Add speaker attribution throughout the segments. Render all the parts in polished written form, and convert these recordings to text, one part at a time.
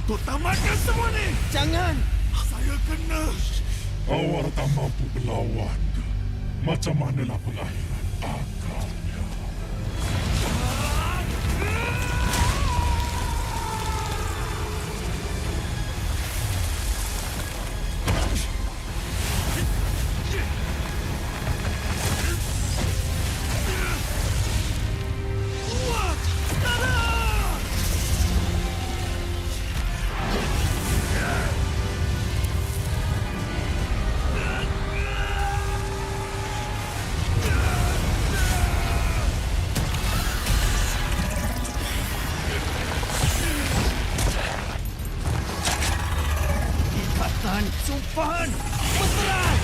Speaker 1: untuk tamatkan semua ni.
Speaker 2: Jangan.
Speaker 1: Saya kena.
Speaker 3: Awak tak mampu berlawan. Macam manalah pengakhiran akalnya.
Speaker 2: Sumpahan! Berperang!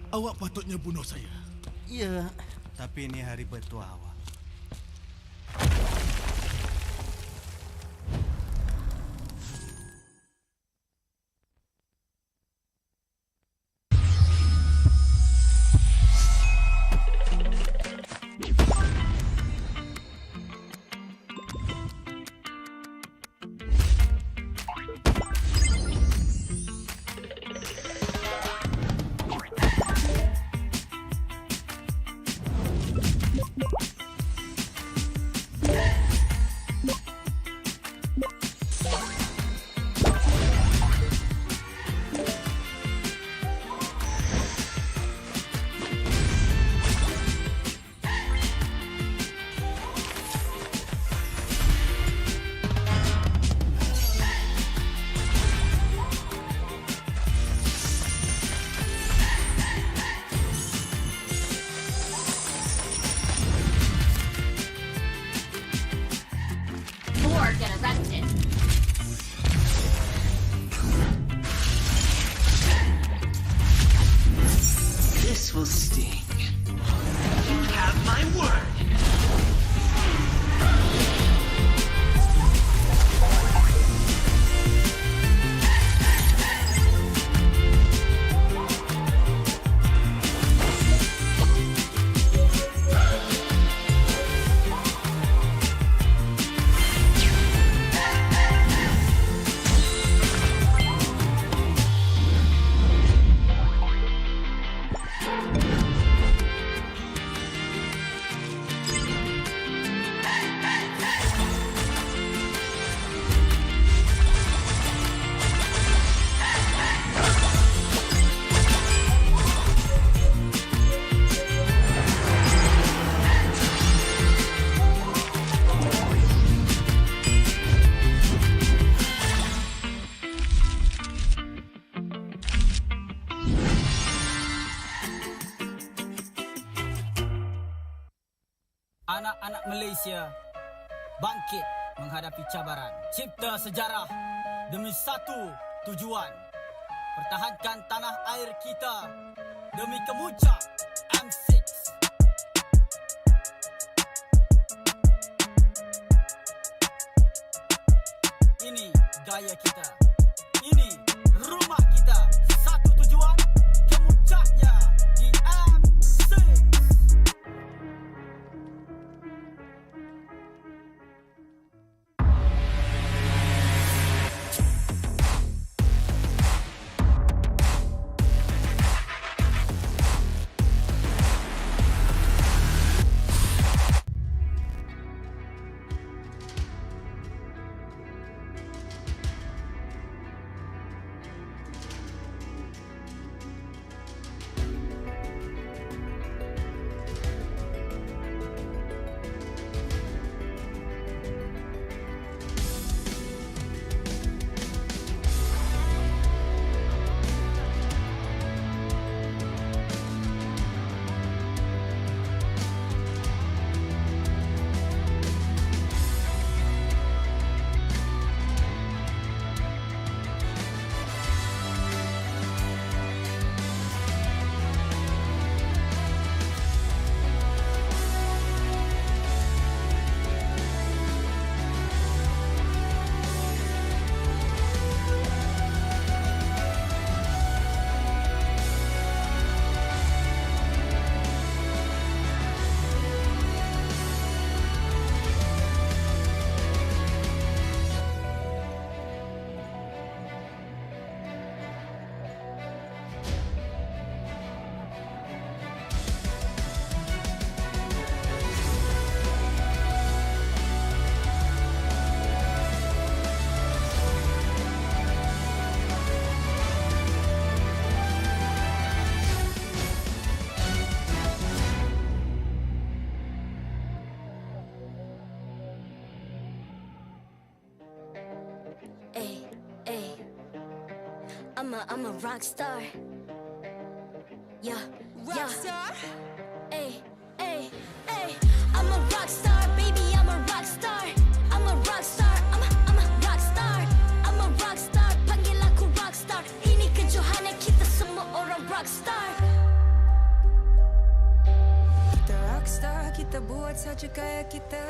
Speaker 1: Awak patutnya bunuh saya.
Speaker 2: Ya, tapi ini hari bertuah awak.
Speaker 4: This will sting. You have my word.
Speaker 5: Anak-anak Malaysia bangkit menghadapi cabaran. Cipta sejarah demi satu tujuan. Pertahankan tanah air kita demi kemuncak M6. Ini gaya kita. Ini rumah kita. Satu tujuan, kemuncaknya di M6.
Speaker 6: I'm a rock star. Yeah, rock star. Ay, ay, ay. I'm a rock star, baby. I'm a rock star. I'm a rock star. I'm a rock star. I'm a rock star. Panggil aku rock star. Ini kejohanan kita semua orang rock star.
Speaker 7: Kita rockstar, kita buat saja gaya kita.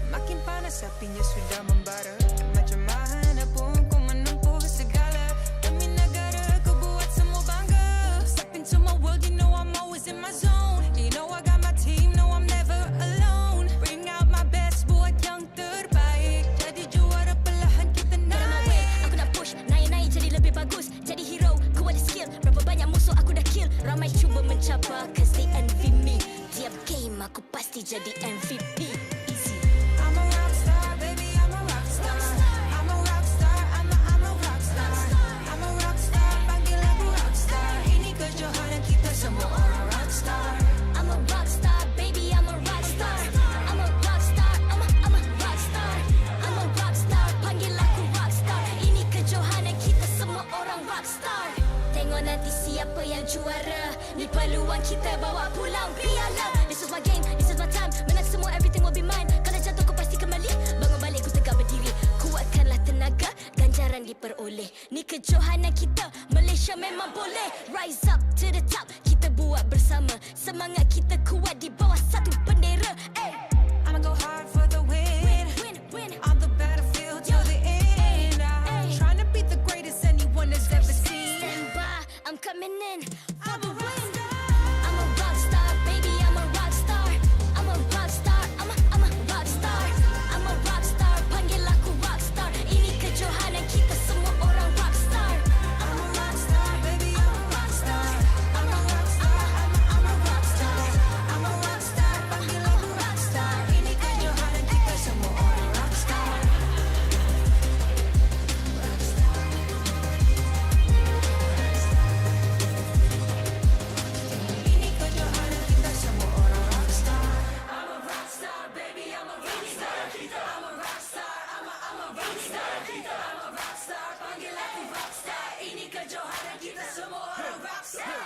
Speaker 7: Makin panas apinya sudah membara. Macam mana pun ku menempuh segala. Demi negara ku buat semua bangga. Step into my world, you know I'm always in my zone. You know I got my team, no I'm never alone. Bring out my best, buat yang terbaik. Jadi juara perlahan kita naik.
Speaker 6: Aku nak push, naik-naik jadi lebih bagus. Jadi hero, ku ada skill. Berapa banyak musuh aku dah kill. Ramai cuba mencapai, cause they envy me. Tiap game aku pasti jadi MVP. Easy.
Speaker 7: I'm a rockstar, baby, I'm a rockstar. I'm a rockstar, I'm a rockstar. I'm a rockstar, panggil aku rockstar. Ini kejohanan kita semua orang rockstar.
Speaker 6: I'm a rockstar, baby, I'm a rockstar. I'm a rockstar, I'm a rockstar. I'm a rockstar, panggil aku rockstar. Ini kejohanan kita semua orang rockstar. Tengok nanti siapa yang juara. Ni peluang kita bawa pulang piala. This is my game, this is my time. Menang semua, everything will be mine. Kalau jatuh kau pasti kembali. Bangun balik ku tegak berdiri. Kuatkanlah tenaga, ganjaran diperoleh. Ni kejohanan kita, Malaysia memang boleh. Rise up to the top, kita buat bersama. Semangat kita kuat di bawah satu bendera. Ay.
Speaker 7: I'ma go hard for the win.
Speaker 6: Win.
Speaker 7: On the battlefield till the end. I'm trying to be the greatest anyone has ever seen.
Speaker 6: Stand by, I'm coming in for the win. I'm a rock star, baby, I'm a rock star. I'm a rock star, I'm a rock star. I'm a rock star, panggil aku rock star. Ini kejohanan kita semua orang rock star.
Speaker 7: I'm a rockstar, baby, I'm a rockstar. I'm a rockstar, I'm a rockstar. I'm a rockstar, panggil aku rockstar. Ini kejohanan kita semua orang rockstar. Ini kejohanan kita semua orang rockstar. I'm a rockstar, baby, I'm a rockstar. I'm a rockstar, I'm a rockstar. I'm a rockstar, panggil aku rockstar. Ini kejohanan kita semua orang rockstar.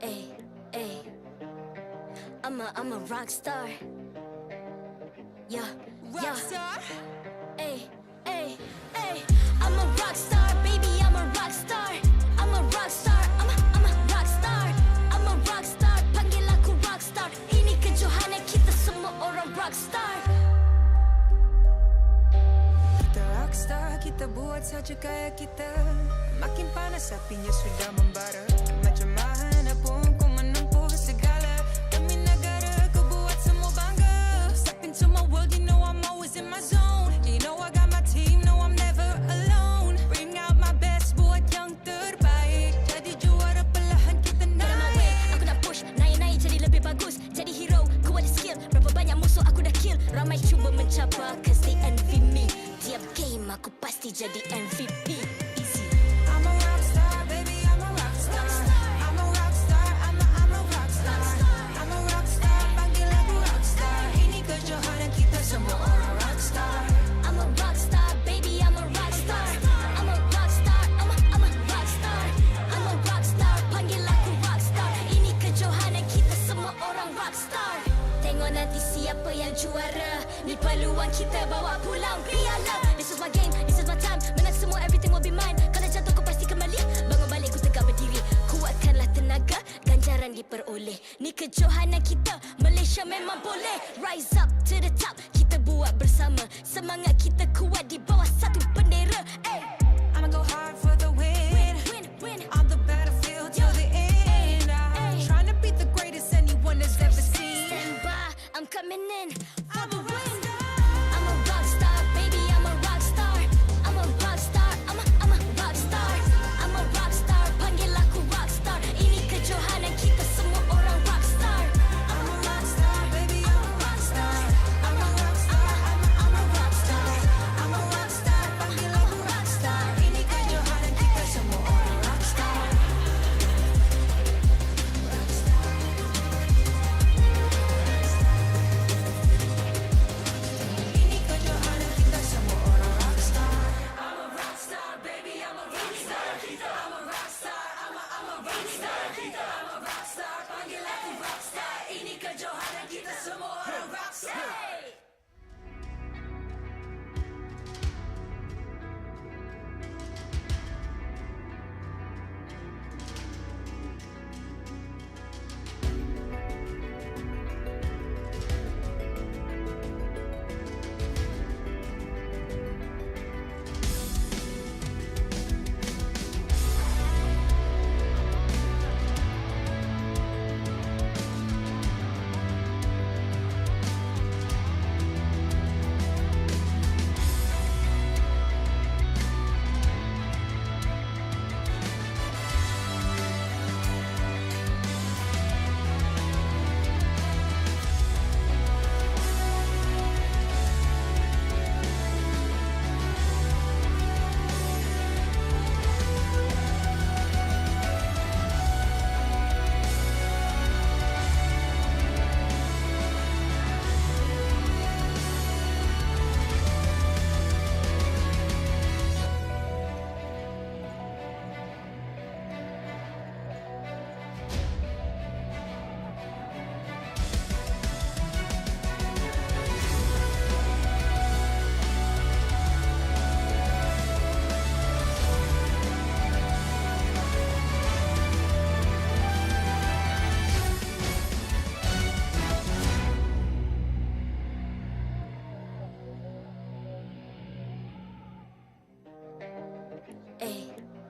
Speaker 6: Ay. I'm a rock star. Yeah.
Speaker 7: Rockstar?
Speaker 6: Ay. I'm a rock star, baby, I'm a rock star. I'm a rock star, I'm a rock star. I'm a rock star, panggil aku rock star. Ini kejohanan kita semua orang rock star.
Speaker 7: Kita rockstar, kita buat saja gaya kita. Makin panas apinya sudah membara. Macam mana pun ku menempuh segala. Demi negara ku buat semua bangga. Step into my world, you know I'm always in my zone. You know I got my team, no I'm never alone. Bring out my best, buat yang terbaik. Jadi juara perlahan kita naik.
Speaker 6: Aku nak push, naik-naik jadi lebih bagus. Jadi hero, ku ada skill. Berapa banyak musuh aku dah kill. Ramai cuba mencapai, cause they envy aku pasti jadi MVP. Easy.
Speaker 7: I'm a rock star, baby, I'm a rock star. I'm a rock star, I'm a rock star. I'm a rock star, panggil aku rock star. Ini kejohanan kita semua orang rock star.
Speaker 6: I'm a rock star, baby, I'm a rock star. I'm a rock star, I'm a rock star. I'm a rock star, panggil aku rock star. Ini kejohanan kita semua orang rock star. Tengok nanti siapa yang juara. Ni peluang kita bawa pulang piala. This is my game, this is my time. Menang semua, everything will be mine. Kalau jatuh kau pasti kembali. Bangun balik ku tegak berdiri. Kuatkanlah tenaga, ganjaran diperoleh. Ni kejohanan kita, Malaysia memang boleh. Rise up to the top, kita buat bersama. Semangat kita kuat di bawah satu bendera. Ay.
Speaker 7: I'ma go hard for the win.
Speaker 6: Win.
Speaker 7: On the battlefield till the end. I'm trying to beat the greatest anyone has ever seen.
Speaker 6: Stand by, I'm coming in for
Speaker 7: I'm
Speaker 6: the
Speaker 7: a
Speaker 6: win.
Speaker 7: rock star.
Speaker 6: I'm a rock star, baby, I'm a rock star. I'm a rock star, I'm a rock star. I'm a rock star, panggil aku rock star. Ini kejohanan kita semua orang rock star.
Speaker 7: I'm a rock star, baby, I'm a rock star. I'm a rock star, I'm a rock star. I'm a rock star, panggil aku rock star. Ini kejohanan kita semua orang rock star. Ini kejohanan kita semua orang rock star. I'm a rock star, baby, I'm a rock star. I'm a rock star, I'm a rock star. I'm a rock star, panggil aku rock star. Ini kejohanan kita semua orang rock star.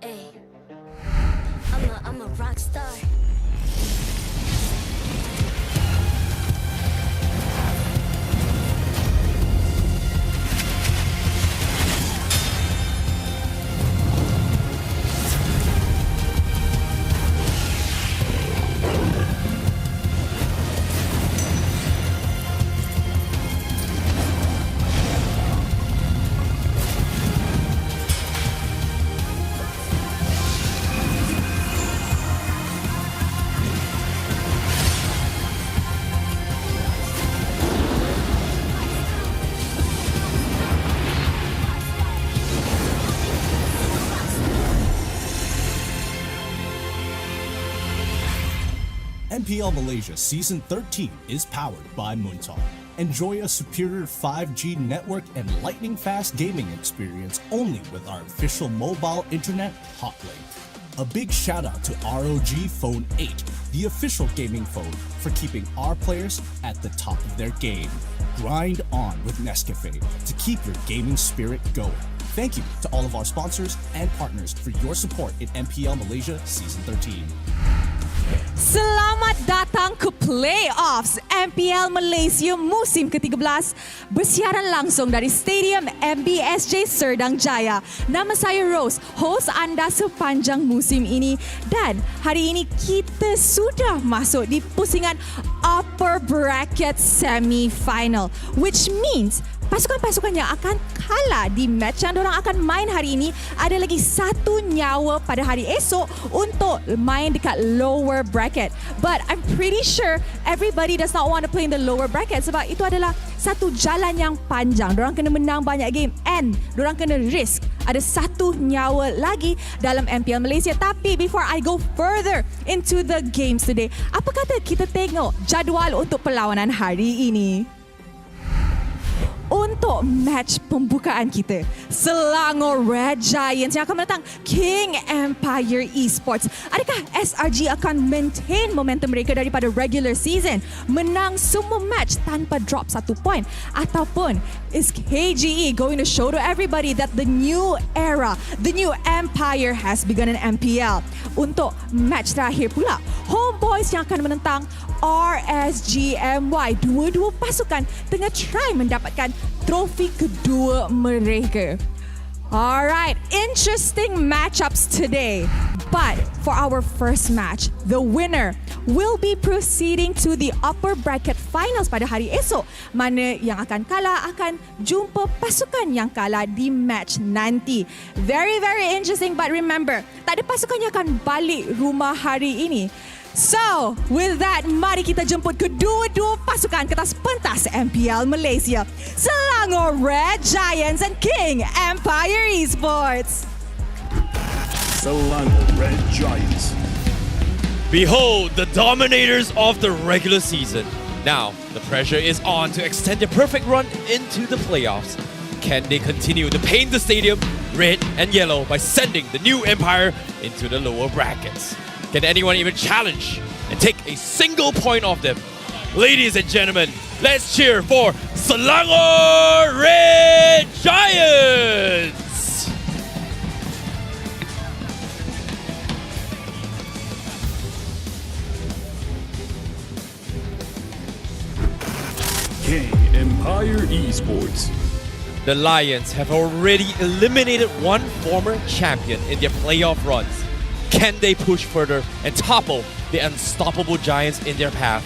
Speaker 6: Ay. I'm a rock star.
Speaker 8: MPL Malaysia Season 13 is powered by Muntong. Enjoy a superior 5G network and lightning-fast gaming experience only with our official mobile internet hotlink. A big shout out to ROG Phone 8, the official gaming phone, for keeping our players at the top of their game. Grind on with Nescafe to keep your gaming spirit going. Thank you to all of our sponsors and partners for your support in MPL Malaysia Season 13.
Speaker 9: Selamat datang ke Playoffs MPL Malaysia musim ke-13 bersiaran langsung dari Stadium MBSJ Serdang Jaya. Nama saya Rose, host anda sepanjang musim ini, dan hari ini kita sudah masuk di pusingan upper bracket semi-final, which means pasukan-pasukan yang akan kalah di match yang diorang akan main hari ini ada lagi 1 nyawa pada hari esok untuk main dekat lower bracket. But I'm pretty sure everybody does not want to play in the lower bracket sebab itu adalah satu jalan yang panjang. Diorang kena menang banyak game and diorang kena risk ada 1 nyawa lagi dalam MPL Malaysia. Tapi before I go further into the games today, apa kata kita tengok jadual untuk perlawanan hari ini? Untuk match pembukaan kita, Selangor Red Giants yang akan menentang King Empire Esports. Adakah SRG akan maintain momentum mereka daripada regular season, menang semua match tanpa drop 1 point? Ataupun is KGE going to show to everybody that the new era, the new empire has begun in MPL? Untuk match terakhir pula, Homebois yang akan menentang RSG MY. Dua-dua pasukan tengah try mendapatkan trofi kedua mereka. Alright, interesting matchups today. But for our first match, the winner will be proceeding to the upper bracket finals pada hari esok. Mana yang akan kalah akan jumpa pasukan yang kalah di match nanti. Very, very interesting. But remember, tak ada pasukan yang akan balik rumah hari ini. So, with that, mari kita jemput kedua-dua pasukan ke atas pentas MPL Malaysia, Selangor Red Giants and King Empire Esports.
Speaker 3: Selangor Red Giants.
Speaker 10: Behold the dominators of the regular season. Now, the pressure is on to extend their perfect run into the playoffs. Can they continue to paint the stadium red and yellow by sending the new Empire into the lower brackets? Can anyone even challenge and take a single point off them? Ladies and gentlemen, let's cheer for Selangor Red Giants!
Speaker 3: King Empire Esports.
Speaker 10: The Lions have already eliminated one former champion in their playoff runs. Can they push further and topple the unstoppable giants in their path?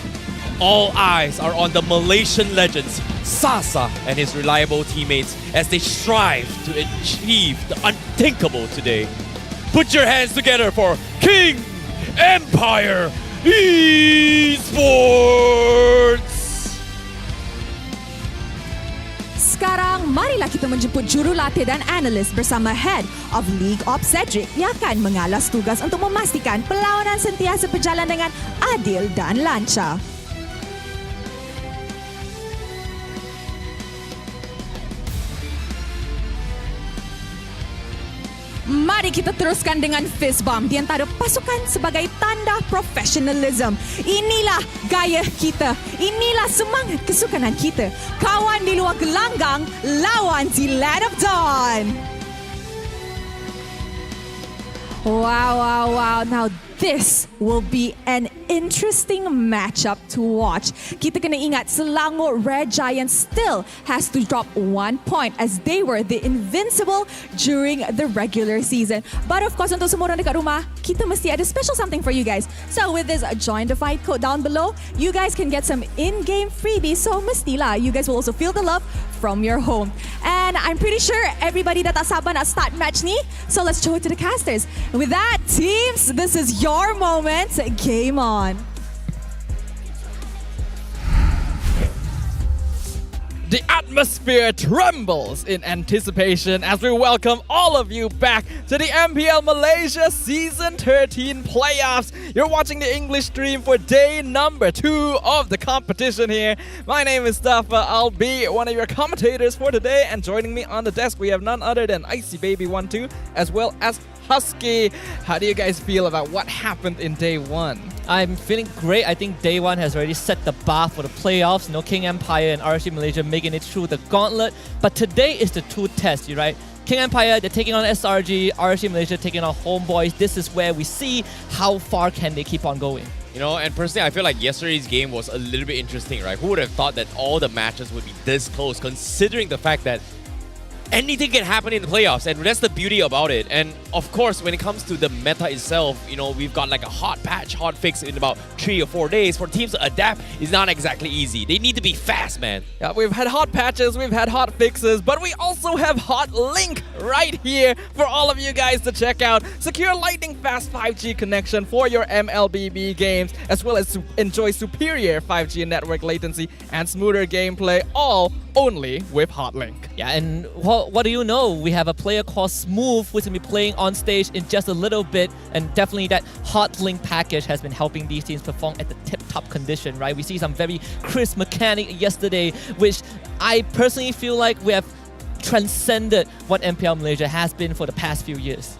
Speaker 10: All eyes are on the Malaysian legends, Sasa and his reliable teammates as they strive to achieve the unthinkable today. Put your hands together for King Empire Esports!
Speaker 9: Sekarang, marilah kita menjemput jurulatih dan analis bersama Head of League Ops Cedric yang akan mengalas tugas untuk memastikan perlawanan sentiasa berjalan dengan adil dan lancar. Mari kita teruskan dengan fist bump di antara pasukan sebagai tanda profesionalism. Inilah gaya kita. Inilah semangat kesukanan kita. Kawan di luar gelanggang, lawan di Land of Dawn. Wow. Now this will be an interesting matchup to watch. Kita kena ingat Selangor Red Giants still has to drop 1 point as they were the invincible during the regular season. But of course, untuk semua orang dekat rumah, kita mesti ada special something for you guys. So with this join the fight code down below, you guys can get some in-game freebies. So mestilah you guys will also feel the love from your home. And I'm pretty sure everybody dah tak sabar nak start match ni. So let's show it to the casters. With that, teams, this is your moment. Game on.
Speaker 11: The atmosphere trembles in anticipation as we welcome all of you back to the MPL Malaysia Season 13 playoffs. You're watching the English stream for day number 2 of the competition here. My name is Mustafa. I'll be one of your commentators for today, and joining me on the desk we have none other than Icy Baby 12 as well as Husky. How do you guys feel about what happened in day 1?
Speaker 12: I'm feeling great. I think day 1 has already set the bar for the playoffs. You know, King Empire and RSG Malaysia making it through the gauntlet. But today is the true test, right? King Empire, they're taking on SRG, RSG Malaysia taking on Homebois. This is where we see how far can they keep on going.
Speaker 10: You know, and personally, I feel like yesterday's game was a little bit interesting, right? Who would have thought that all the matches would be this close, considering the fact that anything can happen in the playoffs, and that's the beauty about it. And of course, when it comes to the meta itself, you know, we've got like a hot patch, hot fix in about 3 or 4 days. For teams to adapt is not exactly easy. They need to be fast, man.
Speaker 11: Yeah, we've had hot patches, we've had hot fixes, but we also have Hot Link right here for all of you guys to check out. Secure lightning fast 5G connection for your MLBB games, as well as enjoy superior 5G network latency and smoother gameplay, all only with Hot Link.
Speaker 12: Yeah, and what do you know? We have a player called Smooth who's going to be playing on stage in just a little bit, and definitely that Hot Link package has been helping these teams perform at the tip-top condition, right? We see some very crisp mechanic yesterday, which I personally feel like we have transcended what MPL Malaysia has been for the past few years.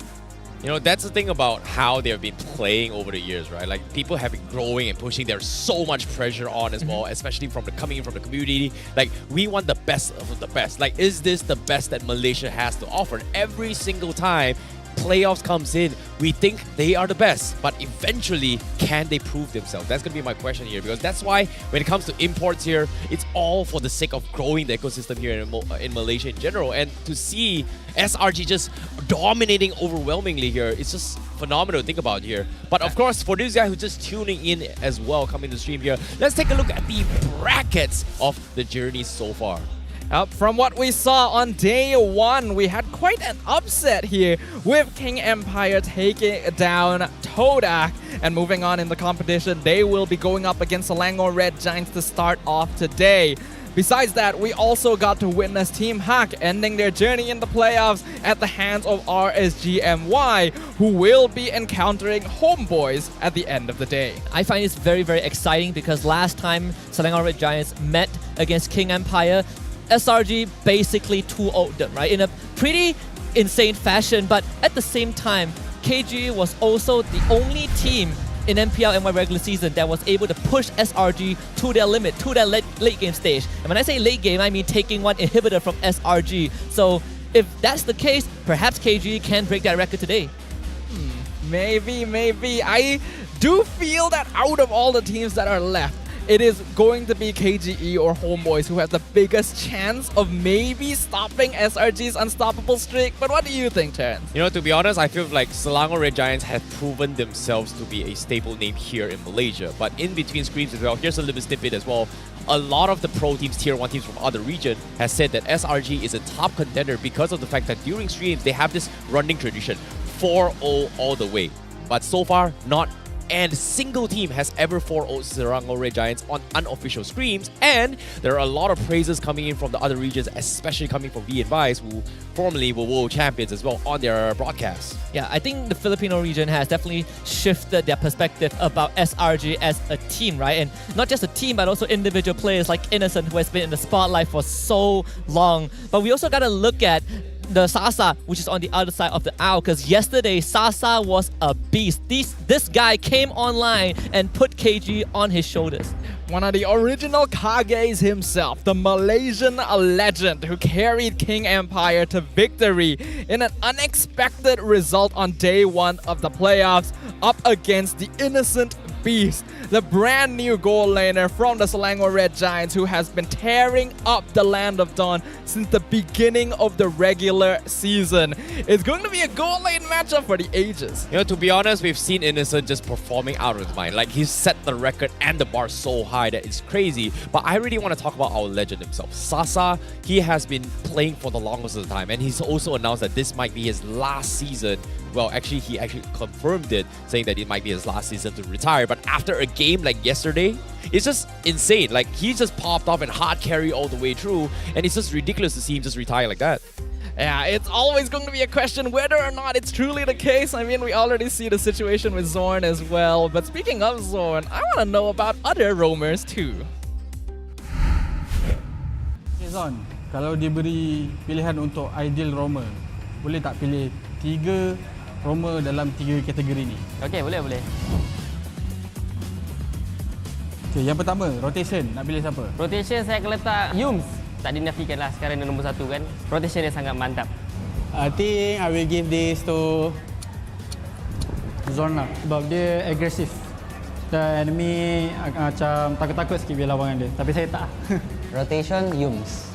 Speaker 10: You know, that's the thing about how they've been playing over the years, right? Like, people have been growing and pushing. There's so much pressure on as well, especially coming in from the community. Like, we want the best of the best. Like, is this the best that Malaysia has to offer? And every single time playoffs comes in, we think they are the best, but eventually, can they prove themselves? That's going to be my question here, because that's why when it comes to imports here, it's all for the sake of growing the ecosystem here in Malaysia in general. And to see SRG just dominating overwhelmingly here, it's just phenomenal to think about here. But of course, for these guys who are just tuning in as well, coming to stream here, let's take a look at the brackets of the journey so far.
Speaker 11: From what we saw on day 1, we had quite an upset here with King Empire taking down Todak. And moving on in the competition, they will be going up against Selangor Red Giants to start off today. Besides that, we also got to witness Team Hack ending their journey in the playoffs at the hands of RSG MY, who will be encountering Homebois at the end of the day.
Speaker 12: I find this very, very exciting because last time Selangor Red Giants met against King Empire, SRG basically 2-0'd them, right? In a pretty insane fashion, but at the same time, KG was also the only team in MPL MY regular season that was able to push SRG to their limit, to their late game stage. And when I say late game, I mean taking one inhibitor from SRG. So if that's the case, perhaps KG can break that record today.
Speaker 11: Maybe. I do feel that out of all the teams that are left, it is going to be KGE or Homebois who have the biggest chance of maybe stopping SRG's unstoppable streak. But what do you think, Terrence?
Speaker 10: You know, to be honest, I feel like Selangor Red Giants have proven themselves to be a staple name here in Malaysia. But in between screens as well, here's a little snippet as well. A lot of the pro teams, tier 1 teams from other region, has said that SRG is a top contender because of the fact that during streams, they have this running tradition, 4-0 all the way. But so far, not and single team has ever 4-0'd Selangor Red Giants on unofficial streams. And there are a lot of praises coming in from the other regions, especially coming from VNVice, who formerly were world champions as well, on their broadcasts.
Speaker 12: Yeah, I think the Filipino region has definitely shifted their perspective about SRG as a team, right? And not just a team, but also individual players like Innocent, who has been in the spotlight for so long. But we also got to look at the Sasa, which is on the other side of the aisle, because yesterday Sasa was a beast. This guy came online and put KG on his shoulders.
Speaker 11: One of the original Kages himself, the Malaysian legend who carried King Empire to victory in an unexpected result on day 1 of the playoffs up against the Innocent Beast, the brand new goal laner from the Selangor Red Giants, who has been tearing up the Land of Dawn since the beginning of the regular season. It's going to be a goal lane matchup for the ages.
Speaker 10: You know, to be honest, we've seen Innocent just performing out of his mind. Like, he's set the record and the bar so high that it's crazy. But I really want to talk about our legend himself. Sasa, he has been playing for the longest of the time, and he's also announced that this might be his last season. Well, he actually confirmed it, saying that it might be his last season to retire. But after a game like yesterday, it's just insane. Like, he just popped off and hard carry all the way through, and it's just ridiculous to see him just retire like that.
Speaker 11: Yeah, it's always going to be a question whether or not it's truly the case. I mean, we already see the situation with Zorn as well. But speaking of Zorn, I want to know about other roamers too.
Speaker 13: Okay, Zorn, kalau diberi pilihan untuk ideal roamer, boleh tak pilih 3 roamer dalam 3 kategori ni?
Speaker 14: Okey, boleh.
Speaker 13: Okay, yang pertama, rotation. Nak pilih siapa?
Speaker 14: Rotation saya akan letak Yums. Tak dinafikan lah, sekarang dia nombor 1 kan. Rotation dia sangat mantap.
Speaker 13: I think I will give this to Zorn lah. Sebab dia agresif. Dan enemy macam takut-takut sikit bila lawangan dia. Tapi saya tak.
Speaker 14: Rotation Yums.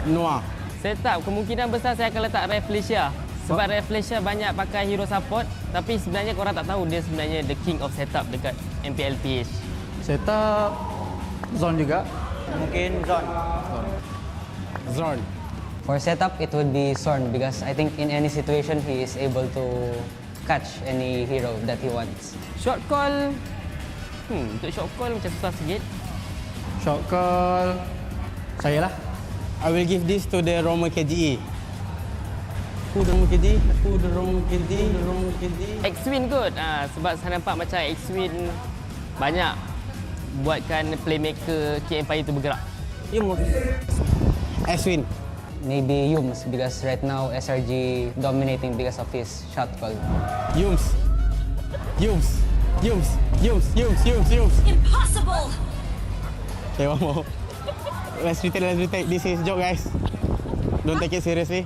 Speaker 13: Noah.
Speaker 14: Saya tak, kemungkinan besar saya akan letak Ray Felicia. Sebab Red Malaysia banyak pakai hero support, tapi sebenarnya korang tak tahu dia sebenarnya the king of setup dekat MPL PH.
Speaker 13: Setup zone juga.
Speaker 15: Mungkin Zon.
Speaker 13: Zone.
Speaker 15: For setup, it would be Zorn because I think in any situation he is able to catch any hero that he wants.
Speaker 14: Short call, untuk short call macam susah sikit.
Speaker 13: Short call. Saya lah.
Speaker 15: I will give this to the Roma KGE. Who the Roma KGE? Who the Roma KGE? The Roma KGE?
Speaker 14: X-Win kot, sebab saya nampak macam X-Win banyak buatkan playmaker King Empire itu bergerak.
Speaker 15: X-Win. Maybe Yums because right now SRG dominating because of his shot call.
Speaker 13: Yums.
Speaker 6: Impossible!
Speaker 13: Okay, one more. Let's retake. This is joke, guys. Don't take it seriously.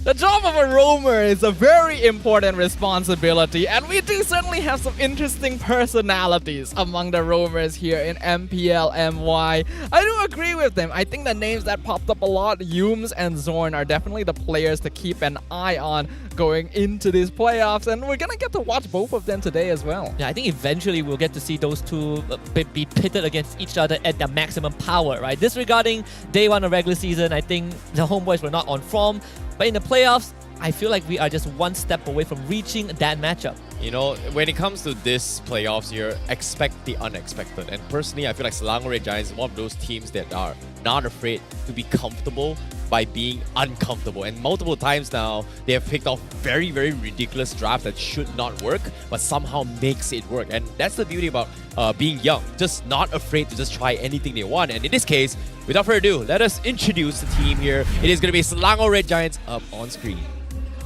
Speaker 11: The job of a roamer is a very important responsibility, and we do certainly have some interesting personalities among the roamers here in MPL MY. I do agree with them. I think the names that popped up a lot, Yums and Zorn, are definitely the players to keep an eye on going into these playoffs, and we're gonna get to watch both of them today as well.
Speaker 12: Yeah, I think eventually we'll get to see those two be pitted against each other at their maximum power, right? Disregarding day one of regular season, I think the Homebois were not on form. But in the playoffs, I feel like we are just one step away from reaching that matchup.
Speaker 10: You know, when it comes to this playoffs here, expect the unexpected. And personally, I feel like Selangor Red Giants is one of those teams that are not afraid to be comfortable by being uncomfortable. And multiple times now, they have picked off very, very ridiculous drafts that should not work, but somehow makes it work. And that's the beauty about being young. Just not afraid to just try anything they want. And in this case, without further ado, let us introduce the team here. It is going to be Selangor Red Giants up on screen.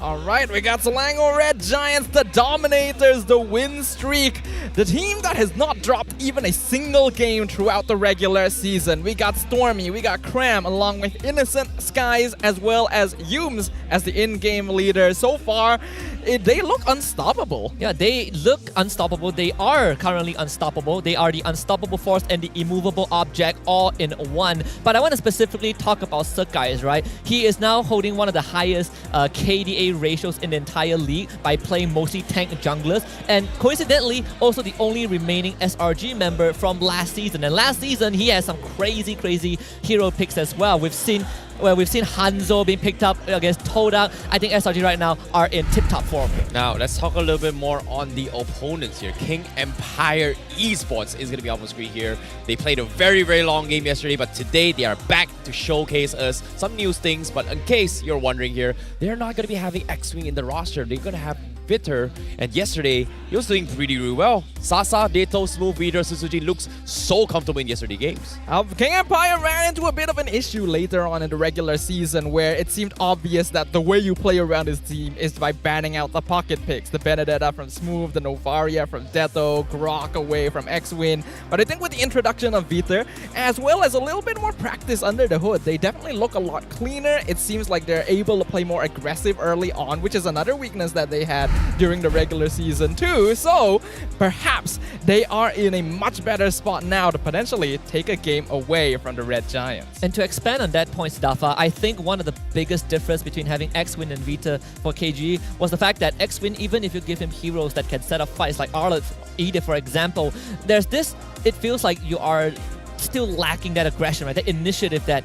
Speaker 11: Alright, we got Selangor Red Giants, the dominators, the win streak. The team that has not dropped even a single game throughout the regular season. We got Stormy, we got Cram, along with Innocent Skies, as well as Yums as the in-game leader. So far, they look unstoppable.
Speaker 12: Yeah, they look unstoppable. They are currently unstoppable. They are the unstoppable force and the immovable object all in one. But I want to specifically talk about Sekais, right? He is now holding one of the highest KDA ratios in the entire league by playing mostly tank junglers, and coincidentally also the only remaining SRG member from last season. And last season he has some crazy hero picks as well. We've seen Hanzo being picked up against Todak. I think SRG right now are in tip-top form.
Speaker 10: Now, let's talk a little bit more on the opponents here. King Empire Esports is going to be up on screen here. They played a very long game yesterday, but today they are back to showcase us some new things. But in case you're wondering here, they're not going to be having X-Wing in the roster. They're going to have Vitter, and yesterday he was doing really well. Sasa, Deto, Smooth, Reader, Suzuki looks so comfortable in yesterday's games.
Speaker 11: King Empire ran into a bit of an issue later on in the regular season where it seemed obvious that the way you play around his team is by banning out the pocket picks. The Benedetta from Smooth, the Novaria from Deto, Grok away from X-Win. But I think with the introduction of Vitter, as well as a little bit more practice under the hood, they definitely look a lot cleaner. It seems like they're able to play more aggressive early on, which is another weakness that they had during the regular season too. So perhaps they are in a much better spot now to potentially take a game away from the Red Giants.
Speaker 12: And to expand on that point, Staffa, I think one of the biggest difference between having X-Win and Vita for KG was the fact that X-Win, even if you give him heroes that can set up fights like Arlet, Edith for example, there's this, it feels like you are still lacking that aggression, right? That initiative that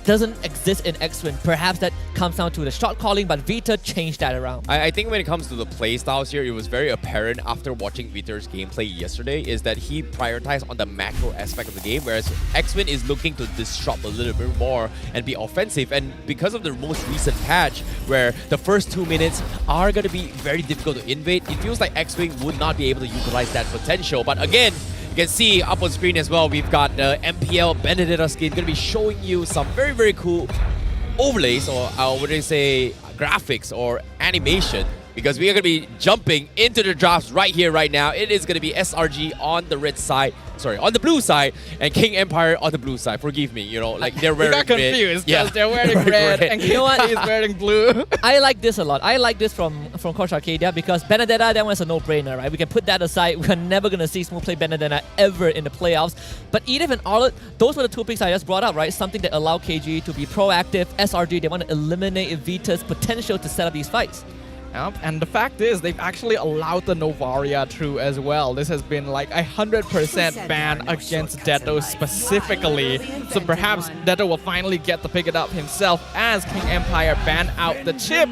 Speaker 12: doesn't exist in X-Win. Perhaps that comes down to the shot calling, but Vita changed that around.
Speaker 10: I think when it comes to the play styles here, it was very apparent after watching Vitter's gameplay yesterday is that he prioritized on the macro aspect of the game, whereas X-Win is looking to disrupt a little bit more and be offensive. And because of the most recent patch, where the first 2 minutes are going to be very difficult to invade, it feels like X-Wing would not be able to utilize that potential. But again, you can see up on screen as well, we've got the MPL Benedetta skin going to be showing you some very cool overlays, or would I say graphics or animation because we are going to be jumping into the drafts right here, right now. It is going to be SRG on the red side, sorry, on the blue side, and King Empire on the blue side. Forgive me, you know, like they're wearing
Speaker 11: got confused because they're wearing red and
Speaker 12: You know what?
Speaker 11: King is wearing blue.
Speaker 12: I like this a lot. I like this from Coach Arcadia because Benedetta, that one's a no-brainer, right? We can put that aside. We're never going to see Smooth play Benedetta ever in the playoffs. But Edith and Arlott, those were the two picks I just brought up, right? Something that allowed KG to be proactive. SRG, they want to eliminate Vita's potential to set up these fights.
Speaker 11: Yep, and the fact is, they've actually allowed the Novaria through as well. This has been like 100% ban against Detto specifically. So perhaps Detto will finally get to pick it up himself as King Empire ban out the chip.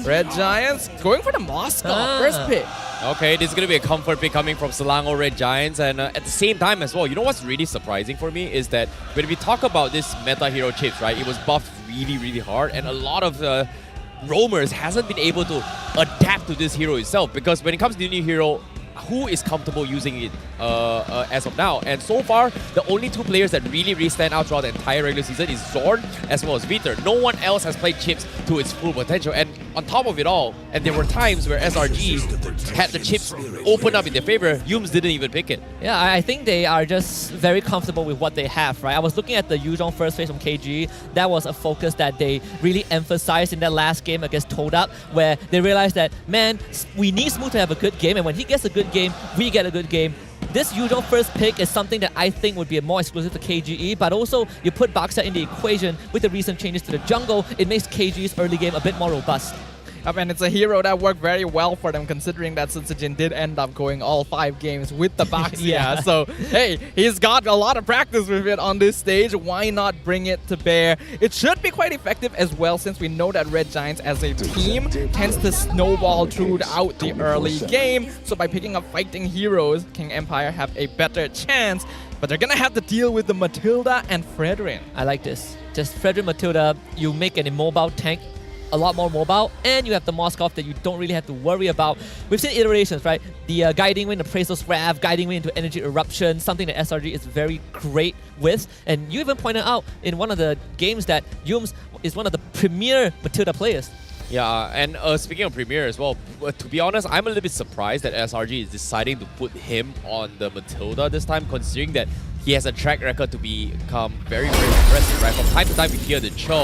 Speaker 11: Red Giants going for the Moscow first pick.
Speaker 10: Okay, this is going to be a comfort pick coming from Selangor Red Giants, and at the same time as well, you know what's really surprising for me is that when we talk about this meta hero chips, right, it was buffed really, really hard, and a lot of the roamers hasn't been able to adapt to this hero itself, because when it comes to the new hero, who is comfortable using it as of now? And so far, the only two players that really stand out throughout the entire regular season is Zorn as well as Viter. No one else has played chips to its full potential. And on top of it all, and there were times where SRG had the chips open up in their favor, Yums didn't even pick it.
Speaker 12: Yeah, I think they are just very comfortable with what they have, right? I was looking at the Yuzhong first phase from KG. That was a focus that they really emphasized in that last game against Toadup, where they realized that, man, we need Smooth to have a good game, and when he gets a good game, we get a good game. This Yuzhong first pick is something that I think would be more exclusive to KGE, but also you put Baksa in the equation with the recent changes to the jungle, it makes KG's early game a bit more robust.
Speaker 11: And it's a hero that worked very well for them, considering that Sunsujin did end up going all 5 games with the Baxia.
Speaker 12: Yeah.
Speaker 11: So, hey, he's got a lot of practice with it on this stage. Why not bring it to bear? It should be quite effective as well, since we know that Red Giants as a team tends to snowball throughout the early game. So by picking up fighting heroes, King Empire have a better chance. But they're gonna have to deal with the Matilda and Fredrin.
Speaker 12: I like this. Just Fredrin Matilda, you make an immobile tank a lot more mobile, and you have the Moskov that you don't really have to worry about. We've seen iterations, right? The Guiding Wind, the Praesos Rav, Guiding Wind into Energy Eruption, something that SRG is very great with. And you even pointed out in one of the games that Yums is one of the premier Matilda players.
Speaker 10: Yeah, and speaking of Premier as well, to be honest, I'm a little bit surprised that SRG is deciding to put him on the Matilda this time, considering that he has a track record to become very, very impressive, right? From time to time we hear the Cho,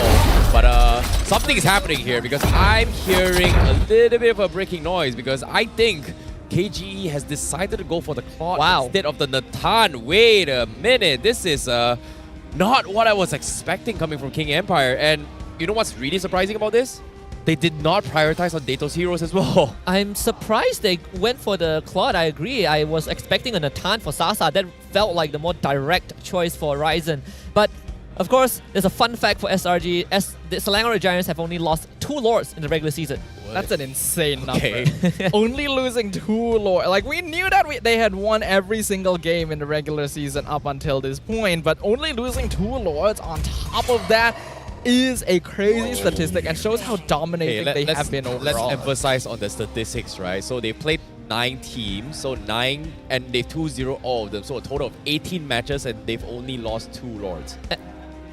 Speaker 10: but something is happening here, because I'm hearing a little bit of a breaking noise, because I think KGE has decided to go for the Claude instead of the Natan. Wait a minute, this is not what I was expecting coming from King Empire. And you know what's really surprising about this? They did not prioritize on Dato's heroes as well.
Speaker 12: I'm surprised they went for the Claude, I agree. I was expecting a Natan for Sasa. That felt like the more direct choice for Ryzen. But, of course, there's a fun fact for SRG. The Selangor Red Giants have only lost 2 Lords in the regular season.
Speaker 11: What? That's an insane number. Only losing 2 Lords. Like, we knew that they had won every single game in the regular season up until this point, but only losing 2 Lords on top of that is a crazy statistic and shows how dominating they have been overall.
Speaker 10: Let's emphasize on the statistics, right? So they played 9 teams, so 9, and they 2-0 all of them. So a total of 18 matches, and they've only lost 2 Lords.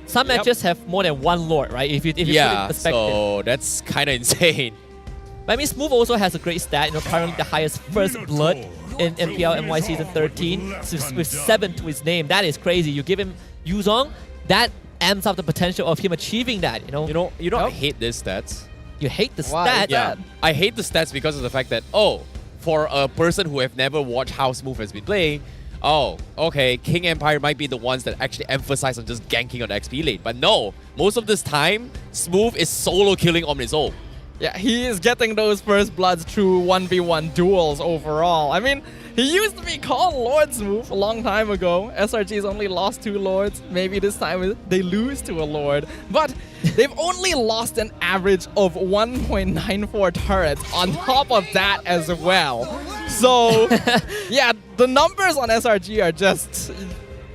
Speaker 12: Some matches have more than 1 Lord, right? If you put it in perspective.
Speaker 10: So that's kind of insane.
Speaker 12: But I mean, Smooth also has a great stat, you know, currently the highest first blood in MPL MY Season 13, with 7 to his name. That is crazy. You give him Yuzhong, that amps up the potential of him achieving that, you know.
Speaker 10: I hate these stats.
Speaker 12: You hate the stats?
Speaker 10: Yeah, I hate the stats because of the fact that, for a person who have never watched how Smooth has been playing, okay, King Empire might be the ones that actually emphasize on just ganking on the XP lane. But no, most of this time, Smooth is solo killing on his own.
Speaker 11: Yeah, he is getting those first bloods through 1v1 duels overall. I mean, he used to be called Lord Smooth a long time ago. SRG's only lost 2 Lords. Maybe this time they lose to a Lord. But they've only lost an average of 1.94 turrets on top of that as well. So, yeah, the numbers on SRG are just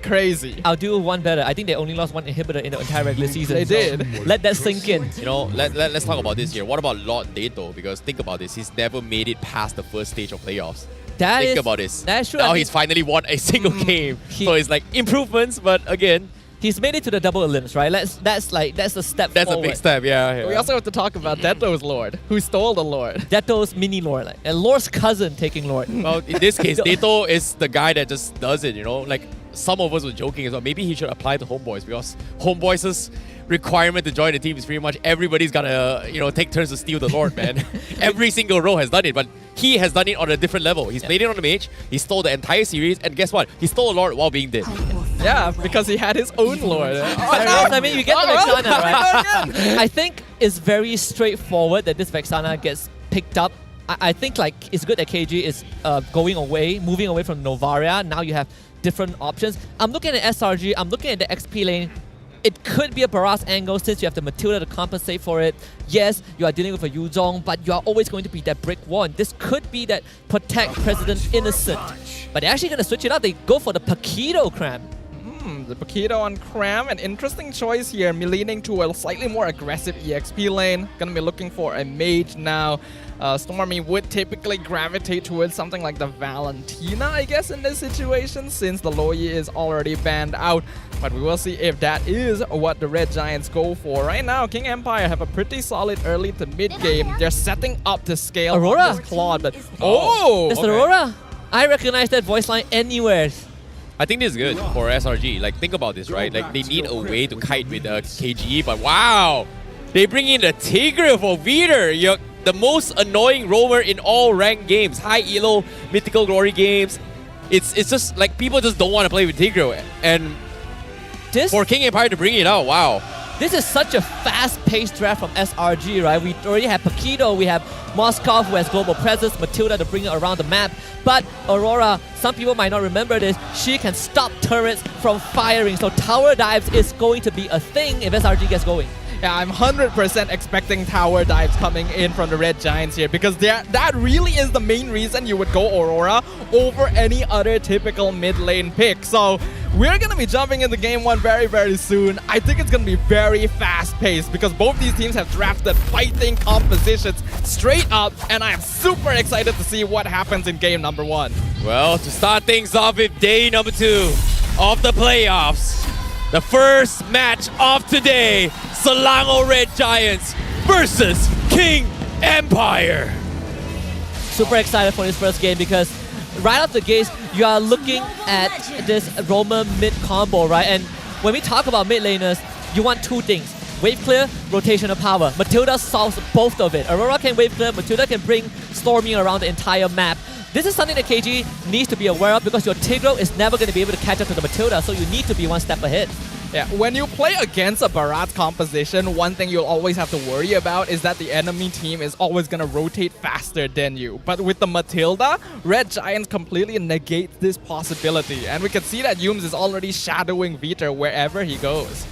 Speaker 11: crazy.
Speaker 12: I'll do one better. I think they only lost 1 inhibitor in the entire regular season.
Speaker 11: They did.
Speaker 12: Let that sink in.
Speaker 10: You know, let's talk about this here. What about Lord Dato? Because think about this, he's never made it past the first stage of playoffs. Think about this.
Speaker 12: That's true.
Speaker 10: Now he's finally won a single game. So it's like improvements, but again,
Speaker 12: He's made it to the double elims, right? That's a step
Speaker 10: That's
Speaker 12: forward.
Speaker 10: a big step, yeah.
Speaker 11: We also have to talk about Deto's Lord, who stole the Lord.
Speaker 12: Deto's mini Lord, and Lord's cousin taking Lord.
Speaker 10: Well, in this case, Deto is the guy that just does it, you know? Like, some of us were joking as well. Maybe he should apply to Homebois, because Homebois' requirement to join the team is pretty much everybody's gotta, take turns to steal the Lord, man. Every single row has done it, but he has done it on a different level. He's played it on the mage, he stole the entire series, and guess what? He stole a Lord while being dead.
Speaker 11: Yeah, because he had his own Lord.
Speaker 12: I mean, you get the Vexana, right? I think it's very straightforward that this Vexana gets picked up. I think it's good that KG is moving away from Novaria. Now you have different options. I'm looking at SRG, I'm looking at the XP lane. It could be a Barras angle since you have the Matilda to compensate for it. Yes, you are dealing with a Yuzong, but you are always going to be that brick wall. This could be that protect President Innocent. But they're actually going to switch it up. They go for the Paquito Cram.
Speaker 11: The Paquito on Cram, an interesting choice here. Me leaning to a slightly more aggressive EXP lane. Gonna be looking for a mage now. Stormy would typically gravitate towards something like the Valentina, I guess, in this situation, since the Loi is already banned out. But we will see if that is what the Red Giants go for. Right now, King Empire have a pretty solid early to mid game. They're setting up the scale
Speaker 12: Aurora
Speaker 11: on this Claude, but
Speaker 12: Mr. Aurora, I recognize that voice line anywhere.
Speaker 10: I think this is good for SRG. Like, think about this, right? Like, they need a way to kite with KGE, but wow! They bring in the Tigreal for Veeder, the most annoying roamer in all ranked games. High elo, mythical glory games. It's just like people just don't want to play with Tigreal. And for King Empire to bring it out, wow.
Speaker 12: This is such a fast-paced draft from SRG, right? We already have Paquito, we have Moskov, who has global presence, Matilda to bring it around the map. But Aurora, some people might not remember this, she can stop turrets from firing. So tower dives is going to be a thing if SRG gets going.
Speaker 11: Yeah, I'm 100% expecting tower dives coming in from the Red Giants here, because that really is the main reason you would go Aurora over any other typical mid lane pick. So we're going to be jumping into game one very, very soon. I think it's going to be very fast-paced because both these teams have drafted fighting compositions straight up, and I am super excited to see what happens in game number one.
Speaker 10: Well, to start things off with day number 2 of the playoffs, the first match of today, Selangor Red Giants versus King Empire.
Speaker 12: Super excited for this first game because right off the gates, you are looking at this Roamer mid combo, right? And when we talk about mid laners, you want two things. Wave clear, rotational power. Matilda solves both of it. Aurora can wave clear, Matilda can bring Stormy around the entire map. This is something that KG needs to be aware of because your Tigreal is never going to be able to catch up to the Matilda, so you need to be one step ahead.
Speaker 11: Yeah, when you play against a Bharat composition, one thing you'll always have to worry about is that the enemy team is always going to rotate faster than you. But with the Matilda, Red Giants completely negate this possibility. And we can see that Yums is already shadowing Veeder wherever he goes.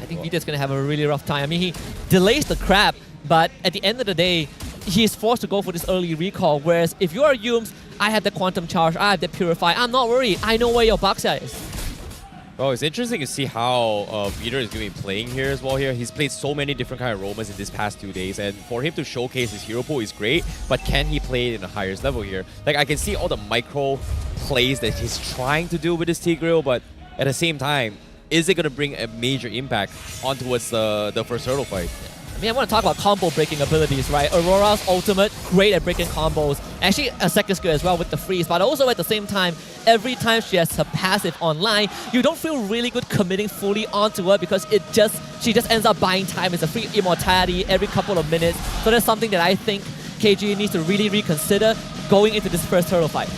Speaker 12: I think Veeder's going to have a really rough time. I mean, he delays the crab, but at the end of the day, he's forced to go for this early recall. Whereas if you are Yums, I have the Quantum Charge, I have the Purify, I'm not worried. I know where your Baxia is.
Speaker 10: Well, it's interesting to see how Veeder is going to be playing here as well. He's played so many different kind of roamers in these past 2 days, and for him to showcase his hero pool is great, but can he play it in a higher level here? Like, I can see all the micro plays that he's trying to do with his Tigreal, but at the same time, is it going to bring a major impact on towards the first hurdle fight?
Speaker 12: I mean, I want to talk about combo breaking abilities, right? Aurora's ultimate, great at breaking combos. Actually, a second skill as well with the freeze, but also at the same time, every time she has her passive online, you don't feel really good committing fully onto her because she just ends up buying time. It's a free immortality every couple of minutes. So that's something that I think KG needs to really reconsider going into this first hurdle fight.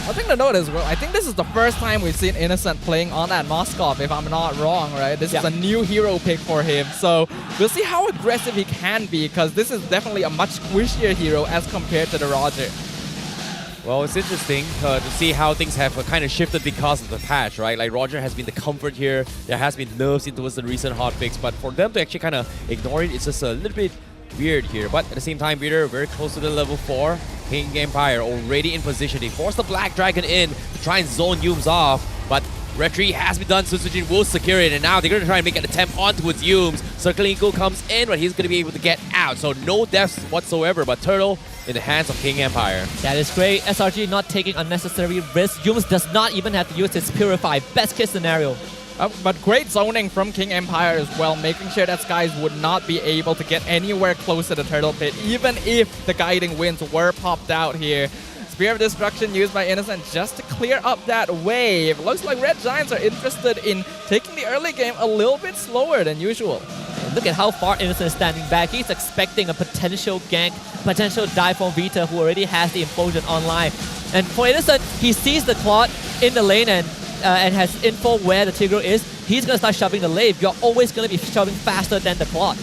Speaker 11: I think to note as well, I think this is the first time we've seen Innocent playing on that Moskov, if I'm not wrong, right? This is a new hero pick for him, so we'll see how aggressive he can be, because this is definitely a much squishier hero as compared to the Roger.
Speaker 10: Well, it's interesting to see how things have kind of shifted because of the patch, right? Like, Roger has been the comfort here, there has been nerfs into the recent hotfix, but for them to actually kind of ignore it, it's just a little bit weird here. But at the same time, Veeder very close to the level 4. King Empire already in position. They force the Black Dragon in to try and zone Yums off, but retreat has been done, so Sujin will secure it, and now they're going to try and make an attempt onto its Yums. Circling Eagle comes in, but he's going to be able to get out, so no deaths whatsoever, but Turtle in the hands of King Empire.
Speaker 12: That is great. SRG not taking unnecessary risks. Yums does not even have to use his Purify. Best case scenario.
Speaker 11: But great zoning from King Empire as well, making sure that Skies would not be able to get anywhere close to the turtle pit, even if the guiding winds were popped out here. Spear of Destruction used by Innocent just to clear up that wave. Looks like Red Giants are interested in taking the early game a little bit slower than usual.
Speaker 12: Look at how far Innocent is standing back. He's expecting a potential gank, potential dive from Vita, who already has the Implosion online. And for Innocent, he sees the Claude in the lane and has info where the Tigreal is. He's going to start shoving the lane. You're always going to be shoving faster than the Claude.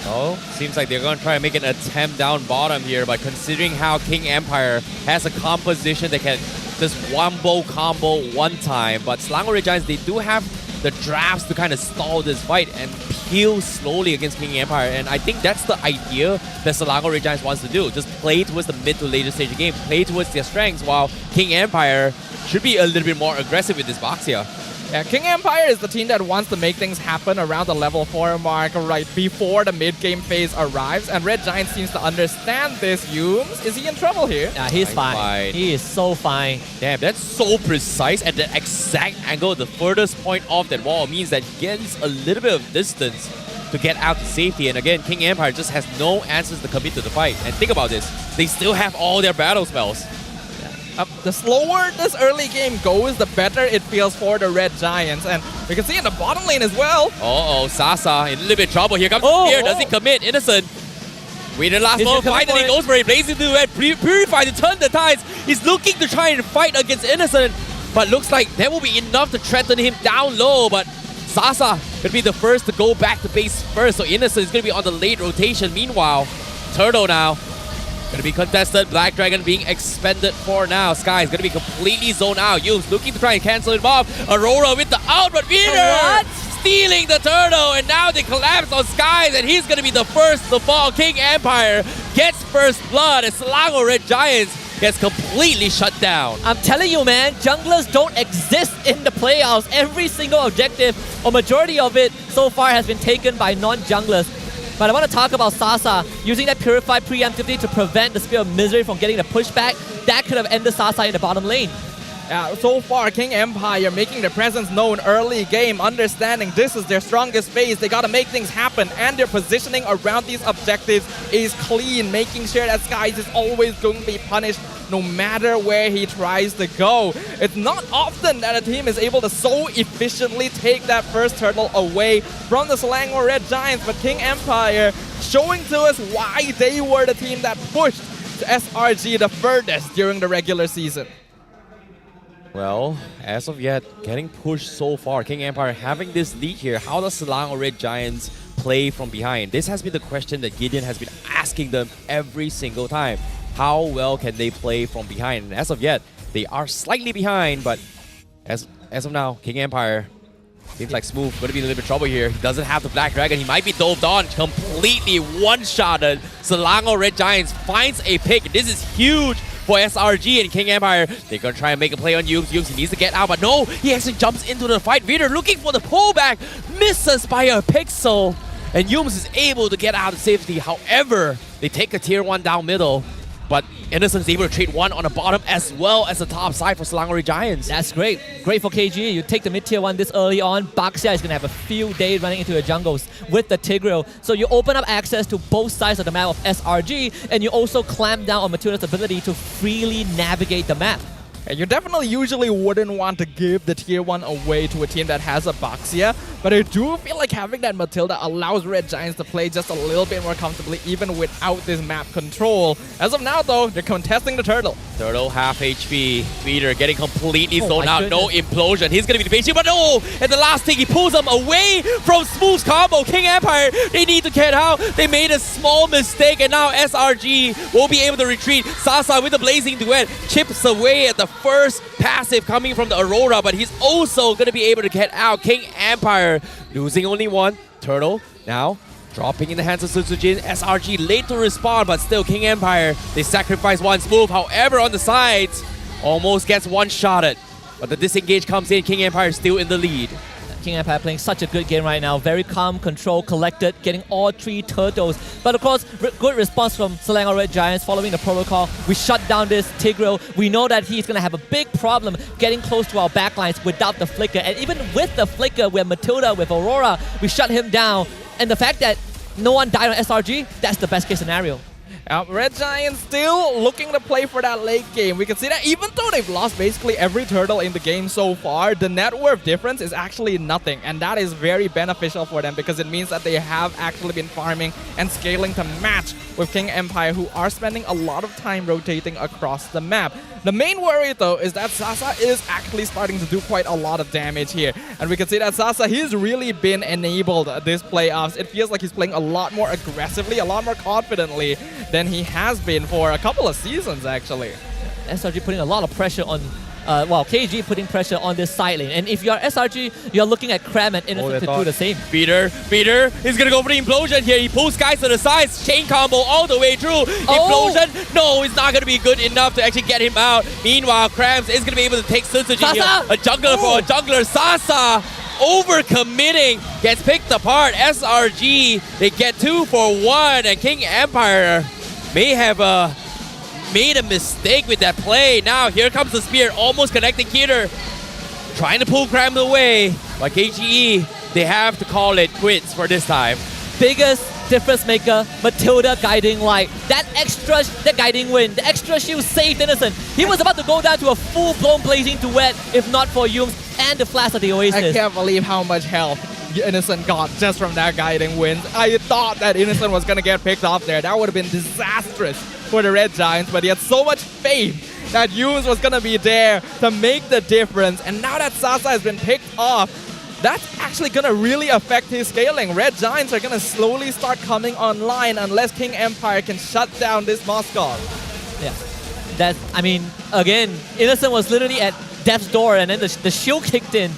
Speaker 10: Oh, seems like they're going to try and make an attempt down bottom here, but considering how King Empire has a composition that can just wombo combo one time, but Selangor Red Giants, they do have the drafts to kind of stall this fight and peel slowly against King Empire, and I think that's the idea that Selangor Red Giants wants to do. Just play towards the mid to later stage of the game, play towards their strengths, while King Empire should be a little bit more aggressive with this box here.
Speaker 11: Yeah, King Empire is the team that wants to make things happen around the level 4 mark right before the mid-game phase arrives, and Red Giant seems to understand this. Yums, is he in trouble here?
Speaker 12: Yeah, he's fine. He is so fine.
Speaker 10: Damn, that's so precise at the exact angle. The furthest point of that wall means that he gets a little bit of distance to get out to safety. And again, King Empire just has no answers to commit to the fight. And think about this, they still have all their battle spells.
Speaker 11: The slower this early game goes, the better it feels for the Red Giants. And we can see in the bottom lane as well.
Speaker 10: Uh-oh, Sasa in a little bit of trouble. Here comes Spear. Does he commit? Innocent. Waiting last moment. Finally goes for it. Blazing through it. Purify to turn the tides. He's looking to try and fight against Innocent. But looks like that will be enough to threaten him down low. But Sasa could be the first to go back to base first. So Innocent is going to be on the late rotation. Meanwhile, Turtle now going to be contested. Black Dragon being expended for now. Sky is going to be completely zoned out. Yums looking to try and cancel it off. Aurora with the out, but Peter stealing the turtle, and now they collapse on Skies, and he's going to be the first to fall. King Empire gets first blood as Selangor Red Giants gets completely shut down.
Speaker 12: I'm telling you, man, junglers don't exist in the playoffs. Every single objective, or majority of it so far, has been taken by non-junglers. But I want to talk about Sasa using that Purify preemptively to prevent the Spear of Misery from getting the pushback. That could have ended Sasa in the bottom lane.
Speaker 11: So far, King Empire making their presence known early game, understanding this is their strongest phase. They got to make things happen, and their positioning around these objectives is clean, making sure that Skies is always going to be punished no matter where he tries to go. It's not often that a team is able to so efficiently take that first turtle away from the Selangor Red Giants, but King Empire showing to us why they were the team that pushed SRG the furthest during the regular season.
Speaker 10: Well, as of yet, getting pushed so far. King Empire having this lead here. How does Selangor Red Giants play from behind? This has been the question that Gideon has been asking them every single time. How well can they play from behind? And as of yet, they are slightly behind, but as of now, King Empire seems like Smooth going to be in a little bit of trouble here. He doesn't have the Black Dragon. He might be doved on, completely one-shotted. Selangor Red Giants finds a pick. This is huge for SRG and King Empire. They're going to try and make a play on Yums. Yums, he needs to get out, but no, he actually jumps into the fight. Vader looking for the pullback, misses by a pixel, and Yums is able to get out of safety. However, they take a tier 1 down middle, but Innocent is able to trade 1 on the bottom as well as the top side for Selangor Red Giants.
Speaker 12: That's great. Great for KG. You take the mid-tier 1 this early on. Baxia is going to have a field day running into the jungles with the Tigreal. So you open up access to both sides of the map of SRG, and you also clamp down on Matilda's ability to freely navigate the map.
Speaker 11: You definitely usually wouldn't want to give the tier 1 away to a team that has a Baxia, but I do feel like having that Matilda allows Red Giants to play just a little bit more comfortably even without this map control. As of now though, they're contesting the turtle.
Speaker 10: Turtle half HP. Feeder getting completely zoned out. No implosion. He's going to be the base, but no! At the last thing, he pulls them away from Smooth's combo. King Empire, they need to get out. They made a small mistake, and now SRG will be able to retreat. Sasa with the Blazing Duet chips away at the first passive coming from the Aurora, but he's also going to be able to get out. King Empire losing only 1. Turtle now dropping in the hands of Sutsujin. SRG late to respond, but still King Empire, they sacrifice 1 Smooth. However, on the sides, almost gets one-shotted. But the disengage comes in. King Empire still in the lead.
Speaker 12: King Empire playing such a good game right now. Very calm, controlled, collected, getting all 3 turtles. But of course, good response from Selangor Red Giants following the protocol. We shut down this Tigreal. We know that he's going to have a big problem getting close to our backlines without the flicker. And even with the flicker, with Matilda, with Aurora, we shut him down. And the fact that no one died on SRG, that's the best case scenario.
Speaker 11: Red Giants still looking to play for that late game. We can see that even though they've lost basically every turtle in the game so far, the net worth difference is actually nothing. And that is very beneficial for them because it means that they have actually been farming and scaling to match with King Empire, who are spending a lot of time rotating across the map. The main worry though is that Sasa is actually starting to do quite a lot of damage here. And we can see that Sasa, he's really been enabled this playoffs. It feels like he's playing a lot more aggressively, a lot more confidently than he has been for a couple of seasons actually.
Speaker 12: SRG putting a lot of pressure on, KG putting pressure on this side lane. And if you're SRG, you're looking at Cram and Innocent to do the same.
Speaker 10: Peter, he's gonna go for the implosion here. He pulls guys to the sides, chain combo all the way through. Implosion, no, it's not gonna be good enough to actually get him out. Meanwhile, Krams is gonna be able to take Sunsujin here. A jungler for a jungler. Sasa overcommitting, gets picked apart. SRG, they get 2 for 1, and King Empire may have made a mistake with that play. Now here comes the spear, almost connecting Keter, trying to pull Cram away, but KGE, they have to call it quits for this time.
Speaker 12: Biggest difference maker, Matilda guiding light. That guiding wind, the extra shield saved Innocent. He was about to go down to a full-blown blazing duet if not for Yums and the flash of the Oasis.
Speaker 11: I can't believe how much health Innocent got just from that guiding wind. I thought that Innocent was gonna get picked off there. That would have been disastrous for the Red Giants, but he had so much faith that Yums was gonna be there to make the difference. And now that Sasa has been picked off, that's actually gonna really affect his scaling. Red Giants are gonna slowly start coming online unless King Empire can shut down this Moskov.
Speaker 12: Yeah, I mean, again, Innocent was literally at death's door and then the shield kicked in.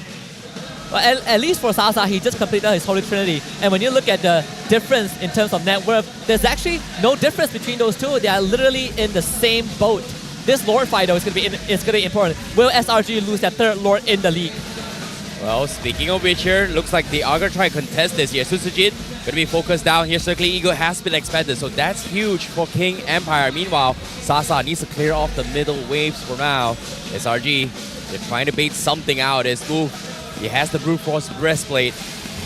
Speaker 12: But at least for Sasa, he just completed his Holy Trinity. And when you look at the difference in terms of net worth, there's actually no difference between those two. They are literally in the same boat. This Lord fight though is going to be important. Will SRG lose that third Lord in the league?
Speaker 10: Well, speaking of which here, looks like they are going to try and contest this here. Sunsujin going to be focused down here. Circling Eagle has been expanded, so that's huge for King Empire. Meanwhile, Sasa needs to clear off the middle waves for now. SRG, they're trying to bait something out. His move, he has the Brute Force breastplate.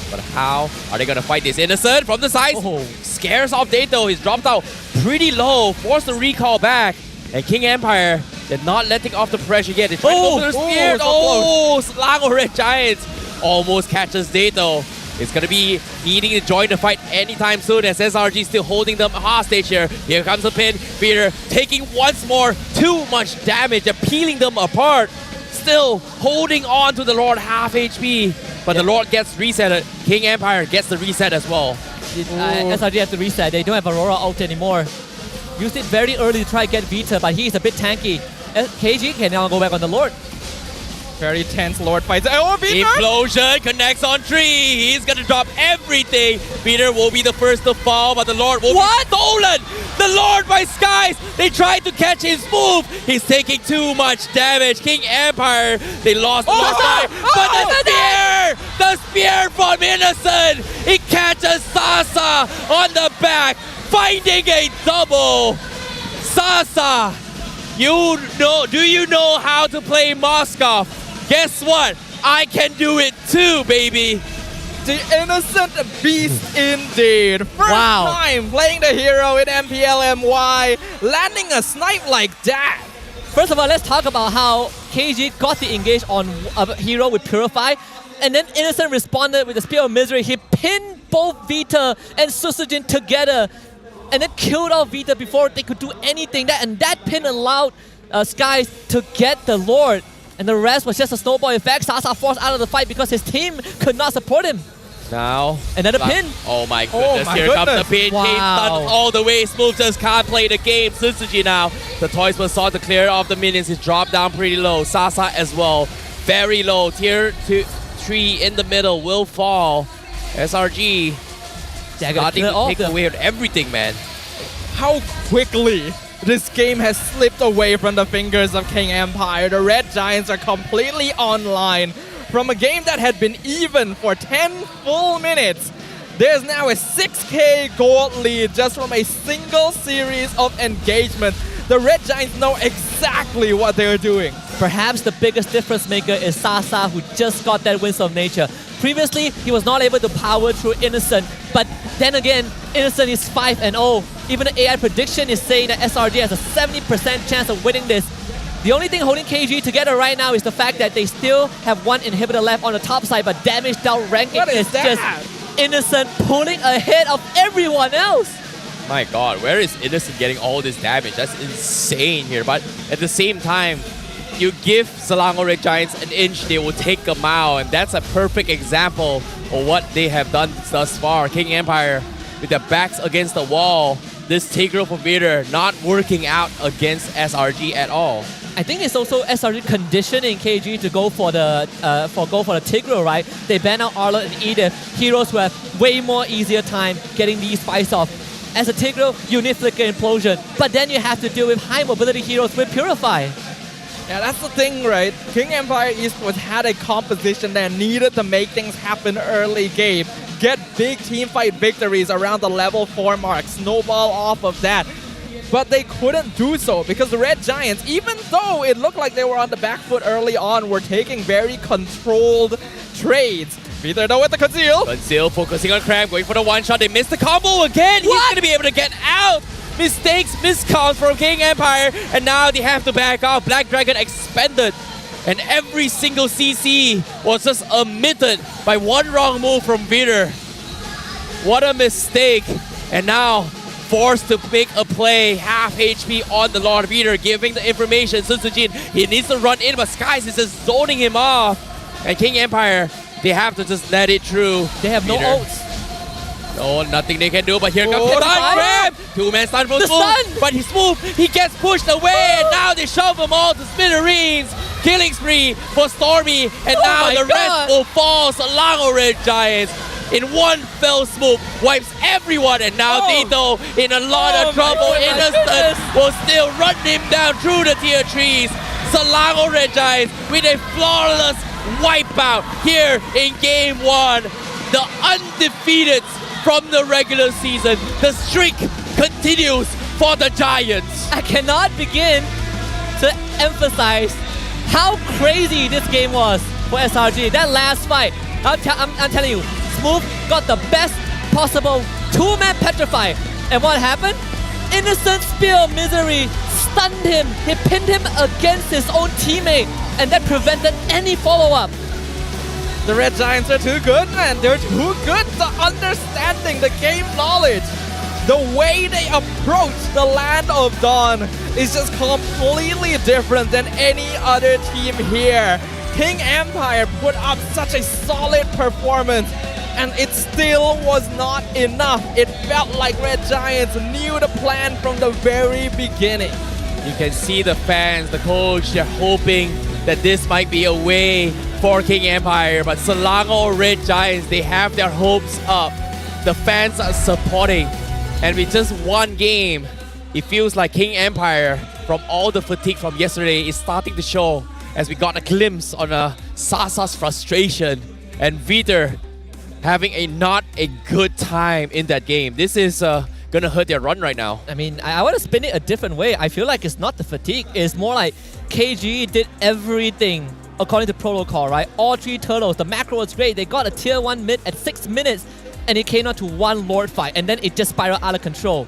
Speaker 10: But how are they going to fight this? Innocent from the side. Scares off Dato. He's dropped out pretty low. Forced to recall back. And King Empire, they're not letting off the pressure yet. They try to go for the spear. Selangor Red Giants almost catches Dato. It's going to be needing to join the fight anytime soon as SRG still holding them hostage here. Here comes the pin. Peter taking once more too much damage. They're peeling them apart. Still holding on to the Lord half HP. But the Lord gets resetted. King Empire gets the reset as well.
Speaker 12: SRG has to reset. They don't have Aurora out anymore. Used it very early to try to get Vita, but he's a bit tanky. KG can now go back on the Lord.
Speaker 11: Very tense Lord fights. Oh, Peter!
Speaker 10: Implosion connects on 3. He's gonna drop everything. Peter will be the first to fall, but the Lord will be stolen. The Lord by Skies. They tried to catch his move. He's taking too much damage. King Empire, they lost the fight. But the spear from Innocent. He catches Sasa on the back, finding a double. Sasa, do you know how to play Moskov? Guess what? I can do it too, baby.
Speaker 11: The innocent beast indeed. First time playing the hero in MPL MY, landing a snipe like that.
Speaker 12: First of all, let's talk about how KG got the engage on a hero with Purify. And then Innocent responded with the Spear of Misery. He pinned both Vita and Susujin together and then killed off Vita before they could do anything. And that pin allowed Skies to get the Lord. And the rest was just a snowball effect. Sasa forced out of the fight because his team could not support him.
Speaker 10: Now,
Speaker 12: another pin.
Speaker 10: Oh my goodness, here comes the pin. Wow. Done all the way. Smooth just can't play the game. Suzuki now, the Toys Must sought to clear off the minions. He's dropped down pretty low. Sasa as well, very low. Tier 3 in the middle will fall. SRG starting to take away with everything, man.
Speaker 11: How quickly this game has slipped away from the fingers of King Empire. The Red Giants are completely online. From a game that had been even for 10 full minutes, there's now a 6k gold lead just from a single series of engagement. The Red Giants know exactly what they're doing.
Speaker 12: Perhaps the biggest difference maker is Sasa, who just got that Winds of Nature. Previously, he was not able to power through Innocent, but then again, Innocent is 5-0. Even the AI prediction is saying that SRG has a 70% chance of winning this. The only thing holding KG together right now is the fact that they still have one inhibitor left on the top side, but damage down ranking is just Innocent pulling ahead of everyone else.
Speaker 10: My god, where is Innocent getting all this damage? That's insane here. But at the same time, you give Selangor Red Giants an inch, they will take them out. And that's a perfect example of what they have done thus far. King Empire with their backs against the wall. This Tigro for Vader not working out against SRG at all.
Speaker 12: I think it's also SRG conditioning KG to go for the Tigro, right? They ban out Arlott and Edith, heroes who have way more easier time getting these fights off. As a Tigro, you need Flicker Implosion, but then you have to deal with high mobility heroes with Purify.
Speaker 11: Yeah, that's the thing, right? King Empire Esports had a composition that needed to make things happen early game. Get big teamfight victories around the level 4 mark, snowball off of that. But they couldn't do so because the Red Giants, even though it looked like they were on the back foot early on, were taking very controlled trades. Peter though with the conceal.
Speaker 10: Conceal focusing on Cram, going for the one shot. They missed the combo again. He's going to be able to get out. Mistakes, miscounts from King Empire, and now they have to back off. Black Dragon expended, and every single CC was just omitted by one wrong move from Vader. What a mistake. And now forced to make a play, half HP on the Lord Vader, giving the information. Sun Sujin, he needs to run in, but Skies is just zoning him off. And King Empire, they have to just let it through.
Speaker 12: They have no ults.
Speaker 10: No, nothing they can do, but here comes the stun grab! Two-man stun from Smooth, but he's Smooth, he gets pushed away, and now they shove them all to smithereens. Killing spree for Stormy, and now the rest will fall. Selangor Red Giants in one fell swoop wipes everyone, and now Tito in a lot of trouble. Innocent will still run him down through the tier 3s. Selangor Red Giants with a flawless wipeout here in game 1. The undefeated from the regular season. The streak continues for the Giants.
Speaker 12: I cannot begin to emphasize how crazy this game was for SRG. That last fight, I'm telling you, Smooth got the best possible two-man petrify. And what happened? Innocent Spear of Misery stunned him. He pinned him against his own teammate, and that prevented any follow-up.
Speaker 11: The Red Giants are too good, man. They're too good to understanding the game knowledge. The way they approach the Land of Dawn is just completely different than any other team here. King Empire put up such a solid performance, and it still was not enough. It felt like Red Giants knew the plan from the very beginning.
Speaker 10: You can see the fans, the coach, they're hoping that this might be a way for King Empire, but Selangor Red Giants, they have their hopes up. The fans are supporting, and with just one game, it feels like King Empire, from all the fatigue from yesterday, is starting to show as we got a glimpse on Sasa's frustration and Vader having not a good time in that game. This is gonna hurt their run right now.
Speaker 12: I mean, I want to spin it a different way. I feel like it's not the fatigue. It's more like KG did everything according to protocol, right? All 3 turtles, the macro was great. They got a tier 1 mid at 6 minutes, and it came down to one Lord fight, and then it just spiraled out of control.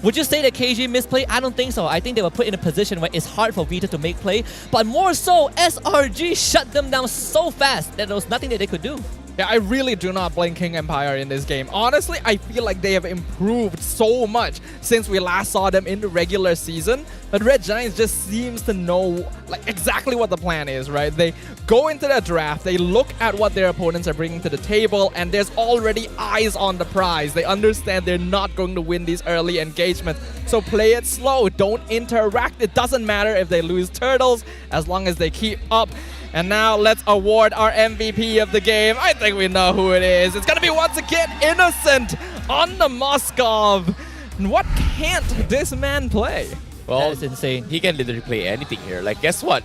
Speaker 12: Would you say that KG misplayed? I don't think so. I think they were put in a position where it's hard for Vita to make play, but more so, SRG shut them down so fast that there was nothing that they could do.
Speaker 11: Yeah, I really do not blame King Empire in this game. Honestly, I feel like they have improved so much since we last saw them in the regular season. But Red Giants just seems to know like exactly what the plan is, right? They go into the draft, they look at what their opponents are bringing to the table, and there's already eyes on the prize. They understand they're not going to win these early engagements. So play it slow, don't interact. It doesn't matter if they lose turtles, as long as they keep up. And now let's award our MVP of the game. I think we know who it is. It's gonna be once again Innocent on the Moskov. What can't this man play?
Speaker 10: Well,
Speaker 12: that's insane.
Speaker 10: He can literally play anything here. Like, guess what?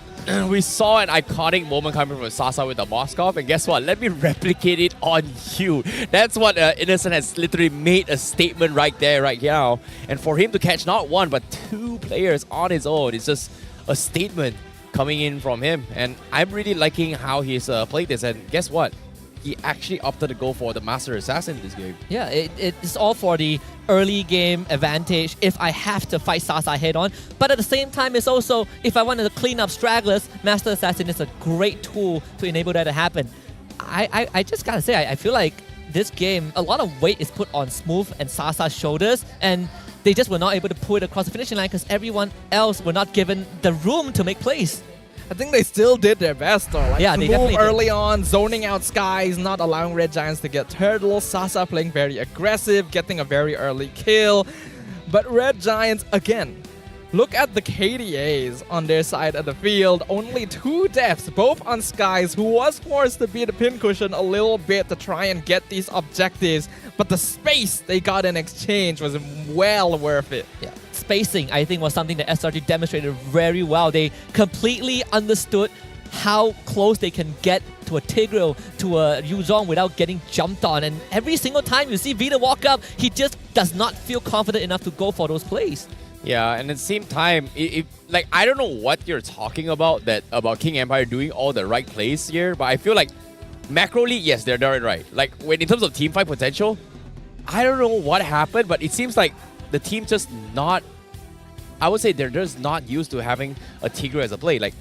Speaker 10: we saw an iconic moment coming from Sasa with the Moskov, and guess what? Let me replicate it on you. That's what Innocent has literally made a statement right there, right now. And for him to catch not one, but two players on his own, it's just a statement coming in from him. And I'm really liking how he's played this. And guess what? He actually opted to go for the Master Assassin in this game.
Speaker 12: Yeah, it's all for the early game advantage if I have to fight Sasa head on. But at the same time, it's also, if I wanted to clean up stragglers, Master Assassin is a great tool to enable that to happen. I just gotta say, I feel like this game, a lot of weight is put on Smooth and Sasa's shoulders, and they just were not able to pull it across the finishing line because everyone else were not given the room to make plays.
Speaker 11: I think they still did their best though. Like
Speaker 12: yeah, they
Speaker 11: Smooth
Speaker 12: definitely
Speaker 11: early on, zoning out Skies, not allowing Red Giants to get turtles. Sasa playing very aggressive, getting a very early kill. But Red Giants, again, look at the KDAs on their side of the field. Only 2 deaths, both on Skies, who was forced to be the pincushion a little bit to try and get these objectives. But the space they got in exchange was well worth it.
Speaker 12: Yeah. Spacing, I think, was something that SRG demonstrated very well. They completely understood how close they can get to a Tigreal, to a Yuzong without getting jumped on. And every single time you see Vita walk up, he just does not feel confident enough to go for those plays.
Speaker 10: Yeah, and at the same time, like, I don't know what you're talking about about King Empire doing all the right plays here, but I feel like macroly, yes, they're doing it right. Like, when in terms of team fight potential, I don't know what happened, but it seems like the team just not, I would say they're just not used to having a Tigreal as a play. Like,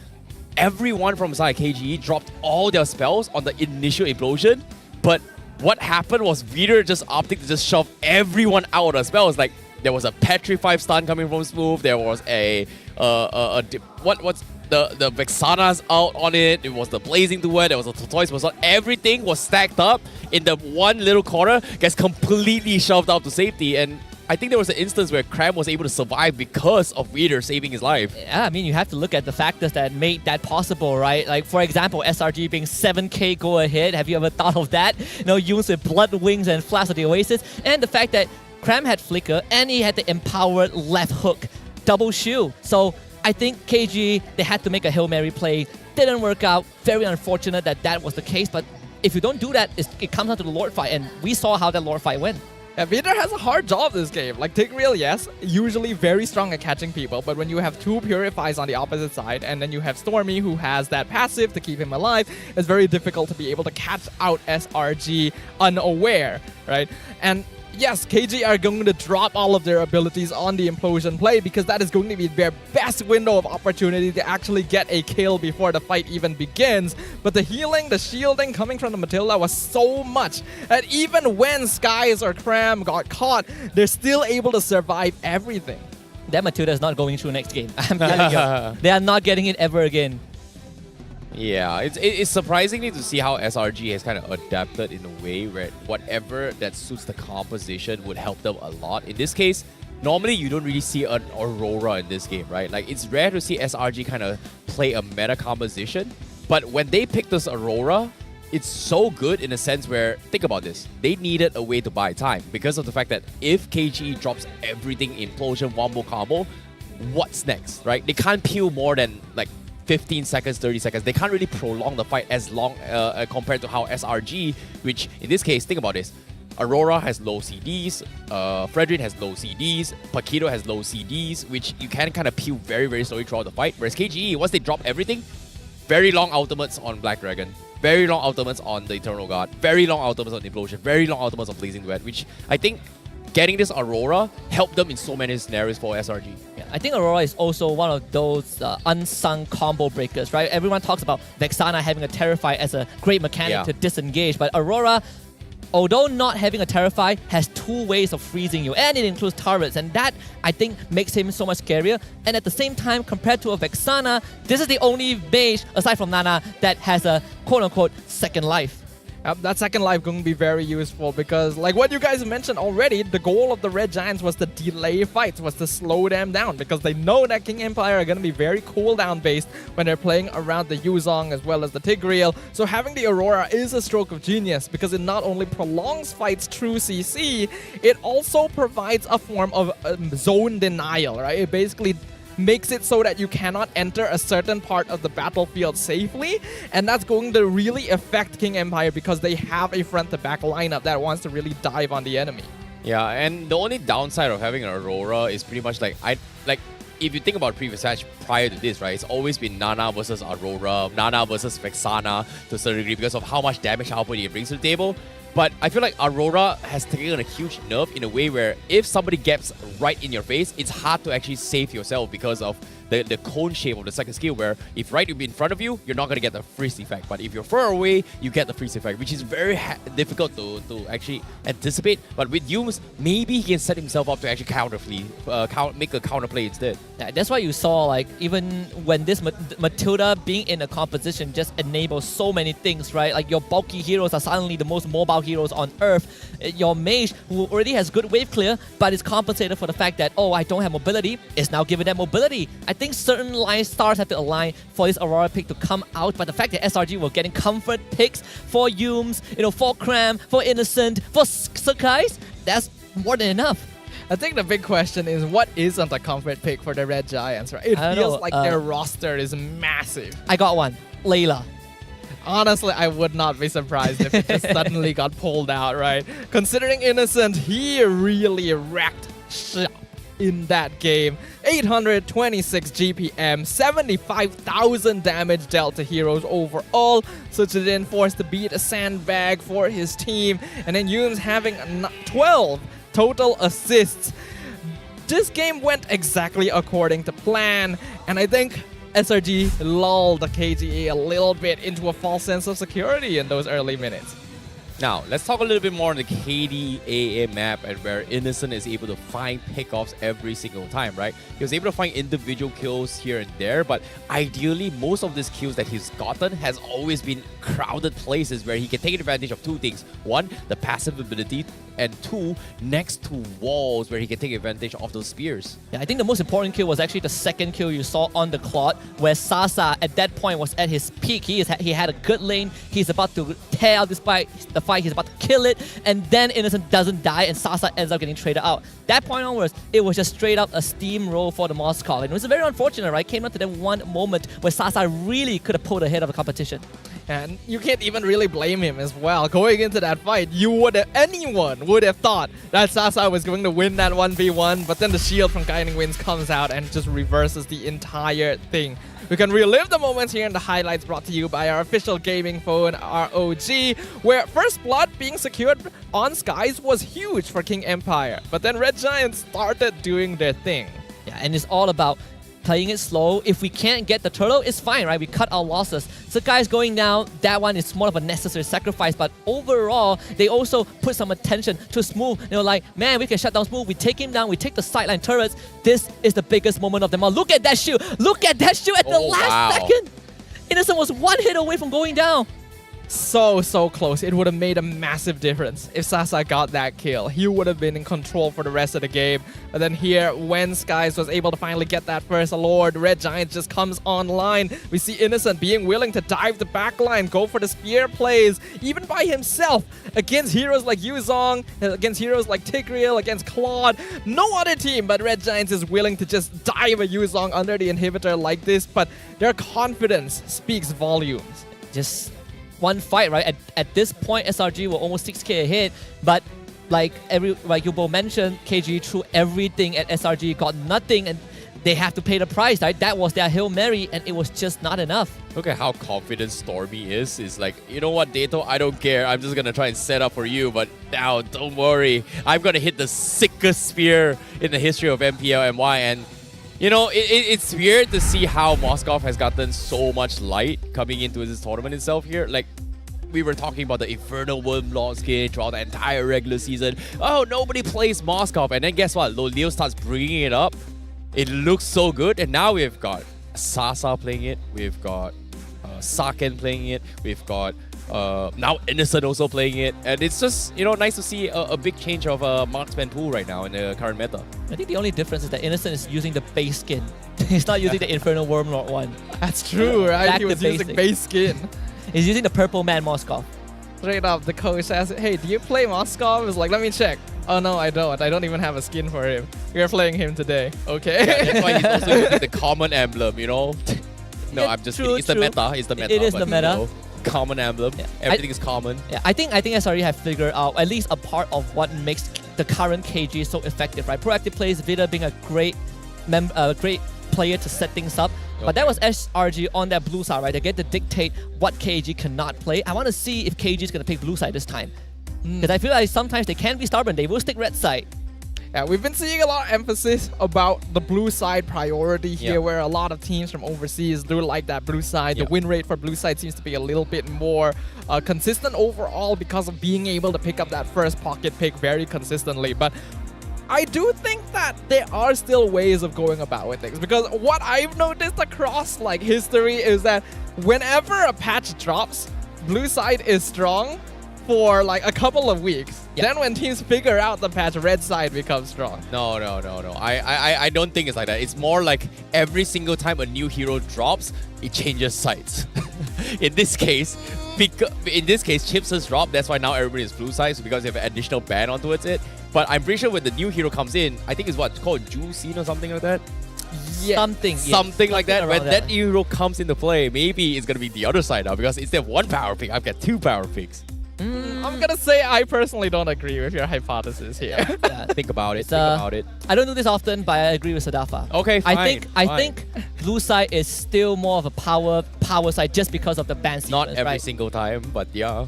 Speaker 10: everyone from side KGE dropped all their spells on the initial implosion, but what happened was Vader just opting to just shove everyone out of spells. Like, there was a Petrify stun coming from Smooth, there was the Vexana's out on it, it was the Blazing Duet, there was a Tortoise was on. Everything was stacked up in the one little corner, gets completely shoved out to safety, and I think there was an instance where Cram was able to survive because of Vader saving his life.
Speaker 12: Yeah, I mean, you have to look at the factors that made that possible, right? Like, for example, SRG being 7k go ahead. Have you ever thought of that? You know, used with Blood Wings and Flash of the Oasis. And the fact that Cram had Flicker and he had the empowered left hook, double shield. So I think KG, they had to make a Hail Mary play. Didn't work out. Very unfortunate that that was the case. But if you don't do that, it comes down to the Lord fight. And we saw how that Lord fight went.
Speaker 11: Yeah, Vader has a hard job this game. Like, Tigreal, yes, usually very strong at catching people, but when you have 2 Purifies on the opposite side, and then you have Stormy who has that passive to keep him alive, it's very difficult to be able to catch out SRG unaware, right? And yes, KG are going to drop all of their abilities on the implosion play because that is going to be their best window of opportunity to actually get a kill before the fight even begins. But the healing, the shielding coming from the Matilda was so much that even when Skies or Cram got caught, they're still able to survive everything.
Speaker 12: That Matilda is not going through next game. I'm telling you. They are not getting it ever again.
Speaker 10: Yeah, it's surprisingly to see how SRG has kind of adapted in a way where whatever that suits the composition would help them a lot. In this case, normally you don't really see an Aurora in this game, right? Like, it's rare to see SRG kind of play a meta composition, but when they picked this Aurora, it's so good in a sense where, think about this, they needed a way to buy time because of the fact that if KGE drops everything Implosion, Wombo combo, what's next, right? They can't peel more than like 15 seconds, 30 seconds. They can't really prolong the fight as long compared to how SRG, which in this case, think about this. Aurora has low CDs, Fredrin has low CDs, Paquito has low CDs, which you can kind of peel very, very slowly throughout the fight. Whereas KGE, once they drop everything, very long ultimates on Black Dragon, very long ultimates on the Eternal God, very long ultimates on Implosion, very long ultimates on Blazing Duet, which I think getting this Aurora helped them in so many scenarios for SRG.
Speaker 12: Yeah, I think Aurora is also one of those unsung combo breakers, right? Everyone talks about Vexana having a Terrify as a great mechanic to disengage, but Aurora, although not having a Terrify, has 2 ways of freezing you, and it includes turrets, and that, I think, makes him so much scarier. And at the same time, compared to a Vexana, this is the only mage, aside from Nana, that has a quote-unquote second life.
Speaker 11: That second life going to be very useful because, like what you guys mentioned already, the goal of the Red Giants was to delay fights, was to slow them down because they know that King Empire are going to be very cooldown based when they're playing around the Yuzong as well as the Tigreal. So having the Aurora is a stroke of genius because it not only prolongs fights through CC, it also provides a form of zone denial, right? It basically makes it so that you cannot enter a certain part of the battlefield safely, and that's going to really affect King Empire because they have a front-to-back lineup that wants to really dive on the enemy.
Speaker 10: Yeah, and the only downside of having an Aurora is pretty much like if you think about previous match prior to this, right, it's always been Nana versus Aurora, Nana versus Vexana to a certain degree because of how much damage output it brings to the table. But I feel like Aurora has taken a huge nerf in a way where if somebody gets right in your face, it's hard to actually save yourself because of the cone shape of the second skill, where if right will be in front of you, you're not going to get the freeze effect. But if you're far away, you get the freeze effect, which is very difficult to actually anticipate. But with Yumes, maybe he can set himself up to actually make a counterplay instead.
Speaker 12: Yeah, that's why you saw, like, even when this Matilda being in a composition just enables so many things, right? Like, your bulky heroes are suddenly the most mobile heroes on Earth. Your mage, who already has good wave clear, but is compensated for the fact that, oh, I don't have mobility, is now given that mobility. I think certain line stars have to align for this Aurora pick to come out, but the fact that SRG were getting comfort picks for Yumes, for Cram, for Innocent, for Sakai's, that's more than enough.
Speaker 11: I think the big question is, what isn't a comfort pick for the Red Giants, right? It feels like their roster is massive.
Speaker 12: I got one. Layla.
Speaker 11: Honestly, I would not be surprised if it just suddenly got pulled out, right? Considering Innocent, he really wrecked shop in that game. 826 GPM, 75,000 damage dealt to heroes overall. Suchidin forced to beat a sandbag for his team. And then Yumes having 12 total assists. This game went exactly according to plan. And I think SRG lulled the KGA a little bit into a false sense of security in those early minutes.
Speaker 10: Now, let's talk a little bit more on the KDAA map and where Innocent is able to find pickoffs every single time, right? He was able to find individual kills here and there, but ideally, most of these kills that he's gotten has always been crowded places where he can take advantage of two things. One, the passive ability, and two, next to walls where he can take advantage of those spears.
Speaker 12: Yeah, I think the most important kill was actually the second kill you saw on the Claude, where Sasa at that point was at his peak. He had a good lane. He's about to tear out despite the fight. He's about to kill it, and then Innocent doesn't die, and Sasa ends up getting traded out. That point onwards, it was just straight up a steamroll for the Moscow, and it was very unfortunate, right? Came up to that one moment where Sasa really could have pulled ahead of the competition.
Speaker 11: And you can't even really blame him as well. Going into that fight, anyone would have thought that Sasa was going to win that 1v1, but then the shield from Guiding Winds comes out and just reverses the entire thing. We can relive the moments here in the highlights brought to you by our official gaming phone, ROG, where first blood being secured on Skies was huge for King Empire, but then Red Giants started doing their thing.
Speaker 12: Yeah, and it's all about playing it slow. If we can't get the turtle, it's fine, right? We cut our losses. So guys going down, that one is more of a necessary sacrifice, but overall, they also put some attention to Smooth. Like, man, we can shut down Smooth. We take him down. We take the sideline turrets. This is the biggest moment of them all. Look at that shield. Look at that shield at the last second. Innocent was one hit away from going down.
Speaker 11: So close. It would have made a massive difference if Sasa got that kill. He would have been in control for the rest of the game. But then here, when Skies was able to finally get that first Lord, Red Giant just comes online. We see Innocent being willing to dive the backline, go for the spear plays, even by himself, against heroes like Yuzong, against heroes like Tigreal, against Claude. No other team but Red Giants is willing to just dive a Yuzong under the inhibitor like this, but their confidence speaks volumes.
Speaker 12: Just one fight, right? At this point, SRG were almost 6k ahead, but like you both mentioned, KG threw everything at SRG, got nothing, and they have to pay the price, right? That was their Hail Mary, and it was just not enough.
Speaker 10: Look at how confident Stormy is. It's like, you know what, Dato, I don't care. I'm just going to try and set up for you, but now, don't worry. I'm going to hit the sickest spear in the history of MPL MY, and it's weird to see how Moskov has gotten so much light coming into this tournament itself here. Like, we were talking about the Infernal Wormlord skin throughout the entire regular season. Oh, nobody plays Moskov. And then guess what? Leo starts bringing it up. It looks so good. And now we've got Sasa playing it. We've got Saken playing it. We've got now Innocent also playing it, and it's just nice to see a big change of marksman pool right now in the current meta.
Speaker 12: I think the only difference is that Innocent is using the base skin. He's not using the Infernal Wormlord one.
Speaker 11: That's true, right? He was using base skin.
Speaker 12: He's using the Purple Man Moskov.
Speaker 11: Straight up, the coach says, "Hey, do you play Moskov?" It's like, let me check. Oh no, I don't. I don't even have a skin for him. We are playing him today. Okay.
Speaker 10: Yeah, that's why he's also using the common emblem, you know? No,
Speaker 12: Yeah,
Speaker 10: I'm just
Speaker 12: true,
Speaker 10: kidding. It's the
Speaker 12: true.
Speaker 10: meta. It's the meta.
Speaker 12: It is
Speaker 10: but,
Speaker 12: the meta.
Speaker 10: you know, common emblem.
Speaker 12: Yeah.
Speaker 10: Everything is common.
Speaker 12: Yeah, I think SRG have figured out at least a part of what makes the current KG so effective, right? Proactive plays, Vida being a great great player to set things up. But that was SRG on that blue side, right? They get to dictate what KG cannot play. I want to see if KG is going to pick blue side this time. Because I feel like sometimes they can be stubborn. They will stick red side.
Speaker 11: Yeah, we've been seeing a lot of emphasis about the blue side priority here, where a lot of teams from overseas do like that blue side. The win rate for blue side seems to be a little bit more consistent overall because of being able to pick up that first pocket pick very consistently. But I do think that there are still ways of going about with things, because what I've noticed across like history is that whenever a patch drops, blue side is strong for like a couple of weeks. Then when teams figure out the patch, red side becomes strong.
Speaker 10: No. I don't think it's like that. It's more like every single time a new hero drops, it changes sides. In this case, Chips has dropped. That's why now everybody is blue side, so because they have an additional ban onto it. But I'm pretty sure when the new hero comes in, I think it's called Ju Scene or something like that.
Speaker 11: Yeah.
Speaker 10: Something like that. When
Speaker 12: that
Speaker 10: that hero comes into play, maybe it's gonna be the other side now, because instead of one power pick, I've got two power picks.
Speaker 11: I'm gonna say I personally don't agree with your hypothesis here.
Speaker 12: Yeah.
Speaker 10: Think about it. Think about it.
Speaker 12: I don't do this often, but I agree with Sadafa.
Speaker 10: Okay, fine.
Speaker 12: I think blue side is still more of a power side just because of the ban sequence,
Speaker 10: Not every
Speaker 12: right?
Speaker 10: single time, but yeah.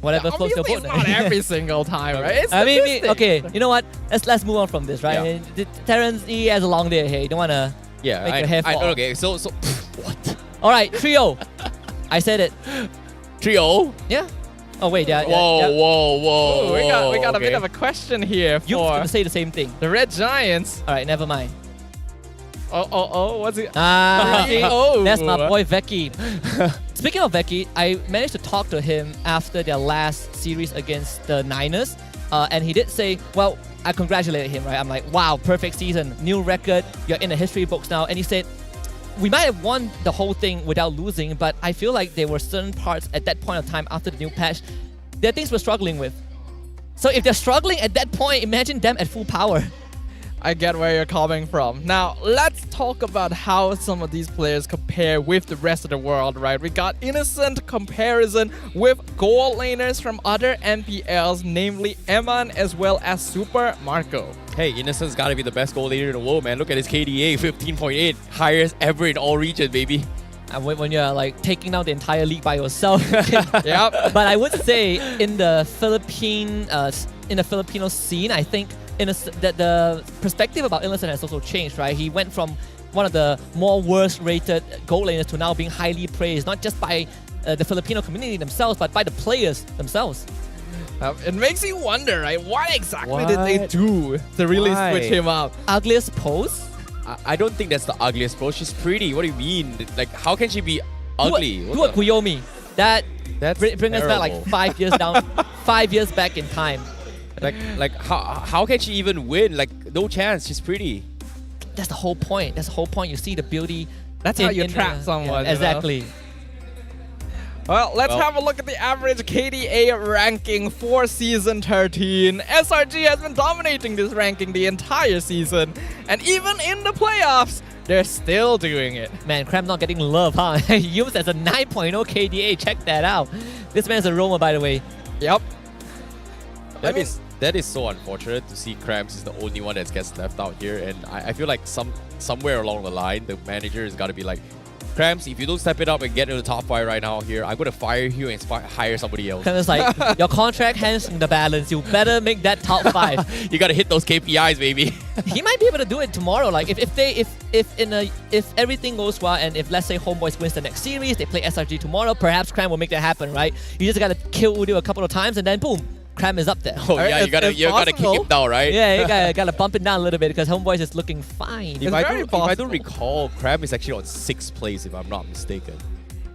Speaker 12: Whatever floats your
Speaker 11: Obviously,
Speaker 12: boat.
Speaker 11: it's not every single time, right? It's
Speaker 12: I mean,
Speaker 11: statistic.
Speaker 12: okay, you know what? Let's move on from this, right?
Speaker 10: Yeah.
Speaker 12: I mean, Terrence, he has a long day here. You don't want to make your hair fall.
Speaker 10: okay, so what?
Speaker 12: All right, trio. I said it.
Speaker 10: Trio?
Speaker 12: Yeah. Oh wait, yeah.
Speaker 10: Whoa.
Speaker 11: Ooh, we got a bit
Speaker 10: okay.
Speaker 11: of a question here
Speaker 12: You're
Speaker 11: for
Speaker 12: gonna say the same thing.
Speaker 11: the Red Giants.
Speaker 12: All right, never mind.
Speaker 11: What's it?
Speaker 12: That's my boy Veki. Speaking of Veki, I managed to talk to him after their last series against the Niners, and he did say, well, I congratulated him, right? I'm like, wow, perfect season, new record, you're in the history books now. And he said, we might have won the whole thing without losing, but I feel like there were certain parts at that point of time after the new patch, there are things we're struggling with. So if they're struggling at that point, imagine them at full power.
Speaker 11: I get where you're coming from. Now, let's talk about how some of these players compare with the rest of the world, right? We got innocent comparison with gold laners from other MPLs, namely Eman as well as Super Marco.
Speaker 10: Hey, Innocent's gotta be the best goal leader in the world, man. Look at his KDA, 15.8. Highest ever in all regions, baby.
Speaker 12: And when you're like taking down the entire league by yourself.
Speaker 11: Yep.
Speaker 12: But I would say in the Filipino scene, I think that the perspective about Innocent has also changed, right? He went from one of the more worst rated gold laners to now being highly praised, not just by the Filipino community themselves, but by the players themselves.
Speaker 11: It makes you wonder, right? What exactly did they do to really switch him up?
Speaker 12: Ugliest pose?
Speaker 10: I don't think that's the ugliest pose. She's pretty. What do you mean? Like, how can she be ugly?
Speaker 12: Do a Kuyomi. That's bring us back like
Speaker 10: terrible.
Speaker 12: 5 years down, 5 years back in time.
Speaker 10: Like how can she even win? Like, no chance. She's pretty.
Speaker 12: That's the whole point. That's the whole point. You see the beauty.
Speaker 11: That's how you trap someone.
Speaker 12: Yeah, exactly.
Speaker 11: Well, let's have a look at the average KDA ranking for Season 13. SRG has been dominating this ranking the entire season. And even in the playoffs, they're still doing it.
Speaker 12: Man, Cram not getting love, huh? Used as a 9.0 KDA. Check that out. This man's a roamer, by the way.
Speaker 11: Yep.
Speaker 10: That is so unfortunate to see Krams is the only one that gets left out here. And I feel like somewhere along the line, the manager has got to be like, Krams, if you don't step it up and get into the top 5 right now here, I'm going to fire you and hire somebody else.
Speaker 12: Kind of like, your contract hangs in the balance. You better make that top 5.
Speaker 10: You got to hit those KPIs, baby.
Speaker 12: He might be able to do it tomorrow. Like if everything goes well, and if let's say Homebois wins the next series, they play SRG tomorrow, perhaps Cram will make that happen, right? You just gotta kill Udio a couple of times, and then boom, Cram is up there.
Speaker 10: Oh yeah, you gotta kick him down, right?
Speaker 12: Yeah, you gotta bump it down a little bit because Homebois is looking fine.
Speaker 10: If I don't recall, Cram is actually on 6th place if I'm not mistaken.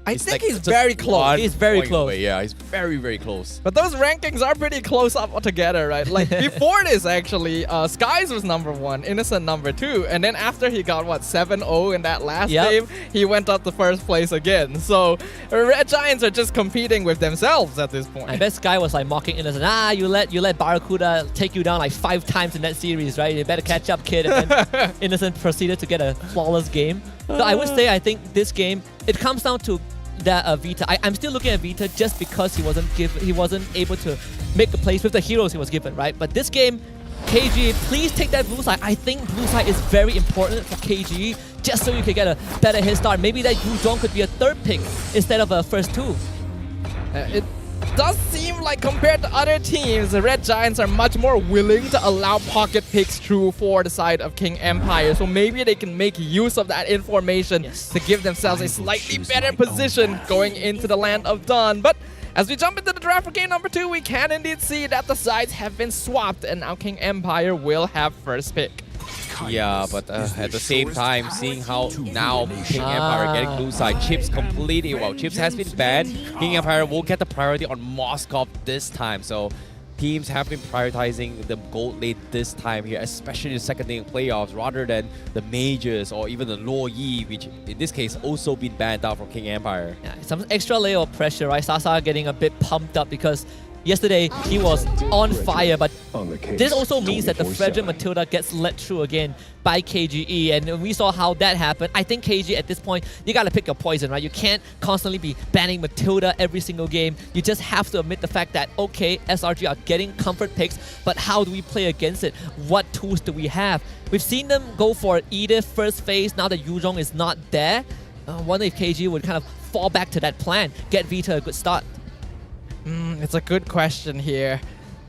Speaker 11: I think
Speaker 10: like
Speaker 11: he's
Speaker 10: just
Speaker 11: very close.
Speaker 10: one
Speaker 12: He's very
Speaker 10: point
Speaker 12: close.
Speaker 10: away. Yeah, he's very, very close.
Speaker 11: But those rankings are pretty close up together, right? Like before this, actually, Skies was number 1, Innocent number 2, and then after he got what 7-0 in that last game, he went up to first place again. So Red Giants are just competing with themselves at this point.
Speaker 12: I bet Sky was like mocking Innocent. You let Barracuda take you down like 5 times in that series, right? You better catch up, kid. And then Innocent proceeded to get a flawless game. So I would say I think this game it comes down to that Vita. I'm still looking at Vita just because he wasn't able to make the plays with the heroes he was given, right? But this game, KG, please take that blue side. I think blue side is very important for KG, just so you can get a better head start. Maybe that Yuzhong could be a 3rd pick instead of a first 2.
Speaker 11: It does seem like compared to other teams, the Red Giants are much more willing to allow pocket picks through for the side of King Empire. So maybe they can make use of that information to give themselves a slightly better position going into the Land of Dawn. But as we jump into the draft for game number 2, we can indeed see that the sides have been swapped and now King Empire will have first pick.
Speaker 10: Yeah, but at the same time, seeing how now King Empire getting blue side, Chips completely, well, Chips has been banned. King Empire will get the priority on Moskov this time, so teams have been prioritizing the gold lane this time here, especially the second lane playoffs, rather than the majors or even the Luo Yi, which in this case also been banned out from King Empire.
Speaker 12: Yeah, some extra layer of pressure, right? Sasa getting a bit pumped up because yesterday he was on fire, but this also means that the Frederick Matilda gets let through again by KGE, and we saw how that happened. I think KG at this point, you gotta pick your poison, right? You can't constantly be banning Matilda every single game. You just have to admit the fact that, okay, SRG are getting comfort picks, but how do we play against it? What tools do we have? We've seen them go for Edith first phase, now that Yuzhong is not there. I wonder if KG would kind of fall back to that plan, get Vita a good start.
Speaker 11: It's a good question here.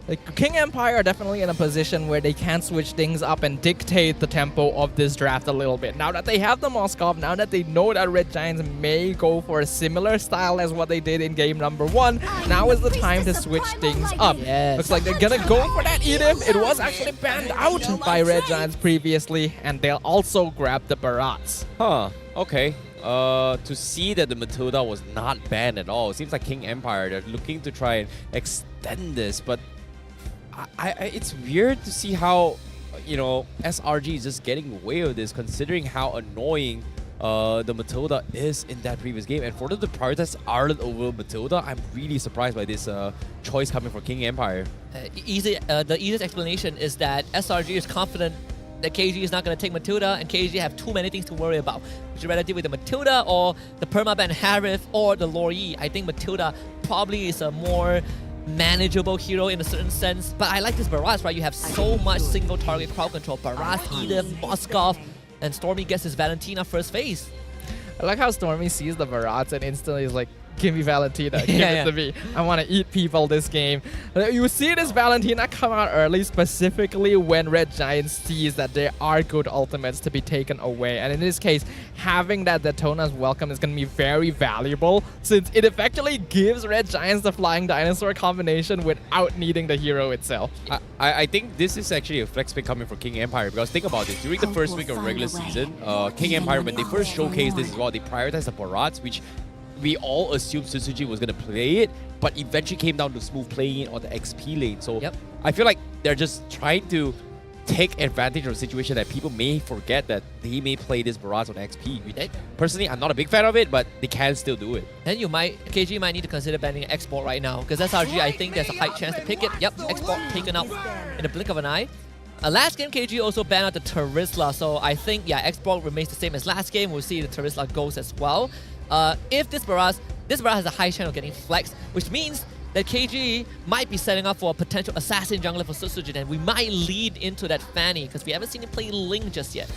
Speaker 11: Like, King Empire are definitely in a position where they can switch things up and dictate the tempo of this draft a little bit. Now that they have the Moskov, now that they know that Red Giants may go for a similar style as what they did in game number 1, now is the time to switch things up.
Speaker 12: Yes.
Speaker 11: Looks like they're gonna go for that Edith. It was actually banned out by Red Giants previously, and they'll also grab the Barats.
Speaker 10: Huh, okay. To see that the Matilda was not banned at all. It seems like King Empire, they're looking to try and extend this, but it's weird to see how, you know, SRG is just getting away with this, considering how annoying the Matilda is in that previous game. And for them to prioritize Ireland over Matilda, I'm really surprised by this choice coming from King Empire.
Speaker 12: The easiest explanation is that SRG is confident that KG is not going to take Matilda, and KG have too many things to worry about. Would you rather deal with the Matilda or the permaban Harith or the Luo Yi? I think Matilda probably is a more manageable hero in a certain sense, but I like this Barats, right? You have so much single target crowd control. Barats, Edith, Moskov, and Stormy gets his Valentina first phase.
Speaker 11: I like how Stormy sees the Barats and instantly is like, give me Valentina, give it to me. I want to eat people this game. You see this Valentina come out early, specifically when Red Giants sees that there are good ultimates to be taken away. And in this case, having that Daytona's welcome is going to be very valuable, since it effectively gives Red Giants the Flying Dinosaur combination without needing the hero itself.
Speaker 10: I think this is actually a flex pick coming from King Empire, because think about it, during the first week of regular season, King Empire, when they first showcased this as well, they prioritized the Barats, which we all assumed Susuji was going to play it, but eventually came down to smooth playing it on the XP lane. So I feel like they're just trying to take advantage of a situation that people may forget that they may play this Barats on XP. Personally, I'm not a big fan of it, but they can still do it.
Speaker 12: Then KG might need to consider banning Export right now, because SRG, I think there's a high chance to pick it. Yep, Export taken out in a blink of an eye. Last game, KG also banned out the Terizla, so I think, Export remains the same as last game. We'll see the Terizla goes as well. If this Barats has a high chance of getting flexed, which means that KG might be setting up for a potential assassin jungler for Susujin, and we might lead into that Fanny, because we haven't seen him play Ling just yet.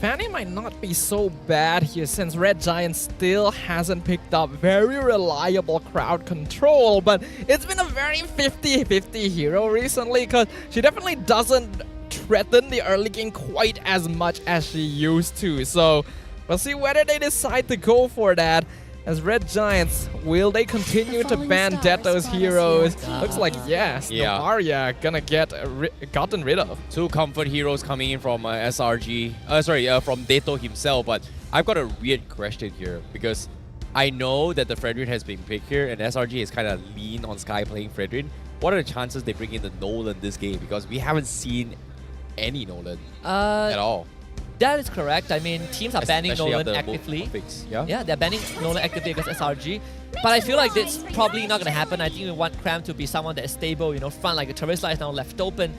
Speaker 11: Fanny might not be so bad here, since Red Giant still hasn't picked up very reliable crowd control, but it's been a very 50-50 hero recently, because she definitely doesn't threaten the early game quite as much as she used to. So we'll see whether they decide to go for that. As Red Giants, will they continue to ban Deto's heroes? Looks like yes, Novaria gonna get gotten rid of.
Speaker 10: 2 comfort heroes coming in from SRG, from Deto himself, but I've got a weird question here, because I know that the Fredrin has been picked here, and SRG is kind of lean on Sky playing Fredrin. What are the chances they bring in the Nolan this game? Because we haven't seen any Nolan at all.
Speaker 12: That is correct. I mean, teams are banning
Speaker 10: Especially
Speaker 12: Nolan
Speaker 10: after
Speaker 12: actively.
Speaker 10: Olympics, yeah?
Speaker 12: Yeah, they're banning Nolan actively against SRG. But I feel like it's probably not going to happen. I think we want Cram to be someone that is stable, you know, front like a Terisla is now left open.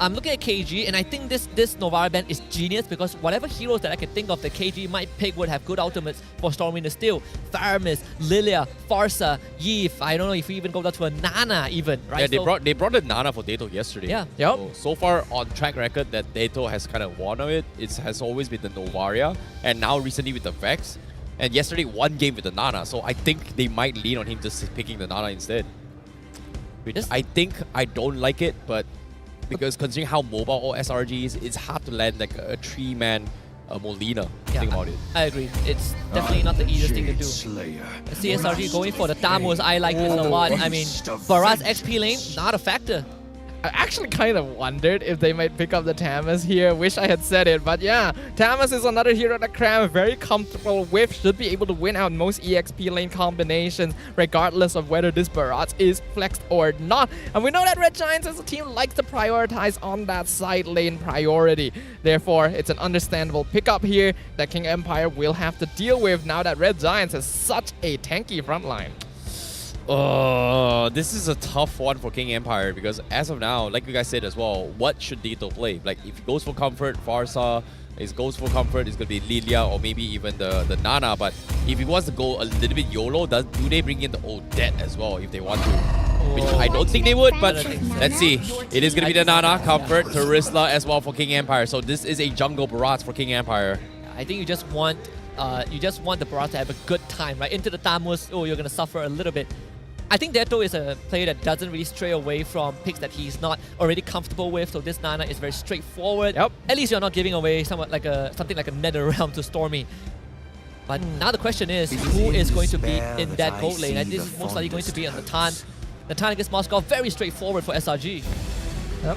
Speaker 12: I'm looking at KG, and I think this Novara ban is genius because whatever heroes that I can think of that KG might pick would have good ultimates for Stormy to steal. Tharamis, Lilia, Farsa, Yves. I don't know if we even go down to a Nana even, right?
Speaker 10: Yeah, they brought the Nana for Dato yesterday.
Speaker 12: Yeah.
Speaker 10: So far on track record that Dato has kind of won of it. It has always been the Novaria, and now recently with the Vex. And yesterday, one game with the Nana. So I think they might lean on him just picking the Nana instead. Which I think I don't like it, but because considering how mobile all SRG is, it's hard to land like a 3-man Molina. Think about it.
Speaker 12: I agree. It's definitely not the easiest thing to do. CSRG going for the Tamus, I like this a lot. I mean, Barat's XP lane, not a factor.
Speaker 11: I actually kind of wondered if they might pick up the Tamus here. Wish I had said it, but yeah, Tamus is another hero that Cram very comfortable with. Should be able to win out most EXP lane combinations, regardless of whether this Barat is flexed or not. And we know that Red Giants as a team likes to prioritize on that side lane priority. Therefore, it's an understandable pickup here that King Empire will have to deal with now that Red Giants has such a tanky frontline.
Speaker 10: This is a tough one for King Empire because as of now, like you guys said as well, what should Dato play? Like if he goes for comfort, Farsa, if he goes for comfort, it's going to be Lilia or maybe even the Nana. But if he wants to go a little bit YOLO, do they bring in the Odette as well if they want to? Which I don't think they would, but let's see. It is going to be the Nana, comfort, Terisla as well for King Empire. So this is a jungle Barat for King Empire.
Speaker 12: I think you just want the Barat to have a good time, right? Into the Tamus, you're going to suffer a little bit. I think Dato is a player that doesn't really stray away from picks that he's not already comfortable with, so this Nana is very straightforward. At least you're not giving away something like a Nether Realm to Stormy. But now the question is, who is going to be in that gold lane? And this is most likely going to be on the Tan. The Tan against Moscow, very straightforward for SRG.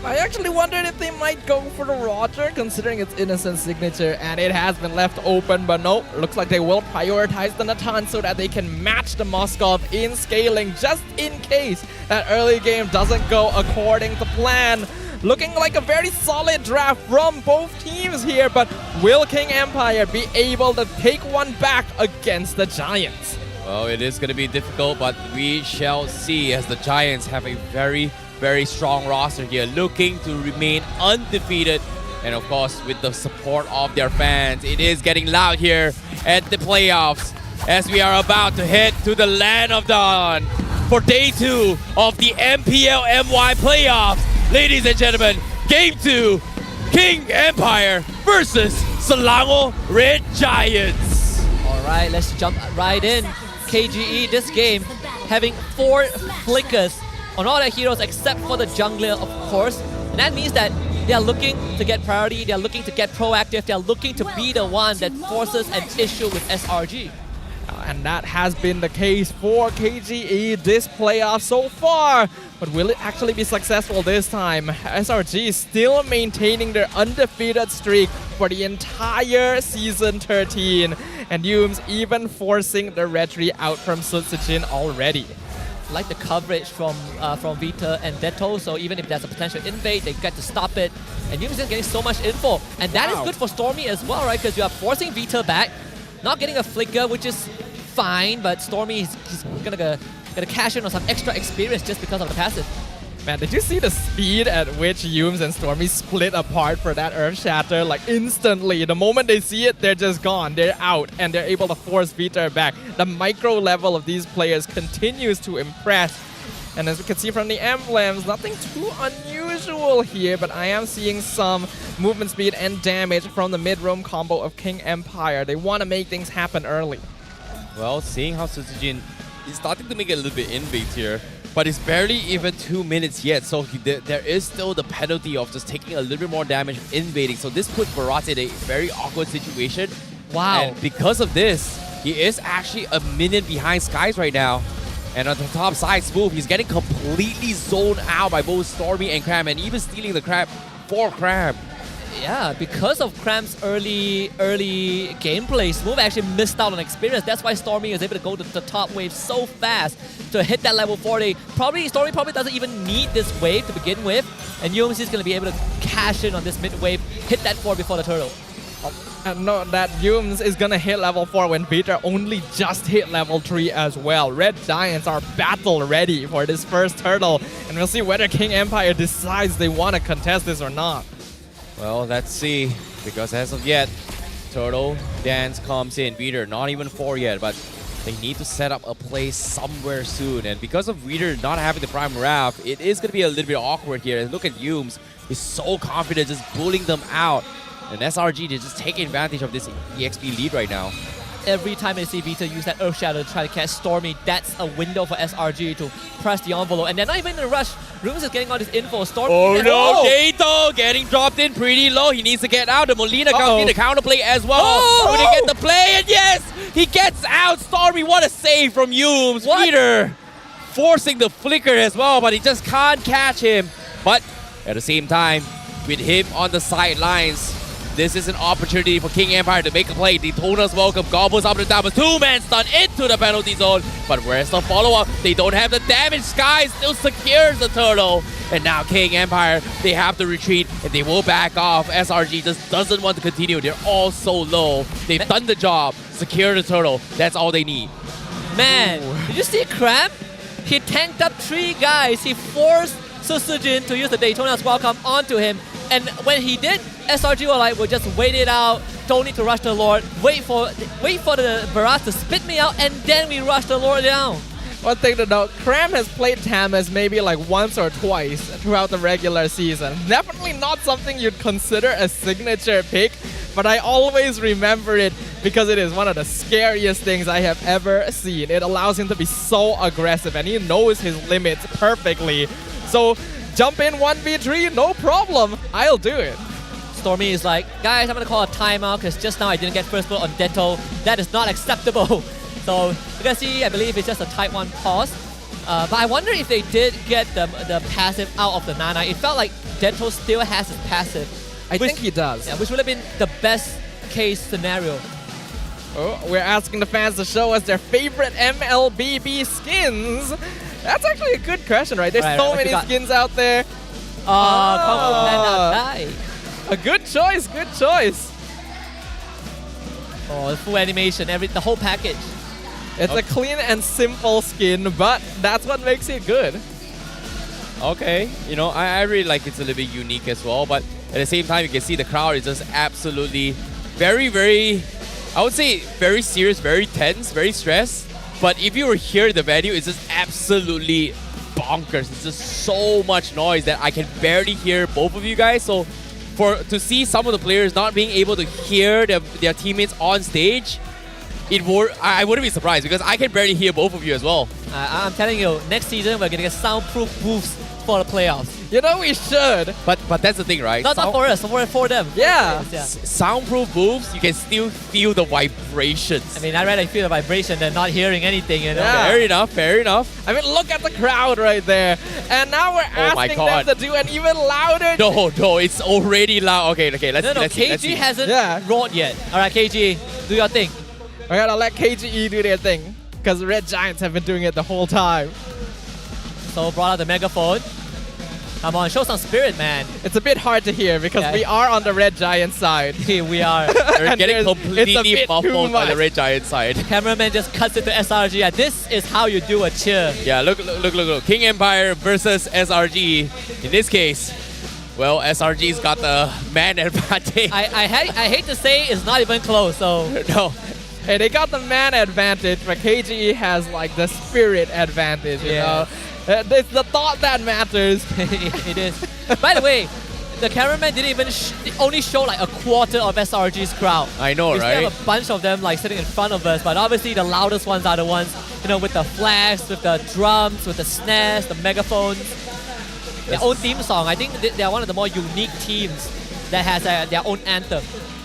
Speaker 11: I actually wondered if they might go for the Roger, considering its innocent signature, and it has been left open, but nope, looks like they will prioritize the Natan so that they can match the Moskov in scaling, just in case that early game doesn't go according to plan. Looking like a very solid draft from both teams here, but will King Empire be able to take one back against the Giants?
Speaker 10: Well, it is going to be difficult, but we shall see as the Giants have a very strong roster here, looking to remain undefeated. And of course, with the support of their fans, it is getting loud here at the playoffs as we are about to head to the Land of Dawn for day 2 of the MPL MY playoffs. Ladies and gentlemen, game 2, King Empire versus Selangor Red Giants.
Speaker 12: All right, let's jump right in. KGE this game having 4 flickers on all their heroes except for the jungler, of course. And that means that they are looking to get priority, they are looking to get proactive, they are looking to be the one that forces an issue with SRG.
Speaker 11: And that has been the case for KGE this playoff so far. But will it actually be successful this time? SRG is still maintaining their undefeated streak for the entire Season 13. And Yumes even forcing the Retri out from Sutsujin already.
Speaker 12: Like the coverage from Vita and Deto, so even if there's a potential invade, they get to stop it. And Yumes is just getting so much info. And that is good for Stormy as well, right? Because you are forcing Vita back, not getting a flicker, which is fine, but Stormy is gonna cash in on some extra experience just because of the passive.
Speaker 11: Man, did you see the speed at which Yumes and Stormy split apart for that Earth Shatter? Like instantly, the moment they see it, they're just gone, they're out, and they're able to force Vita back. The micro level of these players continues to impress. And as we can see from the emblems, nothing too unusual here, but I am seeing some movement speed and damage from the mid-roam combo of King Empire. They want to make things happen early.
Speaker 10: Well, seeing how Sutsujin is starting to make it a little bit invade here, but it's barely even 2 minutes yet, so there is still the penalty of just taking a little bit more damage invading. So this puts Barat in a very awkward situation.
Speaker 12: Wow.
Speaker 10: And because of this, he is actually a minute behind Skies right now. And on the top side, Smooth, he's getting completely zoned out by both Stormy and Crab, and even stealing the Crab for Crab.
Speaker 12: Yeah, because of Cram's early gameplay, Smooth actually missed out on experience. That's why Stormy is able to go to the top wave so fast to hit that level 40. Stormy probably doesn't even need this wave to begin with, and Yums is going to be able to cash in on this mid wave, hit that 4 before the turtle.
Speaker 11: And note that Yums is gonna hit level 4 when Peter only just hit level 3 as well. Red Giants are battle ready for this first turtle, and we'll see whether King Empire decides they want to contest this or not.
Speaker 10: Well, let's see, because as of yet, Turtle Dance comes in. Peter, not even 4 yet, but they need to set up a play somewhere soon. And because of Reader not having the Prime Raph, it is going to be a little bit awkward here. And look at Yums, he's so confident just bullying them out. And SRG, they're just taking advantage of this EXP lead right now.
Speaker 12: Every time I see Vita use that Earth Shadow to try to catch Stormy, that's a window for SRG to press the envelope. And they're not even in a rush. Rooms is getting all this info. Stormy.
Speaker 10: Oh no, Gato getting dropped in pretty low. He needs to get out. The Molina comes in the counterplay as well. Would he get the play? And yes, he gets out. Stormy, what a save from Yums. Peter forcing the flicker as well, but he just can't catch him. But at the same time, with him on the sidelines, this is an opportunity for King Empire to make a play. Daytona's welcome. Gobbles up and down, but 2-man stun into the penalty zone. But where's the follow-up? They don't have the damage. Sky still secures the turtle. And now King Empire, they have to retreat and they will back off. SRG just doesn't want to continue. They're all so low. They've done the job. Secure the turtle. That's all they need.
Speaker 12: Man, did you see Cram? He tanked up 3 guys. He forced Susujin to use the Daytona's welcome onto him. And when he did, SRG were like, we'll just wait it out, don't need to rush the Lord, wait for the Barrage to spit me out, and then we rush the Lord down.
Speaker 11: One thing to note, Cram has played Tamas maybe like once or twice throughout the regular season. Definitely not something you'd consider a signature pick, but I always remember it because it is one of the scariest things I have ever seen. It allows him to be so aggressive and he knows his limits perfectly. So jump in 1v3, no problem, I'll do it.
Speaker 12: Stormy is like, guys, I'm going to call a timeout because just now I didn't get first blood on Detto. That is not acceptable. So you can see, I believe it's just a type 1 pause. But I wonder if they did get the passive out of the Nana. It felt like Detto still has his passive.
Speaker 11: I think he does.
Speaker 12: Yeah, which would have been the best case scenario.
Speaker 11: Oh, we're asking the fans to show us their favorite MLBB skins. That's actually a good question, right? There's so many skins out there. A good choice, good choice.
Speaker 12: Oh, the full animation, the whole package.
Speaker 11: It's a clean and simple skin, but that's what makes it good.
Speaker 10: Okay, you know, I really like it's a little bit unique as well, but at the same time, you can see the crowd is just absolutely very, very, I would say very serious, very tense, very stressed. But if you were here at the venue, it's just absolutely bonkers. It's just so much noise that I can barely hear both of you guys. So to see some of the players not being able to hear their teammates on stage, I wouldn't be surprised because I can barely hear both of you as well.
Speaker 12: I'm telling you, next season we're getting a soundproof boost for the playoffs.
Speaker 11: You know we should.
Speaker 10: But that's the thing, right?
Speaker 12: Not for us, for them.
Speaker 11: Yeah.
Speaker 10: Soundproof booths, you can still feel the vibrations.
Speaker 12: I mean, I'd rather feel the vibration than not hearing anything, you know?
Speaker 11: Yeah.
Speaker 10: Fair enough, fair enough.
Speaker 11: I mean, look at the crowd right there. And now we're asking them to do an even louder...
Speaker 10: No, it's already loud. Okay, let's see.
Speaker 12: KG hasn't roared yet. Alright, KG, do your thing.
Speaker 11: We're gonna let KGE do their thing, because Red Giants have been doing it the whole time.
Speaker 12: So brought out the megaphone. Come on, show some spirit, man.
Speaker 11: It's a bit hard to hear because we are on the Red Giant side.
Speaker 12: We are.
Speaker 10: We're getting completely muffled by the Red Giant side.
Speaker 12: The cameraman just cuts it to SRG. And this is how you do a cheer.
Speaker 10: Yeah, look. King Empire versus SRG. In this case, well, SRG's got the man advantage.
Speaker 12: I hate to say it's not even close, so...
Speaker 10: No.
Speaker 11: Hey, they got the man advantage, but KGE has like the spirit advantage, you know? It's the thought that matters.
Speaker 12: It is. By the way, the cameraman didn't even only show like a quarter of SRG's crowd.
Speaker 10: I know,
Speaker 12: we
Speaker 10: right?
Speaker 12: We have a bunch of them like sitting in front of us, but obviously the loudest ones are the ones, you know, with the flags, with the drums, with the snares, the megaphones. Their own theme song. I think they are one of the more unique teams that has their own anthem.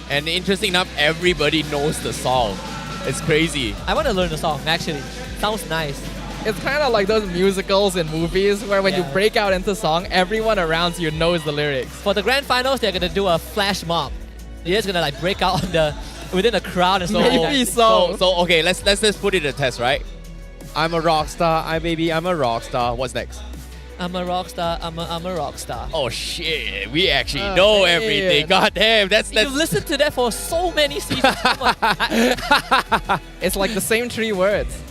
Speaker 10: And interesting enough, everybody knows the song. It's crazy.
Speaker 12: I want to learn the song, actually. Sounds nice.
Speaker 11: It's kind of like those musicals in movies where when you break out into song, everyone around you knows the lyrics.
Speaker 12: For the grand finals, they're gonna do a flash mob. They're just gonna like break out on within the crowd and
Speaker 11: Maybe so.
Speaker 10: So okay, let's put it to the test, right? I'm a rock star. I'm a rock star. What's next?
Speaker 12: I'm a rock star. I'm a rock star.
Speaker 10: Oh shit, we actually know everything. God damn, that's
Speaker 12: You've listened to that for so many seasons. Come on.
Speaker 11: It's like the same 3 words.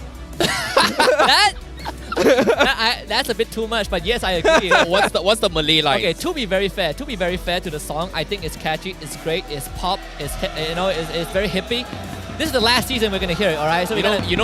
Speaker 12: That's a bit too much, but yes, I agree.
Speaker 10: What's the Malay line?
Speaker 12: Okay, to be very fair to the song, I think it's catchy, it's great, it's pop, it's it's very hippie. This is the last season we're gonna hear it, all right? So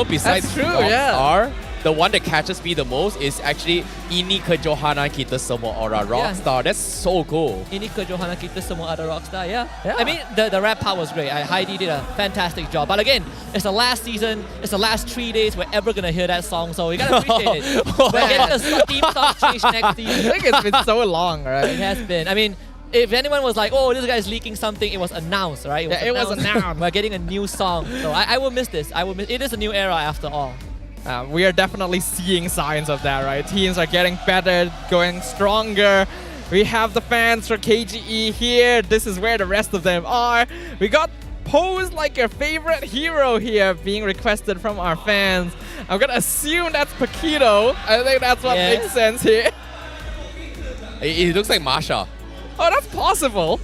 Speaker 10: besides
Speaker 11: That's true,
Speaker 10: Rockstar, the one that catches me the most is actually Ini kejohanan kita semua orang Rockstar. That's so cool.
Speaker 12: Ini kejohanan kita semua ada Rockstar, yeah. I mean, the rap part was great. Heidi did a fantastic job. But again, it's the last season, it's the last 3 days we're ever gonna hear that song, so we gotta appreciate it. We're getting the theme song changed next season.
Speaker 11: I think it's been so long, right?
Speaker 12: It has been. I mean, if anyone was like, oh, this guy's leaking something, it was announced, right?
Speaker 11: It was announced.
Speaker 12: We're getting a new song. So I will miss this. It is a new era after all.
Speaker 11: We are definitely seeing signs of that, right? Teams are getting better, going stronger. We have the fans for KGE here. This is where the rest of them are. We got Pose like your favorite hero here being requested from our fans. I'm gonna assume that's Paquito. I think that's what makes sense here.
Speaker 10: It looks like Masha.
Speaker 11: Oh, that's possible.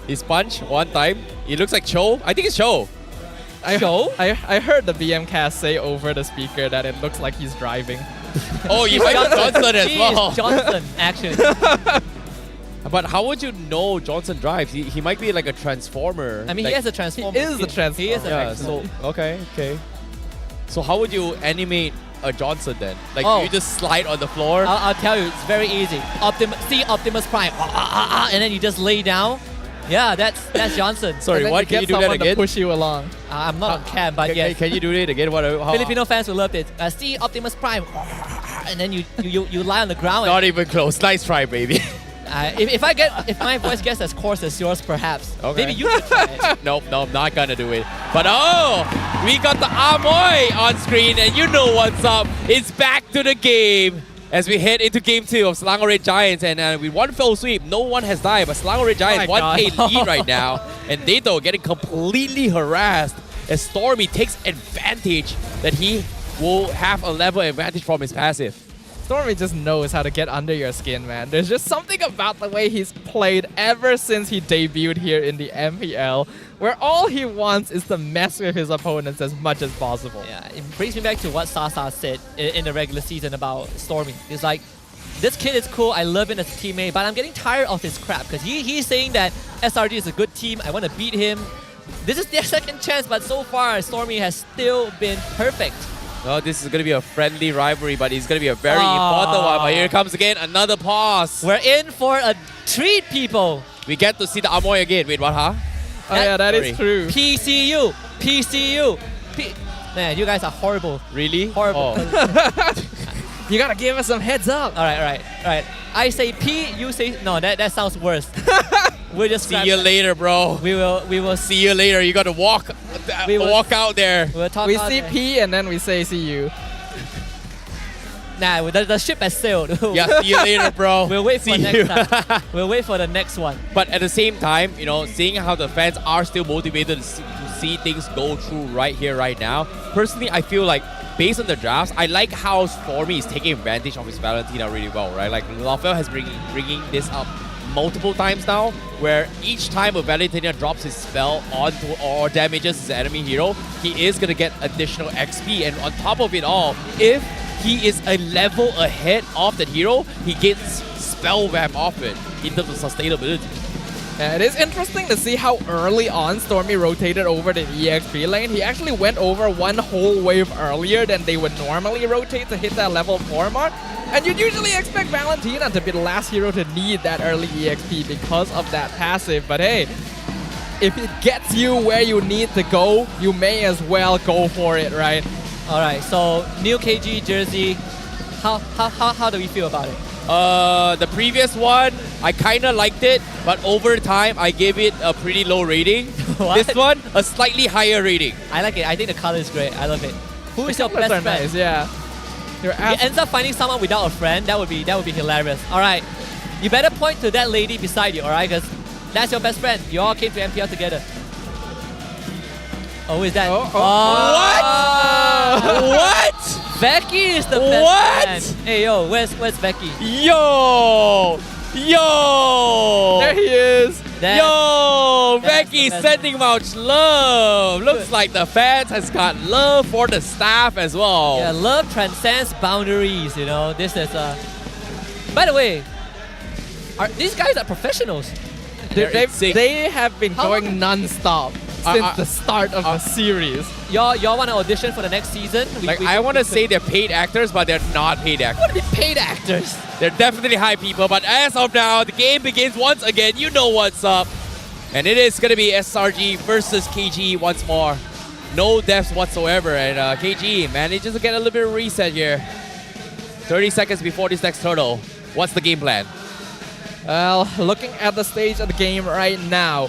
Speaker 10: His punch one time. It looks like Cho. I think it's Cho.
Speaker 11: I heard the BM cast say over the speaker that it looks like he's driving.
Speaker 10: Oh, you might be Johnson as well.
Speaker 12: Johnson, actually.
Speaker 10: But how would you know Johnson drives? He might be like a transformer.
Speaker 12: I mean,
Speaker 10: like,
Speaker 12: he is a transformer.
Speaker 11: He is the transformer.
Speaker 12: He is a transformer.
Speaker 10: So, okay. So how would you animate a Johnson then? Like you just slide on the floor?
Speaker 12: I'll tell you, it's very easy. Optimus Prime, and then you just lay down. Yeah, that's Johnson.
Speaker 10: Sorry, what? Can you do that again?
Speaker 11: To push you along.
Speaker 12: I'm not on cam, but yes.
Speaker 10: Can you do it again?
Speaker 12: Filipino fans will love it. See Optimus Prime, and then you lie on the ground.
Speaker 10: Not even close. Nice try, baby.
Speaker 12: If my voice gets as coarse as yours, perhaps.
Speaker 10: Okay.
Speaker 12: Maybe you could try it.
Speaker 10: Nope, I'm not gonna do it. But we got the MY on screen, and you know what's up. It's back to the game as we head into game 2 of Selangor Red Giants, and with one fell sweep, no one has died, but Selangor Red Giants 1K lead right now, and Dato getting completely harassed as Stormy takes advantage that he will have a level advantage from his passive.
Speaker 11: Stormy just knows how to get under your skin, man. There's just something about the way he's played ever since he debuted here in the MPL, where all he wants is to mess with his opponents as much as possible.
Speaker 12: Yeah, it brings me back to what Sasa said in the regular season about Stormy. It's like, this kid is cool, I love him as a teammate, but I'm getting tired of his crap because he's saying that SRG is a good team, I want to beat him. This is their second chance, but so far Stormy has still been perfect.
Speaker 10: Oh, this is going to be a friendly rivalry, but it's going to be a very important one. But here comes again another pause.
Speaker 12: We're in for a treat, people.
Speaker 10: We get to see the MY again. Wait, what, huh?
Speaker 11: That is true.
Speaker 12: PCU. Man, you guys are horrible.
Speaker 10: Really?
Speaker 12: Horrible.
Speaker 11: You gotta give us some heads up.
Speaker 12: All right. I say P, you say... No, that sounds worse. We'll just
Speaker 10: see you later, bro.
Speaker 12: We will
Speaker 10: see you later. You gotta walk out there.
Speaker 11: We see P and then we say see you.
Speaker 12: Nah, the ship has sailed.
Speaker 10: Yeah, see you later, bro.
Speaker 12: We'll wait for next time. We'll wait for the next one.
Speaker 10: But at the same time, seeing how the fans are still motivated to see things go through right here, right now. Personally, I feel like based on the drafts, I like how Stormy is taking advantage of his Valentina really well, right? Like Lafel has bringing this up multiple times now, where each time a Valentina drops his spell onto or damages his enemy hero, he is gonna get additional XP. And on top of it all, if he is a level ahead of that hero, he gets spell wrap off it in terms of sustainability.
Speaker 11: It is interesting to see how early on Stormy rotated over the EXP lane. He actually went over one whole wave earlier than they would normally rotate to hit that level 4 mark. And you'd usually expect Valentina to be the last hero to need that early EXP because of that passive. But hey, if it gets you where you need to go, you may as well go for it, right?
Speaker 12: All right, so new KG jersey, how do we feel about it?
Speaker 10: The previous one, I kind of liked it, but over time, I gave it a pretty low rating. This one, a slightly higher rating.
Speaker 12: I like it. I think the color is great. I love it. Who is your best friend?
Speaker 11: Nice, yeah. He
Speaker 12: ends up finding someone without a friend. That would be hilarious. All right, you better point to that lady beside you. All right, because that's your best friend. You all came to MPL together. Oh, is that?
Speaker 10: What?
Speaker 12: Becky is the best friend. Hey, yo, where's Becky?
Speaker 10: Yo!
Speaker 11: There he is.
Speaker 10: Yo! Becky sending much love. Looks like the fans has got love for the staff as well.
Speaker 12: Yeah, love transcends boundaries, you know. This is By the way, these guys are professionionals.
Speaker 11: They have been going non-stop since the start of the series.
Speaker 12: Y'all want to audition for the next season?
Speaker 10: I want to say they're paid actors, but they're not paid actors.
Speaker 12: What are they paid actors?
Speaker 10: They're definitely high people, but as of now, the game begins once again. You know what's up. And it is going to be SRG versus KG once more. No deaths whatsoever, and KG manages to get a little bit of reset here. 30 seconds before this next turtle. What's the game plan?
Speaker 11: Well, looking at the stage of the game right now,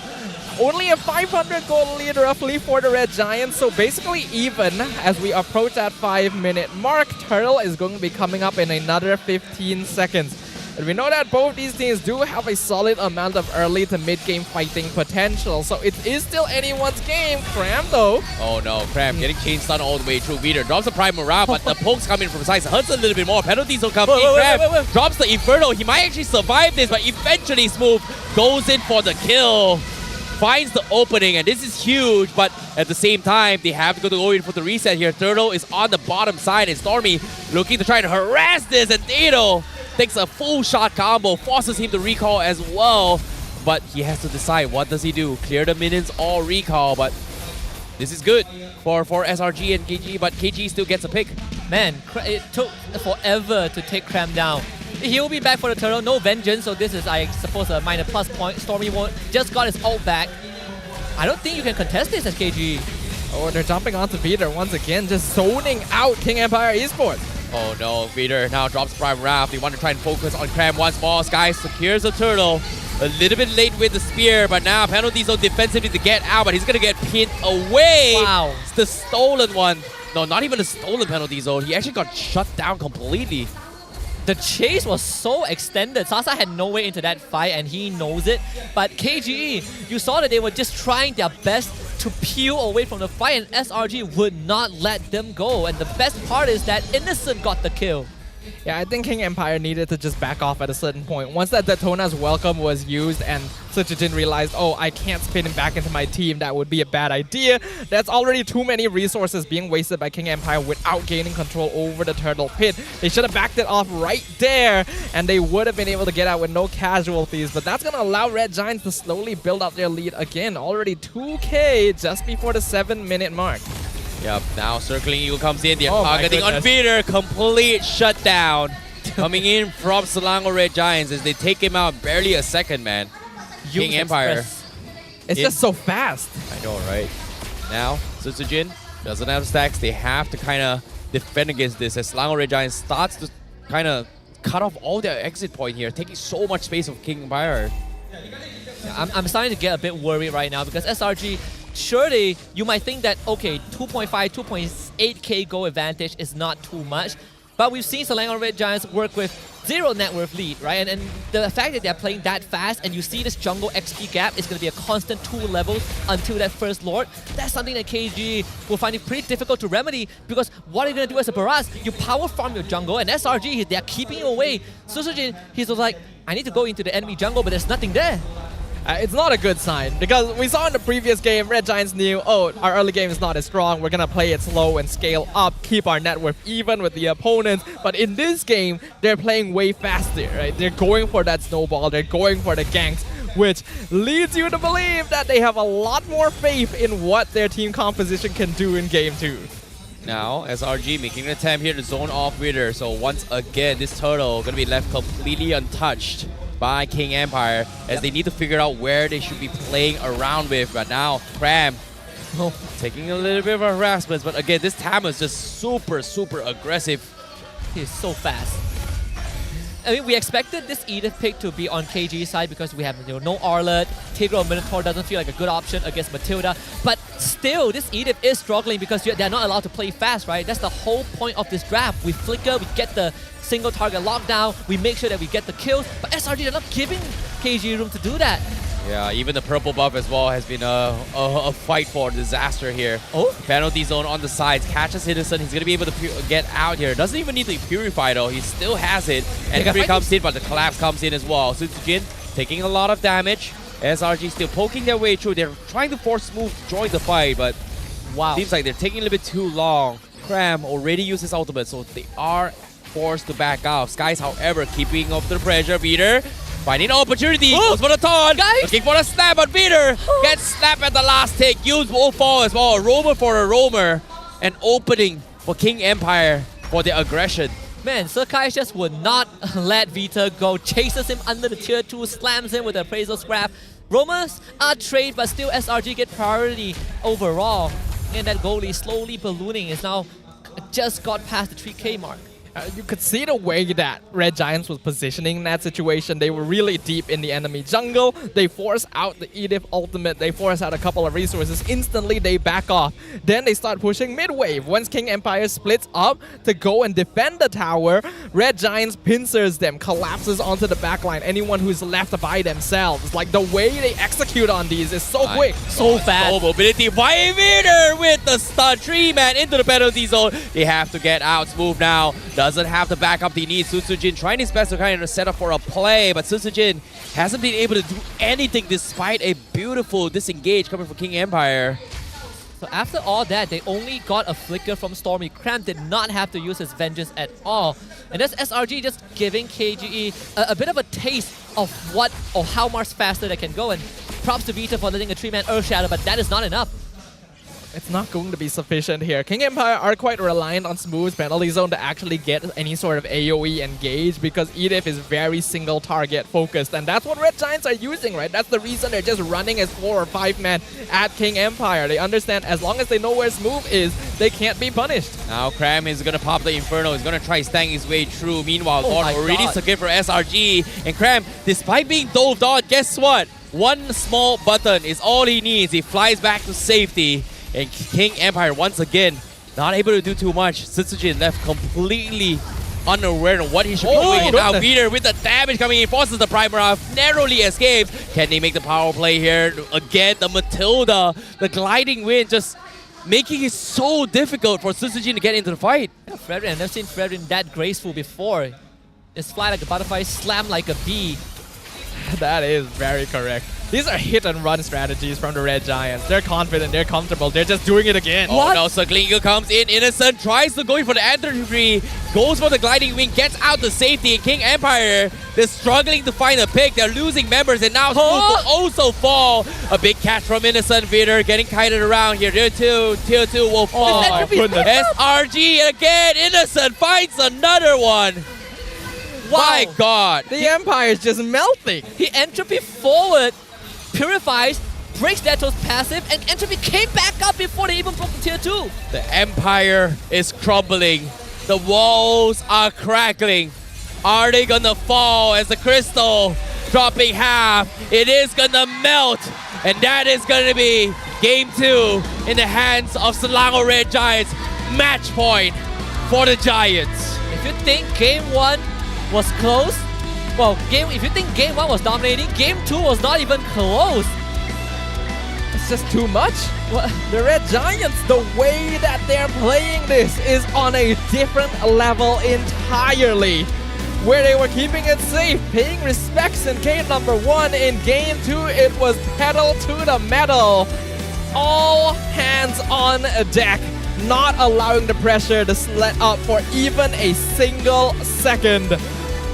Speaker 11: only a 500 gold lead roughly for the Red Giants, so basically even as we approach that 5-minute mark. Turtle is going to be coming up in another 15 seconds. And we know that both these teams do have a solid amount of early to mid-game fighting potential, so it is still anyone's game. Cram though.
Speaker 10: Oh no, Cram getting chain stun all the way through. Veeder drops the Prime Morale, but the pokes coming from sides hurts a little bit more. Penalties will come in. Cram drops the Inferno. He might actually survive this, but eventually Smooth goes in for the kill. Finds the opening, and this is huge, but at the same time, they have to go in for the reset here. Turtle is on the bottom side, and Stormy looking to try to harass this, and Dado takes a full shot combo, forces him to recall as well, but he has to decide what does he do. Clear the minions or recall, but this is good for SRG and KG, but KG still gets a pick.
Speaker 12: Man, it took forever to take Cram down. He'll be back for the turtle, no vengeance, so this is, I suppose, a minor plus point. Stormy won't just got his ult back. I don't think you can contest this as KG.
Speaker 11: Oh, they're jumping onto Veeder once again, just zoning out King Empire Esports.
Speaker 10: Oh no, Veeder now drops Prime Raft. They want to try and focus on Cram once more. Sky secures the turtle. A little bit late with the spear, but now penalties on defensively to get out, but he's going to get pinned away.
Speaker 12: Wow.
Speaker 10: It's the stolen one. No, not even a stolen penalty zone. He actually got shut down completely.
Speaker 12: The chase was so extended. Sasa had no way into that fight, and he knows it. But KGE, you saw that they were just trying their best to peel away from the fight, and SRG would not let them go. And the best part is that Innocent got the kill.
Speaker 11: Yeah, I think King Empire needed to just back off at a certain point. Once that Daytona's welcome was used and Suchijin realized, oh, I can't spin him back into my team, that would be a bad idea. That's already too many resources being wasted by King Empire without gaining control over the turtle pit. They should have backed it off right there, and they would have been able to get out with no casualties. But that's going to allow Red Giants to slowly build up their lead again. Already 2K just before the 7-minute mark.
Speaker 10: Yep, now Circling Eagle comes in. They're targeting on Veeder. Complete shutdown. Coming in from Selangor Red Giants as they take him out barely a second, man. King Empire.
Speaker 11: It's just so fast.
Speaker 10: I know, right? Now, Sutsujin doesn't have stacks. They have to kind of defend against this as Selangor Red Giants starts to kind of cut off all their exit point here, taking so much space of King Empire.
Speaker 12: I'm starting to get a bit worried right now because SRG, surely you might think that, okay, 2.5, 2.8k goal advantage is not too much, but we've seen Selangor Red Giants work with 0 net worth lead, right? And the fact that they're playing that fast and you see this jungle XP gap is going to be a constant 2 levels until that first Lord, that's something that KG will find it pretty difficult to remedy because what are you going to do as a Baraz? You power farm your jungle, and SRG, they're keeping you away. Susujin, he's like, I need to go into the enemy jungle, but there's nothing there.
Speaker 11: It's not a good sign because we saw in the previous game, Red Giants knew, oh, our early game is not as strong. We're going to play it slow and scale up, keep our net worth even with the opponents. But in this game, they're playing way faster, right? They're going for that snowball. They're going for the ganks, which leads you to believe that they have a lot more faith in what their team composition can do in game 2.
Speaker 10: Now, SRG making an attempt here to zone off Veeder. So once again, this turtle going to be left completely untouched by King Empire as they need to figure out where they should be playing around with. But now, Cram taking a little bit of a harassment, but again, this Tam is just super, super aggressive.
Speaker 12: He's so fast. I mean, we expected this Edith pick to be on KG's side because we have no Arlet. Tigro Minotaur doesn't feel like a good option against Matilda, but still, this Edith is struggling because they're not allowed to play fast, right? That's the whole point of this draft. We flicker, we get the single target lockdown, we make sure that we get the kills, but SRG, they're not giving KG room to do that.
Speaker 10: Yeah, even the purple buff as well has been a fight for disaster here.
Speaker 12: Oh?
Speaker 10: Penalty zone on the sides, catches Innocent, he's going to be able to get out here. Doesn't even need to purify though, he still has it. And Entry comes in, but the collapse comes in as well. Sutsujin taking a lot of damage. SRG still poking their way through. They're trying to force Smooth to join the fight, but
Speaker 12: wow,
Speaker 10: seems like they're taking a little bit too long. Cram already used his ultimate, so they are forced to back off. Skies, however, keeping up the pressure. Peter finding an opportunity, goes for the taunt, looking for a snap, but Peter gets snapped at the last tick. Use will fall as well. A roamer for a roamer. An opening for King Empire for their aggression.
Speaker 12: Man, Sekai just would not let Vita go. Chases him under the tier 2, slams him with the appraisal scrap. Roamers are trade, but still SRG get priority overall. And that goalie slowly ballooning is now just got past the 3K mark.
Speaker 11: You could see the way that Red Giants was positioning in that situation. They were really deep in the enemy jungle. They force out the Edith ultimate. They force out a couple of resources. Instantly, they back off. Then they start pushing mid-wave. Once King Empire splits up to go and defend the tower, Red Giants pincers them, collapses onto the backline. Anyone who's left by themselves. Like, the way they execute on these is so quick.
Speaker 12: So fast.
Speaker 10: So mobility by Vader with the stun. 3-man into the penalty zone. They have to get out. Smooth now. Doesn't have the backup he needs. Sutsujin trying his best to kind of set up for a play, but Sutsujin hasn't been able to do anything despite a beautiful disengage coming from King Empire.
Speaker 12: So after all that, they only got a flicker from Stormy. Cram did not have to use his vengeance at all. And that's SRG just giving KGE a bit of a taste of what or how much faster they can go. And props to Vita for letting a 3-man Earth Shatter, but that is not enough.
Speaker 11: It's not going to be sufficient here. King Empire are quite reliant on Smooth's penalty zone to actually get any sort of AoE engage because Edith is very single target focused, and that's what Red Giants are using, right? That's the reason they're just running as 4 or 5 men at King Empire. They understand as long as they know where Smooth is, they can't be punished.
Speaker 10: Now Cram is going to pop the Inferno. He's going to try staying his way through. Meanwhile, Lord already secured for SRG. And Cram, despite being dove on, guess what? One small button is all he needs. He flies back to safety. And King Empire, once again, not able to do too much. Sutsujin left completely unaware of what he should be doing. Now Peter with the damage coming in, forces the primer off, narrowly escapes. Can they make the power play here? Again, the Matilda, the gliding wind, just making it so difficult for Sutsujin to get into the fight.
Speaker 12: Yeah, Fredrin, I've never seen Fredrin that graceful before. Just fly like a butterfly, slam like a bee.
Speaker 11: That is very correct. These are hit-and-run strategies from the Red Giants. They're confident, they're comfortable, they're just doing it again.
Speaker 10: Oh no, Circling comes in, Innocent tries to go in for the Antler degree, goes for the gliding wing, gets out to safety, and King Empire, they're struggling to find a pick. They're losing members, and now Smooth will also fall. A big catch from Innocent. Vader getting kited around here. Tier 2 will fall.
Speaker 11: Oh, goodness.
Speaker 10: SRG again, Innocent finds another one.
Speaker 12: Wow.
Speaker 10: My God.
Speaker 11: The Empire is just melting.
Speaker 12: He entropy forward, purifies, breaks Deto's passive, and entropy came back up before they even broke the tier 2.
Speaker 10: The Empire is crumbling. The walls are crackling. Are they gonna fall as the crystal dropping half? It is gonna melt. And that is gonna be game 2 in the hands of Selangor Red Giants. Match point for the Giants.
Speaker 12: If you think game 1 was close, well, if you think game 1 was dominating, game 2 was not even close.
Speaker 11: It's just too much. The Red Giants, the way that they're playing this is on a different level entirely. Where they were keeping it safe, paying respects in game number 1. In game 2, it was pedal to the metal. All hands on deck, not allowing the pressure to let up for even a single second.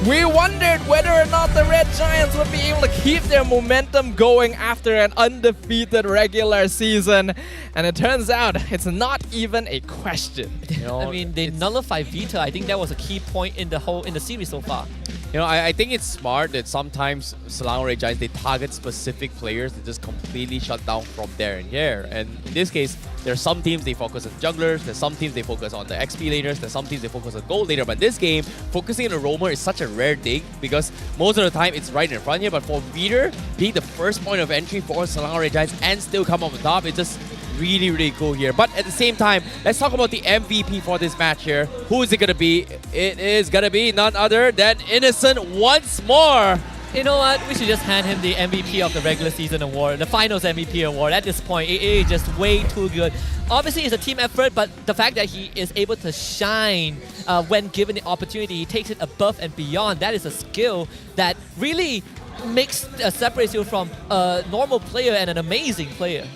Speaker 11: We wondered whether or not the Red Giants would be able to keep their momentum going after an undefeated regular season. And it turns out it's not even a question.
Speaker 10: You know,
Speaker 12: I mean, they nullified Vita. I think that was a key point in the series so far.
Speaker 10: You know, I think it's smart that sometimes Selangor Red Giants, they target specific players that just completely shut down from there and here. And in this case, there are some teams they focus on junglers, there's some teams they focus on the XP laners, there's some teams they focus on gold laner. But this game, focusing on a roamer is such a rare thing because most of the time it's right in front here. But for Vader being the first point of entry for Selangor Red Giants and still come up on top, it just really, really cool here. But at the same time, let's talk about the MVP for this match here. Who is it going to be? It is going to be none other than Innocent once more.
Speaker 12: You know what? We should just hand him the MVP of the regular season award, the finals MVP award. At this point, it is just way too good. Obviously, it's a team effort, but the fact that he is able to shine when given the opportunity, he takes it above and beyond. That is a skill that really separates you from a normal player and an amazing player.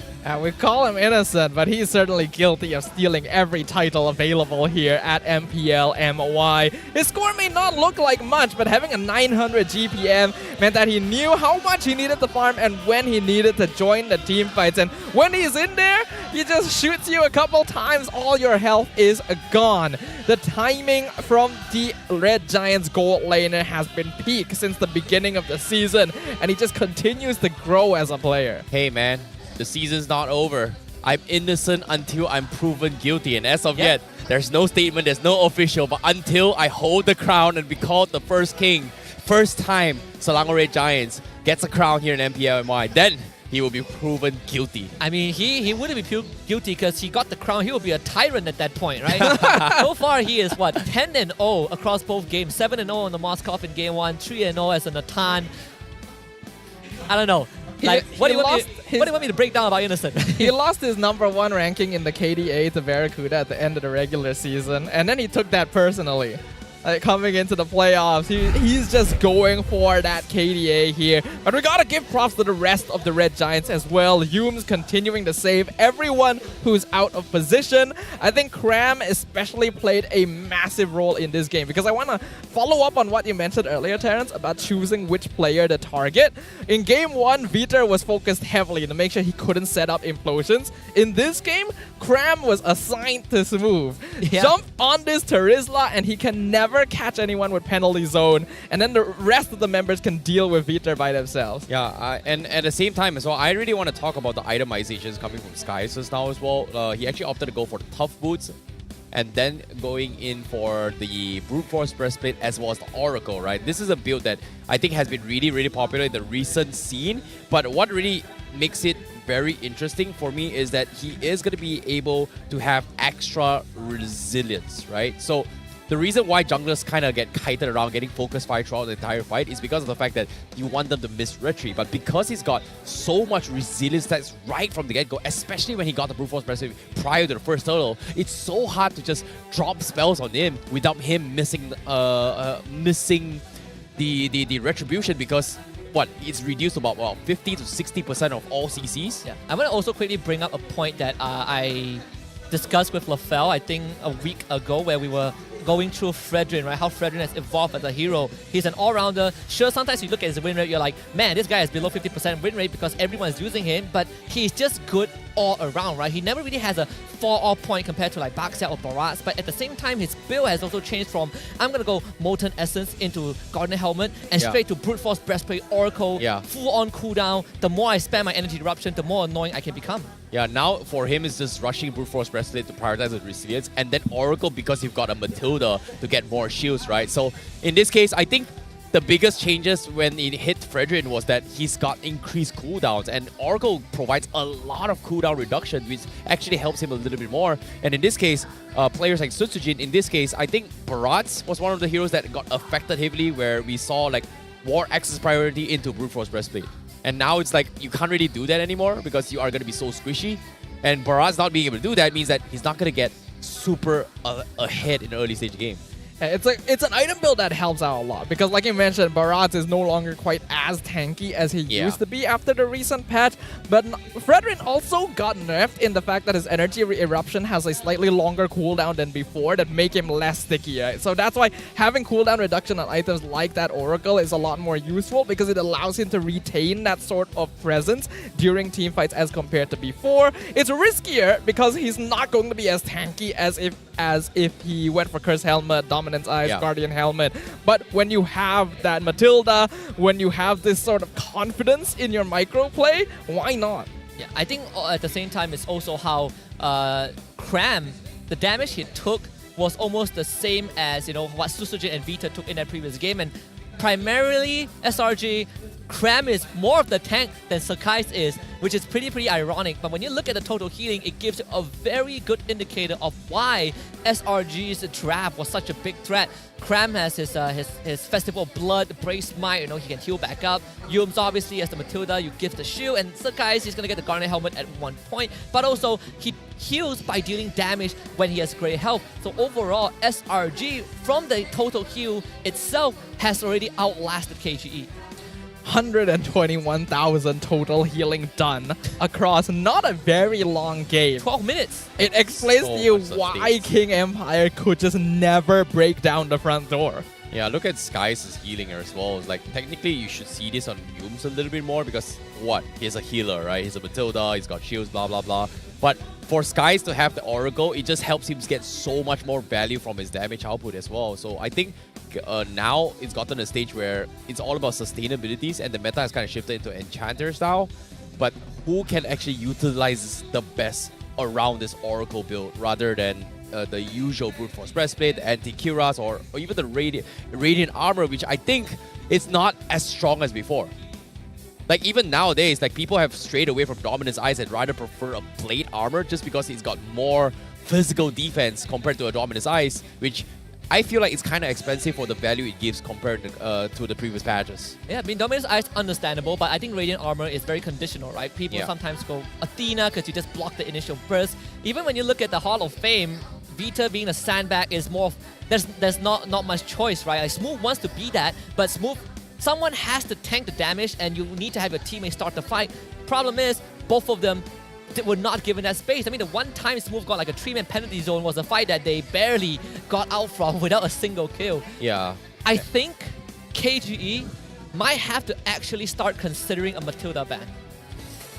Speaker 11: We call him innocent, but he's certainly guilty of stealing every title available here at MPL MY. His score may not look like much, but having a 900 GPM meant that he knew how much he needed to farm and when he needed to join the team fights. And when he's in there, he just shoots you a couple times, all your health is gone. The timing from the Red Giants gold laner has been peak since the beginning of the season, and he just continues to grow as a player.
Speaker 10: Hey man, the season's not over. I'm innocent until I'm proven guilty. And as of yet, there's no statement, there's no official. But until I hold the crown and be called the first king, first time Selangor Red Giants gets a crown here in MPL MY, then he will be proven guilty.
Speaker 12: I mean, he wouldn't be guilty because he got the crown. He will be a tyrant at that point, right? So far, he is, 10-0 across both games. 7-0 on the Moskov in game 1, 3-0 as a Natan. I don't know. Like, what do you want me to break down about Innocent?
Speaker 11: He lost his #1 ranking in the KDA to Barracuda at the end of the regular season, and then he took that personally. Coming into the playoffs, he's just going for that KDA here. But we gotta give props to the rest of the Red Giants as well. Hume's continuing to save everyone who's out of position. I think Cram especially played a massive role in this game because I want to follow up on what you mentioned earlier, Terrence, about choosing which player to target. In game 1, Viter was focused heavily to make sure he couldn't set up implosions. In this game, Cram was assigned to Smooth. Jump on this Terizla and he can never catch anyone with penalty zone, and then the rest of the members can deal with Viter by themselves.
Speaker 10: Yeah, and at the same time as well, I really want to talk about the itemizations coming from Sky just now as well. He actually opted to go for the tough boots and then going in for the brute force breastplate as well as the Oracle, right? This is a build that I think has been really, really popular in the recent scene, but what really makes it very interesting for me is that he is going to be able to have extra resilience, right? So the reason why junglers kind of get kited around getting focus fire throughout the entire fight is because of the fact that you want them to miss retreat. But because he's got so much resilience that's right from the get-go, especially when he got the brute force breastplate prior to the first turtle, it's so hard to just drop spells on him without him missing the retribution, because it's reduced to about 50 to 60% of all CCs.
Speaker 12: Yeah, I want to also quickly bring up a point that I discussed with LaFell, I think a week ago, where we were going through Fredrin, right? How Fredrin has evolved as a hero. He's an all-rounder. Sure, sometimes you look at his win rate, you're like, man, this guy is below 50% win rate because everyone's using him, but he's just good all around, right? He never really has a fall-off point compared to like Baxia or Barats, but at the same time, his build has also changed from, I'm going to go Molten Essence into Gardener Helmet and straight to Brute Force Breastplate, Oracle, full-on cooldown. The more I spend my energy eruption, the more annoying I can become.
Speaker 10: Yeah, now for him, it's just rushing Brute Force Breastplate to prioritize his resilience, and then Oracle because you've got a Matilda to get more shields, right? So in this case, I think the biggest changes when it hit Fredrin was that he's got increased cooldowns, and Oracle provides a lot of cooldown reduction, which actually helps him a little bit more. And in this case, players like Sutsujin, in this case, I think Barats was one of the heroes that got affected heavily, where we saw like War Access priority into Brute Force Breastplate. And now it's like you can't really do that anymore because you are going to be so squishy. And Barats not being able to do that means that he's not going to get super ahead in the early stage game.
Speaker 11: It's an item build that helps out a lot because, like you mentioned, Barats is no longer quite as tanky as he used to be after the recent patch. But Fredrin also got nerfed in the fact that his energy eruption has a slightly longer cooldown than before that make him less sticky, right? So that's why having cooldown reduction on items like that Oracle is a lot more useful because it allows him to retain that sort of presence during team fights as compared to before. It's riskier because he's not going to be as tanky as if he went for Curse Helmet, Dominance Eyes, Guardian Helmet. But when you have that Matilda, when you have this sort of confidence in your micro play, why not?
Speaker 12: Yeah, I think at the same time, it's also how Cram, the damage he took was almost the same as, what Susujin and Vita took in that previous game. And primarily, SRG, Cram is more of the tank than Sakai's is. which is pretty ironic. But when you look at the total healing, it gives you a very good indicator of why SRG's draft was such a big threat. Cram has his Festival of Blood, Brace Might, you know, he can heal back up. Yums obviously as the Matilda, you give the shield, and Sakai's he's gonna get the Garnet Helmet at one point, but also he heals by dealing damage when he has great health. So overall, SRG from the total heal itself has already outlasted KGE.
Speaker 11: 121,000 total healing done across not a very long game.
Speaker 12: 12 minutes.
Speaker 11: It explains
Speaker 10: So
Speaker 11: to you
Speaker 10: much
Speaker 11: why
Speaker 10: space.
Speaker 11: King Empire could just never break down the front door.
Speaker 10: Yeah, look at Skies' healing as well. Like, technically, you should see this on Yums a little bit more because, what? He's a healer, right? He's a Matilda, he's got shields, blah, blah, blah. But for Skies to have the Oracle, it just helps him get so much more value from his damage output as well. So I think now it's gotten a stage where it's all about sustainabilities and the meta has kind of shifted into Enchanter style. But who can actually utilize this the best around this Oracle build rather than the usual Brute Force Breastplate, the Anti-Cuirass, or even the Radiant Armor, which I think is not as strong as before. Like, even nowadays, like, people have strayed away from Dominance Eyes and rather prefer a Plate Armor just because it's got more physical defense compared to a Dominance Eyes, which I feel like it's kind of expensive for the value it gives compared to the previous patches.
Speaker 12: Yeah, I mean, Dominance Eyes understandable, but I think Radiant Armor is very conditional, right? People sometimes go Athena because you just block the initial burst. Even when you look at the Hall of Fame, Vita being a sandbag is more of, there's not much choice, right? Like, Smooth wants to be that, but Smooth, someone has to tank the damage and you need to have your teammate start the fight. Problem is, both of them were not given that space. I mean, the one time Smooth got like a 3-man penalty zone was a fight that they barely got out from without a single kill.
Speaker 10: Yeah.
Speaker 12: I think KGE might have to actually start considering a Matilda ban.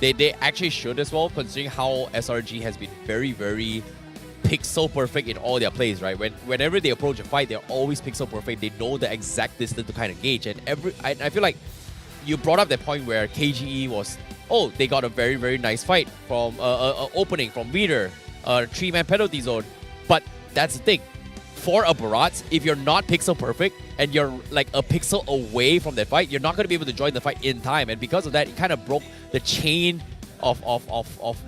Speaker 10: They actually should as well, considering how SRG has been very, very pixel perfect in all their plays, right? Whenever they approach a fight, they're always pixel perfect. They know the exact distance to kind of gauge. And I feel like you brought up that point where KGE was, oh, they got a very, very nice fight from opening from Reader, 3-man penalty zone. But that's the thing. For a Barats, if you're not pixel perfect and you're like a pixel away from that fight, you're not going to be able to join the fight in time. And because of that, it kind of broke the chain of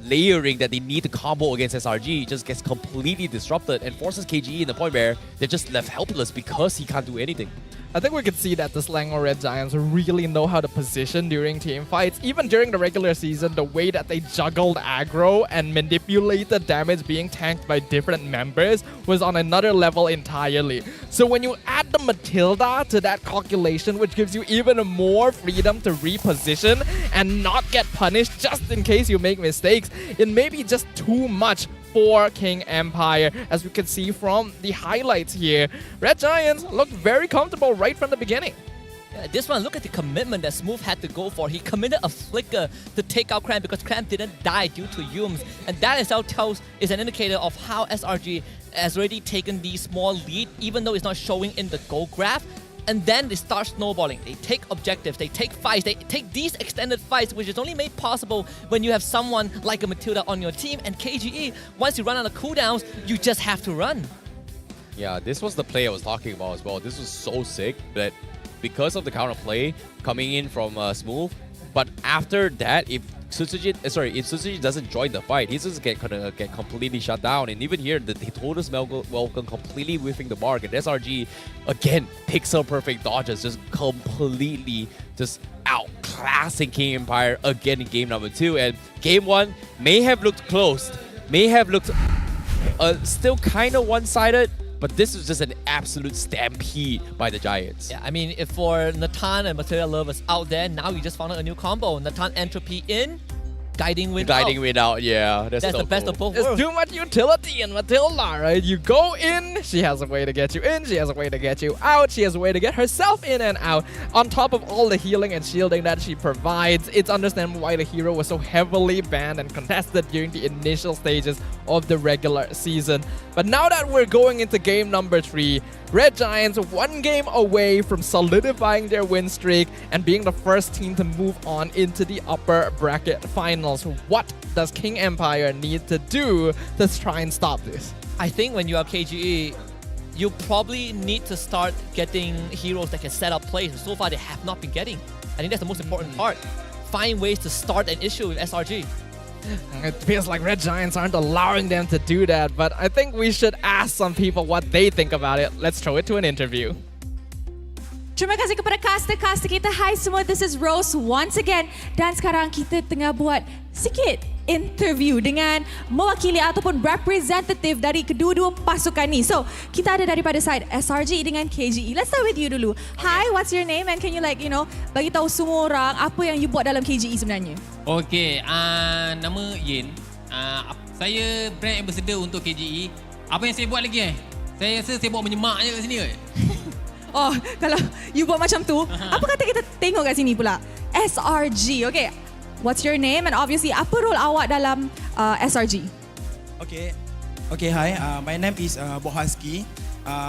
Speaker 10: layering that they need to combo against SRG. It just gets completely disrupted and forces KGE in the point where they're just left helpless because he can't do anything.
Speaker 11: I think we could see that the Selangor Red Giants really know how to position during team fights. Even during the regular season, the way that they juggled aggro and manipulated damage being tanked by different members was on another level entirely. So when you add the Matilda to that calculation, which gives you even more freedom to reposition and not get punished just in case you make mistakes, it may be just too much for King Empire, as we can see from the highlights here. Red Giants looked very comfortable right from the beginning.
Speaker 12: Yeah, this one, look at the commitment that Smooth had to go for. He committed a flicker to take out Cram because Cram didn't die due to Yums. And that itself is an indicator of how SRG has already taken the small lead, even though it's not showing in the goal graph. And then they start snowballing. They take objectives, they take fights, they take these extended fights, which is only made possible when you have someone like a Matilda on your team. And KGE, once you run out of cooldowns, you just have to run.
Speaker 10: Yeah, this was the play I was talking about as well. This was so sick that because of the counterplay coming in from Smooth, but after that, if Tsutsujin doesn't join the fight, he's just get completely shut down. And even here, the Totus Welcome completely whiffing the mark. And SRG, again, pixel perfect dodges, just completely just outclassing King Empire again in game number 2. And game 1 may have looked close, may have looked still kind of one-sided, but this was just an absolute stampede by the Giants.
Speaker 12: Yeah, I mean, if for Natan and Matilda lovers out there, now you just found out a new combo. Natan Entropy in, Guiding Wind out.
Speaker 10: Guiding Wind out, yeah. That's
Speaker 12: the
Speaker 10: so
Speaker 12: best
Speaker 10: cool.
Speaker 12: of both
Speaker 11: There's
Speaker 12: worlds.
Speaker 11: too much utility in Matilda, right? You go in, she has a way to get you in, she has a way to get you out, she has a way to get herself in and out. On top of all the healing and shielding that she provides, it's understandable why the hero was so heavily banned and contested during the initial stages of the regular season. But now that we're going into game number 3, Red Giants 1 game away from solidifying their win streak and being the first team to move on into the upper bracket finals. What does King Empire need to do to try and stop this?
Speaker 12: I think when you are KGE, you probably need to start getting heroes that can set up plays. So far, they have not been getting. I think that's the most important part. find ways to start an issue with SRG.
Speaker 11: It feels like Red Giants aren't allowing them to do that, but I think we should ask some people what they think about it. Let's throw it to an interview.
Speaker 9: Terima kasih kepada caster-caster kita. Hai semua, this is Rose once again. Dan sekarang kita tengah buat sikit interview dengan mewakili ataupun representative dari kedua-dua pasukan ni. So, kita ada daripada side SRG dengan KGE. Let's start with you dulu. Hi, what's your name and can you bagi tahu semua orang apa yang you buat dalam KGE sebenarnya?
Speaker 16: Okay, nama Yin. Saya brand ambassador untuk KGE. Apa yang saya buat lagi Saya rasa saya buat menyemak je kat sini kot.
Speaker 9: Oh, kalau you buat macam tu, apa kata kita tengok kat sini pula? SRG, okay. What's your name and obviously apa role awak dalam SRG?
Speaker 2: Okay, hi. My name is Bohaski.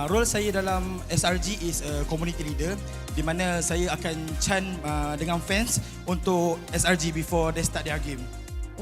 Speaker 2: Role saya dalam SRG is community leader, di mana saya akan chant dengan fans untuk SRG before they start their game.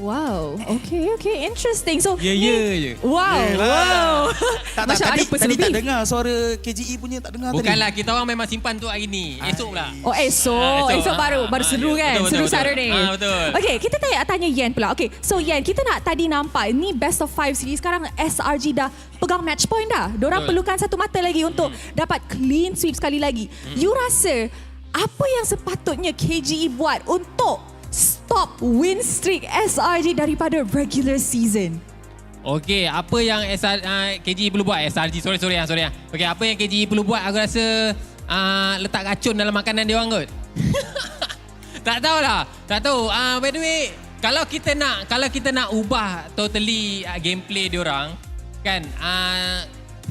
Speaker 9: Wow, okay, interesting. So,
Speaker 2: je.
Speaker 9: Wow.
Speaker 2: Tak, tadi tak dengar suara KGE punya, tak dengar.
Speaker 16: Bukanlah, kita orang memang simpan tu hari ni. Esok pula.
Speaker 9: Oh, esok baru seru kan?
Speaker 16: Betul,
Speaker 9: seru
Speaker 16: betul.
Speaker 9: Saturday.
Speaker 16: Betul.
Speaker 9: Okay, kita tanya Yen pula. Okay, so Yen, kita nak tadi nampak ni best of 5 series. Sekarang SRG dah pegang match point dah. Diorang perlukan satu mata lagi untuk dapat clean sweep sekali lagi. You rasa apa yang sepatutnya KGE buat untuk stop win streak SRG daripada regular season?
Speaker 16: Okay, apa yang KGE perlu buat? SRG, sorry. Okay, apa yang KGE perlu buat? Aku rasa letak racun dalam makanan dia orang kot. Tak tahu. By the way, kalau kita nak ubah totally gameplay dia orang, kan,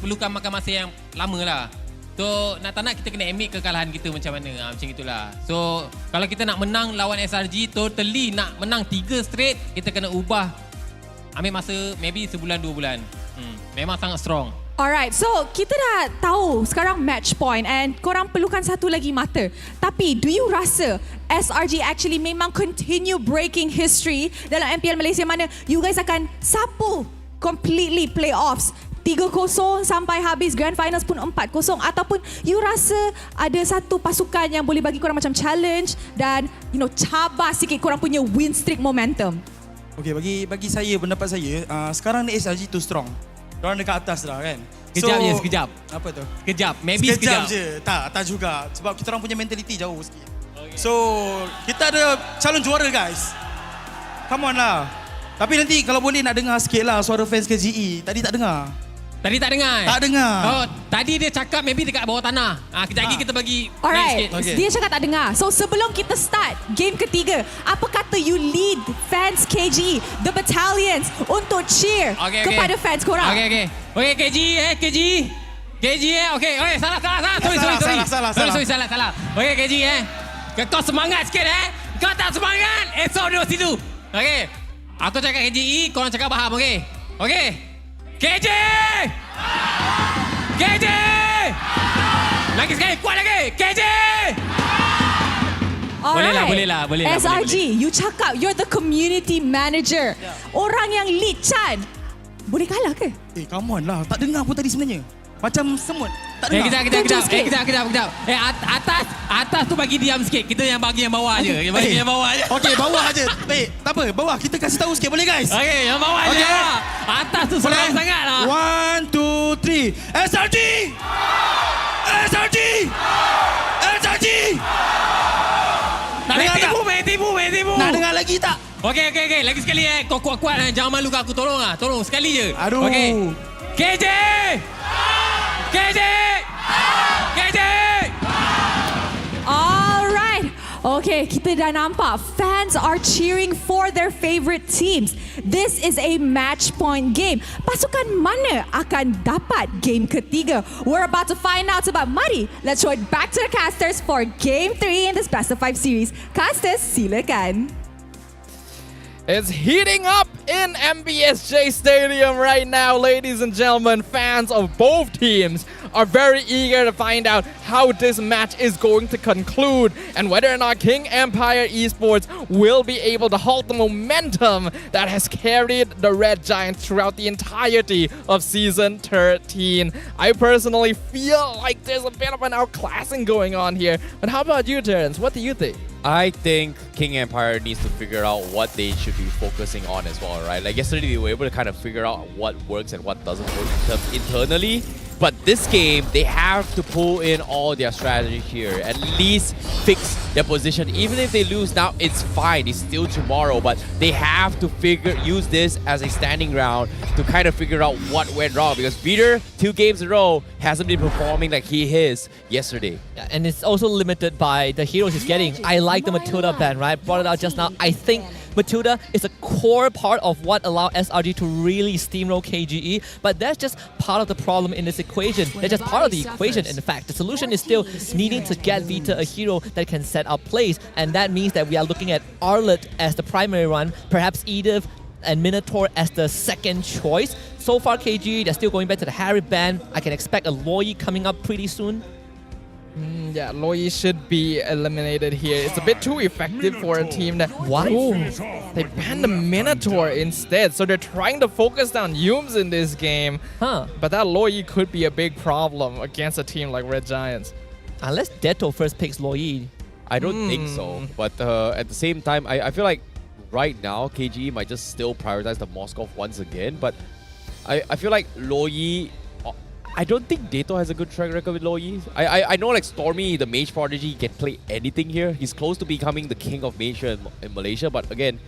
Speaker 16: perlukan makan masa yang lama lah. So, nak tak nak kita kena admit kekalahan kita macam mana. Macam itulah. So, kalau kita nak menang lawan SRG, totally nak menang 3 straight, kita kena ubah. Ambil masa maybe sebulan 2 bulan. Memang sangat strong.
Speaker 9: Alright, so kita dah tahu sekarang match point and korang perlukan satu lagi mata. Tapi, do you rasa SRG actually memang continue breaking history dalam MPL Malaysia mana you guys akan sapu completely playoffs 3-0 sampai habis grand finals pun 4-0, ataupun you rasa ada satu pasukan yang boleh bagi korang macam challenge dan cabar sikit korang punya win streak momentum?
Speaker 2: Okay, bagi saya, pendapat saya, sekarang ni SRG too strong. Diorang dekat atas dah kan.
Speaker 16: Sekejap.
Speaker 2: Apa tu?
Speaker 16: Sekejap, maybe sekejap
Speaker 2: je. Tak juga. Sebab kita orang punya mentality jauh sikit. Okay. So, kita ada calon juara guys. Come on lah. Tapi nanti kalau boleh nak dengar sikit lah suara fans KGE. Tadi tak dengar.
Speaker 16: Tak dengar. Oh, tadi dia cakap maybe dekat bawah tanah. Kejap lagi kita bagi
Speaker 9: alright,
Speaker 16: sikit.
Speaker 9: dia cakap tak dengar. So sebelum kita start game ketiga, apa kata you lead fans KGE, the battalions, untuk cheer kepada fans korang?
Speaker 16: Okay, KGE, okay, sorry, salah. Okay, KGE, kau semangat sikit Kau tak semangat, esok duduk situ. Okay, aku cakap KGE, korang cakap faham, okay. KJ! Lagi sekali, kuat lagi! KJ! Boleh lah.
Speaker 9: SRG, you cakap you're the community manager. Orang yang lead Chan, boleh kalah ke?
Speaker 2: Come on lah. Tak dengar pun tadi sebenarnya. Macam semut. Tak dengar.
Speaker 16: Kejap. Atas tu bagi diam sikit. Kita yang bagi yang bawah je. Yang bawah je.
Speaker 2: Okey, bawah aje. Baik, tak apa. Bawah kita kasih tahu sikit boleh guys?
Speaker 16: Okey, yang bawah je. Atas tu seram sangat lah.
Speaker 2: 1, 2, 3. SRG!
Speaker 16: Main tipu.
Speaker 2: Nak dengar lagi tak?
Speaker 16: Okey. Lagi sekali Kau kuat-kuat jangan malu aku. Tolong sekali je.
Speaker 2: Aduh.
Speaker 16: Okey. KJ!
Speaker 9: Alright. Okay, kita dah nampak fans are cheering for their favorite teams. This is a match point game. Pasukan mana akan dapat game ketiga? We're about to find out sebab mari, let's throw it back to the casters for game 3 in this best of 5 series. Casters, silakan.
Speaker 11: It's heating up in MBSJ Stadium right now, ladies and gentlemen. Fans of both teams are very eager to find out how this match is going to conclude and whether or not King Empire Esports will be able to halt the momentum that has carried the Red Giants throughout the entirety of Season 13. I personally feel like there's a bit of an outclassing going on here. But how about you, Terrence? What do you think?
Speaker 10: I think King Empire needs to figure out what they should be focusing on as well, right? Like yesterday, they were able to kind of figure out what works and what doesn't work internally. But this game, they have to pull in all their strategy here. At least fix their position. Even if they lose now, it's fine. It's still tomorrow. But they have to use this as a standing ground to kind of figure out what went wrong. Because Peter, 2 games in a row, hasn't been performing like he is yesterday.
Speaker 12: Yeah, and it's also limited by the heroes he's getting. I like the Matilda ban, right? Brought it out just now. I think Matilda is a core part of what allowed SRG to really steamroll KGE, but that's just part of the problem in this equation. That's just part of the equation, in fact. The solution is still needing to get Vita a hero that can set up plays, and that means that we are looking at Arlet as the primary one, perhaps Edith and Minotaur as the second choice. So far, KGE, they're still going back to the Harry ban. I can expect a Loi coming up pretty soon.
Speaker 11: Yeah, Loi should be eliminated here. It's a bit too effective for a team that...
Speaker 12: What?
Speaker 11: Ooh, they banned the Minotaur instead, so they're trying to focus down Yums in this game.
Speaker 12: Huh.
Speaker 11: But that Loi could be a big problem against a team like Red Giants.
Speaker 12: Unless Deto first picks Loi.
Speaker 10: I don't think so. But at the same time, I feel like right now, KGE might just still prioritize the Moskov once again. But I feel like Loi... I don't think Dato has a good track record with Loi. I know like Stormy, the Mage Prodigy, can play anything here. He's close to becoming the king of Mage in Malaysia. But again,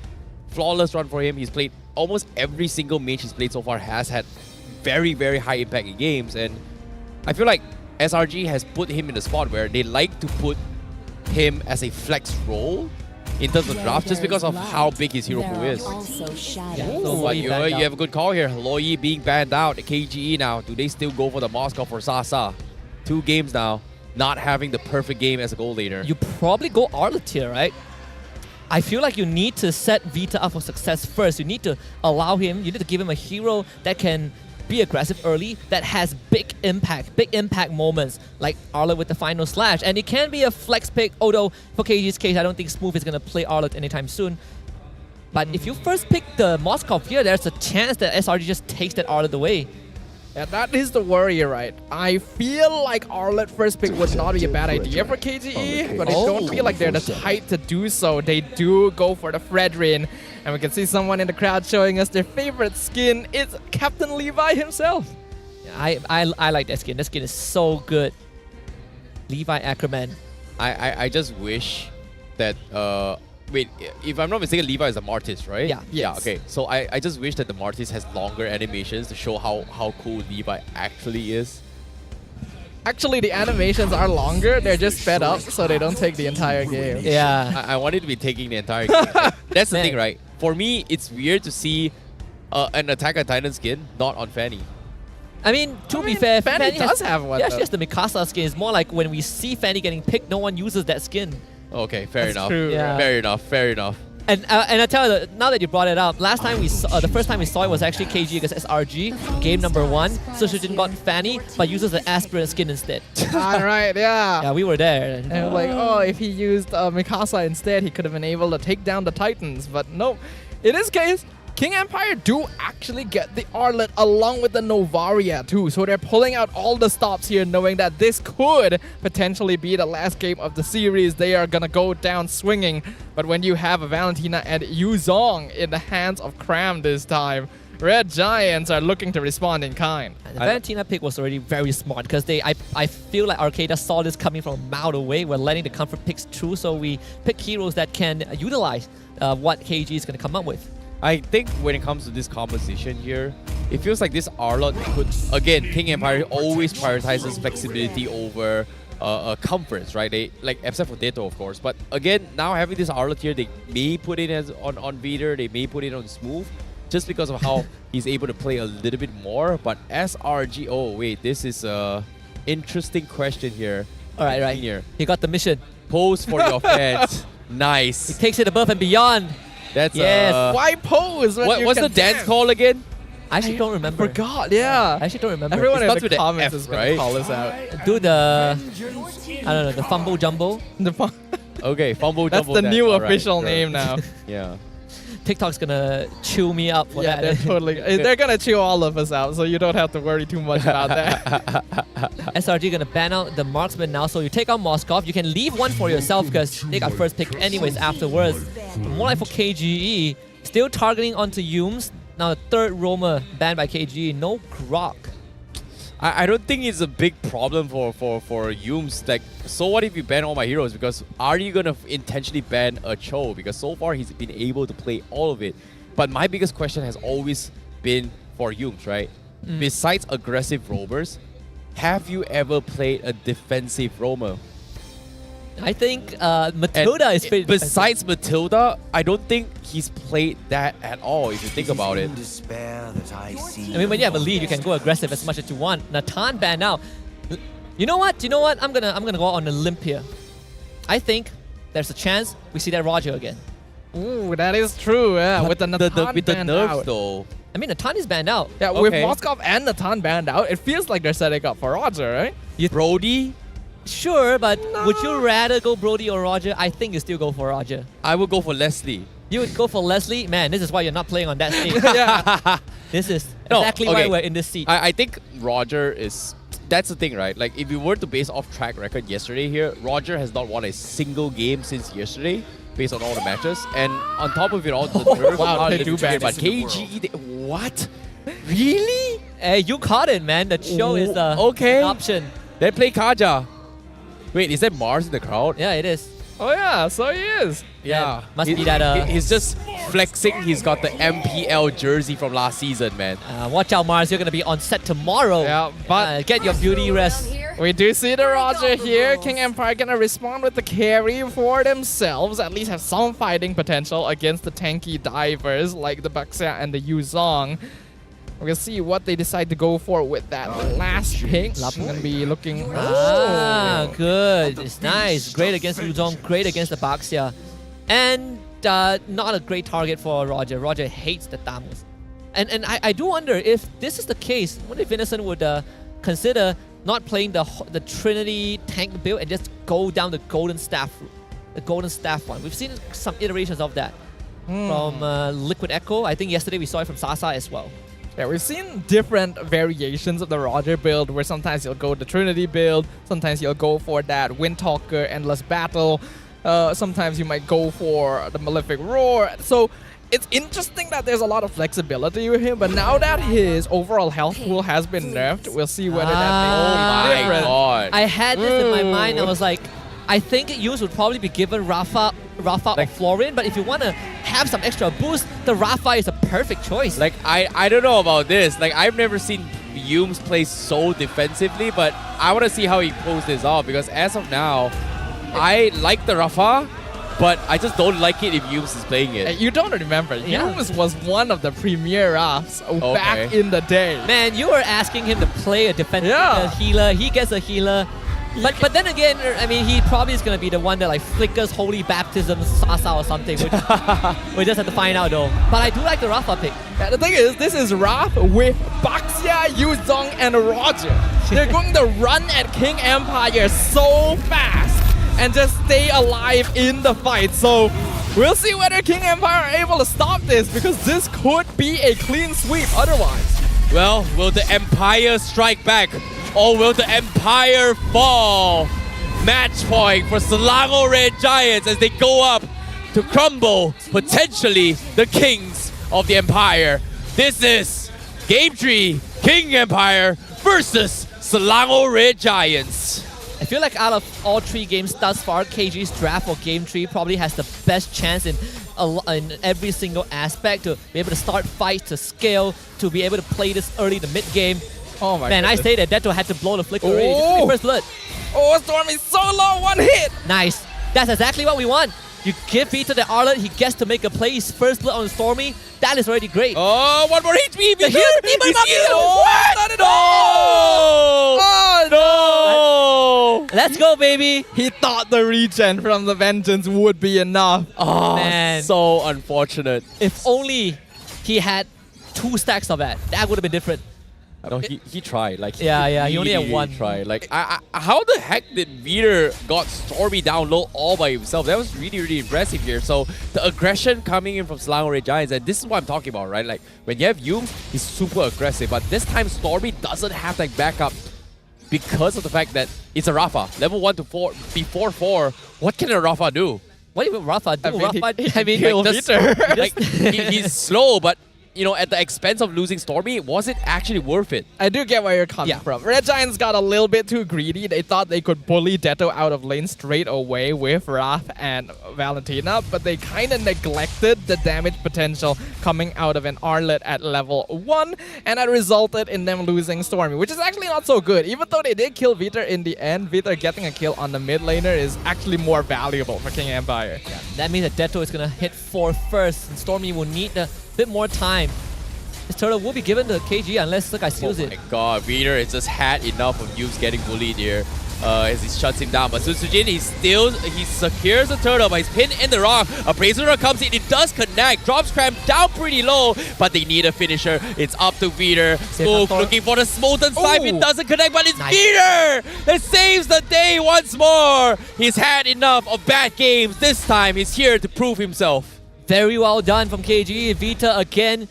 Speaker 10: flawless run for him. He's played almost every single Mage he's played so far has had very, very high impact in games. And I feel like SRG has put him in a spot where they like to put him as a flex role in terms of draft just because of how big his hero pool is. But you have a good call here. Loi being banned out. KGE now. Do they still go for the Moscow for Sasa? 2 games now. Not having the perfect game as a goal leader.
Speaker 12: You probably go Arlet here, right? I feel like you need to set Vita up for success first. You need to allow him, you need to give him a hero that can be aggressive early, that has big impact moments, like Arlet with the final slash. And it can be a flex pick, although for KG's case, I don't think Smooth is going to play Arlet anytime soon. But if you first pick the Moskov here, there's a chance that SRG just takes that Arlet away.
Speaker 11: Yeah, that is the worry, right? I feel like Arlet first pick would not be a bad idea for KGE, but I don't feel like they're the type to do so. They do go for the Fredrin, and we can see someone in the crowd showing us their favorite skin. It's Captain Levi himself.
Speaker 12: Yeah, I like that skin. That skin is so good. Levi Ackerman.
Speaker 10: I just wish that... wait, if I'm not mistaken, Levi is a Martis, right?
Speaker 12: Yeah.
Speaker 10: Yeah, okay. So I just wish that the Martis has longer animations to show how cool Levi actually is.
Speaker 11: Actually, the animations are longer. They're just sped up so they don't take the entire game.
Speaker 12: Yeah.
Speaker 10: I wanted to be taking the entire game. That's the thing, right? For me, it's weird to see an Attack on Titan skin not on Fanny.
Speaker 12: I mean, to be fair,
Speaker 11: Fanny does have one.
Speaker 12: Yeah, she has the Mikasa skin. It's more like when we see Fanny getting picked, no one uses that skin.
Speaker 10: Okay, fair enough.
Speaker 11: True.
Speaker 12: Yeah.
Speaker 10: Fair enough.
Speaker 12: And I tell you, now that you brought it up, last time we saw, the first time we saw it was actually KG against SRG, game number 1. Sushijin got Fanny, but uses the Aspirant skin instead.
Speaker 11: Alright, yeah.
Speaker 12: Yeah, we were there.
Speaker 11: And we're like, oh, if he used Mikasa instead, he could have been able to take down the Titans. But no, in this case, King Empire do actually get the Arlet along with the Novaria too. So they're pulling out all the stops here, knowing that this could potentially be the last game of the series. They are gonna go down swinging. But when you have a Valentina and Yuzong in the hands of Cram this time, Red Giants are looking to respond in kind.
Speaker 12: The Valentina pick was already very smart because I feel like Arcada saw this coming from a mile away. We're letting the comfort picks through, so we pick heroes that can utilize what KG is going to come up with.
Speaker 10: I think when it comes to this composition here, it feels like this Arlot could, again, King Empire always prioritizes flexibility over comforts, right? They except for Dato, of course. But again, now having this Arlot here, they may put it as on Vader, they may put it on Smooth, just because of how he's able to play a little bit more. But SRG, oh wait, this is a interesting question here.
Speaker 12: All right, right.
Speaker 10: Here.
Speaker 12: He got the mission.
Speaker 10: Pose for your fans. Nice.
Speaker 12: He takes it above and beyond.
Speaker 10: That's
Speaker 12: Yes.
Speaker 11: Why pose when you
Speaker 10: what's
Speaker 11: can
Speaker 10: the dance called again?
Speaker 12: I actually don't remember.
Speaker 11: Forgot, yeah.
Speaker 12: I actually don't remember.
Speaker 11: Everyone
Speaker 10: It
Speaker 11: in
Speaker 10: starts
Speaker 11: the
Speaker 10: with an
Speaker 11: comments
Speaker 10: F,
Speaker 11: is going
Speaker 10: right?
Speaker 11: to call us out.
Speaker 12: Do the, I don't know, the fumble jumbo.
Speaker 10: Okay, fumble
Speaker 11: That's
Speaker 10: jumbo
Speaker 11: the
Speaker 10: dance.
Speaker 11: new
Speaker 10: All right,
Speaker 11: official
Speaker 10: sure.
Speaker 11: name now.
Speaker 10: Yeah.
Speaker 12: TikTok's gonna chew me up for
Speaker 11: Yeah,
Speaker 12: that.
Speaker 11: they're gonna chew all of us out, so you don't have to worry too much about that.
Speaker 12: SRG gonna ban out the marksman now, so you take out Moskov. You can leave one for yourself because they got first pick anyways afterwards. More like for KGE, still targeting onto Yums. Now the third roamer banned by KGE, no Grok.
Speaker 10: I don't think it's a big problem for Yums. Like, so what if you ban all my heroes? Because are you gonna intentionally ban a Cho? Because so far he's been able to play all of it. But my biggest question has always been for Yums, right? Besides aggressive roamers, have you ever played a defensive roamer?
Speaker 12: I think Matilda is pretty
Speaker 10: besides Matilda, I don't think he's played that at all, if you think about it.
Speaker 12: I mean, when you have a lead, you can go aggressive as much as you want. Natan banned out. You know what? I'm gonna go on a limb here. I think there's a chance we see that Roger again.
Speaker 11: Ooh, that is true. Yeah, with the Natan
Speaker 10: with the
Speaker 11: banned
Speaker 10: nerfs
Speaker 11: out.
Speaker 10: though.
Speaker 12: I mean, Natan is banned out.
Speaker 11: Yeah, with Moskov and Natan banned out, it feels like they're setting up for Roger, right?
Speaker 10: Brody?
Speaker 12: Sure, but would you rather go Brody or Roger? I think you still go for Roger.
Speaker 10: I would go for Leslie.
Speaker 12: You would go for Leslie? Man, this is why you're not playing on that stage.
Speaker 11: Yeah.
Speaker 12: This is
Speaker 10: No,
Speaker 12: exactly
Speaker 10: okay.
Speaker 12: why we're in this seat.
Speaker 10: I think Roger is... That's the thing, right? Like, if you were to base off track record yesterday here, Roger has not won a single game since yesterday, based on all the matches. And on top of it all, the nerfs
Speaker 11: wow,
Speaker 10: are
Speaker 11: they do
Speaker 10: legit,
Speaker 11: bad.
Speaker 10: but KGE... What? Really?
Speaker 12: Hey, you caught it, man. The show is the
Speaker 10: okay.
Speaker 12: option.
Speaker 10: They play Kaja. Wait, is that Mars in the crowd?
Speaker 12: Yeah, it is.
Speaker 11: Oh yeah, so he is.
Speaker 10: Yeah.
Speaker 12: Must be that...
Speaker 10: He's just flexing. He's got the MPL jersey from last season, man.
Speaker 12: Watch out, Mars. You're going to be on set tomorrow.
Speaker 11: Yeah, but
Speaker 12: get your beauty rest.
Speaker 11: We do see the Roger here. King Empire gonna respond with the carry for themselves. At least have some fighting potential against the tanky divers like the Baxia and the Yuzong. We're gonna see what they decide to go for with that last pick. I'm gonna be looking.
Speaker 12: Good. It's nice. Great against Yuzong. Great against the Baxia. And not a great target for Roger. Roger hates the Tamus. And I do wonder if this is the case, what if Innocent would consider not playing the Trinity tank build and just go down the Golden Staff route. The Golden Staff one. We've seen some iterations of that from Liquid Echo. I think yesterday we saw it from Sasa as well.
Speaker 11: Yeah, we've seen different variations of the Roger build where sometimes you'll go the Trinity build, sometimes you'll go for that Windtalker Endless Battle, sometimes you might go for the Malefic Roar. So it's interesting that there's a lot of flexibility with him, but now that his overall health pool has been nerfed, we'll see whether that makes a difference.
Speaker 10: God.
Speaker 12: I had this in my mind. I was like, I think Yus would probably be given Rafa or Florian, but if you want to have some extra boost, the Rafa is a perfect choice.
Speaker 10: Like, I don't know about this. Like, I've never seen Yums play so defensively, but I want to see how he pulls this off, because as of now, I like the Rafa, but I just don't like it if Yums is playing it.
Speaker 11: You don't remember, Yums was one of the premier Rafs back in the day.
Speaker 12: Man, you were asking him to play a defensive healer. He gets a healer. But then again, I mean, he probably is going to be the one that like flickers Holy Baptism Sasa or something. Which we just have to find out though. But I do like the Rafa pick.
Speaker 11: Yeah, the thing is, this is Raf with Baxia, Yuzong, and Roger. They're going to run at King Empire so fast and just stay alive in the fight. So we'll see whether King Empire are able to stop this, because this could be a clean sweep otherwise.
Speaker 10: Well, will the Empire strike back? Or will the Empire fall? Match point for Selangor Red Giants as they go up to crumble, potentially, the kings of the Empire. This is Game 3, King Empire versus Selangor Red Giants.
Speaker 12: I feel like out of all 3 games thus far, KG's draft for Game 3 probably has the best chance in every single aspect to be able to start fights, to scale, to be able to play this early in the mid-game.
Speaker 11: Oh my
Speaker 12: Man,
Speaker 11: goodness.
Speaker 12: I say that Deto had to blow the flicker already. This is the first blood.
Speaker 11: Oh, Storm is so low, one hit!
Speaker 12: Nice. That's exactly what we want. You give Vita the Arlet, he gets to make a play. His first blood on Stormy, that is already great.
Speaker 10: Oh, one more HP.
Speaker 12: The heal,
Speaker 10: He's
Speaker 12: not
Speaker 10: healed.
Speaker 12: healed.
Speaker 10: What? Not at all. Oh, no.
Speaker 12: Let's go, baby.
Speaker 11: He thought the regen from the Vengeance would be enough.
Speaker 10: Oh,
Speaker 12: Man.
Speaker 10: so unfortunate.
Speaker 12: If only he had 2 stacks of that would have been different.
Speaker 10: No, he tried. Like
Speaker 12: he only had one.
Speaker 10: Tried. Like how the heck did Veer got Stormy down low all by himself? That was really impressive here. So the aggression coming in from Selangor Red Giants, and this is what I'm talking about, right? Like when you have Yumes, he's super aggressive, but this time Stormy doesn't have that backup because of the fact that it's a Rafa. Level 1 to 4 before 4. What can a Rafa do?
Speaker 12: What do you mean Rafa do?
Speaker 10: He's slow, but you know, at the expense of losing Stormy, was it actually worth it?
Speaker 11: I do get where you're coming from. Red Giants got a little bit too greedy. They thought they could bully Detto out of lane straight away with Raph and Valentina, but they kind of neglected the damage potential coming out of an Arlet at level 1, and that resulted in them losing Stormy, which is actually not so good. Even though they did kill Vita in the end, Vita getting a kill on the mid laner is actually more valuable for King Empire.
Speaker 12: Yeah, that means that Detto is going to hit 4 first, and Stormy will need a bit more time. His turtle will be given to KG unless the guy steals it.
Speaker 10: Oh my god, Veer has just had enough of Yumes getting bullied here as he shuts him down. But Sujin, he secures the turtle, but he's pinned in the rock. A Brazier comes in, it does connect, drops Cram down pretty low, but they need a finisher. It's up to Veer. Smoke looking for the Smolten Snipe, it doesn't connect, but it's Veer that saves the day once more. He's had enough of bad games. This time, he's here to prove himself.
Speaker 12: Very well done from KG. Vita again.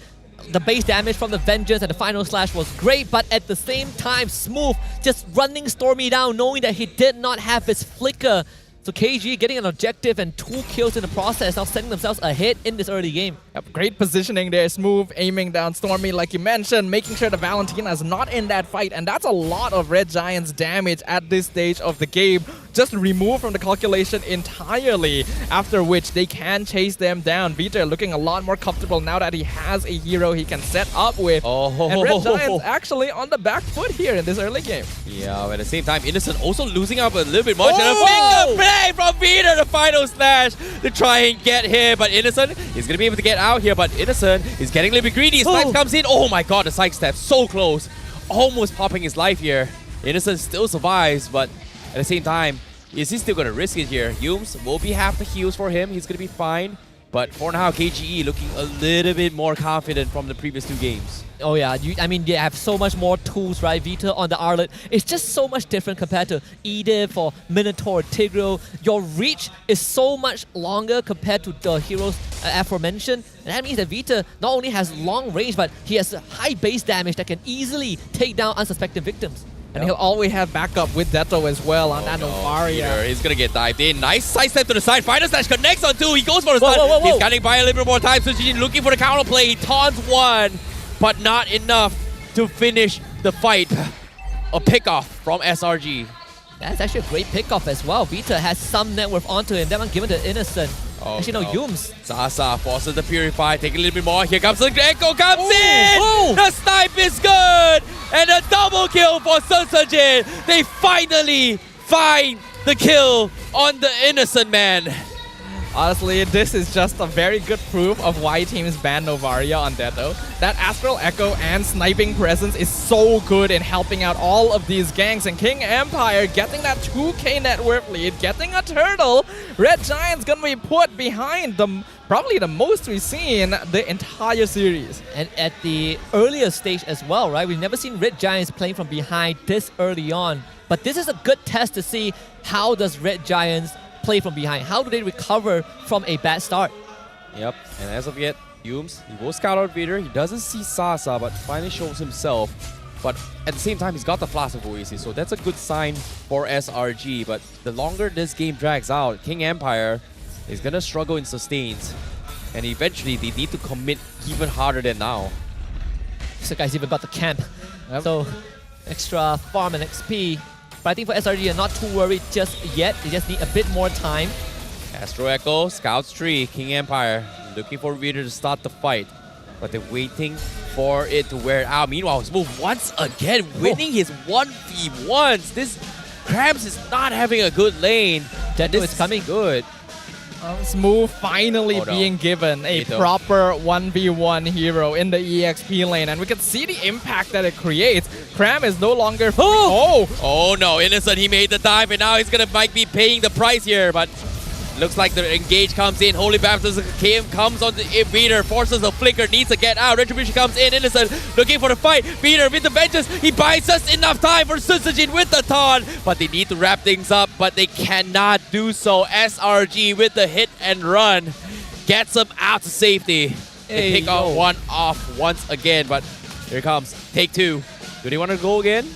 Speaker 12: The base damage from the Vengeance and the final slash was great, but at the same time, Smooth just running Stormy down, knowing that he did not have his flicker. So KG getting an objective and 2 kills in the process, now setting themselves ahead in this early game.
Speaker 11: Yep, great positioning there, Smooth aiming down Stormy like you mentioned, making sure the Valentina is not in that fight, and that's a lot of Red Giants damage at this stage of the game. Just removed from the calculation entirely, after which they can chase them down. Vita looking a lot more comfortable now that he has a hero he can set up with. And Red Giants actually on the back foot here in this early game.
Speaker 10: Yeah, but at the same time, Innocent also losing up a little bit much. And a finger play from Vita, the final slash to try and get him. But Innocent is going to be able to get out here, but Innocent is getting a little bit greedy. Snipes comes in. Oh my god, the side step, so close. Almost popping his life here. Innocent still survives, but at the same time, is he still going to risk it here? Yumes will be half the heals for him. He's going to be fine. But for now, KGE looking a little bit more confident from the previous 2 games.
Speaker 12: Oh yeah, I mean, they have so much more tools, right? Vita on the Arlet. It's just so much different compared to Edith or Minotaur, Tigreal. Your reach is so much longer compared to the heroes aforementioned. And that means that Vita not only has long range, but he has high base damage that can easily take down unsuspecting victims.
Speaker 11: And he'll always have backup with Detto as well on that Novaria.
Speaker 10: He's gonna get dived in. Nice side step to the side. Final slash connects on 2. He goes for the stun. He's getting by a little bit more time. So Sujin looking for the counter play. He taunts 1, but not enough to finish the fight. A pickoff from SRG.
Speaker 12: That's actually a great pickoff as well. Vita has some net worth onto him. That one given to Innocent.
Speaker 10: Oh,
Speaker 12: actually, no, Yumes.
Speaker 10: Sasa forces the Purify, take a little bit more. Here comes the Echo, comes in! The snipe is good! And a double kill for Sunsajin. They finally find the kill on the Innocent man.
Speaker 11: Honestly, this is just a very good proof of why teams ban Novaria on Detto. That Astral Echo and sniping presence is so good in helping out all of these ganks, and King Empire getting that 2k net worth lead, getting a turtle. Red Giants gonna be put behind probably the most we've seen the entire series.
Speaker 12: And at the earlier stage as well, right? We've never seen Red Giants playing from behind this early on. But this is a good test to see how does Red Giants play from behind. How do they recover from a bad start?
Speaker 10: Yep, and as of yet, Yumes, he will scout out Vader. He doesn't see Sasa, but finally shows himself. But at the same time, he's got the Flask of Oasis, so that's a good sign for SRG. But the longer this game drags out, King Empire is going to struggle in sustains. And eventually, they need to commit even harder than now.
Speaker 12: This guy's even got the camp. So, extra farm and XP. But I think for SRG, you're not too worried just yet. They just need a bit more time.
Speaker 10: Astro Echo, Scouts Tree, King Empire looking for Vader to start the fight. But they're waiting for it to wear out. Meanwhile, Smooth once again winning his 1v1s. This Krabs is not having a good lane.
Speaker 12: Detto is coming.
Speaker 10: Good.
Speaker 11: Smooth finally being given a proper 1v1 hero in the EXP lane, and we can see the impact that it creates. Cram is no longer free.
Speaker 10: Oh no, Innocent, he made the dive, and now he's gonna might be paying the price here, but looks like the engage comes in. Holy Baptist comes on the Beater, forces a flicker, needs to get out. Retribution comes in, Innocent looking for the fight. Beater with the vengeance, he buys us enough time for Susujin with the taunt, but they need to wrap things up, but they cannot do so. SRG with the hit and run gets them out to safety. They pick out one off once again, but here comes take two. Do they want to go again?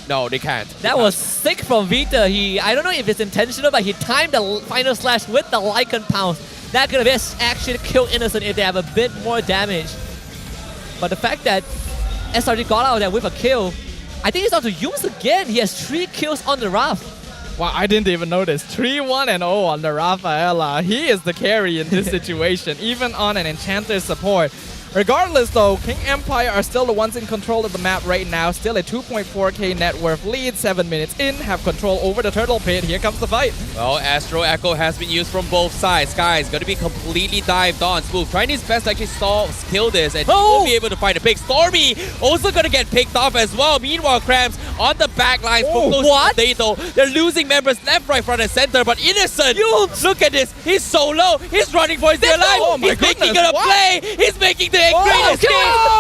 Speaker 10: No, they can't.
Speaker 12: That was sick from Vita. I don't know if it's intentional, but he timed the final slash with the Lycan Pounce. That could have actually killed Innocent if they have a bit more damage. But the fact that SRG got out of there with a kill, I think it's on to Yums again. He has 3 kills on the Raph.
Speaker 11: Wow, I didn't even notice. 3-1-0 on the Rafaela. He is the carry in this situation, even on an Enchanter support. Regardless though, King Empire are still the ones in control of the map right now. Still a 2.4k net worth lead, 7 minutes in, have control over the turtle pit. Here comes the fight.
Speaker 10: Well, Astro Echo has been used from both sides. Sky is going to be completely dived on. Smooth trying his best to actually kill this, and he will be able to find a pick. Stormy also going to get picked off as well. Meanwhile, Krams on the back lines for close to Dato. They're losing members left, right, front, and center, but Innocent, look at this. He's solo. He's running for his dear life. He's making a play. He's making the great escape,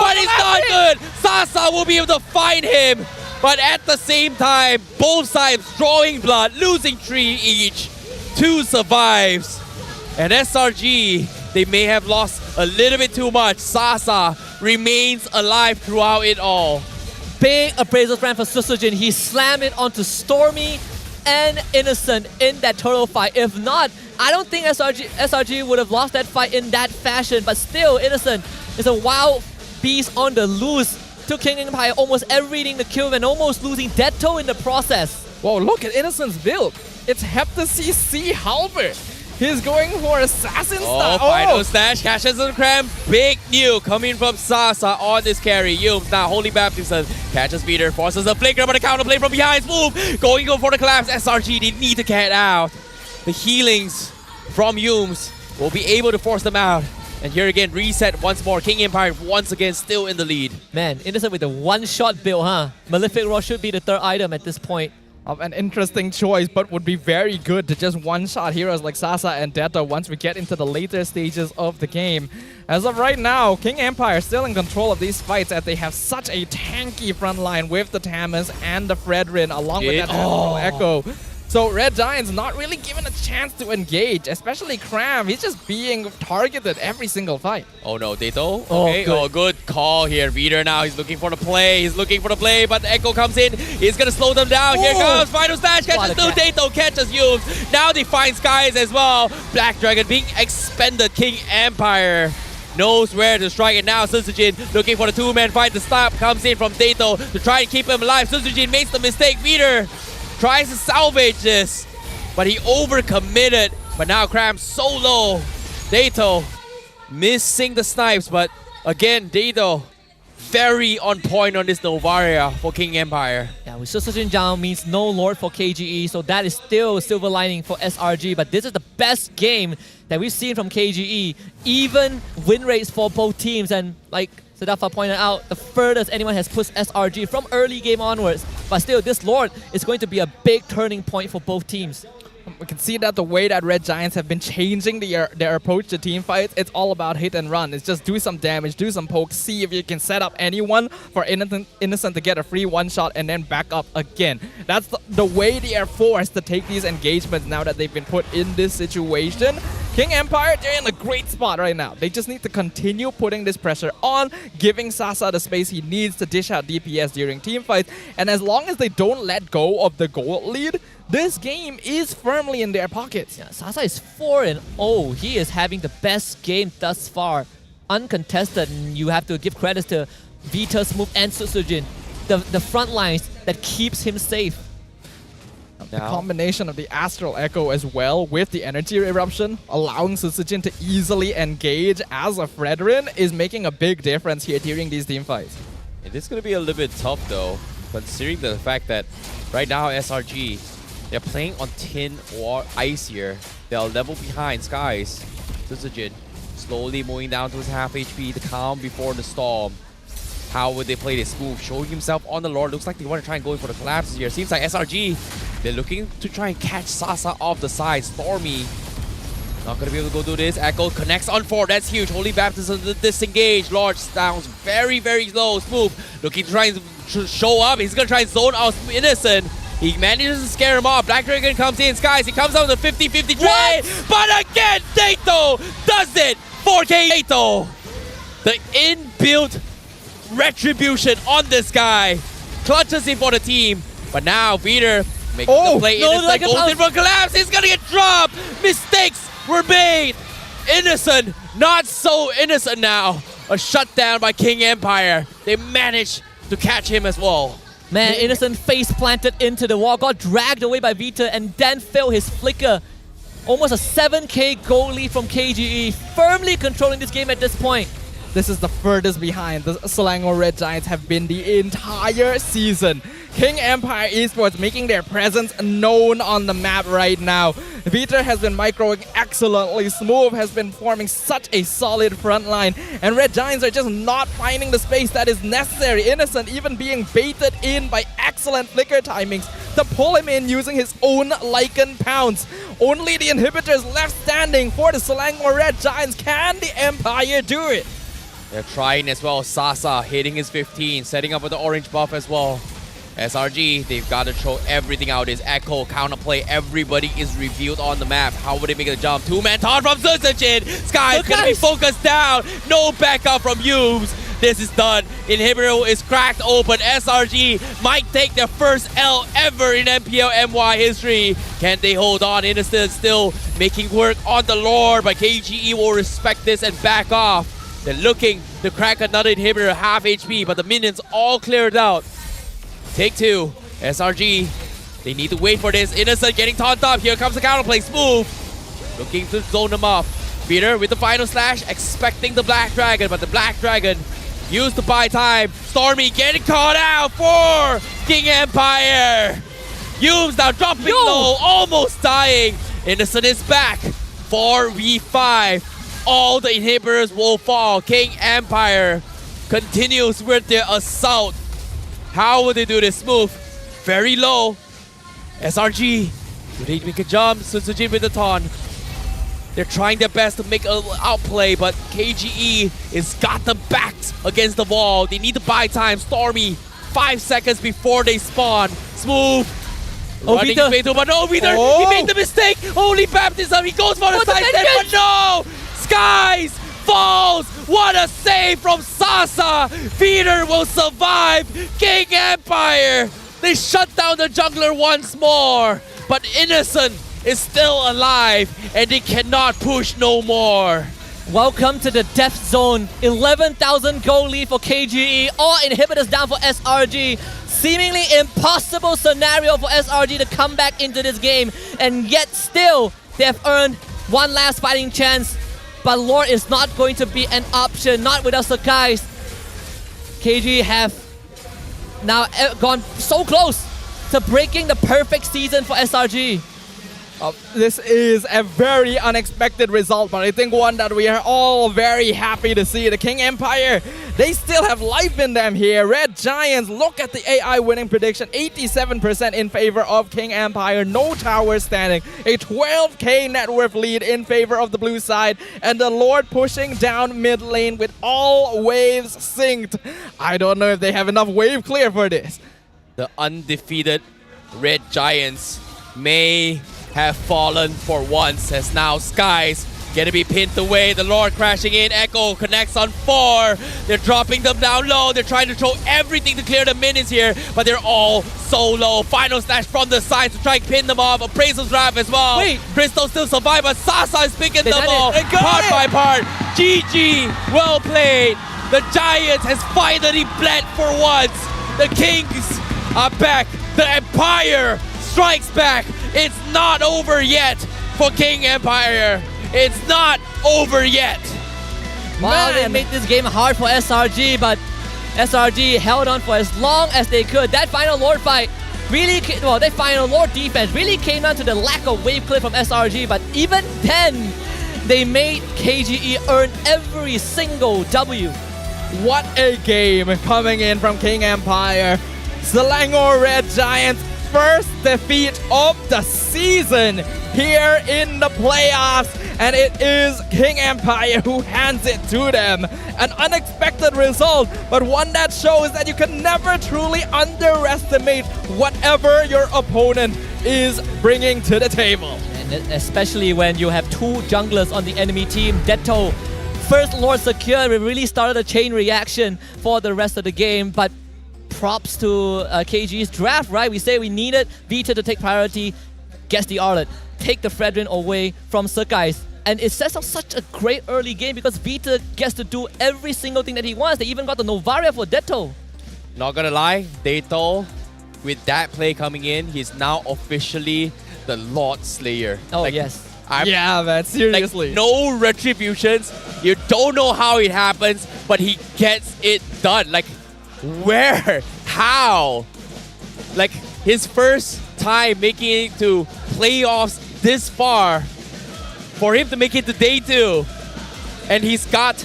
Speaker 10: but it's not good. Sasa will be able to find him, but at the same time, both sides drawing blood, losing 3 each. 2 survives, and SRG, they may have lost a little bit too much. Sasa remains alive throughout it all.
Speaker 12: Big appraisal friend for Susujin. He slammed it onto Stormy and Innocent in that turtle fight. If not, I don't think SRG would have lost that fight in that fashion, but still, Innocent is a wild beast on the loose. Took King Empire almost everything to kill and almost losing Detto in the process.
Speaker 11: Whoa, look at Innocent's build. It's Hepta CC Halberd. He's going for Assassin style.
Speaker 10: Final stash, catches the Cram. Big new coming from Sasa on this carry. Yums now, Holy Baptist catches Peter, forces a flicker, but a counterplay from behind. Move, going for the collapse. SRG, they need to get out. The healings from Yums will be able to force them out. And here again, reset once more. King Empire once again still in the lead.
Speaker 12: Man, Innocent with the one-shot build, huh? Malefic Roar should be the 3rd item at this point.
Speaker 11: An interesting choice, but would be very good to just one-shot heroes like Sasa and Detta once we get into the later stages of the game. As of right now, King Empire still in control of these fights as they have such a tanky front line with the Tamas and the Fredrin along with that Astral Echo. So Red Giants not really given a chance to engage, especially Cram. He's just being targeted every single fight.
Speaker 10: Oh no, Dato. Okay, good call here. Reader now, he's looking for the play. He's looking for the play, but Echo comes in. He's gonna slow them down. Here comes Final Stash, catches two. Dato catches Yums. Now they find Skies as well. Black Dragon being expended. King Empire knows where to strike it now. Susujin looking for the 2-man fight. The stop comes in from Dato to try and keep him alive. Susujin makes the mistake. Reader tries to salvage this, but he overcommitted. But now Cram so low. Dato missing the snipes, but again, Dato very on point on this Novaria for King Empire.
Speaker 12: Yeah, with Susujin down means no Lord for KGE, so that is still a silver lining for SRG, but this is the best game that we've seen from KGE. Even win rates for both teams, and like Sadafa pointed out, the furthest anyone has pushed SRG from early game onwards. But still, this Lord is going to be a big turning point for both teams.
Speaker 11: We can see that the way that Red Giants have been changing their approach to team fights, it's all about hit and run. It's just do some damage, do some poke, see if you can set up anyone for Innocent to get a free one-shot and then back up again. That's the way they are forced to take these engagements now that they've been put in this situation. King Empire, they're in a great spot right now. They just need to continue putting this pressure on, giving Sasa the space he needs to dish out DPS during team fights. And as long as they don't let go of the gold lead, this game is firmly in their pockets.
Speaker 12: Yeah, Sasa is 4-0. He is having the best game thus far. Uncontested, and you have to give credits to Vita, Smooth, and Susujin. The front lines that keeps him safe.
Speaker 11: The combination of the Astral Echo as well with the Energy Eruption, allowing Susujin to easily engage as a Fredrin, is making a big difference here during these team fights.
Speaker 10: And this is going to be a little bit tough though, considering the fact that right now SRG They're playing on tin or ice here. They're level behind Skies. Susujin slowly moving down to his half HP, the calm before the storm. How would they play this move? Showing himself on the Lord. Looks like they want to try and go in for the collapses here. Seems like SRG, they're looking to try and catch Sasa off the side. Stormy, not going to be able to go do this. Echo connects on 4. That's huge. Holy Baptism disengage. Lord sounds very, very low. Smooth looking to try and show up. He's going to try and zone out Innocent. He manages to scare him off. Black Dragon comes in. Skies, he comes out with a 50-50 trade. But again, Dato does it. 4K Dato. The inbuilt retribution on this guy. Clutches in for the team. But now Peter making the play. Innocent goes in for collapse. He's going to get dropped. Mistakes were made. Innocent, not so innocent now. A shutdown by King Empire. They managed to catch him as well.
Speaker 12: Man, Innocent face planted into the wall, got dragged away by Vita, and then failed his flicker. Almost a 7k goal lead from KGE, firmly controlling this game at this point.
Speaker 11: This is the furthest behind the Selangor Red Giants have been the entire season. King Empire Esports making their presence known on the map right now. Vita has been microing excellently. Smooth has been forming such a solid front line. And Red Giants are just not finding the space that is necessary. Innocent even being baited in by excellent flicker timings to pull him in using his own Lycan pounce. Only the inhibitors left standing for the Selangor Red Giants. Can the Empire do it?
Speaker 10: They're trying as well. Sasa hitting his 15, setting up with the orange buff as well. SRG, they've got to throw everything out. His Echo, counterplay, everybody is revealed on the map. How would they make the jump? Two-man taunt from Susujin. Sky's gonna be focused down. No backup from Yubes. This is done. Inhibitor is cracked open. SRG might take their first L ever in MPL MY history. Can they hold on? Innocent still making work on the Lord, but KGE will respect this and back off. They're looking to crack another inhibitor, half HP, but the minions all cleared out. Take 2. SRG, they need to wait for this. Innocent getting taunted up. Here comes the counterplay. Smooth looking to zone them off. Peter with the final slash, expecting the Black Dragon, but the Black Dragon used to buy time. Stormy getting caught out for King Empire. Yubes now dropping low, almost dying. Innocent is back. 4v5. All the inhibitors will fall. King Empire continues with their assault. How will they do this? Smooth, very low. SRG, do they make a jump? Susujin with the taunt. They're trying their best to make an outplay, but KGE has got them backed against the wall. They need to buy time. Stormy, 5 seconds before they spawn. Smooth, running his way through, but no, Vita, he made the mistake. Holy Baptism, he goes for the side step, but no! Skies falls. What a save from Sasa. Peter will survive. King Empire, they shut down the jungler once more, but Innocent is still alive and they cannot push no more.
Speaker 12: Welcome to the death zone. 11,000 gold lead for KGE. All inhibitors down for SRG. Seemingly impossible scenario for SRG to come back into this game, and yet still they have earned one last fighting chance. But Lord is not going to be an option, not without Sakai's. KG have now gone so close to breaking the perfect season for SRG.
Speaker 11: This is a very unexpected result, but I think one that we are all very happy to see. The King Empire, they still have life in them here. Red Giants, look at the AI winning prediction. 87% in favor of King Empire. No tower standing. A 12k net worth lead in favor of the blue side. And the Lord pushing down mid lane with all waves synced. I don't know if they have enough wave clear for this.
Speaker 10: The undefeated Red Giants may have fallen for once, as now Skies gonna be pinned away. The Lord crashing in. Echo connects on 4. They're dropping them down low. They're trying to throw everything to clear the minions here, but they're all so low. Final slash from the sides to try and pin them off. Appraisal's grab as well.
Speaker 12: Wait,
Speaker 10: Crystal still survive, but Sasa is picking them off
Speaker 11: They got
Speaker 10: part
Speaker 11: it.
Speaker 10: by part. GG, well played. The Giants has finally bled for once. The Kings are back. The Empire strikes back. It's not over yet for King Empire. It's not over yet.
Speaker 12: Wow, they made this game hard for SRG, but SRG held on for as long as they could. That final Lord fight they find a Lord defense. Really came down to the lack of wave clear from SRG, but even then, they made KGE earn every single W.
Speaker 11: What a game coming in from King Empire. Selangor Red Giants' first defeat of the season here in the playoffs, and it is King Empire who hands it to them. An unexpected result, but one that shows that you can never truly underestimate whatever your opponent is bringing to the table.
Speaker 12: And especially when you have two junglers on the enemy team. Detto, first Lord secure, it really started a chain reaction for the rest of the game, but props to KG's draft, right? We say we needed Vita to take priority, gets the Arlet, take the Fredrin away from Sekais. And it sets up such a great early game because Vita gets to do every single thing that he wants. They even got the Novaria for Detto.
Speaker 10: Not gonna lie, Detto, with that play coming in, he's now officially the Lord Slayer.
Speaker 12: Oh, yes.
Speaker 11: Yeah, man, seriously.
Speaker 10: Like, no retributions. You don't know how it happens, but he gets it done. Like, where? How? Like, his first time making it to playoffs this far, for him to make it to day 2, and he's got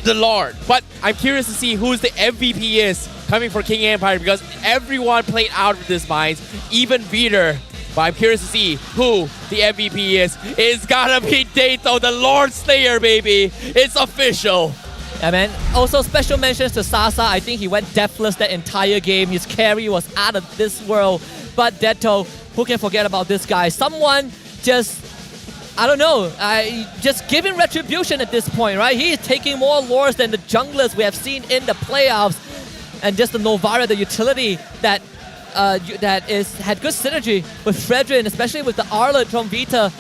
Speaker 10: the Lord. But I'm curious to see who's the MVP is coming for King Empire, because everyone played out of this minds, even Vader. But I'm curious to see who the MVP is. It's gotta be Dato, the Lord Slayer, baby. It's official.
Speaker 12: Yeah, man. Also, special mentions to Sasa. I think he went deathless that entire game. His carry was out of this world. But Detto, who can forget about this guy? Someone just, I don't know, just giving retribution at this point, right? He is taking more lords than the junglers we have seen in the playoffs. And just the Novaria, the utility that had good synergy with Fredrin, especially with the Arlet from Vita,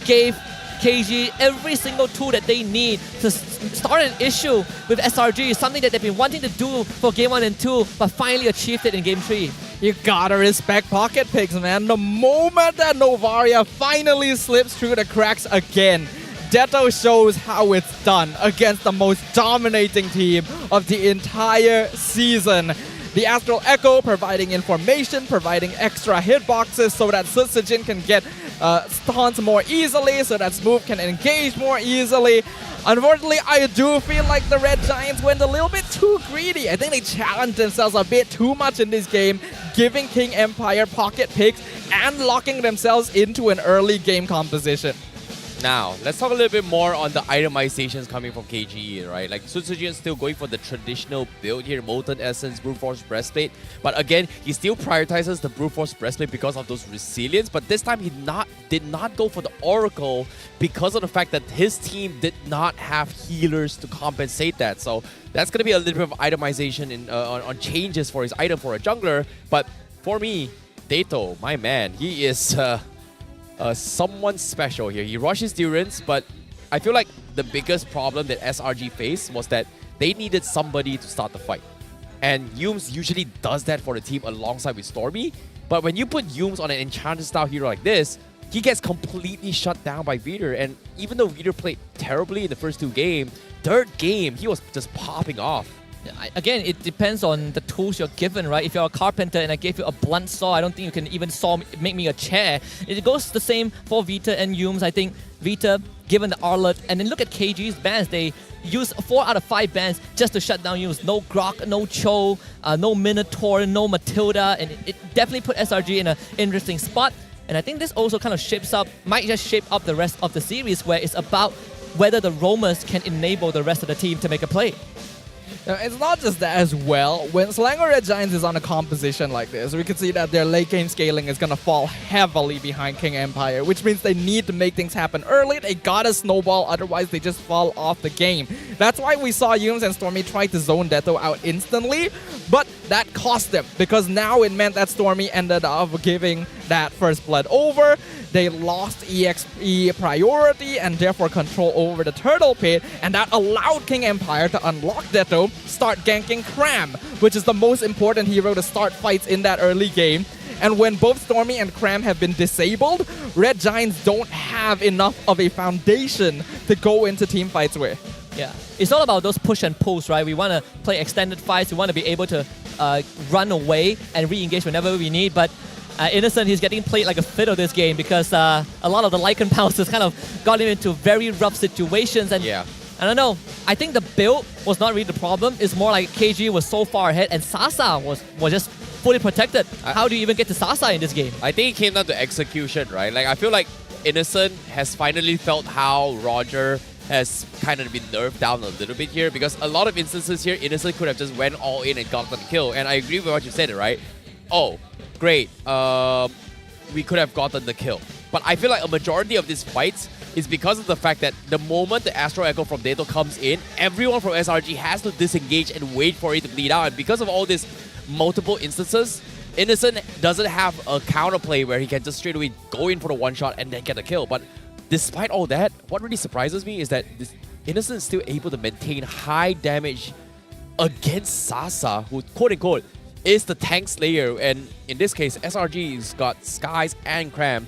Speaker 12: gave KG every single tool that they need to start an issue with SRG, something that they've been wanting to do for game 1 and 2, but finally achieved it in game 3.
Speaker 11: You gotta respect pocket picks, man. The moment that Novaria finally slips through the cracks again, Detto shows how it's done against the most dominating team of the entire season. The Astral Echo providing information, providing extra hitboxes so that Sutsujin can get stuns more easily, so that Smooth can engage more easily. Unfortunately, I do feel like the Red Giants went a little bit too greedy. I think they challenged themselves a bit too much in this game, giving King Empire pocket picks and locking themselves into an early game composition.
Speaker 10: Now, let's talk a little bit more on the itemizations coming from KGE, right? Like, Sutsujin is still going for the traditional build here, Molten Essence, Brute Force Breastplate. But again, he still prioritizes the Brute Force Breastplate because of those resilience. But this time, he did not go for the Oracle because of the fact that his team did not have healers to compensate that. So that's going to be a little bit of itemization on changes for his item for a jungler. But for me, Dato, my man, he is... someone special here. He rushes Durance, but I feel like the biggest problem that SRG faced was that they needed somebody to start the fight. And Yumes usually does that for the team alongside with Stormy. But when you put Yumes on an enchanted style hero like this, he gets completely shut down by Vader. And even though Vader played terribly in the first 2 games, third game, he was just popping off.
Speaker 12: Again, it depends on the tools you're given, right? If you're a carpenter and I gave you a blunt saw, I don't think you can even make me a chair. It goes the same for Vita and Yumes. I think Vita, given the Arlet, and then look at KG's bans. They use 4 out of 5 bans just to shut down Yumes. No Grok, no Cho, no Minotaur, no Matilda, and it definitely put SRG in an interesting spot. And I think this also kind of might just shape up the rest of the series, where it's about whether the roamers can enable the rest of the team to make a play.
Speaker 11: It's not just that as well. When Selangor Red Giants is on a composition like this, we can see that their late game scaling is going to fall heavily behind King Empire, which means they need to make things happen early. They gotta snowball, otherwise they just fall off the game. That's why we saw Yumes and Stormy try to zone Detto out instantly, but that cost them, because now it meant that Stormy ended up giving that first blood over. They lost EXP priority and therefore control over the Turtle Pit, and that allowed King Empire to unlock Detto, start ganking Cram, which is the most important hero to start fights in that early game. And when both Stormy and Cram have been disabled, Red Giants don't have enough of a foundation to go into team fights with.
Speaker 12: Yeah, it's all about those push and pulls, right? We want to play extended fights. We want to be able to run away and re-engage whenever we need. But Innocent, he's getting played like a fiddle this game because a lot of the Lycan pouncers kind of got him into very rough situations. And I don't know, I think the build was not really the problem. It's more like KG was so far ahead and Sasa was just fully protected. How do you even get to Sasa in this game?
Speaker 10: I think it came down to execution, right? Like, I feel like Innocent has finally felt how Roger has kind of been nerfed down a little bit here, because a lot of instances here, Innocent could have just went all in and gotten the kill. And I agree with what you said, right? Oh, great. We could have gotten the kill. But I feel like a majority of these fights is because of the fact that the moment the Astro Echo from Dato comes in, everyone from SRG has to disengage and wait for it to bleed out. And because of all these multiple instances, Innocent doesn't have a counterplay where he can just straight away go in for the one shot and then get a kill. But despite all that, what really surprises me is that this Innocent is still able to maintain high damage against Sasa, who quote-unquote is the tank slayer. And in this case, SRG's got Skies and Cram,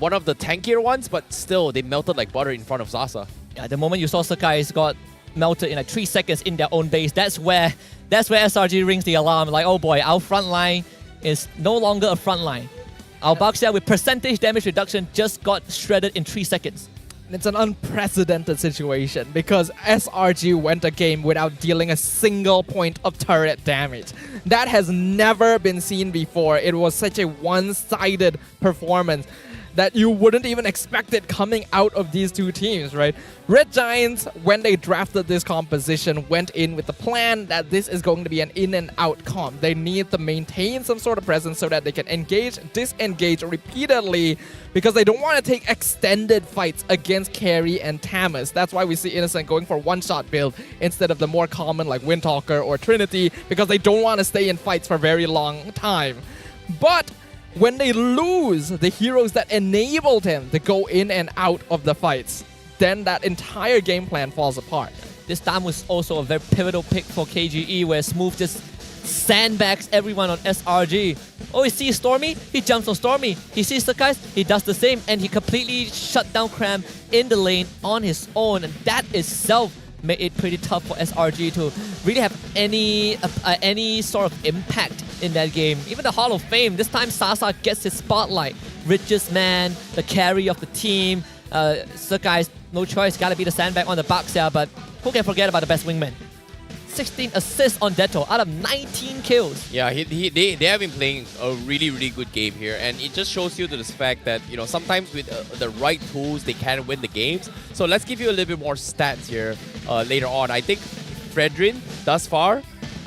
Speaker 10: one of the tankier ones, but still, they melted like butter in front of Sasa.
Speaker 12: Yeah, the moment you saw Sakai's got melted in like 3 seconds in their own base, that's where SRG rings the alarm. Like, oh boy, our front line is no longer a front line. Our Baxia with percentage damage reduction just got shredded in 3 seconds.
Speaker 11: It's an unprecedented situation because SRG went a game without dealing a single point of turret damage. That has never been seen before. It was such a one-sided performance that you wouldn't even expect it coming out of these two teams, right? Red Giants, when they drafted this composition, went in with the plan that this is going to be an in and out comp. They need to maintain some sort of presence so that they can engage, disengage repeatedly, because they don't want to take extended fights against Carry and Tamus. That's why we see Innocent going for one-shot build instead of the more common like Windtalker or Trinity, because they don't want to stay in fights for a very long time. But when they lose the heroes that enabled him to go in and out of the fights, then that entire game plan falls apart.
Speaker 12: This time was also a very pivotal pick for KGE, where Smooth just sandbags everyone on SRG. Oh, he sees Stormy, he jumps on Stormy. He sees the guys, he does the same, and he completely shut down Cram in the lane on his own. And that itself made it pretty tough for SRG to really have any sort of impact in that game. Even the Hall of Fame, this time Sasa gets his spotlight. Richest man, the carry of the team. Sakai's no choice, gotta be the sandbag on the Baxia, but who can forget about the best wingman? 16 assists on Deto out of 19 kills.
Speaker 10: Yeah, they have been playing a really, really good game here, and it just shows you to this fact that, you know, sometimes with the right tools, they can win the games. So let's give you a little bit more stats here later on. I think Fredrin, thus far,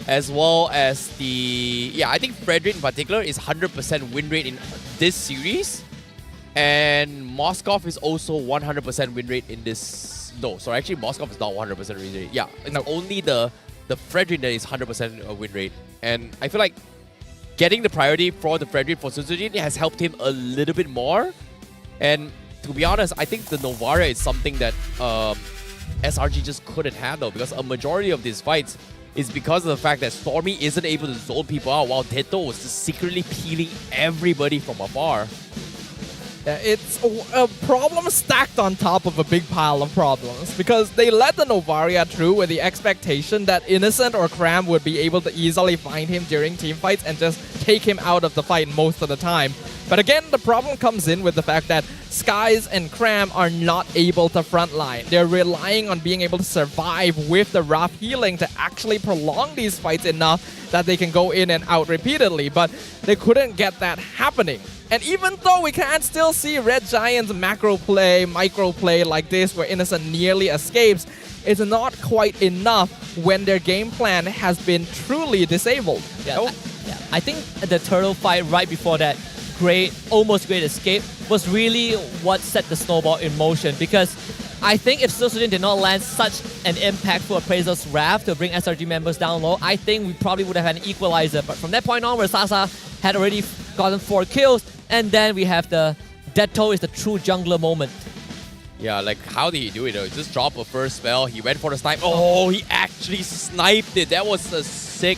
Speaker 10: as well as I think Fredrin in particular is 100% win rate in this series, and Moskov is also 100% win rate in this. No, sorry, actually Moskov is not 100% win rate. Yeah, it's only the Fredrin that is 100% win rate. And I feel like getting the priority for the Fredrin for Suzujin has helped him a little bit more. And to be honest, I think the Novaria is something that SRG just couldn't handle, because a majority of these fights is because of the fact that Stormy isn't able to zone people out, while Deto was just secretly peeling everybody from afar.
Speaker 11: Yeah, it's a problem stacked on top of a big pile of problems, because they let the Novaria through with the expectation that Innocent or Cram would be able to easily find him during team fights and just take him out of the fight most of the time. But again, the problem comes in with the fact that Skies and Cram are not able to frontline. They're relying on being able to survive with the rough healing to actually prolong these fights enough that they can go in and out repeatedly, but they couldn't get that happening. And even though we can still see Red Giants macro play, micro play like this where Innocent nearly escapes, it's not quite enough when their game plan has been truly disabled.
Speaker 12: Yeah, I think the turtle fight right before that almost great escape was really what set the snowball in motion, because I think if Suzujin did not land such an impactful Appraiser's Wrath to bring SRG members down low, I think we probably would have had an equalizer. But from that point on, where Sasa had already gotten 4 kills, and then we have the Deto is the true jungler moment.
Speaker 10: Yeah, like how did he do it though? He just dropped a first spell, he went for the snipe. Oh, he actually sniped it. That was a sick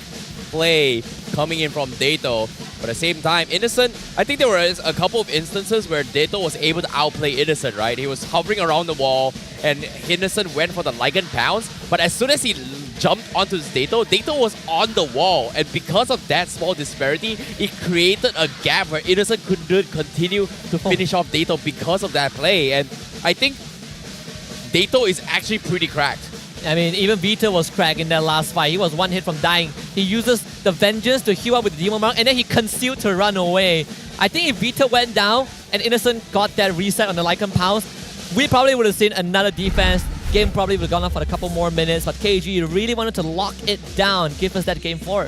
Speaker 10: play coming in from Dato. But at the same time, Innocent, I think there were a couple of instances where Dato was able to outplay Innocent, right? He was hovering around the wall, and Henderson went for the Lycan bounce, but as soon as he jumped onto his Dato was on the wall, and because of that small disparity, it created a gap where Innocent couldn't continue to finish off Dato because of that play, and I think Dato is actually pretty cracked.
Speaker 12: I mean, even Vita was cracked in that last fight. He was one hit from dying. He uses the Vengeance to heal up with the Demon Mark, and then he concealed to run away. I think if Vita went down and Innocent got that reset on the Lycan Pounce, we probably would have seen another defense. Game probably would have gone on for a couple more minutes, but KG really wanted to lock it down, give us that game 4.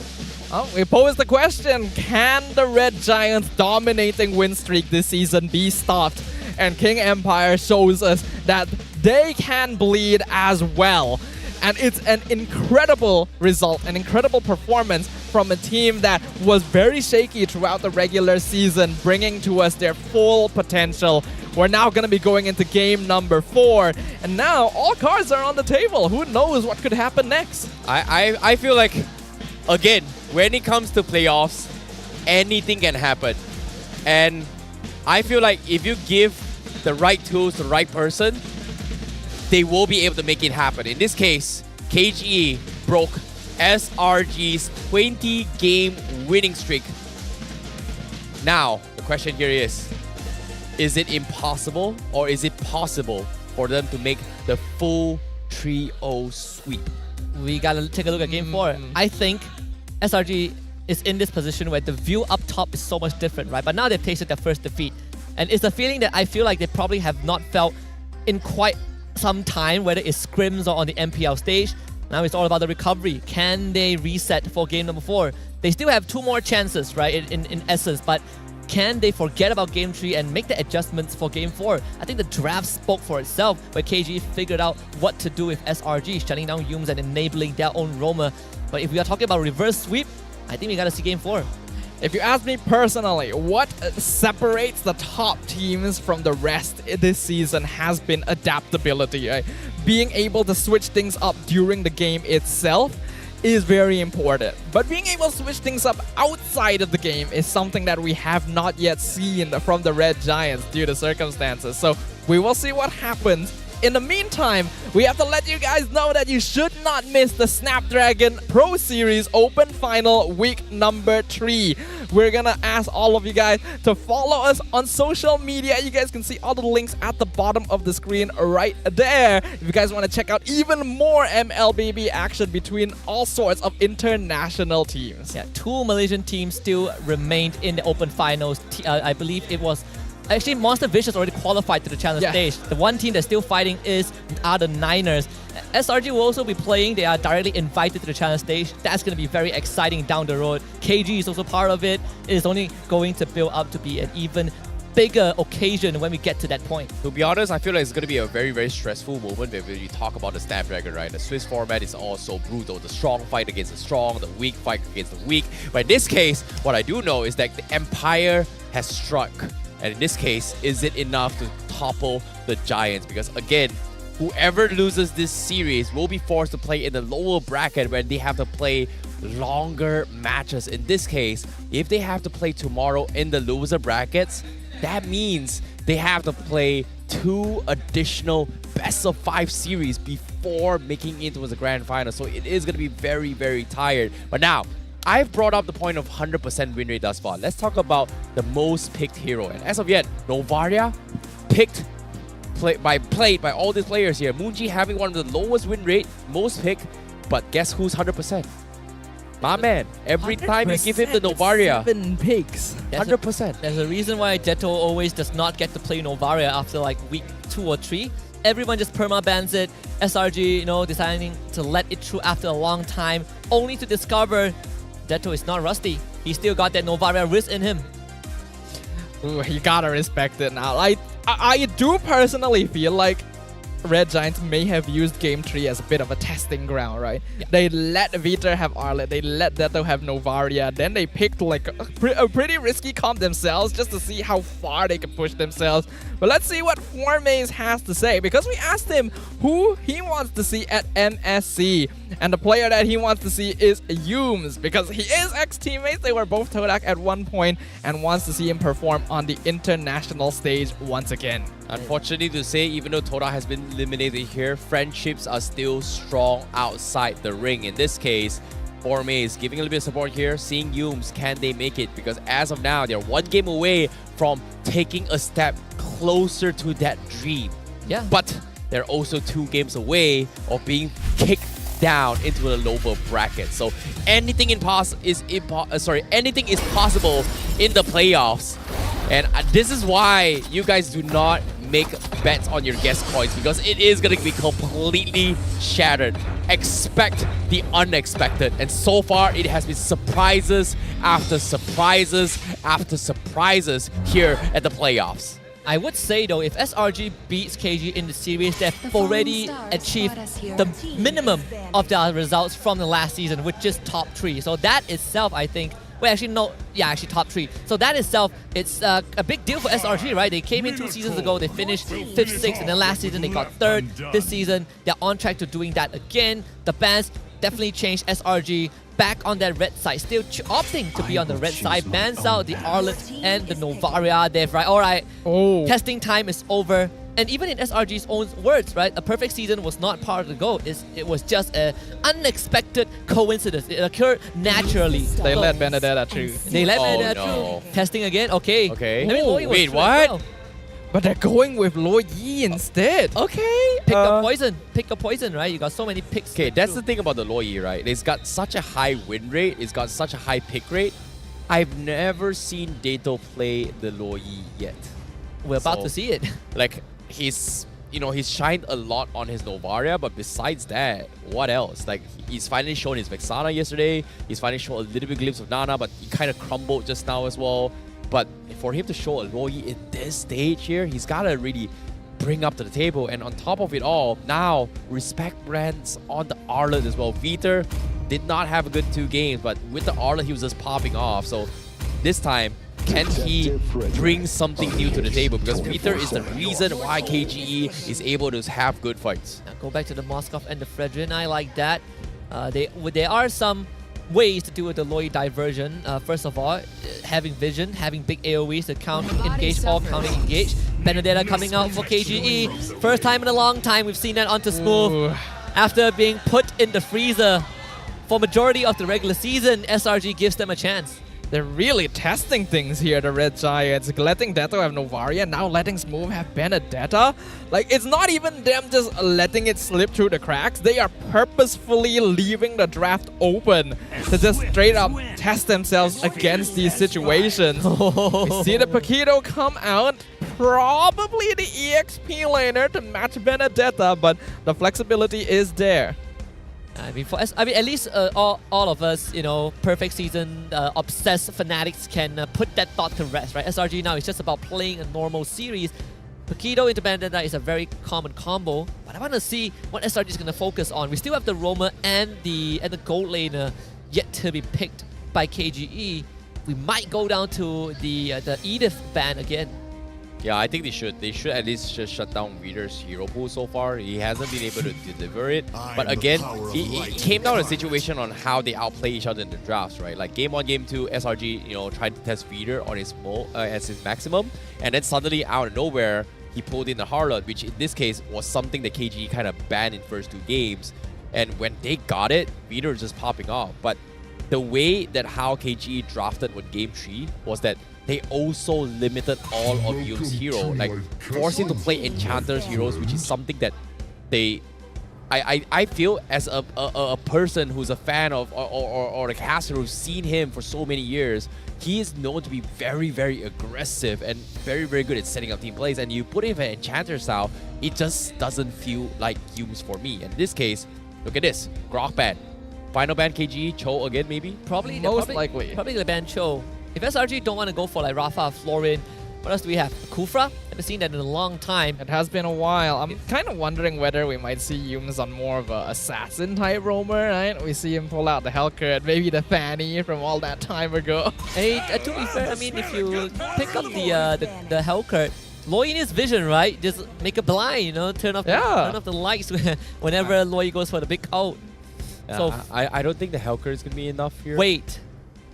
Speaker 11: Oh, we pose the question, can the Red Giants' dominating win streak this season be stopped? And King Empire shows us that they can bleed as well. And it's an incredible result, an incredible performance from a team that was very shaky throughout the regular season, bringing to us their full potential. We're now going to be going into game number 4, and now all cards are on the table. Who knows what could happen next?
Speaker 10: I feel like, again, when it comes to playoffs, anything can happen. And I feel like if you give the right tools to the right person, they will be able to make it happen. In this case, KGE broke SRG's 20-game winning streak. Now, the question here is it impossible or is it possible for them to make the full 3-0 sweep?
Speaker 12: We gotta take a look at game 4. I think SRG is in this position where the view up top is so much different, right? But now they've tasted their first defeat. And it's a feeling that I feel like they probably have not felt in quite some time, whether it's scrims or on the MPL stage. Now it's all about the recovery. Can they reset for game number 4? They still have 2 more chances, right, in essence, but can they forget about game 3 and make the adjustments for game 4? I think the draft spoke for itself, where KG figured out what to do with SRG, shutting down Yums and enabling their own roamer. But if we are talking about reverse sweep, I think we gotta see game 4.
Speaker 11: If you ask me personally, what separates the top teams from the rest this season has been adaptability, right? Being able to switch things up during the game itself is very important. But being able to switch things up outside of the game is something that we have not yet seen from the Red Giants due to circumstances. So we will see what happens. In the meantime, we have to let you guys know that you should not miss the Snapdragon Pro Series Open Final week number 3. We're gonna ask all of you guys to follow us on social media. You guys can see all the links at the bottom of the screen right there. If you guys want to check out even more MLBB action between all sorts of international teams.
Speaker 12: Yeah, 2 Malaysian teams still remained in the Open Finals. I believe it was... Actually, Monster Vicious already qualified to the challenge stage. The one team that's still fighting are the Niners. SRG will also be playing. They are directly invited to the challenge stage. That's going to be very exciting down the road. KG is also part of it. It is only going to build up to be an even bigger occasion when we get to that point.
Speaker 10: To be honest, I feel like it's going to be a very, very stressful moment when we talk about the Snapdragon, right? The Swiss format is all so brutal. The strong fight against the strong, the weak fight against the weak. But in this case, what I do know is that the Empire has struck. And in this case, is it enough to topple the Giants? Because again, whoever loses this series will be forced to play in the lower bracket when they have to play longer matches. In this case, if they have to play tomorrow in the loser brackets, that means they have to play 2 additional best-of-5 series before making it into the grand final. So it is going to be very, very tired. But now, I've brought up the point of 100% win rate thus far. Let's talk about the most picked hero. And as of yet, Novaria played by all these players here. Moonji having one of the lowest win rate, most picked, but guess who's 100%? My man. Every time you give him the Novaria.
Speaker 11: 7 picks.
Speaker 10: 100%.
Speaker 12: There's a reason why Jetto always does not get to play Novaria after like week 2 or 3. Everyone just perma-bans it. SRG, deciding to let it through after a long time, only to discover Detto is not rusty. He still got that Novaria wrist in him.
Speaker 11: Ooh, you gotta respect it now. I do personally feel like Red Giants may have used Game 3 as a bit of a testing ground, right? Yeah. They let Vita have Arlet, they let Detto have Novaria, then they picked like a pretty risky comp themselves just to see how far they can push themselves. But let's see what Formaze has to say, because we asked him who he wants to see at MSC. And the player that he wants to see is Yums, because he is ex-teammates. They were both Todak at one point and wants to see him perform on the international stage once again.
Speaker 10: Unfortunately to say, even though Todak has been eliminated here, friendships are still strong outside the ring. In this case, Forme is giving a little bit of support here, seeing Yums, can they make it? Because as of now, they're one game away from taking a step closer to that dream.
Speaker 12: Yeah.
Speaker 10: But they're also 2 games away of being kicked down into the lower bracket. So anything is possible in the playoffs. And this is why you guys do not make bets on your guest coins, because it is going to be completely shattered. Expect the unexpected. And so far, it has been surprises after surprises after surprises here at the playoffs.
Speaker 12: I would say though, if SRG beats KG in the series, they've already achieved the minimum of their results from the last season, which is top 3. So that itself, I think, well, actually, no, yeah, actually top 3. So that itself, it's a big deal for SRG, right? They came in 2 seasons ago, they finished 5th, 6th, and then last season they got 3rd. This season, they're on track to doing that again. The bans definitely changed SRG back on that red side, still opting to be on the red side, bans out the Arlet and the Novaria. They've alright, testing time is over. And even in SRG's own words, right, a perfect season was not part of the goal. It was just an unexpected coincidence. It occurred naturally.
Speaker 11: They let Benedetta through.
Speaker 12: They let Benedetta through. Testing again, okay.
Speaker 10: Wait, what?
Speaker 11: But they're going with Lo Yi instead.
Speaker 12: Okay. Pick a poison. Pick a poison, right? You got so many picks.
Speaker 10: Okay, that's the thing about the Lo Yi, right? It's got such a high win rate. It's got such a high pick rate. I've never seen Dato play the Lo Yi yet.
Speaker 12: We're about to see it.
Speaker 10: Like, he's shined a lot on his Novaria, but besides that, what else? Like, he's finally shown his Vexana yesterday. He's finally shown a little bit glimpse of Nana, but he kind of crumbled just now as well. But for him to show a Lo Yi in this stage here, he's got to really bring up to the table. And on top of it all, now respect brands on the Arlet as well. Viter did not have a good 2 games, but with the Arlet, he was just popping off. So this time, can he bring something new to the table? Because Viter is the reason why KGE is able to have good fights.
Speaker 12: Now go back to the Moskov and the Fredrin. I like that. There are some ways to do with the Lo Yi diversion. First of all, having vision, having big AoEs to count engage or counter engage. Benedetta coming out for KGE. First time in a long time we've seen that onto Smooth. After being put in the freezer for majority of the regular season, SRG gives them a chance.
Speaker 11: They're really testing things here, the Red Giants. Letting Dato have Novaria, now letting Smooth have Benedetta. Like, it's not even them just letting it slip through the cracks. They are purposefully leaving the draft open to just straight up test themselves against these situations. We see the Paquito come out, probably the EXP laner to match Benedetta, but the flexibility is there.
Speaker 12: I mean, at least all of us, perfect season obsessed fanatics can put that thought to rest, right? SRG now is just about playing a normal series. Paquito into Benedetta is a very common combo, but I want to see what SRG is going to focus on. We still have the Roamer and the gold laner yet to be picked by KGE. We might go down to the Edith ban again.
Speaker 10: Yeah, I think they should. They should at least just shut down Viter's hero pool so far. He hasn't been able to deliver it. But again, it came down to a situation on how they outplay each other in the drafts, right? Like game 1, game 2, SRG, tried to test Viter on his as his maximum, and then suddenly out of nowhere, he pulled in the Harlot, which in this case was something that KGE kind of banned in first 2 games. And when they got it, Viter was just popping off. But the way that how KGE drafted with game 3 was that they also limited all of Yum's hero, like forcing to play Enchanter's heroes, which is something that I feel as a person who's a fan of or a caster who's seen him for so many years, he is known to be very, very aggressive and very, very good at setting up team plays. And you put him in Enchanter style, it just doesn't feel like Yums for me. And in this case, look at this, Grok ban. Final ban KGE, Cho again maybe?
Speaker 12: Probably
Speaker 11: likely.
Speaker 12: Probably the ban Cho. If SRG don't want to go for like Rafa, Florin, what else do we have? Kufra? Haven't seen that in a long time.
Speaker 11: It has been a while. I'm kind of wondering whether we might see Yums on more of an assassin type roamer, right? We see him pull out the Hellcurt, maybe the Fanny from all that time ago.
Speaker 12: Hey, to be fair, I mean, if you pick up the Hellcurt, Lo Yi is vision, right? Just make a blind, turn off the lights whenever Lo Yi goes for the big ult. So
Speaker 10: I don't think the Helker is going to be enough here.
Speaker 12: wait.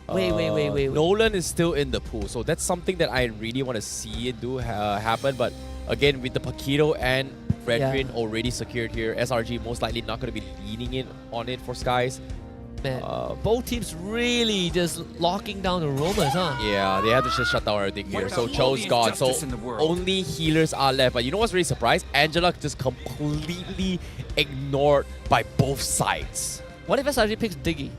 Speaker 10: Nolan is still in the pool, so that's something that I really want to see it do happen. But again, with the Paquito and Fredrin already secured here, SRG most likely not going to be leaning in on it for Skies.
Speaker 12: Man, both teams really just locking down the Romas, huh?
Speaker 10: Yeah, they have to just shut down everything here. So Cho's gone, so only healers are left. But you know what's really surprised? Angela just completely ignored by both sides.
Speaker 12: What if SRG picks Diggy?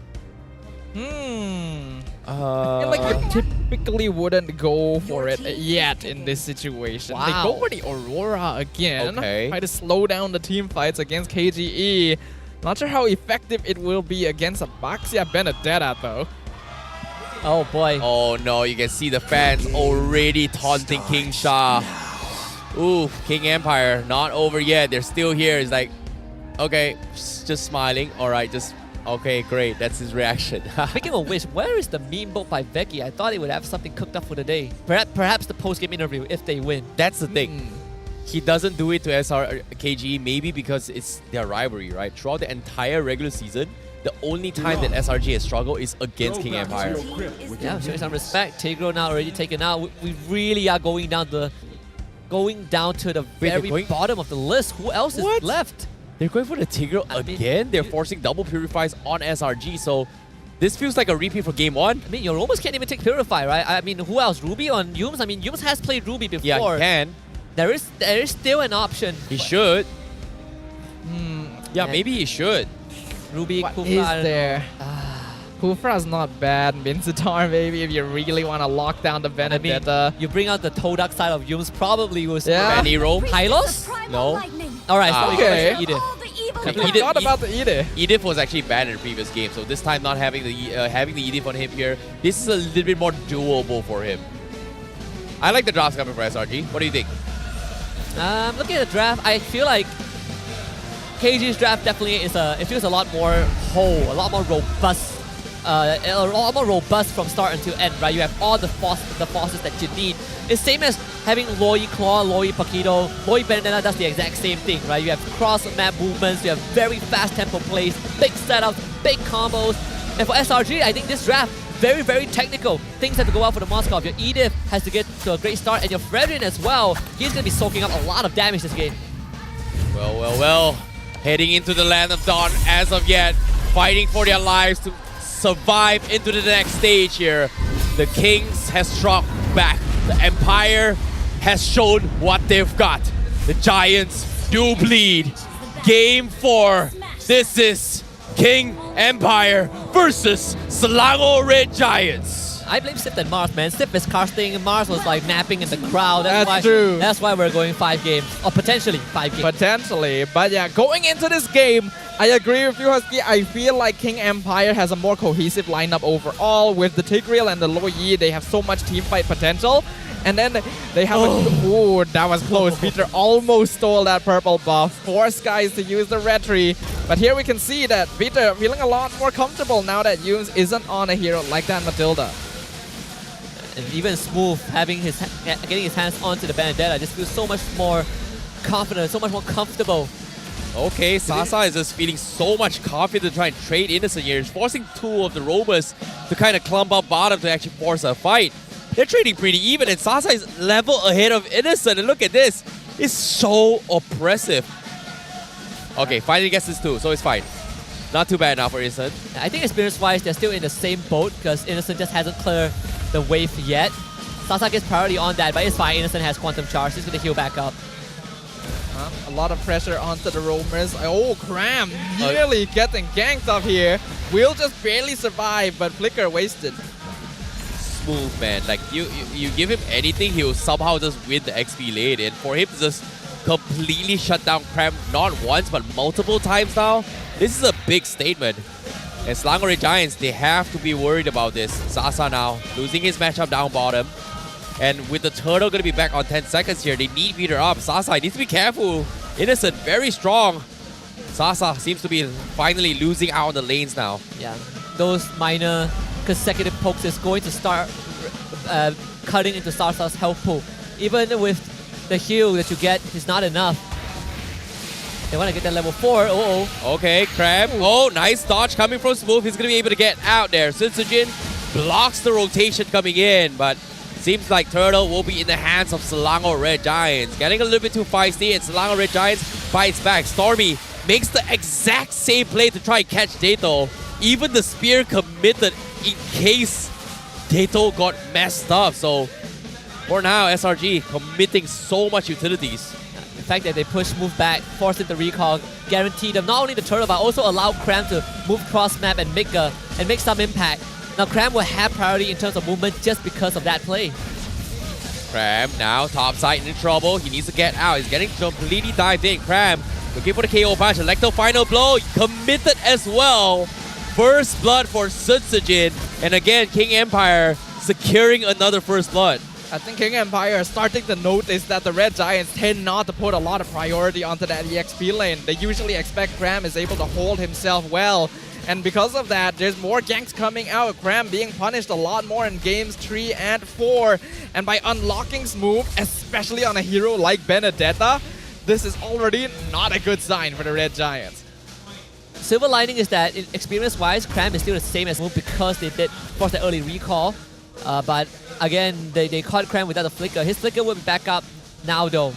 Speaker 11: I feel like you typically wouldn't go for it yet in this situation. They go for the Aurora again.
Speaker 10: Okay.
Speaker 11: Try to slow down the team fights against KGE. Not sure how effective it will be against a Baxia Benedetta though.
Speaker 12: Oh boy.
Speaker 10: Oh no, you can see the fans already taunting King Shah. Ooh, King Empire, not over yet. They're still here. It's like, okay, just smiling. All right, just, okay, great. That's his reaction.
Speaker 12: Speaking of which, where is the meme book by Becky? I thought he would have something cooked up for the day. Perhaps the post-game interview if they win.
Speaker 10: That's the thing. He doesn't do it to KGE maybe because it's their rivalry, right? Throughout the entire regular season, the only time that SRG has struggled is against King Empire.
Speaker 12: Yeah, showing some respect. Tegro now already taken out. We really are going down to the very bottom of the list. Who else is left?
Speaker 10: They're going for the Tigro again? They're forcing double Purifies on SRG, so this feels like a repeat for game 1.
Speaker 12: I mean, you almost can't even take Purify, right? I mean, who else? Ruby on Yums? I mean, Yums has played Ruby before.
Speaker 10: Yeah, he can.
Speaker 12: There is still an option.
Speaker 10: He should. Yeah, maybe he should.
Speaker 12: Ruby,
Speaker 11: What
Speaker 12: Kufra,
Speaker 11: is there? Kufra's not bad. Minzatar maybe if you really want to lock down the Benedetta.
Speaker 12: You bring out the Todak side of Yums, probably was
Speaker 10: Benny Roam.
Speaker 12: Hylos?
Speaker 10: No.
Speaker 12: Alright, so
Speaker 11: okay.
Speaker 12: Edith.
Speaker 11: I forgot about the Edith.
Speaker 10: Edith was actually bad in the previous game, so this time not having the Edith on him here, this is a little bit more doable for him. I like the drafts coming for SRG. What do you think?
Speaker 12: Looking at the draft, I feel like KG's draft definitely it feels a lot more whole, a lot more robust. A lot more robust from start until end, right? You have all the forces that you need. It's same as having Loi Claw, Loi Paquito, Loi Benedetta does the exact same thing, right? You have cross-map movements, you have very fast tempo plays, big setups, big combos. And for SRG, I think this draft, very, very technical. Things have to go out for the Moskov. Your Edith has to get to a great start, and your Fredrin as well. He's going to be soaking up a lot of damage this game.
Speaker 10: Well. Heading into the land of Dawn as of yet, fighting for their lives to survive into the next stage here. The Kings has struck back. The Empire has shown what they've got. The Giants do bleed. Game 4. This is King Empire versus Selangor Red Giants.
Speaker 12: I blame Sip and Mars, man. Sip is casting, Mars was like napping in the crowd.
Speaker 11: That's true.
Speaker 12: That's why we're going 5 games. Or potentially 5 games.
Speaker 11: Potentially. But yeah, going into this game, I agree with you, Husky. I feel like King Empire has a more cohesive lineup overall. With the Tigreal and the Lo Yi, they have so much teamfight potential. And then they have ooh, that was close. Peter almost stole that purple buff. Forced guys to use the red tree. But here we can see that Peter feeling a lot more comfortable now that Yums isn't on a hero like that Matilda.
Speaker 12: And even Smooth getting his hands onto the Benedetta just feels so much more confident, so much more comfortable.
Speaker 10: Okay, Sasa is just feeling so much confident to try and trade Innocent here. He's forcing 2 of the Romas to kind of clump up bottom to actually force a fight. They're trading pretty even, and Sasa is level ahead of Innocent. And look at this. It's so oppressive. Okay, finally gets this 2, so it's fine. Not too bad now for Innocent.
Speaker 12: I think experience-wise, they're still in the same boat because Innocent just hasn't cleared the wave yet. Sasa gets priority on that, but it's fine. Innocent has Quantum Charge. He's going to heal back up.
Speaker 11: A lot of pressure onto the roamers. Oh, Cram nearly getting ganked up here. Will just barely survive, but Flicker wasted.
Speaker 10: Smooth, man. Like, you give him anything, he'll somehow just win the XP lane. And for him to just completely shut down Cram not once, but multiple times now, this is a big statement. And Selangor Red Giants, they have to be worried about this. Sasa now losing his matchup down bottom. And with the Turtle going to be back on 10 seconds here, they need Peter up. Sasa needs to be careful. Innocent, very strong. Sasa seems to be finally losing out on the lanes now.
Speaker 12: Yeah, those minor consecutive pokes is going to start cutting into Sasa's health pool. Even with the heal that you get, is not enough. They want to get that level 4.
Speaker 10: Okay, Crab. Oh, nice dodge coming from Smooth. He's going to be able to get out there. Sunsujin blocks the rotation coming in, but seems like Turtle will be in the hands of Selangor Red Giants. Getting a little bit too feisty, and Selangor Red Giants fights back. Stormy makes the exact same play to try and catch Dato. Even the spear committed in case Dato got messed up. So for now, SRG committing so much utilities.
Speaker 12: The fact that they push move back, force it to recall, guarantee them not only the turtle but also allow Cram to move cross map and make some impact. Now Cram will have priority in terms of movement just because of that play.
Speaker 10: Cram now top side in trouble. He needs to get out. He's getting completely dived in. Cram looking for the KO punch. Electro final blow committed as well. First blood for Sunsujin. And again, King Empire securing another first blood.
Speaker 11: I think King Empire is starting to notice that the Red Giants tend not to put a lot of priority onto that EXP lane. They usually expect Cram is able to hold himself well. And because of that, there's more ganks coming out. Cram being punished a lot more in games 3 and 4. And by unlocking Smooth, especially on a hero like Benedetta, this is already not a good sign for the Red Giants.
Speaker 12: Silver lining is that experience-wise, Cram is still the same as Smooth because they did force the early recall. But again, they caught Cram without a flicker. His flicker will be back up now though.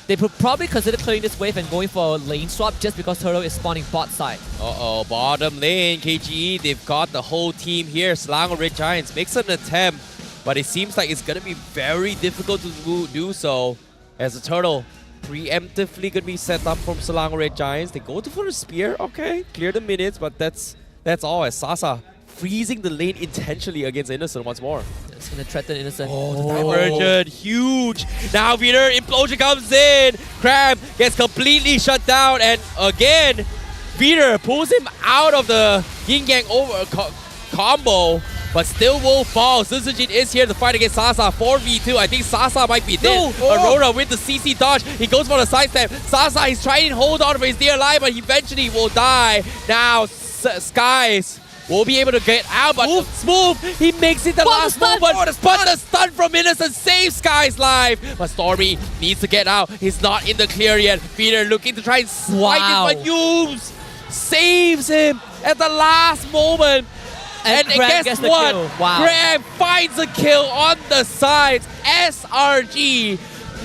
Speaker 12: They would probably consider clearing this wave and going for a lane swap just because Turtle is spawning bot side.
Speaker 10: Bottom lane, KGE, they've got the whole team here. Selangor Red Giants makes an attempt, but it seems like it's going to be very difficult to do so as the Turtle preemptively going to be set up from Selangor Red Giants. They go for a spear, okay, clear the minutes, but that's all as Sasa freezing the lane intentionally against Innocent once more.
Speaker 12: It's going to threaten Innocent.
Speaker 10: The diversion, huge. Now Peter, Implosion comes in. Crab gets completely shut down, and again, Peter pulls him out of the yin yang over combo, but still will fall. Sunsujin is here to fight against Sasa. 4v2. I think Sasa might be dead. Aurora with the CC dodge. He goes for the sidestep. Sasa, he's trying to hold on for his dear life, but he eventually will die. Now, Skies will be able to get out, but Smooth, he makes it the last moment, but the stun from Innocent saves Sky's life. But Stormy needs to get out. He's not in the clear yet. Peter looking to try and swipe it, but Yooms saves him at the last moment. And guess what? Graham finds a kill on the sides. SRG,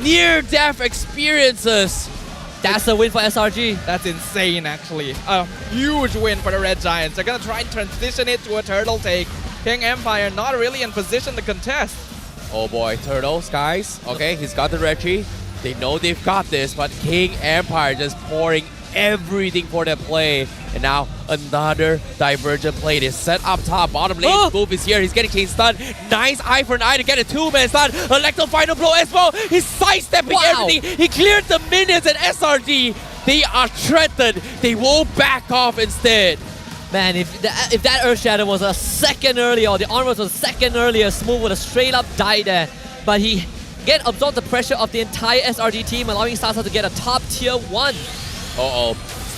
Speaker 10: near-death experiences.
Speaker 12: That's a win for SRG.
Speaker 11: That's insane, actually. A huge win for the Red Giants. They're going to try and transition it to a turtle take. King Empire not really in position to contest.
Speaker 10: Oh boy, Turtle, Skies. Okay, he's got the Reggie. They know they've got this, but King Empire just pouring everything for their play. And now another divergent play. They set up top. Bottom lane Smooth is here. He's getting chain stun. Nice eye for an eye to get a 2-man stun. Electro final blow as well. He's sidestepping everything. He cleared the minions, and SRG, they are threatened. They will back off instead.
Speaker 12: Man, if that Earth Shatter was a second earlier, or the onwards was a second earlier, Smooth would have straight up died there. But he absorbed the pressure of the entire SRG team, allowing Sasa to get a top tier 1.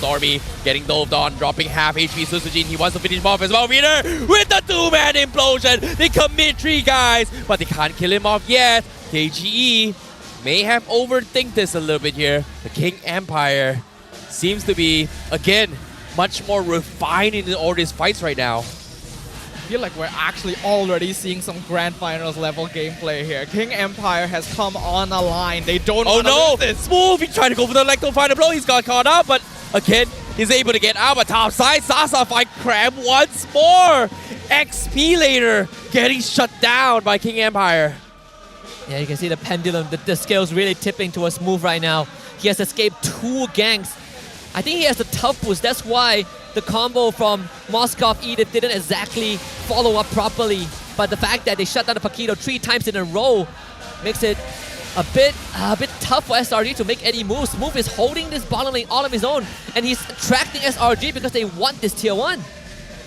Speaker 10: Stormy getting dove on, dropping half HP. Sunsujin, he wants to finish him off as well. Peter with the 2-man implosion. They commit 3 guys, but they can't kill him off yet. KGE may have overthink this a little bit here. The King Empire seems to be, again, much more refined in all these fights right now.
Speaker 11: I feel like we're actually already seeing some Grand Finals level gameplay here. King Empire has come on a line. They don't want to lose this.
Speaker 10: Smooth, he tried to go for the Electro final blow. He's got caught up, but again, he's able to get out. But top side, Sasa fight Crab once more. XP later, getting shut down by King Empire.
Speaker 12: Yeah, you can see the pendulum, the scale's really tipping towards Smooth right now. He has escaped 2 ganks. I think he has the tough boost. That's why the combo from Moskov Edith didn't exactly follow up properly. But the fact that they shut down the Paquito 3 times in a row makes it a bit tough for SRG to make any moves. Smooth is holding this bottom lane all on his own, and he's attracting SRG because they want this tier 1.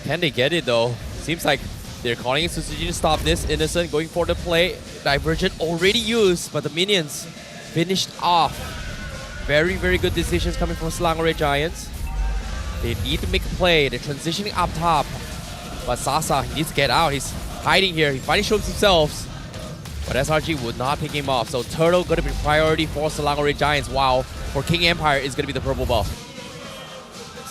Speaker 10: Can they get it though? Seems like they're calling Sunsujin to stop this. Innocent going for the play. Divergent already used, but the minions finished off. Very, very good decisions coming from Selangor Red Giants. They need to make a play. They're transitioning up top. But Sasa, he needs to get out. He's hiding here. He finally shows himself. But SRG would not pick him off. So Turtle going to be priority for Selangor Red Giants. Wow. for King Empire is going to be the purple buff.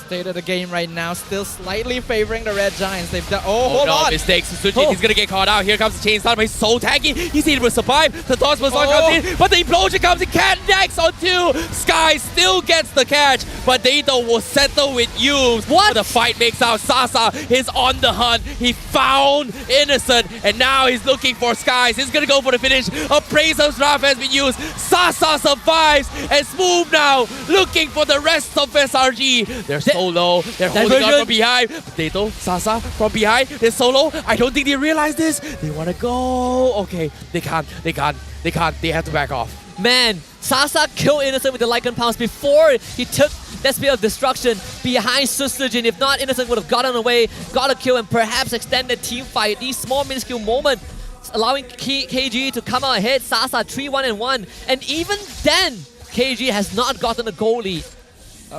Speaker 11: State of the game right now, still slightly favoring the Red Giants. They've done. Oh, hold
Speaker 10: no,
Speaker 11: on.
Speaker 10: Mistakes. Sujin, he's gonna get caught out. Here comes the chain start, but he's so tanky. He's able to survive. The toss was on comes in, but the implosion comes in. Cat next on 2. Sky still gets the catch, but Dato will settle with Yubes.
Speaker 12: What?
Speaker 10: The fight makes out. Sasa is on the hunt. He found Innocent, and now he's looking for Skies. He's gonna go for the finish. Appraiser's draft has been used. Sasa survives, and Smooth now looking for the rest of SRG. They're so low. They're holding on from behind. Potato, Sasa from behind. They're solo. I don't think they realize this. They want to go. Okay, they can't. They have to back off.
Speaker 12: Man, Sasa killed Innocent with the Lycan Pounce before he took that Spear of Destruction behind Susujin. If not, Innocent would have gotten away, got a kill, and perhaps extended team fight. These small minuscule moments allowing KG to come out ahead. Sasa 3-1-1. And even then, KG has not gotten a goal lead.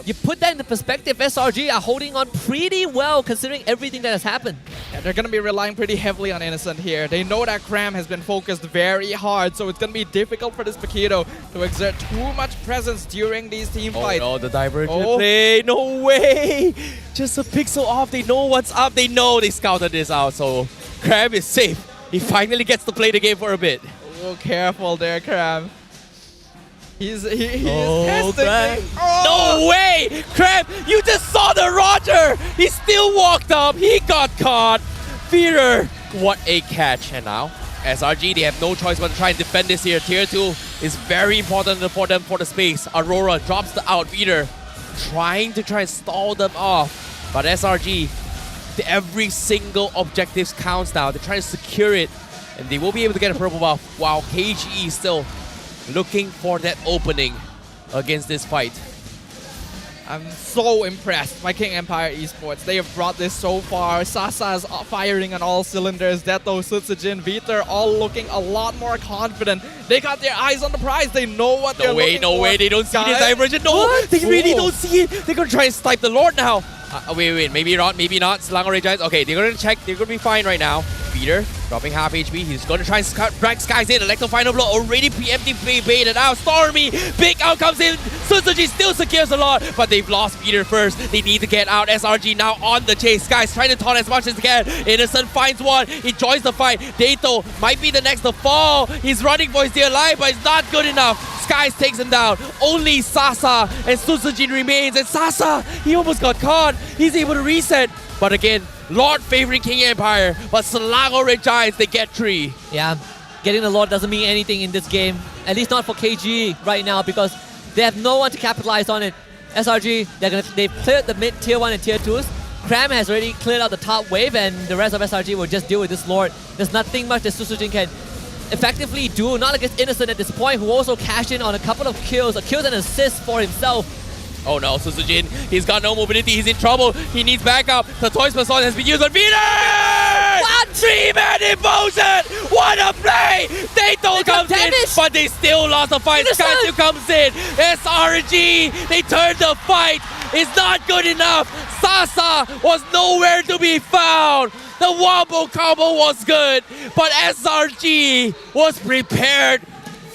Speaker 12: You put that into perspective, SRG are holding on pretty well considering everything that has happened.
Speaker 11: Yeah, they're going to be relying pretty heavily on Innocent here. They know that Cram has been focused very hard, so it's going to be difficult for this Paquito to exert too much presence during these team fights.
Speaker 10: Oh no, the divergent play. No way. Just a pixel off. They know what's up. They know they scouted this out, so Cram is safe. He finally gets to play the game for a bit.
Speaker 11: Oh, careful there, Cram. He's testing.
Speaker 10: No way! Crab, you just saw the Roger! He still walked up. He got caught. Feeder. What a catch. And now, SRG, they have no choice but to try and defend this here. Tier 2 is very important for them for the space. Aurora drops the out. Feeder trying and stall them off. But SRG, every single objective counts now. They're trying to secure it. And they will be able to get a purple buff while KGE is still looking for that opening against this fight.
Speaker 11: I'm so impressed by King Empire Esports. They have brought this so far. Sasa's firing on all cylinders. Deto, Sutsujin, Viter all looking a lot more confident. They got their eyes on the prize. They know what they're looking for.
Speaker 10: No way, they don't see this diversion. No,
Speaker 11: What?
Speaker 10: they really don't see it. They're gonna try and snipe the Lord now. Wait, maybe not. Selangor Red Giants. Okay, they're gonna check. They're gonna be fine right now. Peter dropping half HP. He's gonna try and drag Skies in. Electro final blow already preemptive baited out. Stormy, big out comes in. Suzuki still secures a lot, but they've lost Peter first. They need to get out. SRG now on the chase. Skies trying to taunt as much as they can. Innocent finds one. He joins the fight. Dato might be the next to fall. He's running for his dear life, but it's not good enough. Skies takes him down. Only Sasa and Susujin remains. And Sasa, he almost got caught. He's able to reset. But again, Lord favoring King Empire. But Selangor Red Giants, they get 3.
Speaker 12: Yeah, getting the Lord doesn't mean anything in this game. At least not for KG right now because they have no one to capitalize on it. SRG, they've cleared the mid tier 1 and tier 2s. Cram has already cleared out the top wave and the rest of SRG will just deal with this Lord. There's nothing much that Susujin can effectively do, not against Innocent at this point, who also cashed in on a couple of kills and assists for himself.
Speaker 10: Oh no, Susujin, he's got no mobility, he's in trouble, he needs backup. The Toys Person has been used on Peter!
Speaker 12: What?
Speaker 10: 3-man devotion! What a play! Dato comes in, but they still lost the fight. Sky still comes in. SRG, they turned the fight. It's not good enough. Sasa was nowhere to be found. The wombo combo was good, but SRG was prepared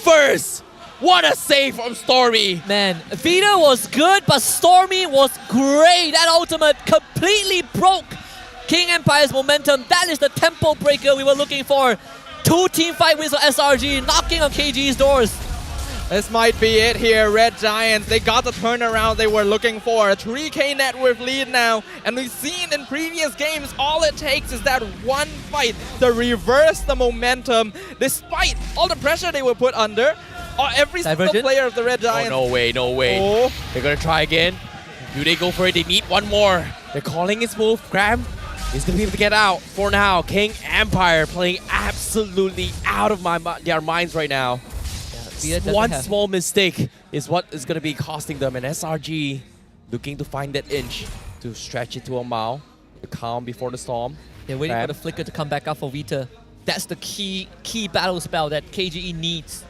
Speaker 10: first. What a save from Stormy.
Speaker 12: Man, Vita was good, but Stormy was great. That ultimate completely broke King Empire's momentum. That is the tempo breaker we were looking for. 2 team fight wins for SRG, knocking on KG's doors.
Speaker 11: This might be it here, Red Giants. They got the turnaround they were looking for. A 3K net worth lead now. And we've seen in previous games, all it takes is that one fight to reverse the momentum, despite all the pressure they were put under. Every single player of the Red Giants.
Speaker 10: Oh, no way. Oh. They're gonna try again. Do they go for it? They need one more. They're calling his move. Graham is gonna be able to get out for now. King Empire playing absolutely out of their minds right now. One small mistake is what is gonna be costing them. And SRG looking to find that inch to stretch it to a mile. The calm before the storm.
Speaker 12: They're waiting for the flicker to come back up for Vita. That's the key battle spell that KGE needs.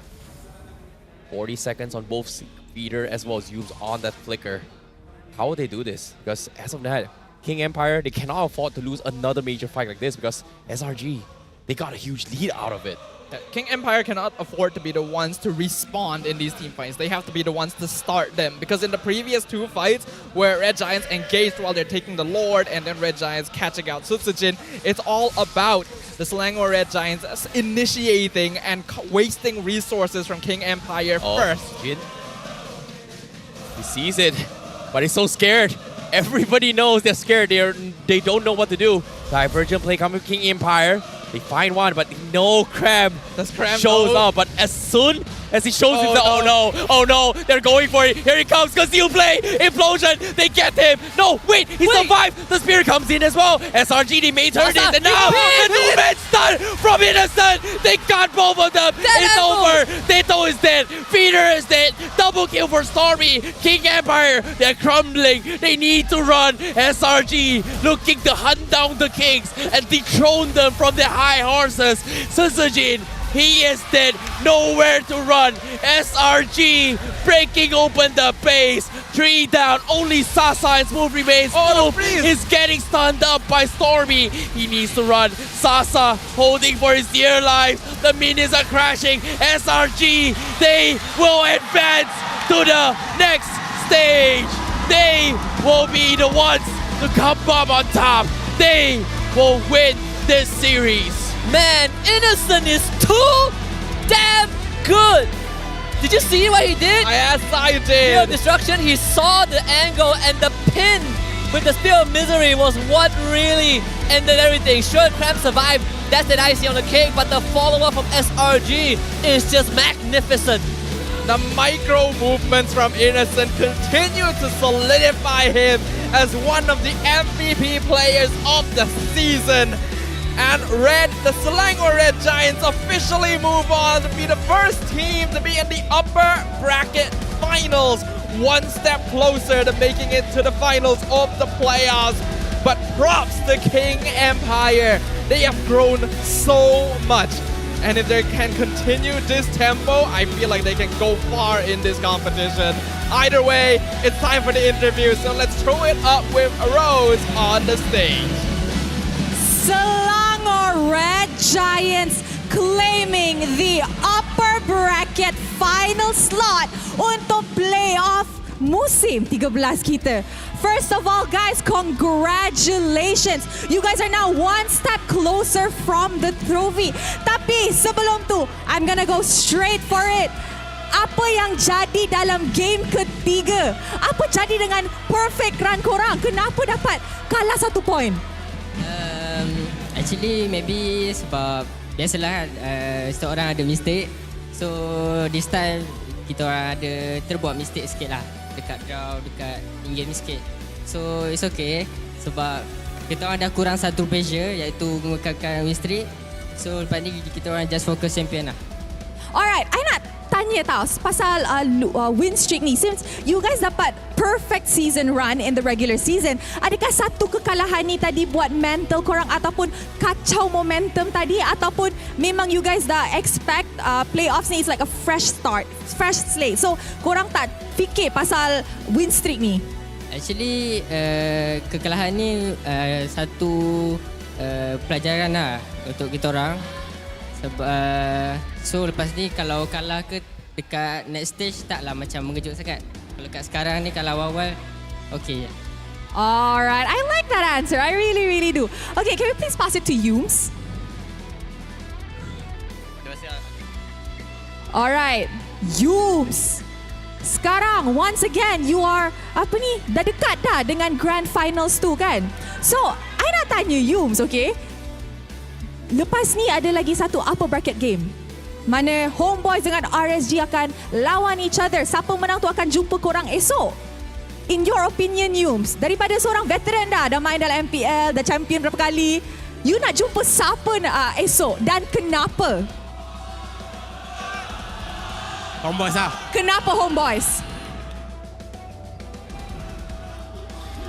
Speaker 10: 40 seconds on both Feeder as well as Yubes on that flicker. How will they do this? Because as of that, King Empire, they cannot afford to lose another major fight like this because SRG, they got a huge lead out of it.
Speaker 11: King Empire cannot afford to be the ones to respond in these team fights. They have to be the ones to start them. Because in the previous 2 fights, where Red Giants engaged while they're taking the Lord and then Red Giants catching out Sutsujin, it's all about the Selangor Red Giants initiating and wasting resources from King Empire first.
Speaker 10: Jin. He sees it, but he's so scared. Everybody knows they're scared. They don't know what to do. Divergent play coming from King Empire. They find one, but no Cram shows up. But as soon as he shows himself, oh no, they're going for it. Here he comes, conceal play, implosion, they get him. No, wait, he survived. The spear comes in as well. SRG, they may turn it, and now the 2-man stun from Innocent. They got both of them. It's over. Teto is dead. Feeder is dead. Double kill for Stormy. King Empire, they're crumbling. They need to run. SRG looking to hunt down the Kings and dethrone them from their high horses. Sutsujin, he is dead, nowhere to run. SRG breaking open the base. 3 down, only Sasa's move remains. Is getting stunned up by Stormy. He needs to run. Sasa holding for his dear life. The minions are crashing. SRG, they will advance to the next stage. They will be the ones to come up on top. They will win this series.
Speaker 12: Man, Innocent is too damn good. Did you see what he did?
Speaker 11: Yes, I did.
Speaker 12: Spear of Destruction, he saw the angle and the pin with the Spear of Misery was what really ended everything. Sure, Cram survived. That's an icing on the cake, but the follow-up from SRG is just magnificent.
Speaker 11: The micro movements from Innocent continue to solidify him as one of the MVP players of the season. And the Selangor Red Giants officially move on to be the first team to be in the upper bracket finals. One step closer to making it to the finals of the playoffs. But props to King Empire. They have grown so much. And if they can continue this tempo, I feel like they can go far in this competition. Either way, it's time for the interview. So let's throw it up with Rose on the stage.
Speaker 9: Selangor Red Giants claiming the upper bracket final slot untuk playoff musim 13 kita. First of all, guys, congratulations. You guys are now one step closer from the trophy. Tapi sebelum tu, I'm gonna go straight for it. Apa yang jadi dalam game ketiga? Apa jadi dengan perfect run korang? Kenapa dapat kalah 1 point?
Speaker 17: Actually, maybe sebab biasalah setiap orang ada mistake. So, this time kita orang ada terbuat mistake sikit lah. Dekat draw, dekat in-game sikit. So, it's okay. Sebab kita orang dah kurang 1 pressure, iaitu mengekalkan win streak. So, lepas ni kita orang just fokus champion lah.
Speaker 9: Alright, I nak tanya tau pasal win streak ni. Since you guys dapat perfect season run in the regular season, adakah satu kekalahan ni tadi buat mental korang ataupun kacau momentum tadi, ataupun memang you guys dah expect playoffs ni is like a fresh start, fresh slate, so korang tak fikir pasal win streak ni?
Speaker 17: Actually, kekalahan ni satu pelajaran lah untuk kita orang. So lepas ni kalau kalah ke dekat next stage taklah macam mengejut sangat. Kalau kat sekarang ni kalau awal okay.
Speaker 9: Alright, I like that answer. I really do. Okay, can we please pass it to Yums? Alright, Yums. Sekarang once again you are dah dekat dah dengan grand finals tu kan. So, I nak tanya Yums, okay? Lepas ni ada lagi satu upper bracket game, mana Homebois dengan RSG akan lawan each other. Siapa menang tu akan jumpa korang esok. In your opinion, Yums, daripada seorang veteran dah main dalam MPL, dah champion berapa kali, you nak jumpa siapa esok dan kenapa?
Speaker 2: Homebois lah.
Speaker 9: Kenapa Homebois?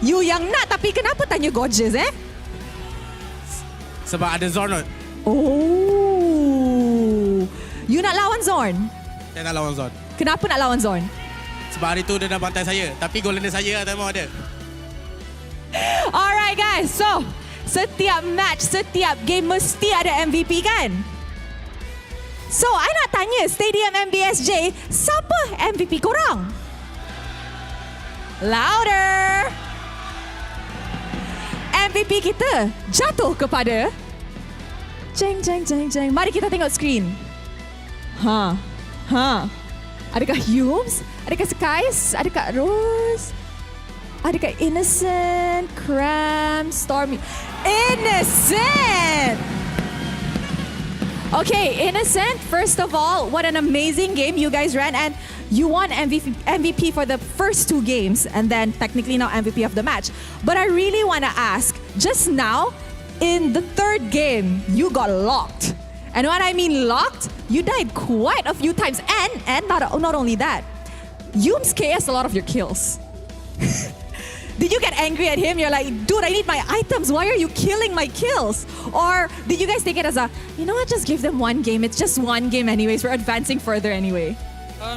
Speaker 9: You yang nak, tapi kenapa tanya Gorgeous
Speaker 2: Sebab ada Zorn.
Speaker 9: Oh. You nak lawan Zorn?
Speaker 2: Saya nak lawan Zorn.
Speaker 9: Kenapa nak lawan Zorn?
Speaker 2: Sebab hari tu dia dah bantai saya. Tapi golden dia saya tak mau ada.
Speaker 9: Alright guys, so setiap match, setiap game mesti ada MVP kan? So, I nak tanya Stadium MBSJ, siapa MVP korang? Louder! MVP kita jatuh kepada jeng jeng jeng jeng. Mari kita tengok screen. Adakah Humes? Adakah Skies? Adakah Rose? Adakah Innocent? Cram? Stormy? Innocent! Okay, Innocent, first of all, what an amazing game you guys ran, and you won MVP for the first 2 games and then technically now MVP of the match. But I really want to ask, just now, in the 3rd game, you got locked. And when I mean locked, you died quite a few times, and not only that, Yums KS a lot of your kills. Did you get angry at him? You're like, dude, I need my items. Why are you killing my kills? Or did you guys take it as a, you know what, just give them 1 game. It's just 1 game anyways. We're advancing further anyway.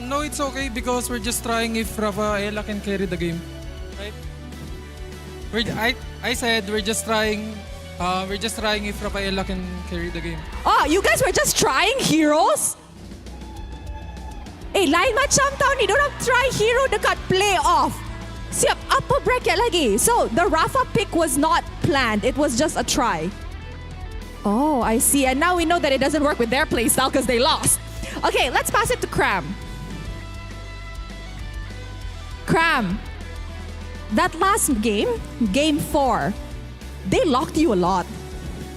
Speaker 13: No, it's okay because we're just trying if Rafaela can carry the game. Right? I said we're just trying if Rafaela can carry the game.
Speaker 9: Oh, you guys were just trying heroes? Lain macam tau ni. Diorang try hero dekat playoff. Siap, upper bracket lagi. So, the Rafa pick was not planned. It was just a try. Oh, I see. And now we know that it doesn't work with their playstyle because they lost. Okay, let's pass it to Cram. Cram, that last game, game 4, they locked you a lot.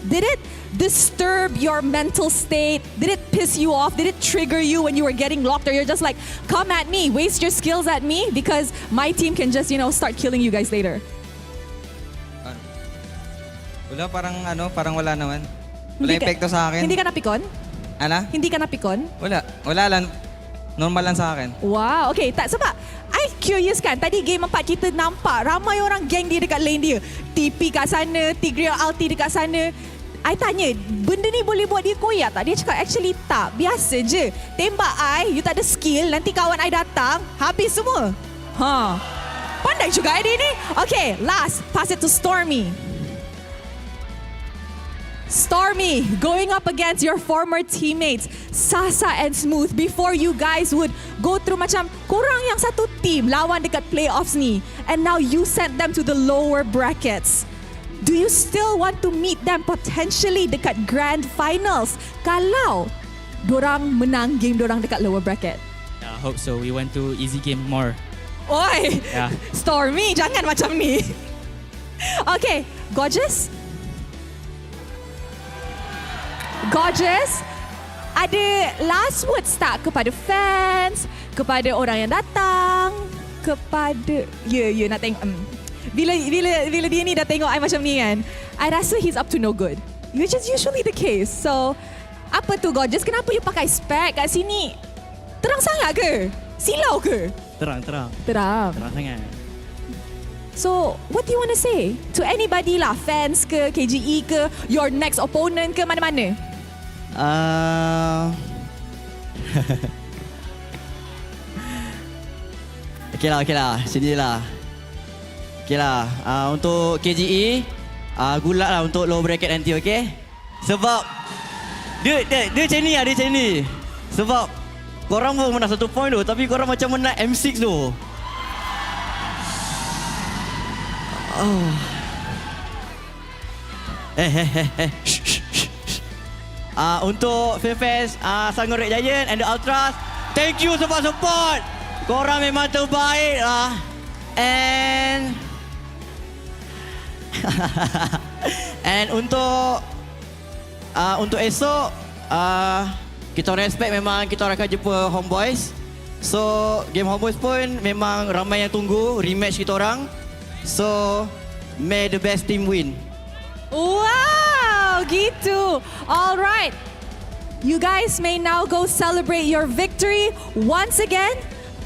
Speaker 9: Did it disturb your mental state? Did it piss you off? Did it trigger you when you were getting locked? Or you're just like, come at me, waste your skills at me because my team can just, start killing you guys later?
Speaker 15: Wala, parang wala naman. Wala epekto sa akin.
Speaker 9: Hindi ka napikon?
Speaker 15: Ano?
Speaker 9: Hindi ka napikon?
Speaker 15: Wala lang. Normal lang sa akin.
Speaker 9: Wow, okay. Sebab I curious kan, tadi game 4 kita nampak ramai orang geng dia dekat lane dia. TP kat sana, Tigreal ulti dekat sana. I tanya, benda ni boleh buat dia koyak tak? Dia cakap actually tak, biasa je. Tembak I, you tak ada skill, nanti kawan I datang, habis semua. Pandai juga dia ni. Okay, last, pass it to Stormy. Stormy, going up against your former teammates, Sasa and Smooth, before you guys would go through macam korang yang satu team lawan dekat playoffs ni, and now you sent them to the lower brackets. Do you still want to meet them potentially dekat grand finals kalau dorang menang game dorang dekat lower bracket?
Speaker 18: Yeah, I hope so. We want to easy game more.
Speaker 9: Oi,
Speaker 18: Yeah.
Speaker 9: Stormy, jangan macam ni. Okay, Gorgeous? Gorgeous, ada last words tak kepada fans, kepada orang yang datang, kepada... Ya, nak tengok... Bila dia ni dah tengok I macam ni kan, I rasa he's up to no good, which is usually the case. So, apa tu Gorgeous? Kenapa you pakai spec kat sini? Terang sangat ke? Silau ke?
Speaker 18: Terang sangat.
Speaker 9: So, what do you want to say to anybody lah? Fans ke, KGE ke, your next opponent ke, mana-mana?
Speaker 18: Okay lah. Sedilah. Okay lah. Untuk KGE, gulak lah untuk low bracket nanti, okay? Sebab dia macam ni. Sebab korang pun menang 1 point tu, tapi korang macam menang M6 tu. Untuk fans Selangor Red Giants and the Ultras, thank you support. Korang memang terbaik lah. And untuk esok, kita respect, memang kita akan jumpa Homebois. So game Homebois pun memang ramai yang tunggu rematch kita orang. So may the best team win.
Speaker 9: Wow, gitu. All right. You guys may now go celebrate your victory. Once again,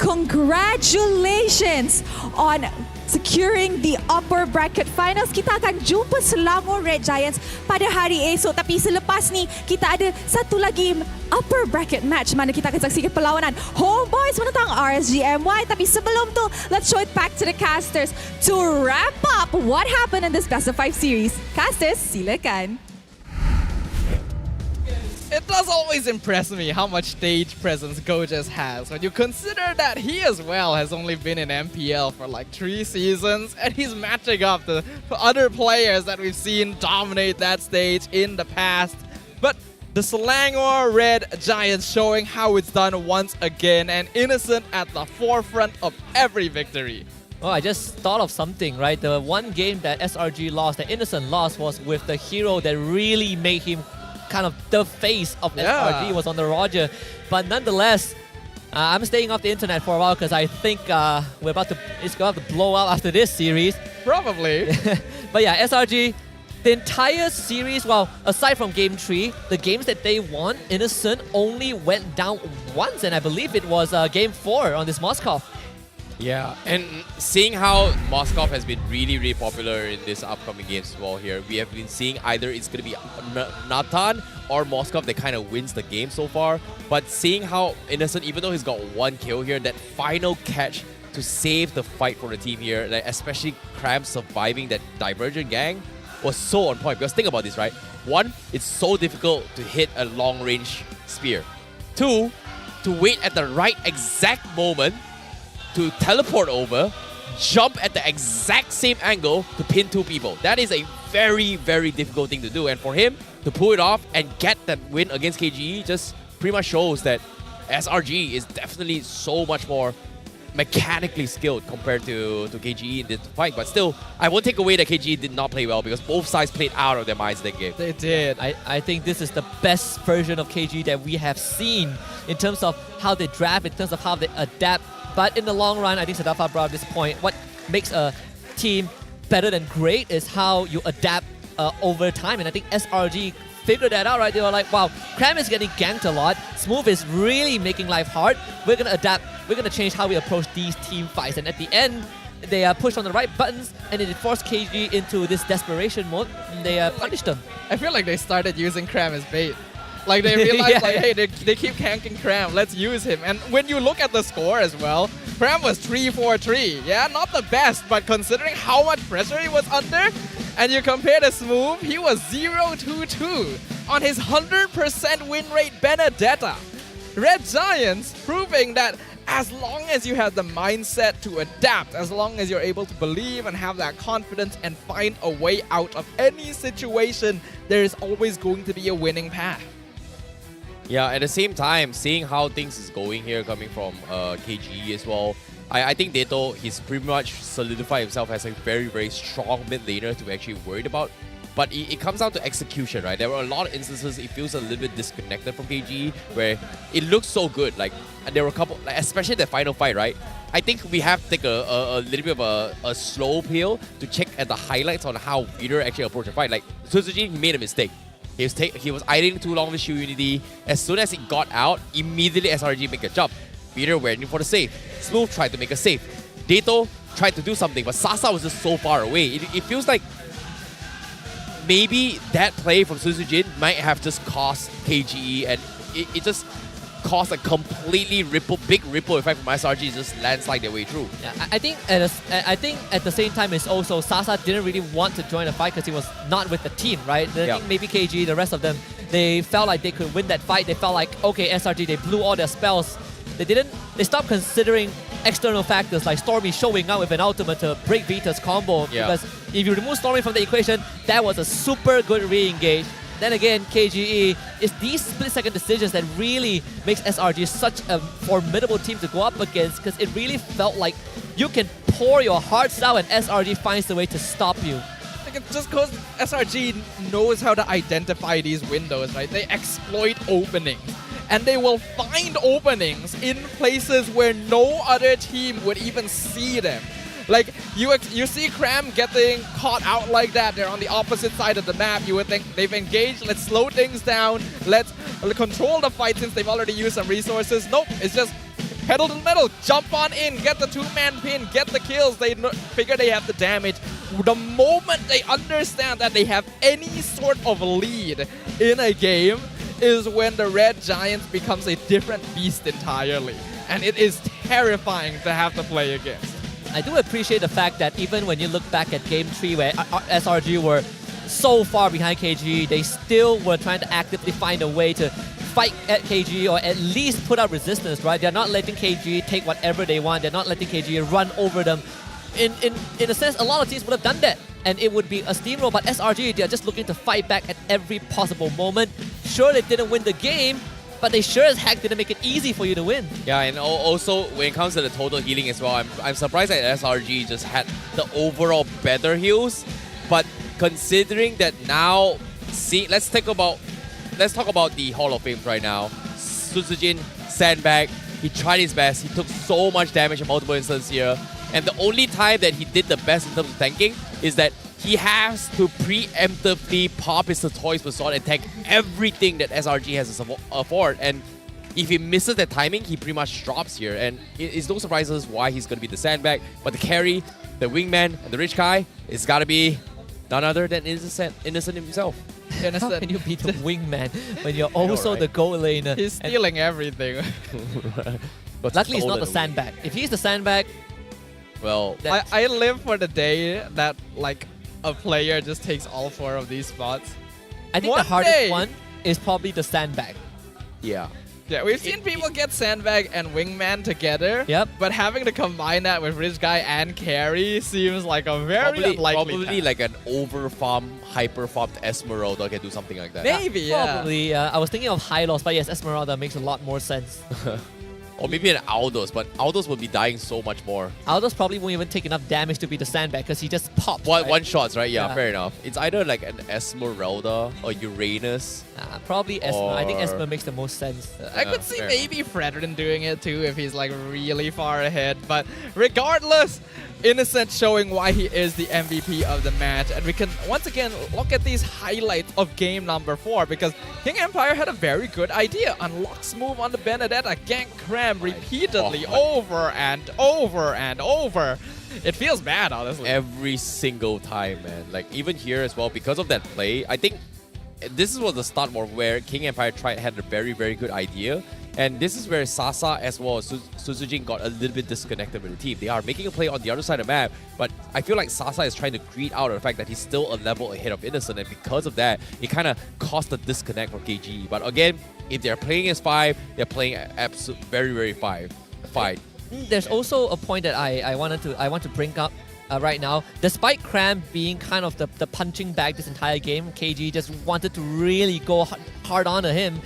Speaker 9: congratulations on securing the upper bracket finals. Kita akan jumpa Selangor Red Giants pada hari esok. Tapi selepas ni, kita ada satu lagi upper bracket match mana kita akan saksikan perlawanan Homebois menentang RSG MY. Tapi sebelum tu, let's show it back to the casters to wrap up what happened in this best of 5 series. Casters, silakan.
Speaker 11: It does always impress me how much stage presence Gojas has when you consider that he as well has only been in MPL for like 3 seasons and he's matching up the other players that we've seen dominate that stage in the past. But the Selangor Red Giants showing how it's done once again, and Innocent at the forefront of every victory.
Speaker 12: Oh, I just thought of something, right? The one game that SRG lost, that Innocent lost, was with the hero that really made him kind of the face of SRG, was on the Roger. But nonetheless, I'm staying off the internet for a while because I think it's about to blow up after this series.
Speaker 11: Probably.
Speaker 12: But yeah, SRG, the entire series, well, aside from Game 3, the games that they won, Innocent only went down once, and I believe it was Game 4 on this Moskov.
Speaker 10: Yeah, and seeing how Moskov has been really, really popular in this upcoming games as well here, we have been seeing either it's going to be Nathan or Moskov that kind of wins the game so far. But seeing how Innocent, even though he's got 1 kill here, that final catch to save the fight for the team here, like especially Cram surviving that Divergent gang, was so on point. Because think about this, right? 1, it's so difficult to hit a long-range spear. 2, to wait at the right exact moment to teleport over, jump at the exact same angle to pin 2 people. That is a very, very difficult thing to do. And for him to pull it off and get that win against KGE just pretty much shows that SRG is definitely so much more mechanically skilled compared to KGE in this fight. But still, I won't take away that KGE did not play well because both sides played out of their minds in that game.
Speaker 11: They did.
Speaker 12: I think this is the best version of KGE that we have seen in terms of how they draft, in terms of how they adapt. But in the long run, I think Sadafa brought up this point. What makes a team better than great is how you adapt over time. And I think SRG figured that out, right? They were like, wow, Cram is getting ganked a lot. Smooth is really making life hard. We're going to adapt. We're going to change how we approach these team fights. And at the end, they pushed on the right buttons and it forced KG into this desperation mode. And they punished them.
Speaker 11: I feel like they started using Cram as bait. Like they realized, hey, they keep ganking Cram, let's use him. And when you look at the score as well, Cram was 3-4-3. Yeah, not the best, but considering how much pressure he was under, and you compare to Smooth, he was 0-2-2 on his 100% win rate Benedetta. Red Giants proving that as long as you have the mindset to adapt, as long as you're able to believe and have that confidence and find a way out of any situation, there is always going to be a winning path.
Speaker 10: Yeah, at the same time, seeing how things is going here coming from KGE as well, I think Dato, he's pretty much solidified himself as a very, very strong mid laner to be actually worried about. But it comes down to execution, right? There were a lot of instances it feels a little bit disconnected from KGE where it looks so good. Like, there were a couple, like, especially the final fight, right? I think we have to take a little bit of a slow pill to check at the highlights on how Peter actually approached the fight. Like, Suzujin, he made a mistake. He was idling too long with Shield Unity. As soon as he got out, immediately SRG make a jump. Peter went in for the save. Smooth tried to make a save. Dato tried to do something, but Sasa was just so far away. It feels like maybe that play from Suzujin might have just cost KGE, and it just caused a completely big ripple effect from SRG, just landslide their way through.
Speaker 12: Yeah, I think at the same time, it's also Sasa didn't really want to join the fight because he was not with the team, right? I think maybe KG, the rest of them, they felt like they could win that fight. They felt like, okay, SRG, they blew all their spells. They stopped considering external factors like Stormy showing up with an ultimate to break Vita's combo. Because if you remove Stormy from the equation, that was a super good re-engage. Then again, KGE, it's these split-second decisions that really makes SRG such a formidable team to go up against, because it really felt like you can pour your hearts out and SRG finds the way to stop you.
Speaker 11: I think it's just because SRG knows how to identify these windows, right? They exploit openings. And they will find openings in places where no other team would even see them. Like, you see Cram getting caught out like that. They're on the opposite side of the map. You would think they've engaged. Let's slow things down. Let's control the fight since they've already used some resources. Nope, it's just pedal to the metal, jump on in, get the two-man pin, get the kills. They figure they have the damage. The moment they understand that they have any sort of lead in a game is when the Red Giants becomes a different beast entirely. And it is terrifying to have to play against.
Speaker 12: I do appreciate the fact that even when you look back at Game 3 where SRG were so far behind KG, they still were trying to actively find a way to fight at KG or at least put out resistance, right? They're not letting KG take whatever they want. They're not letting KG run over them. In a sense, a lot of teams would have done that and it would be a steamroll, but SRG, they're just looking to fight back at every possible moment. Sure, they didn't win the game, but they sure as heck didn't make it easy for you to win.
Speaker 10: Yeah, and also when it comes to the total healing as well, I'm surprised that SRG just had the overall better heals. But considering that now, let's talk about the Hall of Fame right now. Suzujin, sandbag, he tried his best. He took so much damage in multiple instances here. And the only time that he did the best in terms of tanking is that he has to preemptively pop his Toys Persona and tank everything that SRG has to afford. And if he misses that timing, he pretty much drops here. And it's no surprises why he's going to be the sandbag. But the carry, the wingman, and the rich guy, it's got to be none other than Innocent himself.
Speaker 12: How can you be the wingman when you're also the goal laner?
Speaker 11: He's stealing everything.
Speaker 10: But
Speaker 12: luckily, he's not the sandbag. If he's the sandbag,
Speaker 10: well,
Speaker 11: I live for the day that like a player just takes all 4 of these spots.
Speaker 12: I think the hardest one is probably the sandbag.
Speaker 10: Yeah.
Speaker 11: Yeah, we've seen people get sandbag and wingman together.
Speaker 12: Yep.
Speaker 11: But having to combine that with rich guy and carry seems like a very unlikely
Speaker 10: Probably
Speaker 11: task.
Speaker 10: like an over-farm, hyper-farmed Esmeralda can do something like that.
Speaker 11: Maybe, yeah.
Speaker 12: Probably. I was thinking of Hylos, but yes, Esmeralda makes a lot more sense.
Speaker 10: Or maybe an Aldos, but Aldos will be dying so much more.
Speaker 12: Aldos probably won't even take enough damage to be the sandbag because he just pops.
Speaker 10: One shots, right? Yeah, fair enough. It's either like an Esmeralda or Uranus.
Speaker 12: Probably Esmer. I think Esmer makes the most sense.
Speaker 11: I could see maybe Fredrin doing it too if he's like really far ahead. But regardless, Innocent showing why he is the MVP of the match. And we can once again look at these highlights of game number 4 because King Empire had a very good idea. Unlock smooth on the Benedetta, gank Cram repeatedly over and over and over. It feels bad, honestly.
Speaker 10: Every single time, man. Like even here as well, because of that play, I think this was the start where King Empire had a very, very good idea. And this is where Sasa as well as Suzujin got a little bit disconnected with the team. They are making a play on the other side of the map, but I feel like Sasa is trying to greed out of the fact that he's still a level ahead of Innocent, and because of that, it kind of caused a disconnect for KG. But again, if they're playing as 5, they're playing absolute very, very fine.
Speaker 12: There's also a point that I want to bring up right now. Despite Cram being kind of the punching bag this entire game, KG just wanted to really go hard onto him.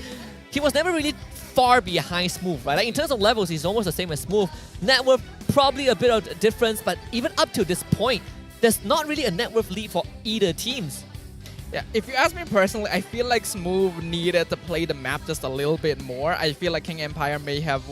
Speaker 12: He was never really far behind Smooth, right? Like in terms of levels, he's almost the same as Smooth. Net worth, probably a bit of a difference, but even up to this point, there's not really a net worth lead for either teams.
Speaker 11: Yeah, if you ask me personally, I feel like Smooth needed to play the map just a little bit more. I feel like King Empire may have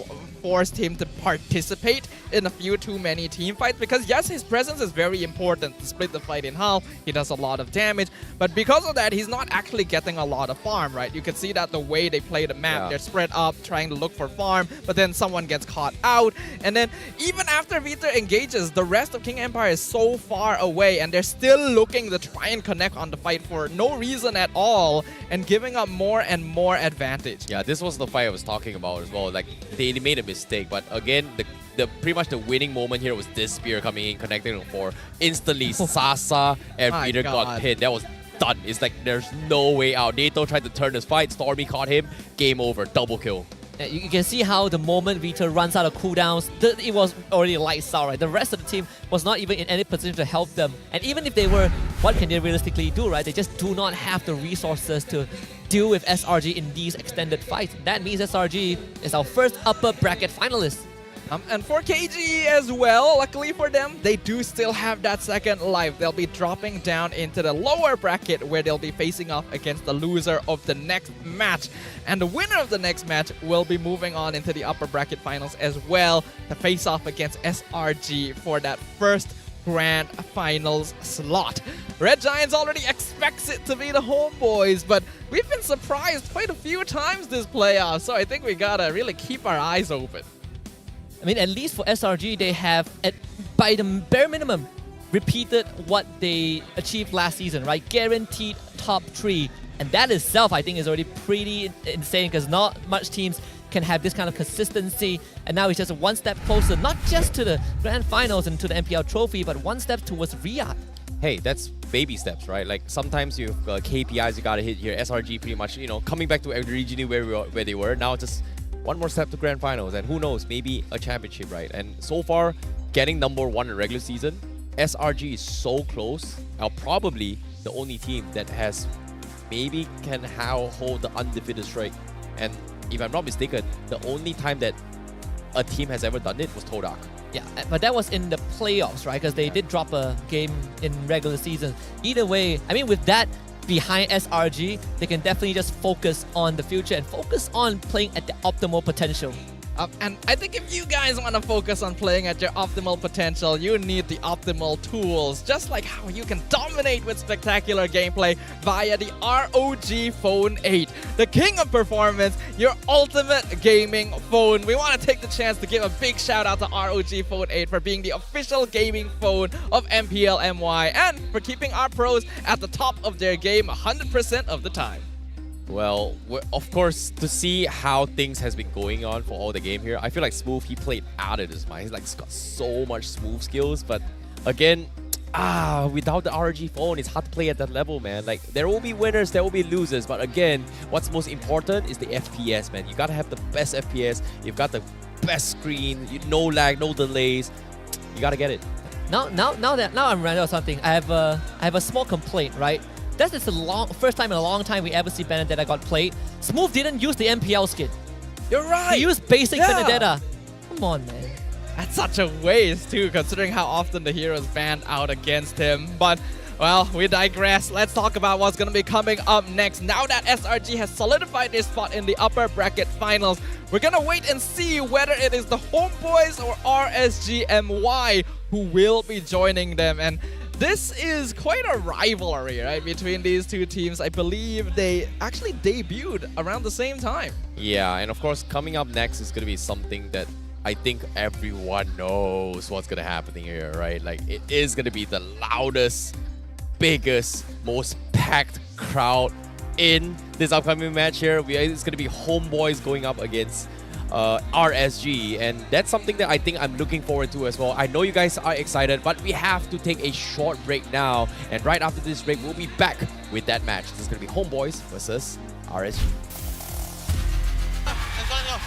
Speaker 11: forced him to participate in a few too many team fights because yes, his presence is very important to split the fight in half. He does a lot of damage, but because of that, he's not actually getting a lot of farm, right? You can see that the way they play the map, they're spread up trying to look for farm, but then someone gets caught out, and then even after Vita engages, the rest of King Empire is so far away and they're still looking to try and connect on the fight for no reason at all and giving up more and more advantage.
Speaker 10: Yeah, this was the fight I was talking about as well. Like they made a mistake, but again, the pretty much the winning moment here was this spear coming in, connecting to 4. Instantly, Sasa and Peter got hit. That was done. It's like there's no way out. Nato tried to turn this fight. Stormy caught him. Game over. Double kill.
Speaker 12: You can see how the moment Vita runs out of cooldowns, it was already lights out, right? The rest of the team was not even in any position to help them. And even if they were, what can they realistically do, right? They just do not have the resources to deal with SRG in these extended fights. That means SRG is our first upper bracket finalist.
Speaker 11: And for KG as well, luckily for them, they do still have that second life. They'll be dropping down into the lower bracket where they'll be facing off against the loser of the next match. And the winner of the next match will be moving on into the upper bracket finals as well to face off against SRG for that first grand finals slot. Red Giants already expects it to be the Homebois, but we've been surprised quite a few times this playoff, so I think we gotta really keep our eyes open.
Speaker 12: I mean, at least for SRG, they have, by the bare minimum, repeated what they achieved last season, right? Guaranteed top 3. And that itself, I think, is already pretty insane because not much teams can have this kind of consistency. And now it's just one step closer, not just to the grand finals and to the MPL trophy, but one step towards Riyadh.
Speaker 10: Hey, that's baby steps, right? Like sometimes you've got KPIs you gotta hit here. SRG pretty much, you know, coming back to regionally where they were. Now just one more step to grand finals, and who knows, maybe a championship, right? And so far, getting number 1 in regular season, SRG is so close. Now probably the only team that has maybe can hold the undefeated streak. And if I'm not mistaken, the only time that a team has ever done it was Todak.
Speaker 12: Yeah, but that was in the playoffs, right? Because they did drop a game in regular season. Either way, I mean, with that behind SRG, they can definitely just focus on the future and focus on playing at the optimal potential.
Speaker 11: And I think if you guys want to focus on playing at your optimal potential, you need the optimal tools, just like how you can dominate with spectacular gameplay via the ROG Phone 8, the king of performance, your ultimate gaming phone. We want to take the chance to give a big shout out to ROG Phone 8 for being the official gaming phone of MPL MY and for keeping our pros at the top of their game 100% of the time.
Speaker 10: Well, of course, to see how things has been going on for all the game here, I feel like Smooth, he played out of his mind. He's got so much Smooth skills, but again, without the ROG phone, it's hard to play at that level, man. Like, there will be winners, there will be losers, but again, what's most important is the FPS, man. You gotta have the best FPS, you've got the best screen, no lag, no delays. You gotta get it.
Speaker 12: Now I'm reminded of something. I have a small complaint, right? That is the first time in a long time we ever see Benedetta got played. Smooth didn't use the MPL skin.
Speaker 11: You're right.
Speaker 12: He used basic Benedetta. Come on, man.
Speaker 11: That's such a waste too, considering how often the heroes banned out against him. But, well, we digress. Let's talk about what's going to be coming up next. Now that SRG has solidified their spot in the upper bracket finals, we're going to wait and see whether it is the Homebois or RSG MY who will be joining them. And this is quite a rivalry, right, between these two teams. I believe they actually debuted around the same time.
Speaker 10: Yeah, and of course, coming up next is going to be something that I think everyone knows what's going to happen here, right? Like, it is going to be the loudest, biggest, most packed crowd in this upcoming match here. It's going to be Homebois going up against RSG, and that's something that I think I'm looking forward to as well. I know you guys are excited, but we have to take a short break now, and right after this break, we'll be back with that match. This is going to be Homebois versus RSG.
Speaker 19: Let's go.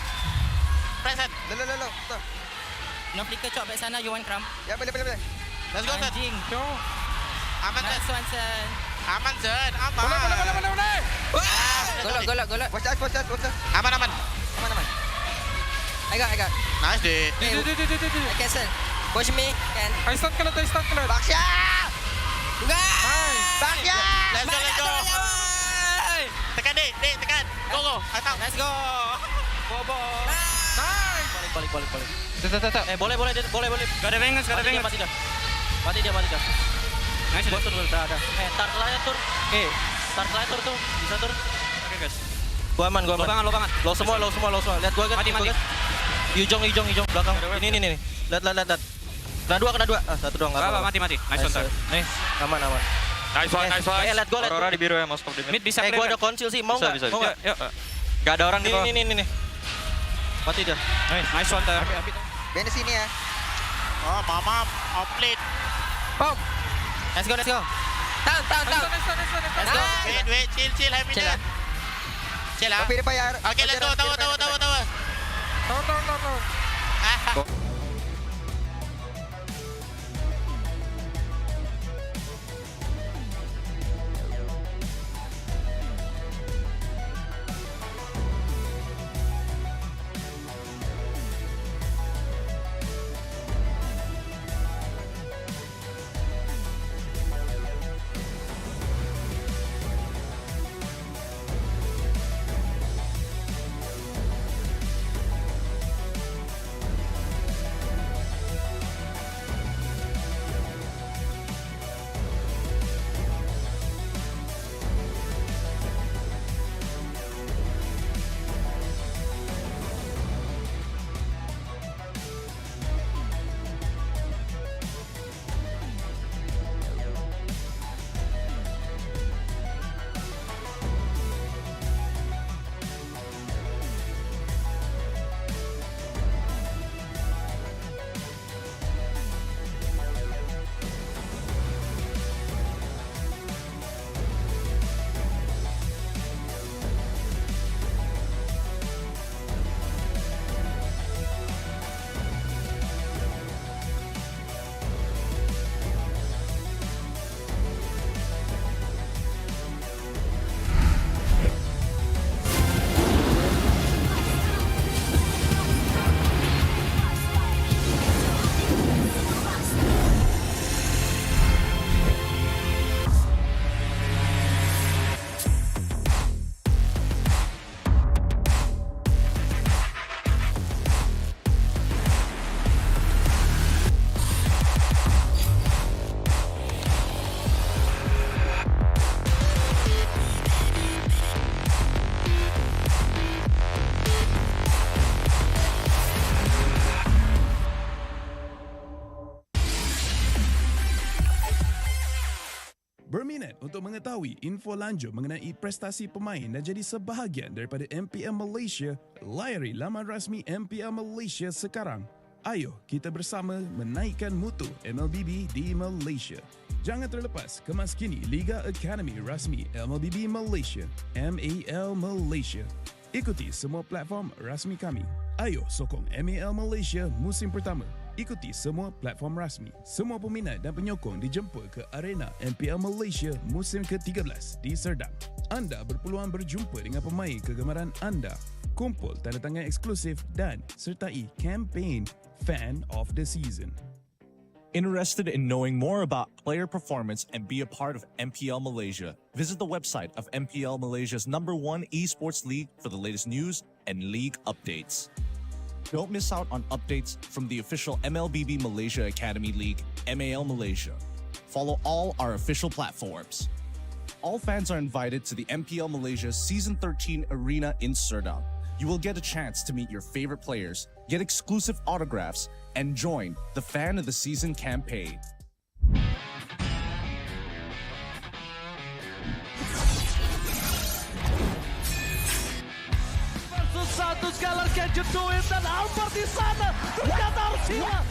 Speaker 19: Present. Lo.
Speaker 5: No flicker chop back sana, you want cram?
Speaker 19: Ya, boleh. Let's go, Sen.
Speaker 5: Anjing, bro.
Speaker 19: Aman, Sen.
Speaker 5: Nice one, Sen.
Speaker 19: Aman, Sen. Aman.
Speaker 5: Boleh. Golok.
Speaker 19: Watch out. Aman.
Speaker 5: I got.
Speaker 19: Nice, dude.
Speaker 5: I cancel. Push me, can.
Speaker 19: I start color. Baksya! Baksya! Let's go. Tekan, Dik, tekan. Go. Atau.
Speaker 5: Let's go. Bobo.
Speaker 19: Nice.
Speaker 5: Balik.
Speaker 19: Boleh. Gak ada bangers.
Speaker 5: Mati dia. Nice. Bos tur dah.
Speaker 19: Tar layar tur. Tar layar tur tuh. Bisa tur. Oke, guys. Gua aman. Lo banget. Lo semua. Lihat gua kan.
Speaker 5: Mati.
Speaker 19: Hijau belakang. Ini. Lihat. Kena dua. Satu doang.
Speaker 5: Mati. Nice one.
Speaker 19: Nih, aman.
Speaker 5: Nice one.
Speaker 19: Lihat gua.
Speaker 5: Aurora di biru ya, Moskov di mid. Bisa
Speaker 19: gua ada konsil sih. Mau enggak?
Speaker 5: Yuk. Gak ada orang di bawah.
Speaker 19: Ini. Mati dia.
Speaker 5: Nice one.
Speaker 19: Bene sini ya. Oh, mama, outlet.
Speaker 5: Boom. Let's go. Down. Let's go.
Speaker 19: Wait, chill, have minute. Chill lah. Oke, let's go. Tahu.
Speaker 20: Untuk mengetahui info lanjut mengenai prestasi pemain dan jadi sebahagian daripada MPL Malaysia, layari laman rasmi MPL Malaysia sekarang. Ayo kita bersama menaikkan mutu MLBB di Malaysia. Jangan terlepas kemaskini Liga Akademi rasmi MLBB Malaysia, MAL Malaysia. Ikuti semua platform rasmi kami. Ayo sokong MAL Malaysia musim pertama. Ikuti semua platform rasmi. Semua peminat dan penyokong dijemput ke arena MPL Malaysia musim ke-13 di Serdang. Anda berpeluang berjumpa dengan pemain kegemaran anda, kumpul tanda tangan eksklusif dan sertai kempen Fan of the Season.
Speaker 8: Interested in knowing more about player performance and be a part of MPL Malaysia? Visit the website of MPL Malaysia's #1 esports league for the latest news and league updates. Don't miss out on updates from the official MLBB Malaysia Academy League, MAL Malaysia. Follow all our official platforms. All fans are invited to the MPL Malaysia Season 13 Arena in Serdang. You will get a chance to meet your favorite players, get exclusive autographs, and join the Fan of the Season campaign.
Speaker 4: Satu Skylar can you do it? Dan Albert di sana ternyata harus hilang.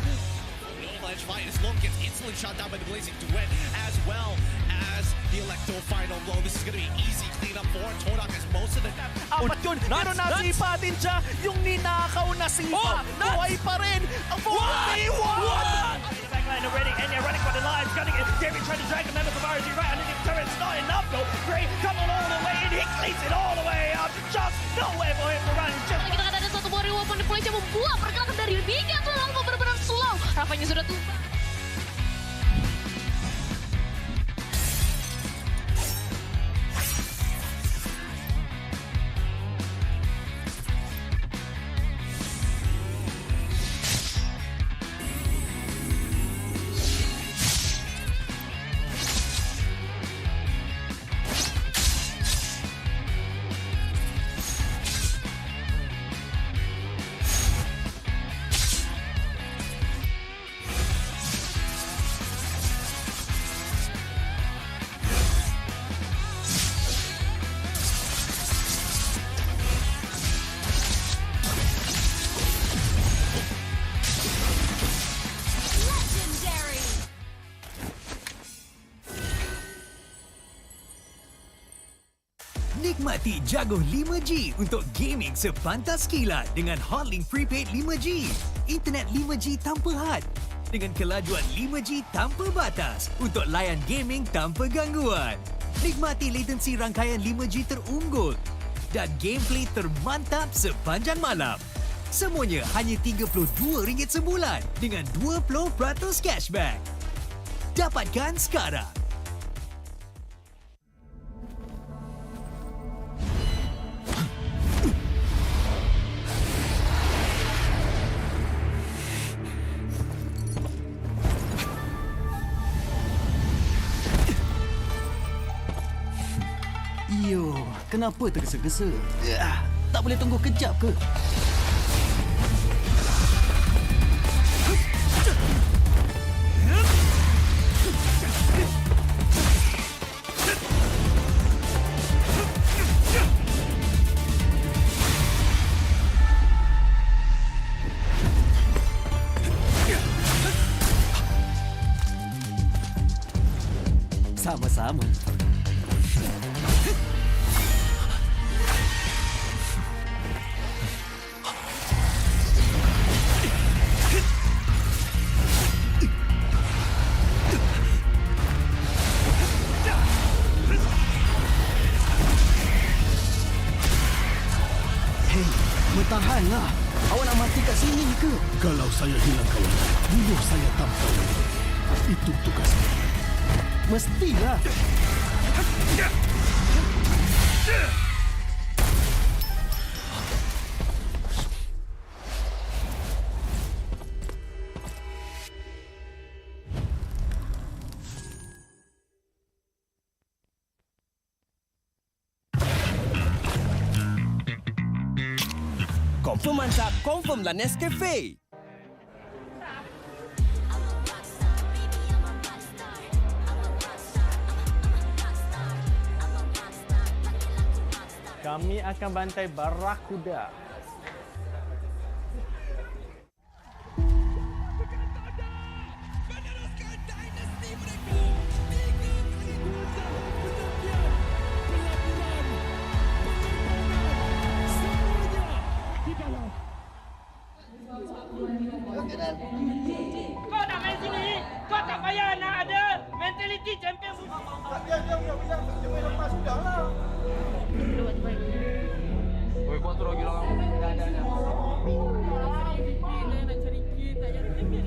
Speaker 21: Avalanche fight as Lone gets instantly shot down by the Blazing Duet, as well as the Electro final blow. This is going to be easy cleanup for Todak as most of the...
Speaker 4: Apat yun, pero nasipa din siya yung ninakaw na sipa. Buhay pa rin ang 4v1! Backline already, and they're running for the lines, gunning it. David trying to drag the members of RSG right underneath the turret. It's not enough though. Gray coming all the way in, he cleans it all the way up. Just nowhere for him to run.
Speaker 6: Kita katakan ada satu warrior weapon di Malaysia membuat pergerakan dari Biga tuh lalu benar-benar slow. Rafanya sudah tumbang.
Speaker 22: Nikmati jago 5G untuk gaming sepantas kilat dengan Hotlink Prepaid 5G. Internet 5G tanpa had dengan kelajuan 5G tanpa batas untuk layan gaming tanpa gangguan. Nikmati latensi rangkaian 5G terunggul dan gameplay termantap sepanjang malam. Semuanya hanya RM32 sebulan dengan 20% cashback. Dapatkan sekarang.
Speaker 23: Yo, kenapa tergesa-gesa? Tak boleh tunggu kejap ke? Sama-sama. Bertahanlah. Awak nak mati kat sini ke?
Speaker 1: Kalau saya hilang kawan, bunuh saya tanpa lagi. Itu tugas saya.
Speaker 23: Mestilah.
Speaker 22: Confirm mantap, confirm lah Nescafe.
Speaker 13: Kami akan bantai Barakuda.
Speaker 3: Kau nak main sini, kau tak payah nak ada mentality champion. Dia lepas sudah lah. Oi, kau terus lagi lah. Nak cari kit, tak payah tengok.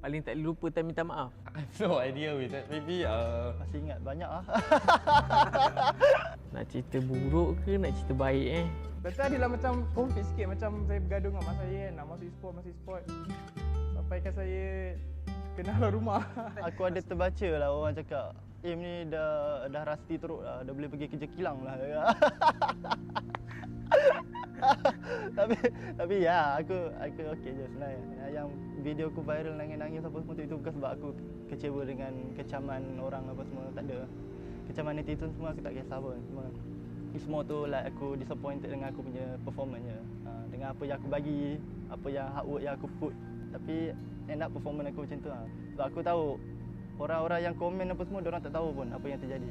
Speaker 13: Paling tak lupa time minta maaf.
Speaker 7: I have no idea with that. Maybe masih ingat banyak lah.
Speaker 13: Nak cerita buruk ke nak cerita baik
Speaker 14: Betul adalah macam conflict sikit, macam saya bergaduh dengan mak saya kan, nak masuk e-sport. Sampaikan saya kena halau rumah.
Speaker 7: Aku ada terbaca lah orang cakap, ni dah rusty teruk lah, dah boleh pergi kerja kilang lah. tapi ya, aku okey je sebenarnya. Yang video aku viral nangis-nangis apa semua tu, itu bukan sebab aku kecewa dengan kecaman orang apa semua, tak ada. Kecaman netizen semua aku tak kisah pun. Semua tu like aku disappointed dengan aku punya performance je. Dengan apa yang aku bagi, apa yang hard work yang aku put. Tapi end up performance aku macam tu lah. Sebab aku tahu orang-orang yang komen apa semua, diorang tak tahu pun apa yang terjadi.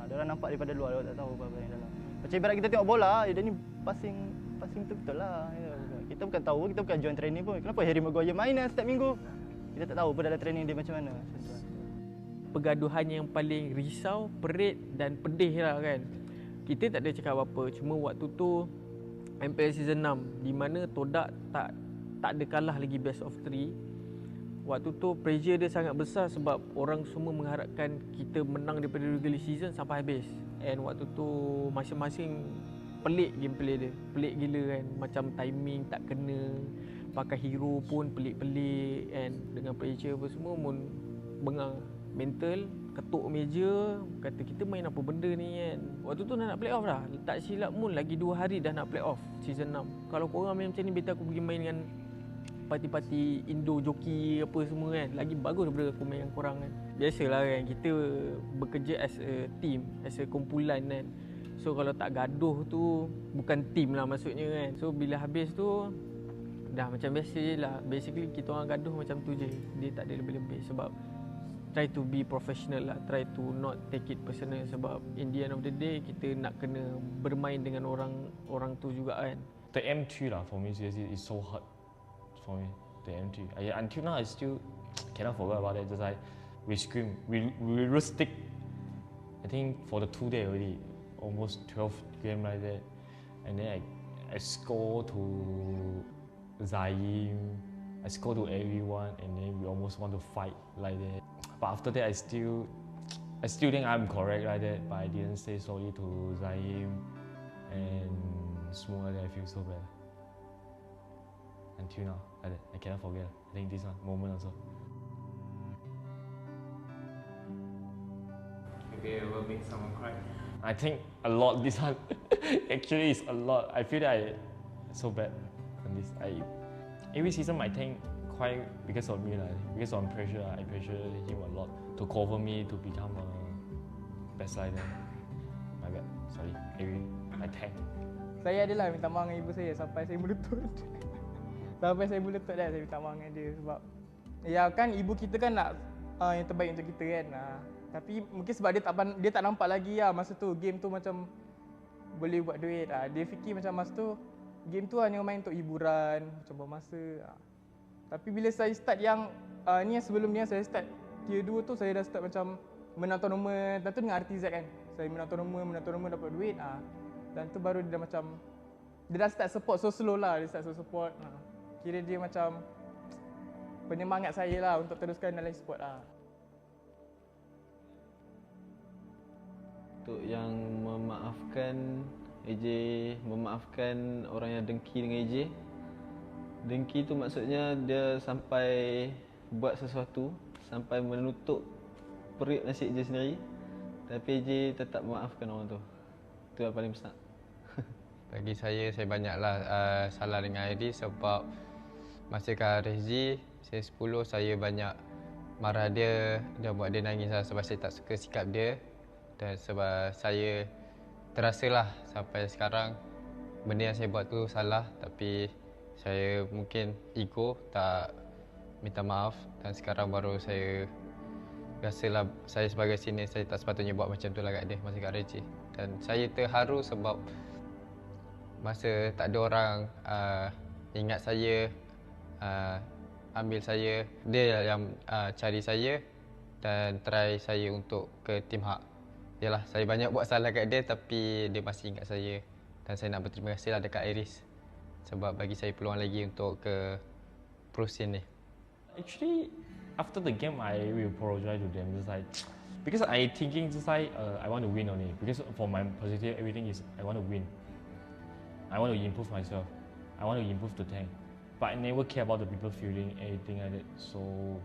Speaker 7: Diorang nampak daripada luar, diorang tak tahu apa yang dalam. Macam ibarat kita tengok bola, dia ni passing betul-betul lah. Kita bukan tahu, kita bukan join training pun. Kenapa Harry Maguire main setiap minggu? Kita tak tahu pun dalam training dia macam mana.
Speaker 13: Pergaduhan yang paling risau, perit dan pedih lah kan. Kita tak ada cakap apa-apa, cuma waktu tu MPL Season 6 di mana Todak tak ada kalah lagi best of 3. Waktu tu pressure dia sangat besar sebab orang semua mengharapkan kita menang daripada regular season sampai habis. And waktu tu masing-masing pelik gameplay dia. Pelik gila kan, macam timing tak kena, pakai hero pun pelik-pelik and dengan pressure apa semua pun bengang. Mental, ketuk meja, kata kita main apa benda ni kan. Waktu tu nak play off dah. Tak silap pun lagi 2 hari dah nak play off season 6. Kalau korang main macam ni, better aku pergi main dengan parti-parti Indo joki apa semua kan. Lagi bagus daripada aku main dengan korang kan. Biasalah kan, kita bekerja as a team, as a kumpulan kan. So kalau tak gaduh tu bukan team lah maksudnya kan. So bila habis tu dah macam biasa je lah. Basically kita orang gaduh macam tu je. Dia tak ada lebih-lebih sebab try to be professional lah, try to not take it personal sebab in the end of the day kita nak kena bermain dengan orang tu juga kan.
Speaker 24: The M3 lah for me seriously is so hard for me, the M3. Until now I still cannot forget about it. Just like we scream, we stick. I think for the 2 days already, almost 12 game like that, and then I score to Zaim, I score to everyone, and then we almost want to fight like that. But after that, I still think I'm correct like that, but I didn't say sorry to Zaim and semua that I feel so bad. Until now, like that, I cannot forget. I think this one moment also. Have you ever made someone cry? I think a lot. This one actually is a lot. I feel that I so bad on this. Every season I think quite because of me lah. Because of pressure, I pressure him a lot to cover me to become a best rider. My bad. Sorry. I tank.
Speaker 14: Saya adalah minta maaf dengan ibu saya sampai saya berlutut. Sampai saya berlutut dah saya minta maaf dengan dia sebab ya kan ibu kita kan nak yang terbaik untuk kita kan. Tapi mungkin sebab dia tak nampak lagi lah masa tu game tu macam boleh buat duit. Dia fikir macam masa tu game tu hanya main untuk hiburan, macam buang masa. Tapi bila saya start yang ni yang sebelum ni saya start tier 2 tu, saya dah start macam menang tournament. Dan tu dengan RTZ kan. Saya menang tournament dapat duit. Dan tu baru dia dah macam dia dah start support, so slow lah dia start support. Kira dia macam penyemangat saya lah untuk teruskan dalam e-sport lah.
Speaker 25: Untuk yang memaafkan orang yang dengki dengan AJ. Dengki tu maksudnya dia sampai buat sesuatu, sampai menutup perut nasi AJ sendiri. Tapi AJ tetap memaafkan orang tu. Itu yang paling besar.
Speaker 26: Bagi saya banyaklah salah dengan AJ sebab
Speaker 25: Masa kat RSG, saya 10, saya banyak marah dia dan buat dia nangis lah sebab saya tak suka sikap dia. Dan sebab saya terasalah sampai sekarang benda yang saya buat tu salah, tapi saya mungkin ego tak minta maaf dan sekarang baru saya rasalah saya sebagai senior saya tak sepatutnya buat macam tu lah kat dia masa kat RSG. Dan saya terharu sebab masa tak ada orang ingat saya, ambil saya, dia yang cari saya dan try saya untuk ke tim hak. Yalah, saya banyak buat salah kat dia tapi dia masih ingat saya dan saya nak berterima kasih lah dekat Iris sebab bagi saya peluang lagi untuk ke pro scene ni.
Speaker 24: Actually, after the game, I will apologize to them. Just like, because I thinking just like I want to win only. Because for my positive, everything is I want to win. I want to improve myself. I want to improve the tank. But I never care about the people feeling anything like that. So,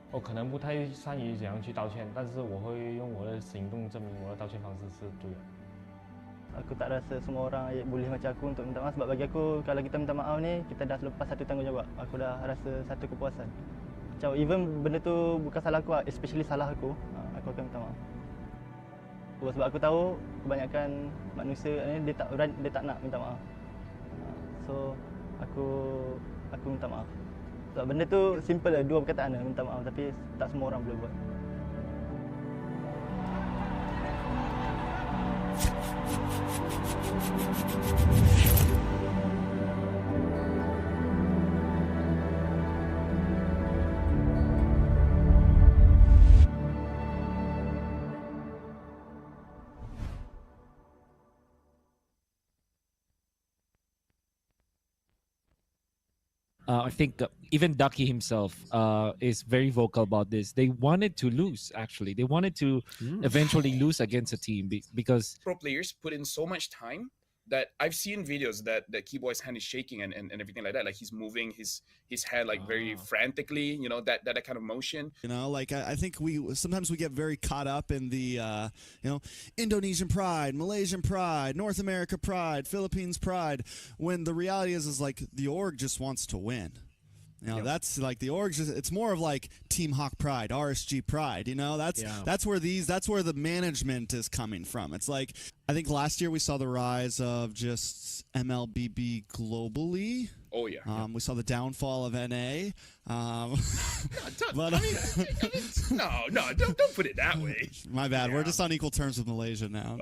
Speaker 24: 我可能不太善于怎样去道歉，但是我会用我的行动证明我的道歉方式是对的。
Speaker 7: Aku tak rasa semua orang boleh macam aku untuk minta maaf sebab bagi aku kalau kita minta maaf ni kita dah lepas satu tanggungjawab. Aku dah rasa satu kepuasan. Macam even benda tu bukan salah aku, especially salah aku akan minta maaf. Sebab aku tahu kebanyakan manusia ni dia tak nak minta maaf. So aku minta maaf. Sebab benda tu simple lah, dua perkataan lah, minta maaf, tapi tak semua orang boleh buat.
Speaker 2: I think even Ducky himself is very vocal about this. They wanted to lose, actually. They wanted to eventually lose against a team because...
Speaker 15: Pro players put in so much time that I've seen videos that Keyboy's hand is shaking and everything like that. Like he's moving his hand like very frantically, you know, that kind of motion.
Speaker 16: You know, like I think sometimes we get very caught up in the, you know, Indonesian pride, Malaysian pride, North America pride, Philippines pride, when the reality is like the org just wants to win. You know, that's like the org. It's more of like Team Hawk pride, RSG pride. You know, that's where the management is coming from. It's like I think last year we saw the rise of just MLBB globally.
Speaker 15: Oh yeah.
Speaker 16: We saw the downfall of NA.
Speaker 15: No, don't put it that way.
Speaker 16: My bad. We're just on equal terms with Malaysia now.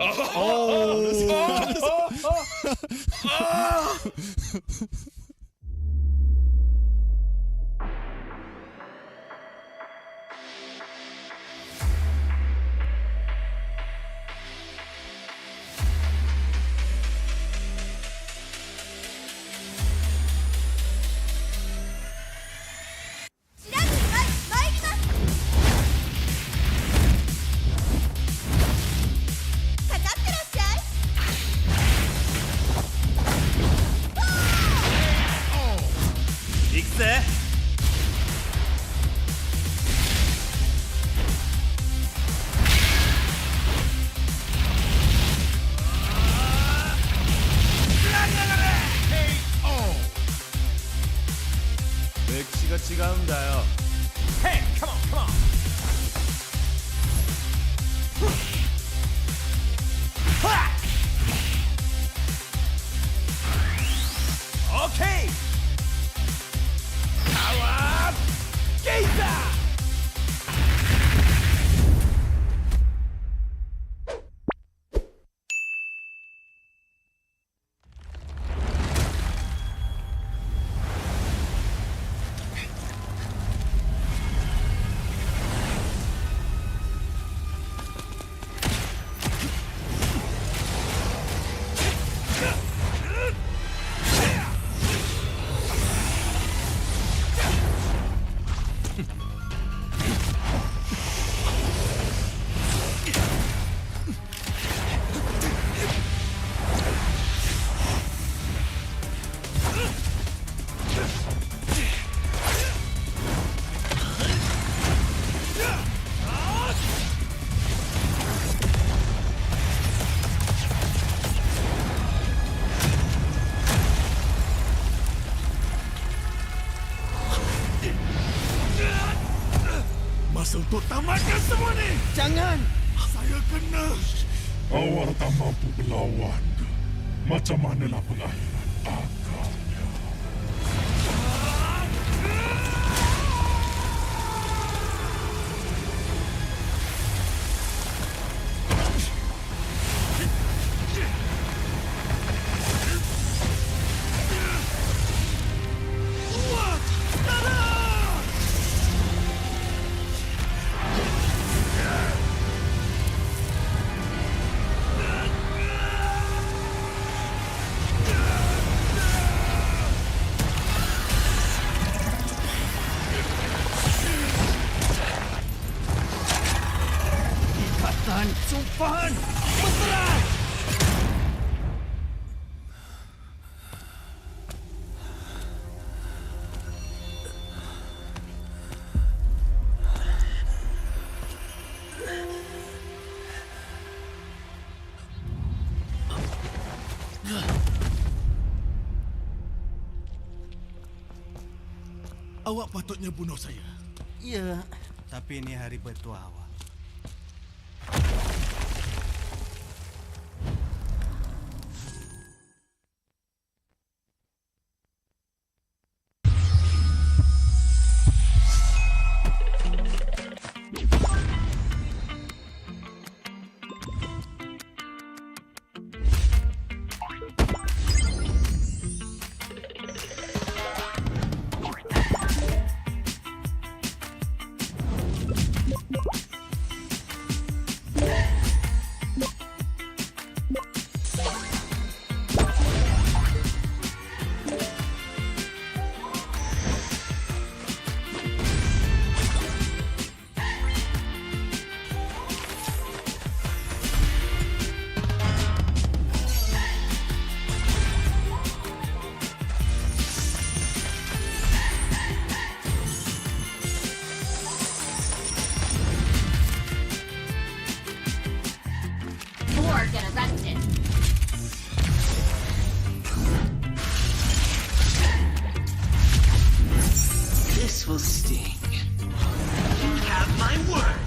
Speaker 3: Hey, come on. Okay. Power Gazer.
Speaker 1: masa untuk tamatkan semua ni.
Speaker 23: Jangan.
Speaker 1: Saya kena. Awak tak mampu melawan. Macam manalah pengakhiran akalnya.
Speaker 23: Sumpahan berserah.
Speaker 1: Awak patutnya bunuh saya.
Speaker 23: Ya, tapi ini hari bertuah awak. This will sting. You have my word.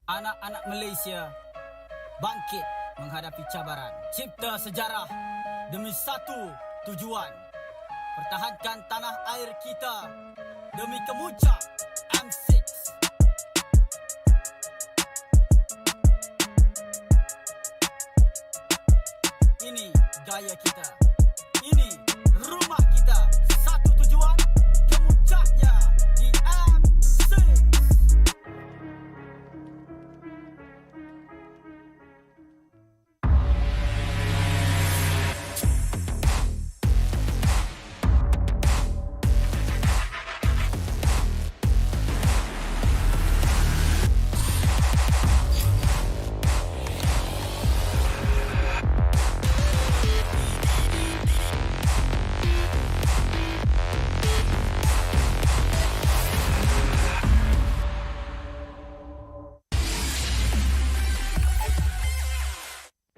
Speaker 9: Anak-anak Malaysia bangkit menghadapi cabaran. Cipta sejarah demi satu tujuan. Pertahankan tanah air kita demi kemuncak M6. Ini gaya kita. Ini rumah kita. Satu tujuan, kemuncaknya di M6.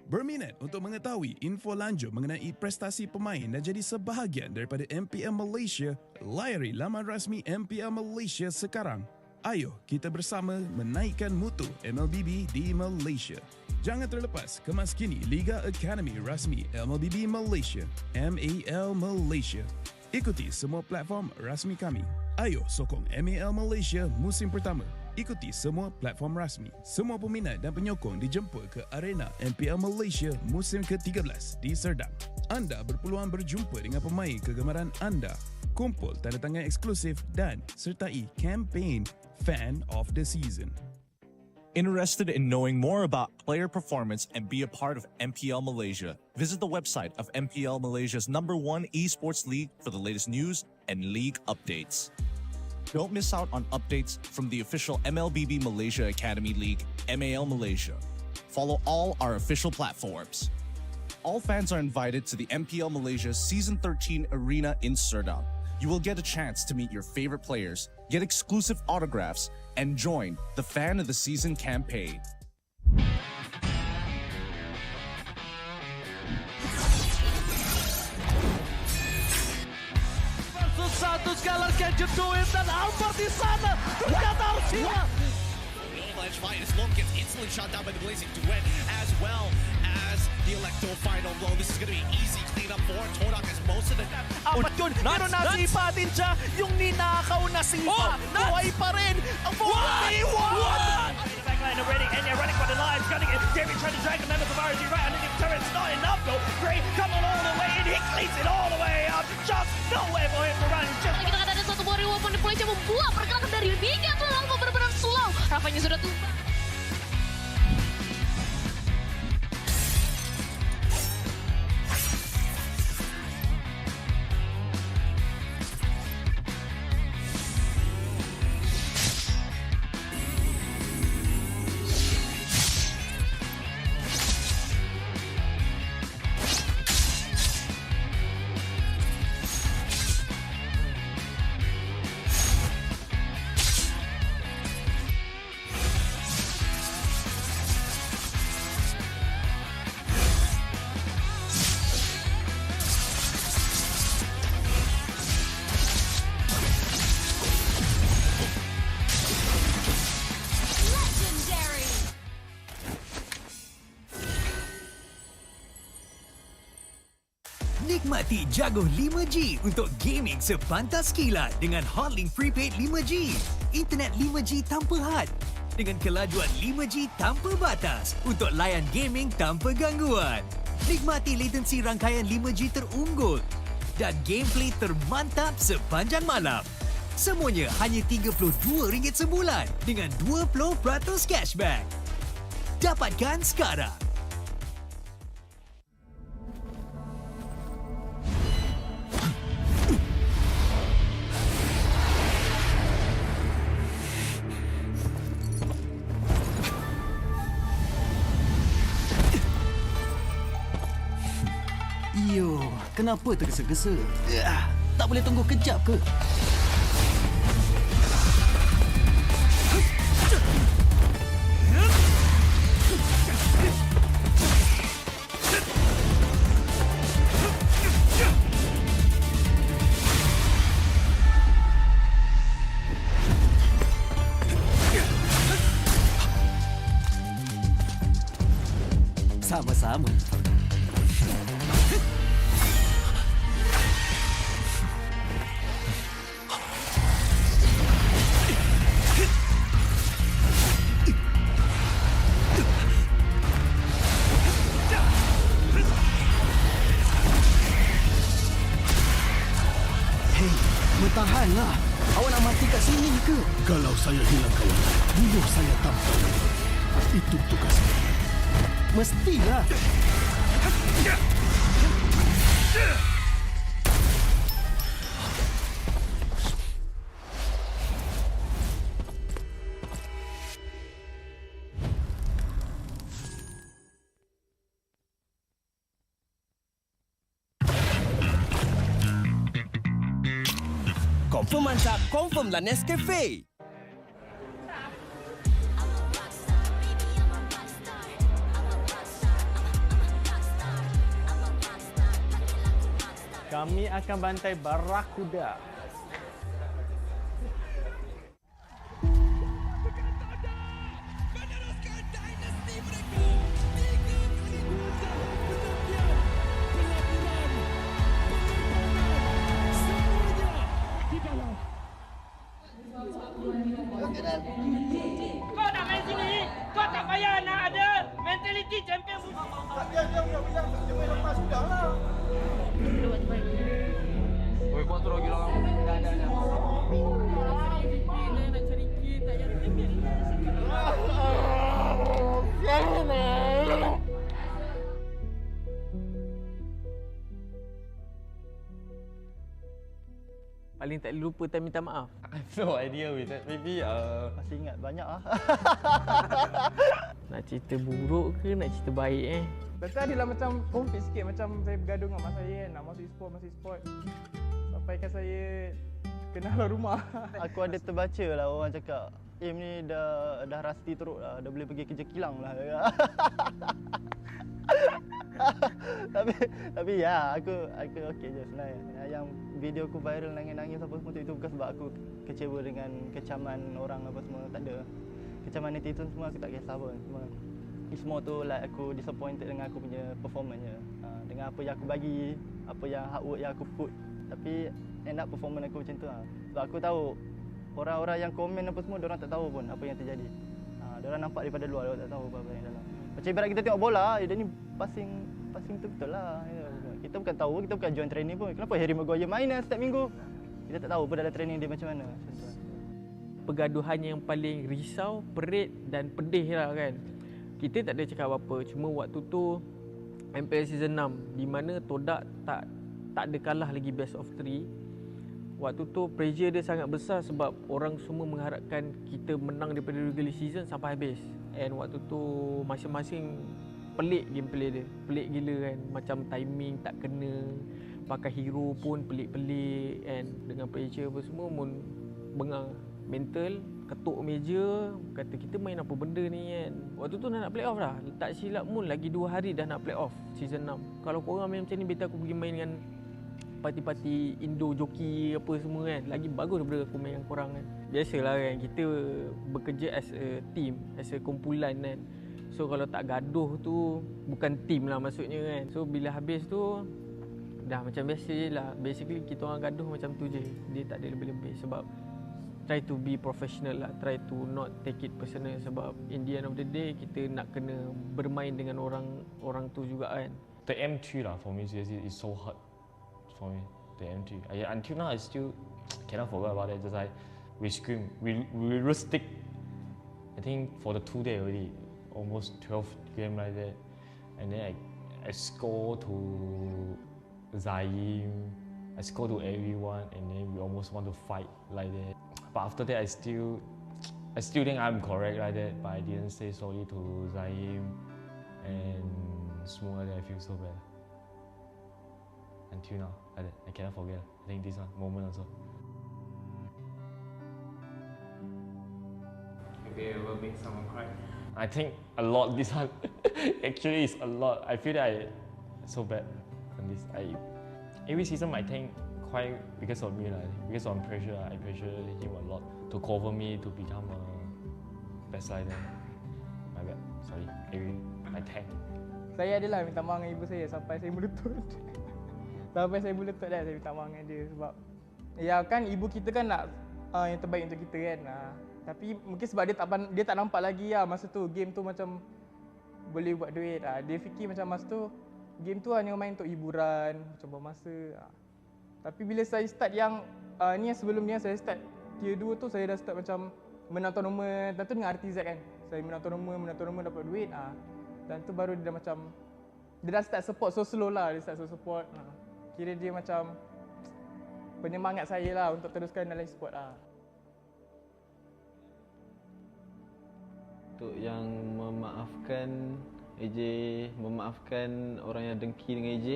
Speaker 20: Berminat untuk mengetahui info lanjut mengenai prestasi pemain dan jadi sebahagian daripada MPL Malaysia? Layari laman rasmi MPL Malaysia sekarang. Ayo kita bersama menaikkan mutu MLBB di Malaysia. Jangan terlepas kemaskini Liga Akademi rasmi MLBB Malaysia, MAL Malaysia. Ikuti semua platform rasmi kami. Ayo sokong MPL Malaysia musim pertama. Ikuti semua platform rasmi. Semua peminat dan penyokong dijemput ke arena MPL Malaysia musim ke-13 di Serdang. Anda berpeluang berjumpa dengan pemain kegemaran anda, kumpul tanda tangan eksklusif dan sertai kempen Fan of the Season.
Speaker 8: Interested in knowing more about player performance and be a part of MPL Malaysia? Visit the website of MPL Malaysia's #1 esports league for the latest news and league updates. Don't miss out on updates from the official MLBB Malaysia Academy League, MAL Malaysia. Follow all our official platforms. All fans are invited to the MPL Malaysia Season 13 Arena in Serdang. You will get a chance to meet your favorite players, get exclusive autographs, and join the Fan of the Season campaign.
Speaker 4: Versus satu sekali Kenjut Duim dan Alvar di sana. Ternyata Arsia.
Speaker 21: Avalanche fight is long, gets instantly shot down by the Blazing Duet, as well as the Electo final blow. This is going to be easy cleanup for Todak as most of the...
Speaker 4: Apat yun, meron na si Patincha, yung ninakaw na sipa. Buhay pa rin ang 4v1! Backline already, and they're running for the lives, gunning it. David trying to drag the members of RSG right underneath the turret. It's not enough though. Gray coming all the way in, he cleans it all the way up. Just nowhere for him to run. Just...
Speaker 6: Kita kata ada satu buah reward di Malaysia membuat pergerakan dari Liga terlalu benar-benar slow. Rafanya sudah tumbang.
Speaker 22: Nikmati jago 5G untuk gaming sepantas kilat dengan Hotlink Prepaid 5G. Internet 5G tanpa had dengan kelajuan 5G tanpa batas untuk layan gaming tanpa gangguan. Nikmati latensi rangkaian 5G terunggul dan gameplay termantap sepanjang malam. Semuanya hanya RM32 sebulan dengan 20% cashback. Dapatkan sekarang.
Speaker 23: Yo, kenapa tergesa-gesa? Tak boleh tunggu kejap ke? Sama-sama. Bertahanlah. Awak nak mati kat sini ke?
Speaker 1: Kalau saya hilang kawan, bunuh saya tanpa reward. Itu tugas saya.
Speaker 23: Mestilah.
Speaker 10: Confirm mantap, confirm lah Nescafe.
Speaker 13: Kami akan bantai Barakuda. paling tak lupa time minta maaf?
Speaker 24: I have no idea with that. Maybe
Speaker 7: Masih ingat banyak ah.
Speaker 13: Nak cerita buruk ke nak cerita baik
Speaker 14: Lepas adalah macam konflik sikit, macam saya bergaduh dengan mak saya kan, nak masuk e-sport. Sampaikan saya kenal rumah.
Speaker 7: Aku ada terbaca lah orang cakap, ni dah rasti teruk lah, dah boleh pergi kerja kilang lah. tapi ya, aku okey je sebenarnya. Yang video aku viral nangis-nangis apa semua tu, itu bukan sebab aku kecewa dengan kecaman orang apa semua, tak ada. Kecaman netizen semua aku tak kisah pun. Semua tu like aku disappointed dengan aku punya performance je. Dengan apa yang aku bagi, apa yang hard work yang aku put. Tapi end up performance aku macam tu lah. Sebab aku tahu orang-orang yang komen apa semua, diorang tak tahu pun apa yang terjadi. Diorang nampak daripada luar, diorang tak tahu apa yang dalam. Macam ibarat kita tengok bola, dia ni passing betul-betul lah. Kita bukan tahu, kita bukan join training pun. Kenapa Harry Maguire main setiap minggu? Kita tak tahu pun dalam training dia macam mana.
Speaker 13: Pergaduhan yang paling risau, perit dan pedih lah kan. Kita tak ada cakap apa-apa, cuma waktu tu MPL Season 6 di mana Todak tak ada kalah lagi best of 3. Waktu tu pressure dia sangat besar sebab orang semua mengharapkan kita menang daripada regular season sampai habis. And waktu tu masing-masing pelik gameplay dia. Pelik gila kan, macam timing tak kena, pakai hero pun pelik-pelik and dengan pressure apa semua pun bengang. Mental, ketuk meja, kata kita main apa benda ni kan. Waktu tu nak play off dah. Tak silap pun lagi 2 hari dah nak play off season 6. Kalau korang main macam ni, better aku pergi main dengan parti-parti Indo joki apa semua kan. Lagi bagus daripada aku main dengan korang kan. Biasalah kan, kita bekerja as a team, as a kumpulan kan. So kalau tak gaduh tu bukan team lah maksudnya kan. So bila habis tu dah macam biasa je lah. Basically kita orang gaduh macam tu je. Dia tak ada lebih-lebih sebab try to be professional lah, try to not take it personal sebab in the end of the day kita nak kena bermain dengan orang tu juga kan.
Speaker 24: The M3 lah for me seriously is so hard for me. The M3. Until now I still cannot forget about it. Just like we scream, we rustic. I think for the 2 days already, almost 12 game like that, and then I score to Zaim, I score to everyone, and then we almost want to fight like that. But after that, I still think I'm correct like that, but I didn't say sorry to Zaim and semua. I feel so bad until now. Like that, I cannot forget. I think this one moment also.
Speaker 5: Maybe it will make someone cry.
Speaker 24: I think a lot. This one actually is a lot. I feel that I so bad on this. Every season I think quite because of me lah. Because of pressure, I pressure him a lot to cover me to become a best rider. My bad. Sorry. I tank.
Speaker 14: Saya adalah minta maaf dengan ibu saya sampai saya melutut. Sampai saya melutut dah saya minta maaf dengan dia sebab ya kan ibu kita kan nak yang terbaik untuk kita kan. Tapi mungkin sebab dia tak nampak lagi lah masa tu game tu macam boleh buat duit. Dia fikir macam masa tu game tu hanya main untuk hiburan, macam buang masa. Tapi bila saya start yang ni yang sebelum ni saya start tier 2 tu, saya dah start macam menang tournament. Dan tu dengan RTZ kan. Saya menang tournament dapat duit. Dan tu baru dia dah macam dia dah start support so slow lah. Dia start support. Kira dia macam penyemangat saya lah untuk teruskan dalam e-sport lah.
Speaker 25: Untuk yang memaafkan AJ, memaafkan orang yang dengki dengan AJ.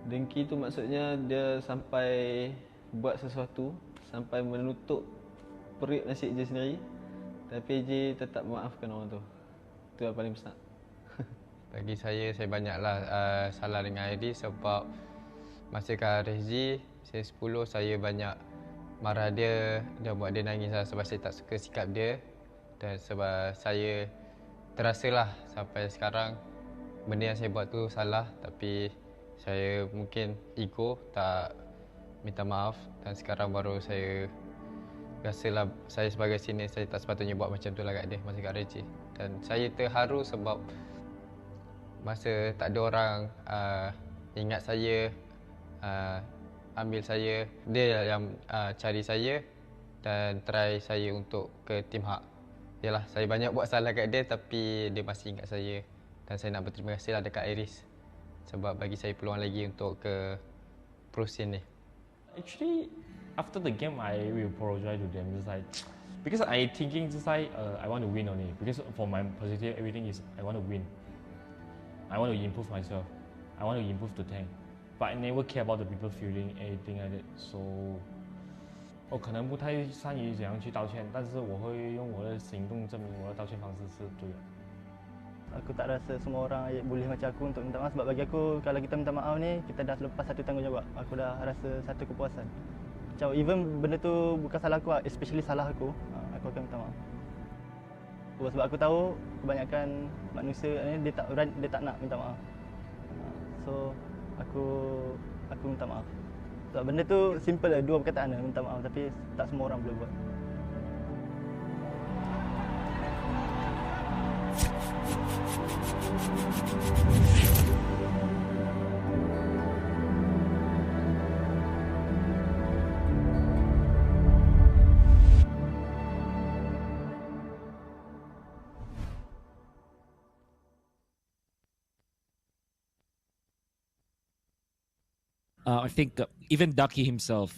Speaker 25: Dengki tu maksudnya dia sampai buat sesuatu, sampai menutup perut nasi AJ sendiri. Tapi AJ tetap memaafkan orang tu. Itu yang paling besar.
Speaker 11: Bagi saya banyaklah salah dengan Iris sebab masa kat RSG saya 10, saya banyak marah dia buat dia nangis lah sebab saya tak suka sikap dia. Dan sebab saya terasalah sampai sekarang benda yang saya buat tu salah, tapi saya mungkin ego tak minta maaf dan sekarang baru saya rasalah saya sebagai senior saya tak sepatutnya buat macam tu lah kat dia masa kat RSG. Dan saya terharu sebab masa tak ada orang ingat saya, ambil saya, dia yang cari saya dan try saya untuk ke tim hak. Yalah, saya banyak buat salah kat dia tapi dia masih ingat saya dan saya nak berterima kasih lah dekat Iris sebab bagi saya peluang lagi untuk ke pro scene ni.
Speaker 24: Actually, after the game, I will apologize to them. Just like, because I thinking just like I want to win only. Because for my positive, everything is I want to win. I want to improve myself. I want to improve the tank. But I never care about the people feeling anything like that. So, 我可能不太善于怎样去道歉，但是我会用我的行动证明我的道歉方式是对的。
Speaker 7: Aku tak rasa semua orang boleh macam aku untuk minta maaf sebab bagi aku kalau kita minta maaf ni kita dah lepas satu tanggungjawab. Aku dah rasa satu kepuasan. Macam even benda tu bukan salah aku, especially salah aku akan minta maaf. Sebab aku tahu kebanyakan manusia ni dia tak nak minta maaf. So aku minta maaf. Sebab benda tu simple lah, dua perkataan lah, minta maaf, tapi tak semua orang boleh buat.
Speaker 2: I think even Ducky himself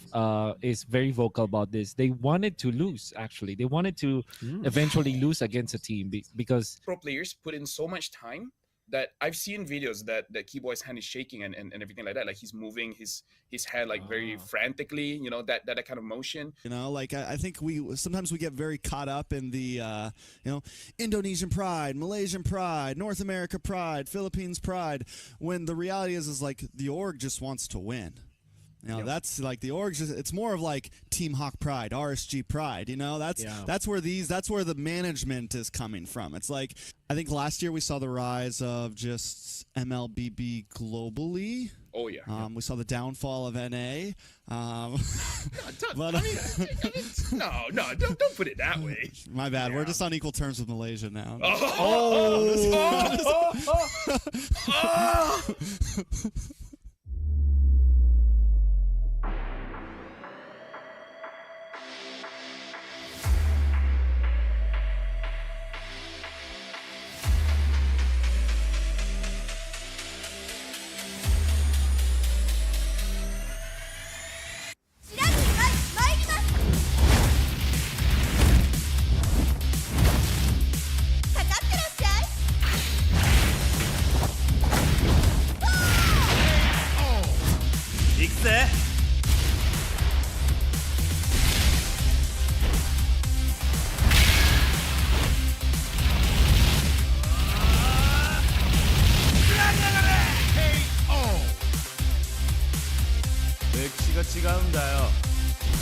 Speaker 2: is very vocal about this. They wanted to lose, actually. They wanted to eventually lose against a team because...
Speaker 15: Pro players put in so much time that I've seen videos that Keyboy's hand is shaking and everything like that. Like he's moving his hand like very frantically, you know, that kind of motion.
Speaker 16: You know, like I think sometimes we get very caught up in the, you know, Indonesian pride, Malaysian pride, North America pride, Philippines pride, when the reality is like the org just wants to win. You know, that's like the org. It's more of like Team Hawk pride, RSG pride. You know, that's where the management is coming from. It's like I think last year we saw the rise of just MLBB globally.
Speaker 15: Oh yeah.
Speaker 16: We saw the downfall of NA.
Speaker 15: No, don't put it that way.
Speaker 16: My bad. We're just on equal terms with Malaysia now.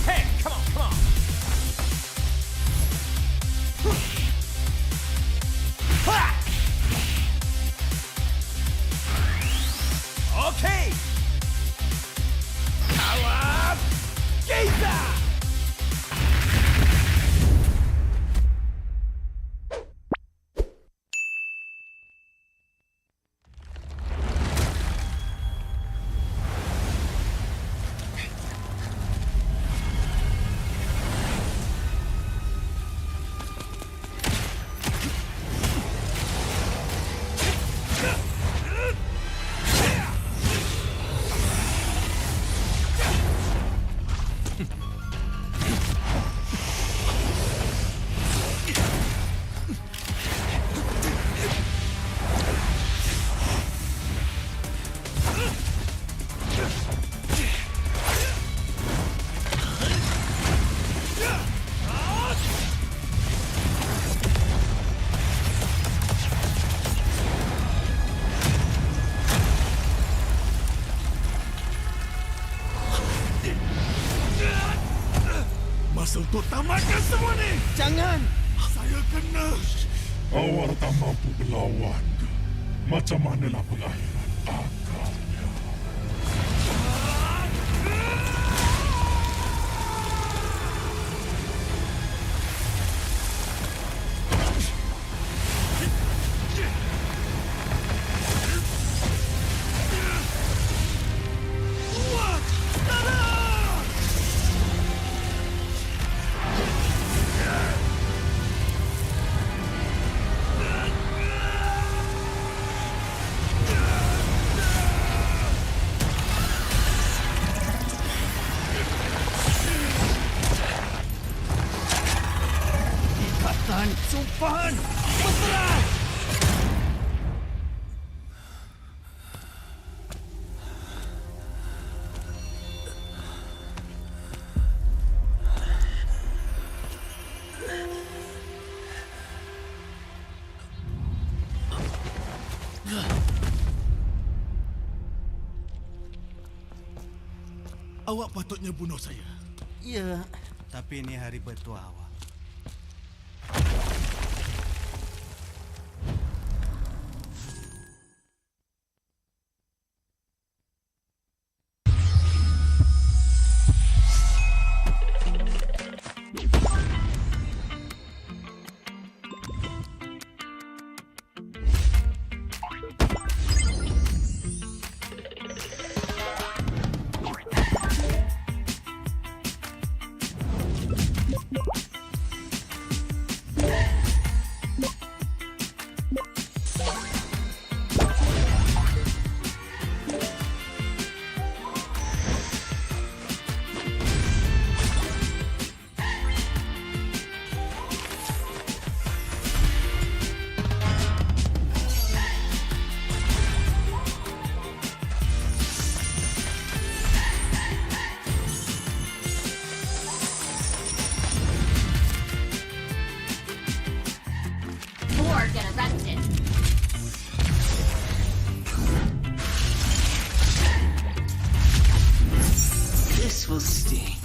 Speaker 4: Hey, come on. Okay. Power Gazer.
Speaker 1: Masa untuk tamatkan semua ni.
Speaker 22: Jangan.
Speaker 1: Saya kena. Awak tak mampu melawan. Macam manalah pengakhiran akalnya.
Speaker 23: Sumpahan! Sumpahan! Berserah!
Speaker 1: Awak patutnya bunuh saya.
Speaker 23: Ya, tapi ini hari bertua awak.
Speaker 22: This will sting.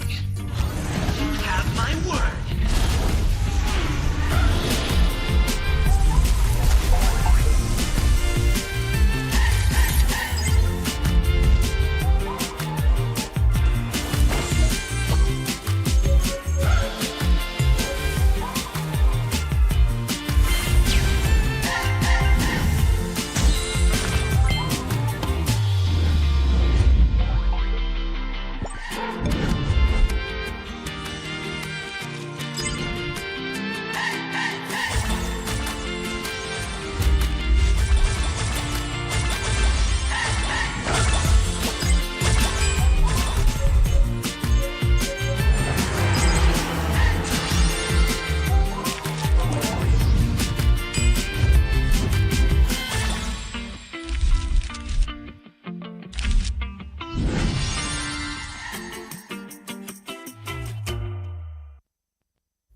Speaker 22: You have my word.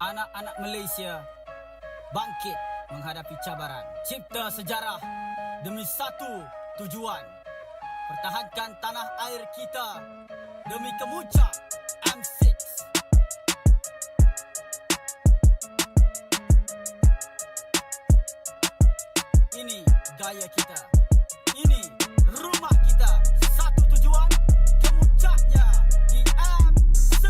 Speaker 9: Anak-anak Malaysia bangkit menghadapi cabaran. Cipta sejarah demi satu tujuan. Pertahankan tanah air kita demi kemuncak M6. Ini gaya kita. Ini rumah kita. Satu tujuan, kemuncaknya di M6.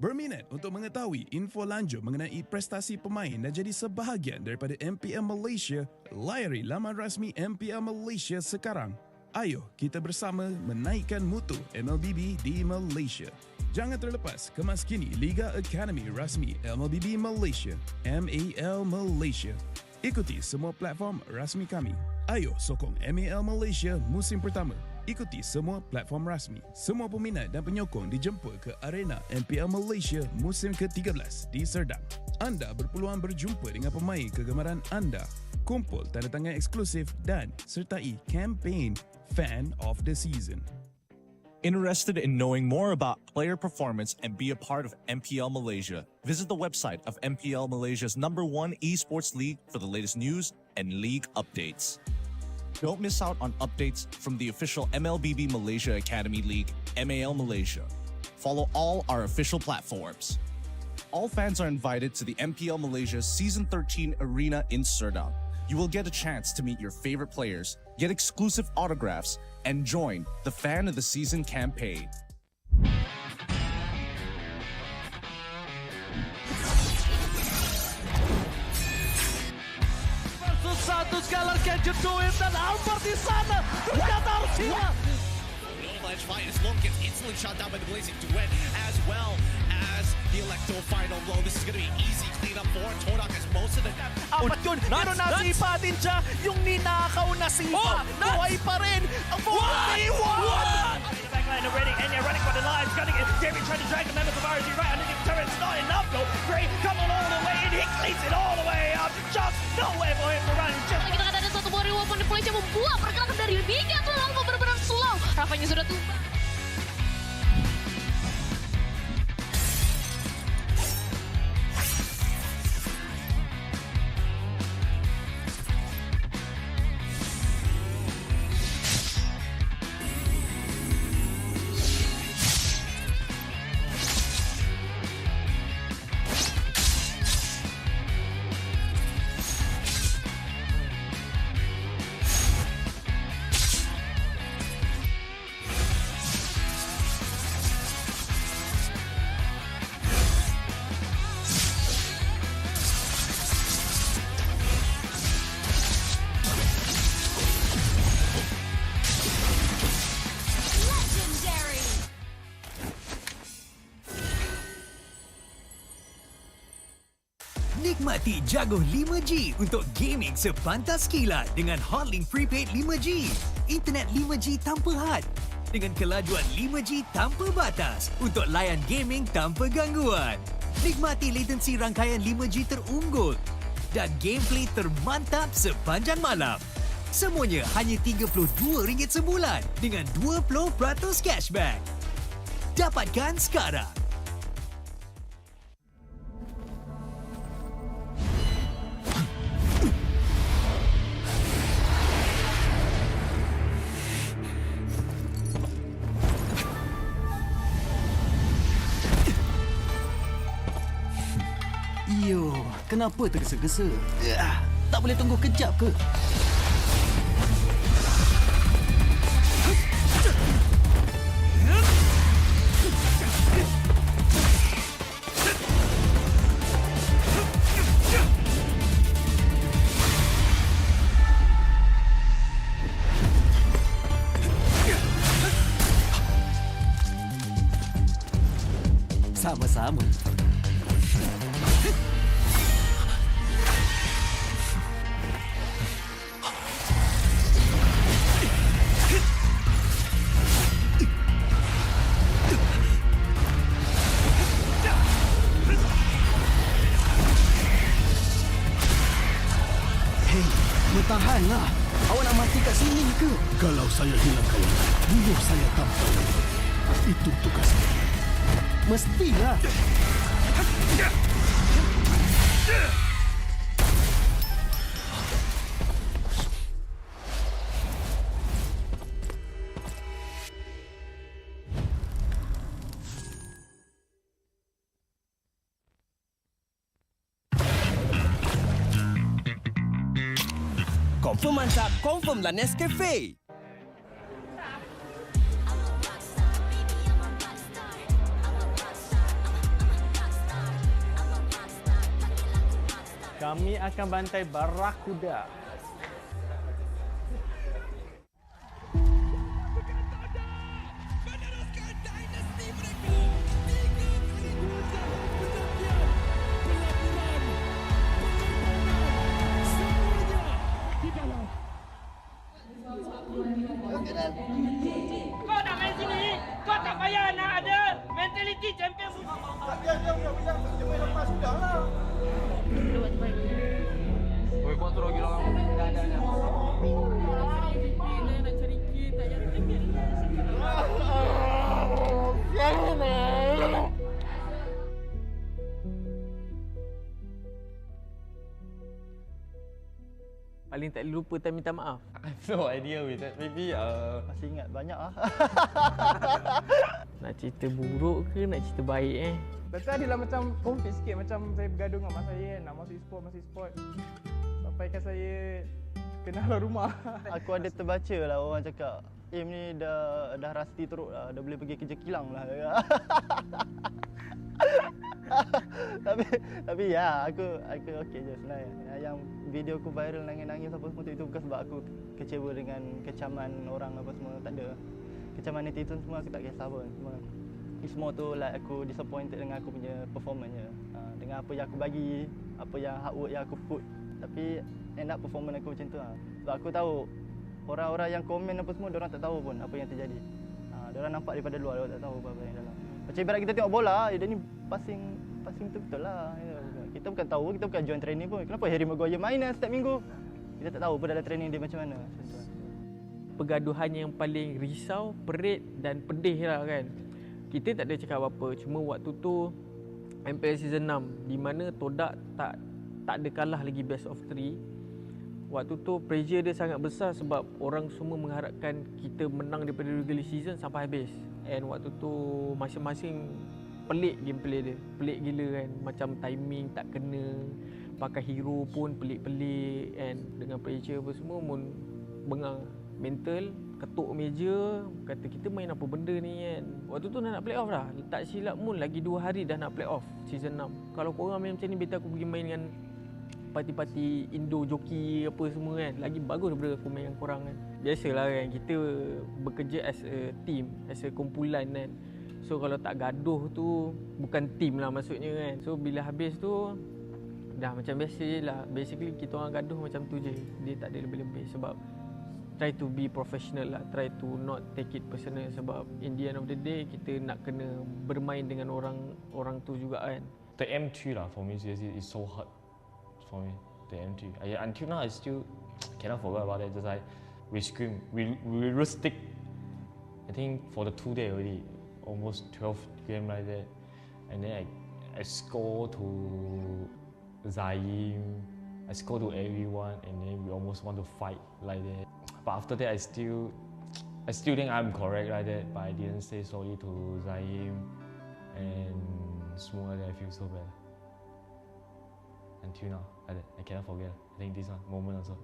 Speaker 20: Berminat untuk mengetahui info lanjut mengenai prestasi pemain dan jadi sebahagian daripada MPL Malaysia? Layari laman rasmi MPL Malaysia sekarang. Ayo kita bersama menaikkan mutu MLBB di Malaysia. Jangan terlepas kemaskini Liga Akademi rasmi MLBB Malaysia, MAL Malaysia. Ikuti semua platform rasmi kami. Ayo sokong MAL Malaysia musim pertama. Ikuti semua platform rasmi. Semua peminat dan penyokong dijemput ke arena MPL Malaysia musim ke-13 di Serdang. Anda berpeluang berjumpa dengan pemain kegemaran anda, kumpul tanda tangan eksklusif dan sertai kempen Fan of the Season.
Speaker 3: Interested in knowing more about player performance and be a part of MPL Malaysia? Visit the website of MPL Malaysia's #1 esports league for the latest news and league updates. Don't miss out on updates from the official MLBB Malaysia Academy League, MAL Malaysia. Follow all our official platforms. All fans are invited to the MPL Malaysia Season 13 Arena in Serdang. You will get a chance to meet your favorite players, get exclusive autographs, and join the Fan of the Season campaign.
Speaker 4: Skylar can you do it? Dan Albert di sana ternyata harus hilang.
Speaker 21: Ledge fight is low, gets instantly shot down by the Blazing Duet, as well as the Electo final blow. This is going to be easy cleanup for Todak as most of the...
Speaker 4: Apat yun, pero nasipa din siya yung ninakaw na sipa. Buhay pa rin ang 4v1! Backline already, and you're running for the lives, cutting it. David trying to drag the members of RSG right underneath the turret. It's not enough though. Gray coming all the way, and he cleans it all the way up. Just nowhere for him to run.
Speaker 6: Kita ada satu buah reward di Malaysia membuat pergerakan dari Liga terlalu benar-benar slow. Rafanya sudah tumbang.
Speaker 22: Nikmati jago 5G untuk gaming sepantas kilat dengan Hotlink Prepaid 5G. Internet 5G tanpa had dengan kelajuan 5G tanpa batas untuk layan gaming tanpa gangguan. Nikmati latensi rangkaian 5G terunggul dan gameplay termantap sepanjang malam. Semuanya hanya RM32 sebulan dengan 20% cashback. Dapatkan sekarang.
Speaker 23: Yo, kenapa tergesa-gesa? Tak boleh tunggu kejap ke? Sama-sama. Tahanlah. Awak nak mati kat sini ke?
Speaker 1: Kalau saya hilang kawan, bunuh saya tanpa reward. Itu tugas saya.
Speaker 23: Mestilah.
Speaker 10: Confirm mantap, confirm lah Nescafe.
Speaker 14: Kami akan bantai Barakuda.
Speaker 9: Kau nak main sini, kau tak payah nak ada mentality champion.
Speaker 14: Dia lepas sudah lah.
Speaker 9: Oi, kau terus gila orang. Dah. Nak cari kit, tak payah cari kit.
Speaker 13: Paling tak lupa time minta maaf.
Speaker 24: I have no idea with that. Maybe
Speaker 7: Masih ingat banyak lah.
Speaker 13: Nak cerita buruk ke nak cerita baik
Speaker 14: Betul adalah macam conflict sikit. Macam saya bergaduh dengan mak saya kan. Nak masuk e-sport. Sampaikan saya kenal rumah.
Speaker 7: Aku ada terbaca lah orang cakap aim ni dah rusty teruk lah, dah boleh pergi kerja kilang lah. tapi ya, aku okey je sebenarnya. Yang video aku viral nangis-nangis apa semua itu bukan sebab aku kecewa dengan kecaman orang apa semua, tak ada. Kecaman netizen semua aku tak kisah pun. Semua tu like aku disappointed dengan aku punya performance je. Dengan apa yang aku bagi, apa yang hard work yang aku put. Tapi end up performance aku macam tu lah. Sebab aku tahu orang-orang yang komen apa semua, diorang tak tahu pun apa yang terjadi. Diorang nampak daripada luar, diorang tak tahu apa yang dalam. Macam ibarat kita tengok bola, dia ni passing betul-betul lah. Kita bukan tahu, kita bukan join training pun. Kenapa Harry Maguire main setiap minggu? Kita tak tahu pun dalam training dia macam mana.
Speaker 13: Pergaduhan yang paling risau, perit dan pedih lah kan. Kita tak ada cakap apa-apa, cuma waktu tu MPL Season 6 di mana Todak tak ada kalah lagi best of 3. Waktu tu pressure dia sangat besar sebab orang semua mengharapkan kita menang daripada regular season sampai habis. And waktu tu masing-masing pelik gameplay dia. Pelik gila kan, macam timing tak kena, pakai hero pun pelik-pelik and dengan pressure apa semua pun bengang. Mental, ketuk meja, kata kita main apa benda ni kan. Waktu tu nak play off dah. Tak silap pun lagi 2 hari dah nak play off season 6. Kalau korang main macam ni, better aku pergi main dengan parti-parti Indo joki apa semua kan. Lagi bagus daripada aku main dengan korang kan. Biasalah kan, kita bekerja as a team, as a kumpulan kan. So kalau tak gaduh tu bukan team lah maksudnya kan. So bila habis tu dah macam biasa je lah. Basically kita orang gaduh macam tu je. Dia tak ada lebih-lebih sebab try to be professional lah, try to not take it personal sebab in the end of the day kita nak kena bermain dengan orang tu juga kan.
Speaker 24: The M3 lah for me seriously is so hard for me. The M3 until now I still cannot forget about it. Just like we scream, we stick. I think for the 2 days already, almost 12 game like that, and then I score to Zaim, I score to everyone, and then we almost want to fight like that. But after that, I still think I'm correct like that. But I didn't say sorry to Zaim and semua that I feel so bad. Until now, I cannot forget. I think this one moment also.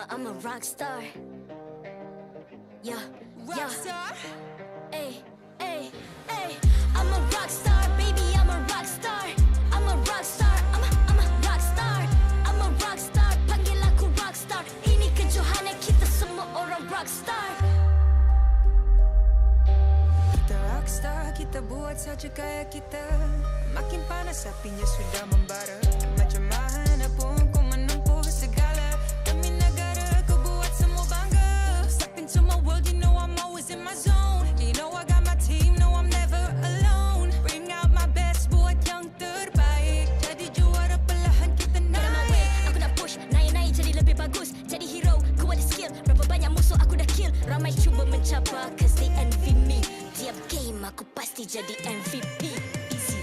Speaker 6: I'm a rock star. Yeah, rock star. Ay, ay, ay. I'm a rock star, baby. I'm a rock star. I'm a rock star. I'm a rock star. I'm a rock star. Panggil aku rock star. Ini kejohanan kita semua orang rock star.
Speaker 8: Kita rock star, kita buat saja gaya kita. Makin panas apinya sudah membara. Macam mana pun ku menempuh segala. Demi negara ku buat semua bangga. Step into my world, you know I'm always in my zone. You know I got my team, no I'm never alone. Bring out my best, buat yang terbaik. Jadi juara perlahan kita naik.
Speaker 6: Get on my way, aku nak push. Naik-naik jadi lebih bagus. Jadi hero, ku ada skill. Berapa banyak musuh aku dah kill. Ramai cuba mencapai, cause they envy me. Tiap game aku pasti jadi MVP. Easy.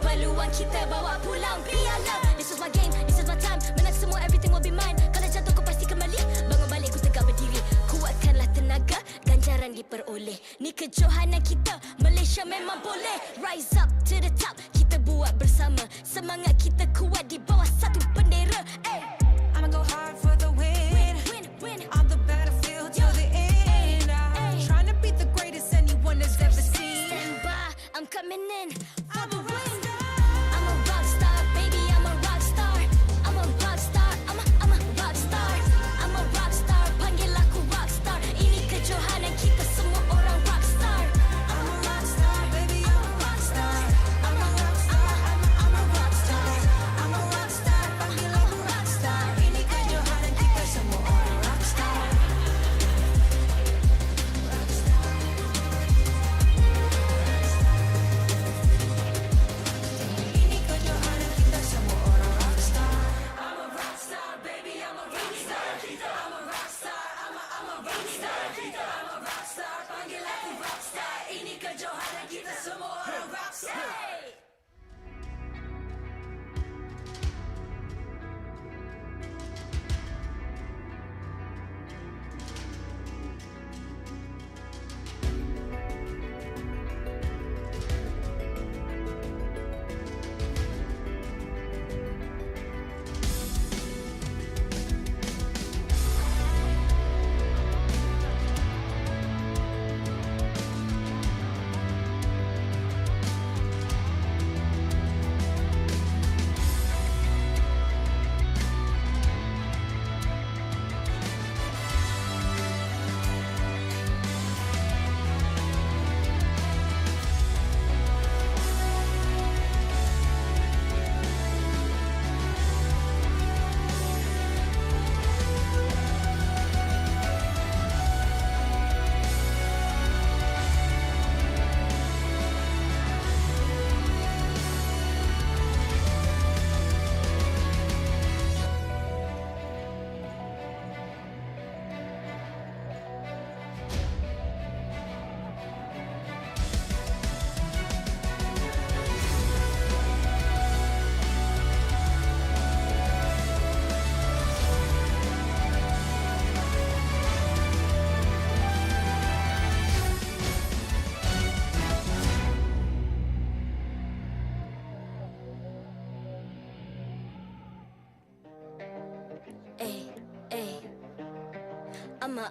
Speaker 6: peluang kita bawa pulang piala. This is my game, this is my time. Menang semua, everything will be mine. Kalau jatuh kau pasti kembali. Bangun balik ku tegak berdiri. Kuatkanlah tenaga, ganjaran diperoleh. Ni kejohanan kita, Malaysia memang boleh. Rise up to the top, kita buat bersama. Semangat kita kuat di bawah satu bendera.
Speaker 8: I'ma go hard for the win. On the battlefield till the end. I'm trying to beat the greatest anyone has ever seen.
Speaker 6: Stand by, I'm coming in for the win. I'm a rock star, baby, I'm a rock star. I'm a rock star, I'm a rock star. I'm a rock star, panggil aku rock star. Ini kejohanan kita semua orang rock star.
Speaker 8: I'm a rock star, baby, I'm a rock star. I'm a rock star, I'm a rock star. I'm a rock star, panggil aku rock star. Ini kejohanan kita semua orang rock star. Ini kejohanan kita semua orang rock star. I'm a rock star, baby, I'm a rock star. I'm a rock star, I'm a rock star. I'm a rock star, panggil aku rock star. Ini kejohanan kita semua orang rock star.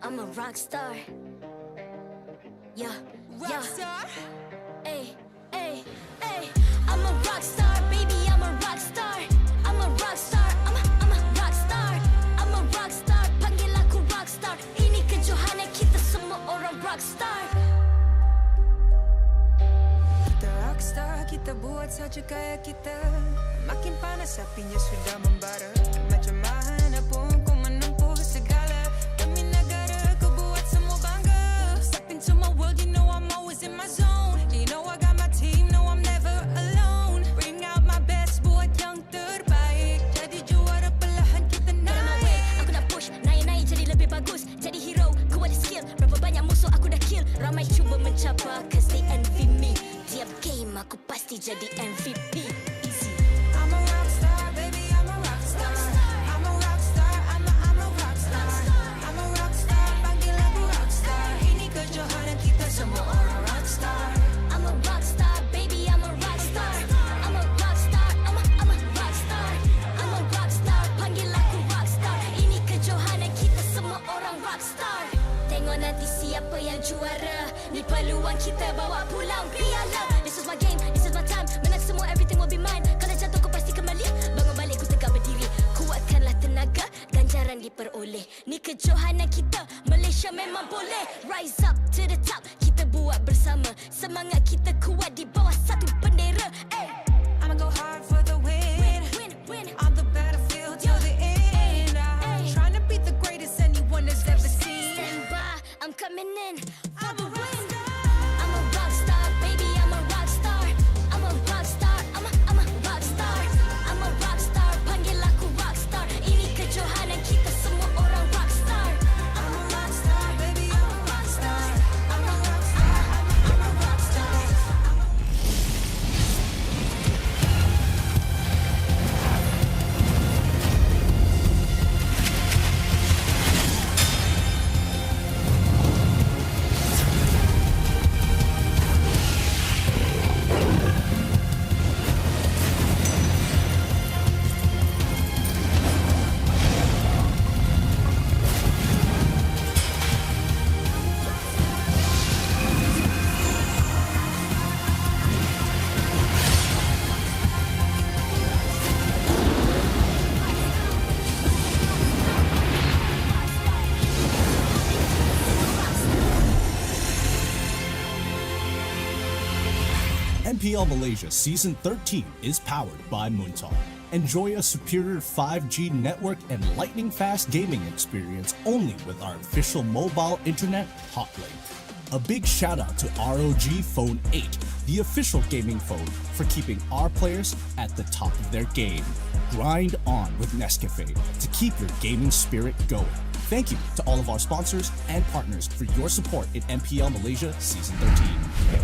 Speaker 6: I'm a rock star. Yeah,
Speaker 8: Rock star.
Speaker 6: Ay. I'm a rock star, baby, I'm a rock star. I'm a rock star, I'm a rock star. I'm a rock star, panggil aku rock star. Ini kejohanan kita semua orang rock star.
Speaker 8: Kita rockstar, kita buat saja gaya kita. Makin panas apinya sudah membara. Macam mana pun ku menempuh segala. Demi negara ku buat semua bangga. Step into my world, you know I'm always in my zone. You know I got my team, no I'm never alone. Bring out my best, buat yang terbaik. Jadi juara perlahan kita naik.
Speaker 6: Aku nak push, naik jadi lebih bagus. Jadi hero, ku ada skill. Berapa banyak musuh aku dah kill. Ramai cuba mencapai, cause they envy me. Tiap game aku pasti jadi MVP. Easy.
Speaker 8: I'm a rockstar, baby, I'm a rockstar. I'm a rockstar, I'm a rockstar. I'm a rockstar, panggil aku rockstar. Ini kejohanan kita semua orang rockstar.
Speaker 6: I'm a rockstar, baby, I'm a rockstar. I'm a rockstar, I'm a rockstar. I'm a rockstar, panggil aku rockstar. Ini kejohanan kita semua orang rockstar. Tengok nanti siapa yang juara. Ni peluang kita bawa pulang piala. This is my game, this is my time. Menang semua, everything will be mine. Kalau jatuh kau pasti kembali. Bangun balik ku tegak berdiri. Kuatkanlah tenaga, ganjaran diperoleh. Ni kejohanan kita, Malaysia memang boleh. Rise up to the top, kita buat bersama. Semangat kita kuat di bawah satu bendera.
Speaker 8: I'ma go hard for the win. On the battlefield till the end. I'm trying to beat the greatest anyone has ever seen.
Speaker 6: Stand by, I'm coming in for the win. I'm a rock star, baby, I'm a rock star. I'm a rock star, I'm a rock star. I'm a rock star, panggil aku rock star. Ini kejohanan kita semua orang rock star.
Speaker 8: I'm a rockstar, baby, I'm a rockstar. I'm a rockstar, I'm a rockstar.
Speaker 3: MPL Malaysia Season 13 is powered by Moontalk. Enjoy a superior 5G network and lightning-fast gaming experience only with our official mobile internet hotlink. A big shout out to ROG Phone 8, the official gaming phone, for keeping our players at the top of their game. Grind on with Nescafe to keep your gaming spirit going. Thank you to all of our sponsors and partners for your support in MPL Malaysia Season 13.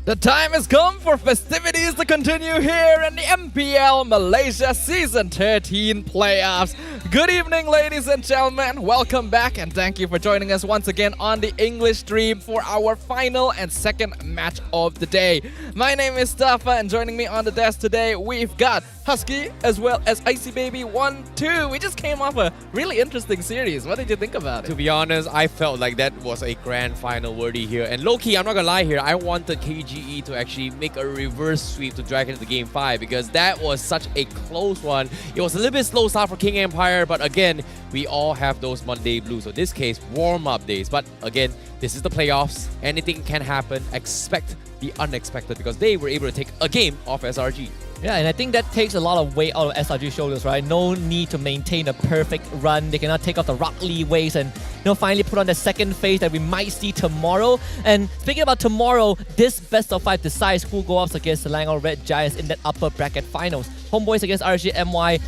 Speaker 5: The time has come for festivities to continue here in the MPL Malaysia Season 13 playoffs. Good evening, ladies and gentlemen. Welcome back and thank you for joining us once again on the English stream for our final and second match of the day. My name is Stafa and joining me on the desk today, we've got Husky as well as Icy Baby 1-2. We just came off a really interesting series. What did you think about it?
Speaker 12: To be honest, I felt like that was a grand final worthy here. And low-key, I'm not gonna lie here, I wanted KGE to actually make a reverse sweep to drag into Game 5 because that was such a close one. It was a little bit slow start for King Empire, but again, we all have those Monday blues. So in this case, warm-up days. But again, this is the playoffs. Anything can happen. Expect the unexpected because they were able to take a game off SRG.
Speaker 5: Yeah, and I think that takes a lot of weight out of SRG's shoulders, right? No need to maintain a perfect run. They cannot take off the Rock Lee ways and finally put on the second phase that we might see tomorrow. And speaking about tomorrow, this best of 5 decides who go up against Selangor Red Giants in that upper bracket finals. Homebois against RSG MY.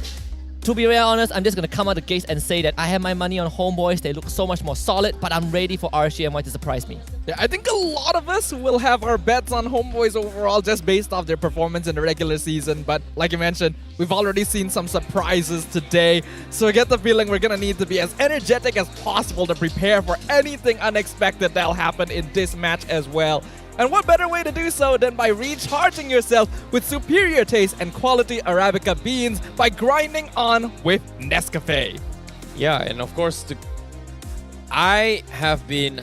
Speaker 5: To be real honest, I'm just going to come out the gates and say that I have my money on Homebois. They look so much more solid, but I'm ready for RSG MY to surprise me. Yeah, I think a lot of us will have our bets on Homebois overall just based off their performance in the regular season. But like you mentioned, we've already seen some surprises today. So I get the feeling we're going to need to be as energetic as possible to prepare for anything unexpected that'll happen in this match as well. And what better way to do so than by recharging yourself with superior taste and quality Arabica beans by grinding on with Nescafe.
Speaker 12: Yeah, and of course, I have been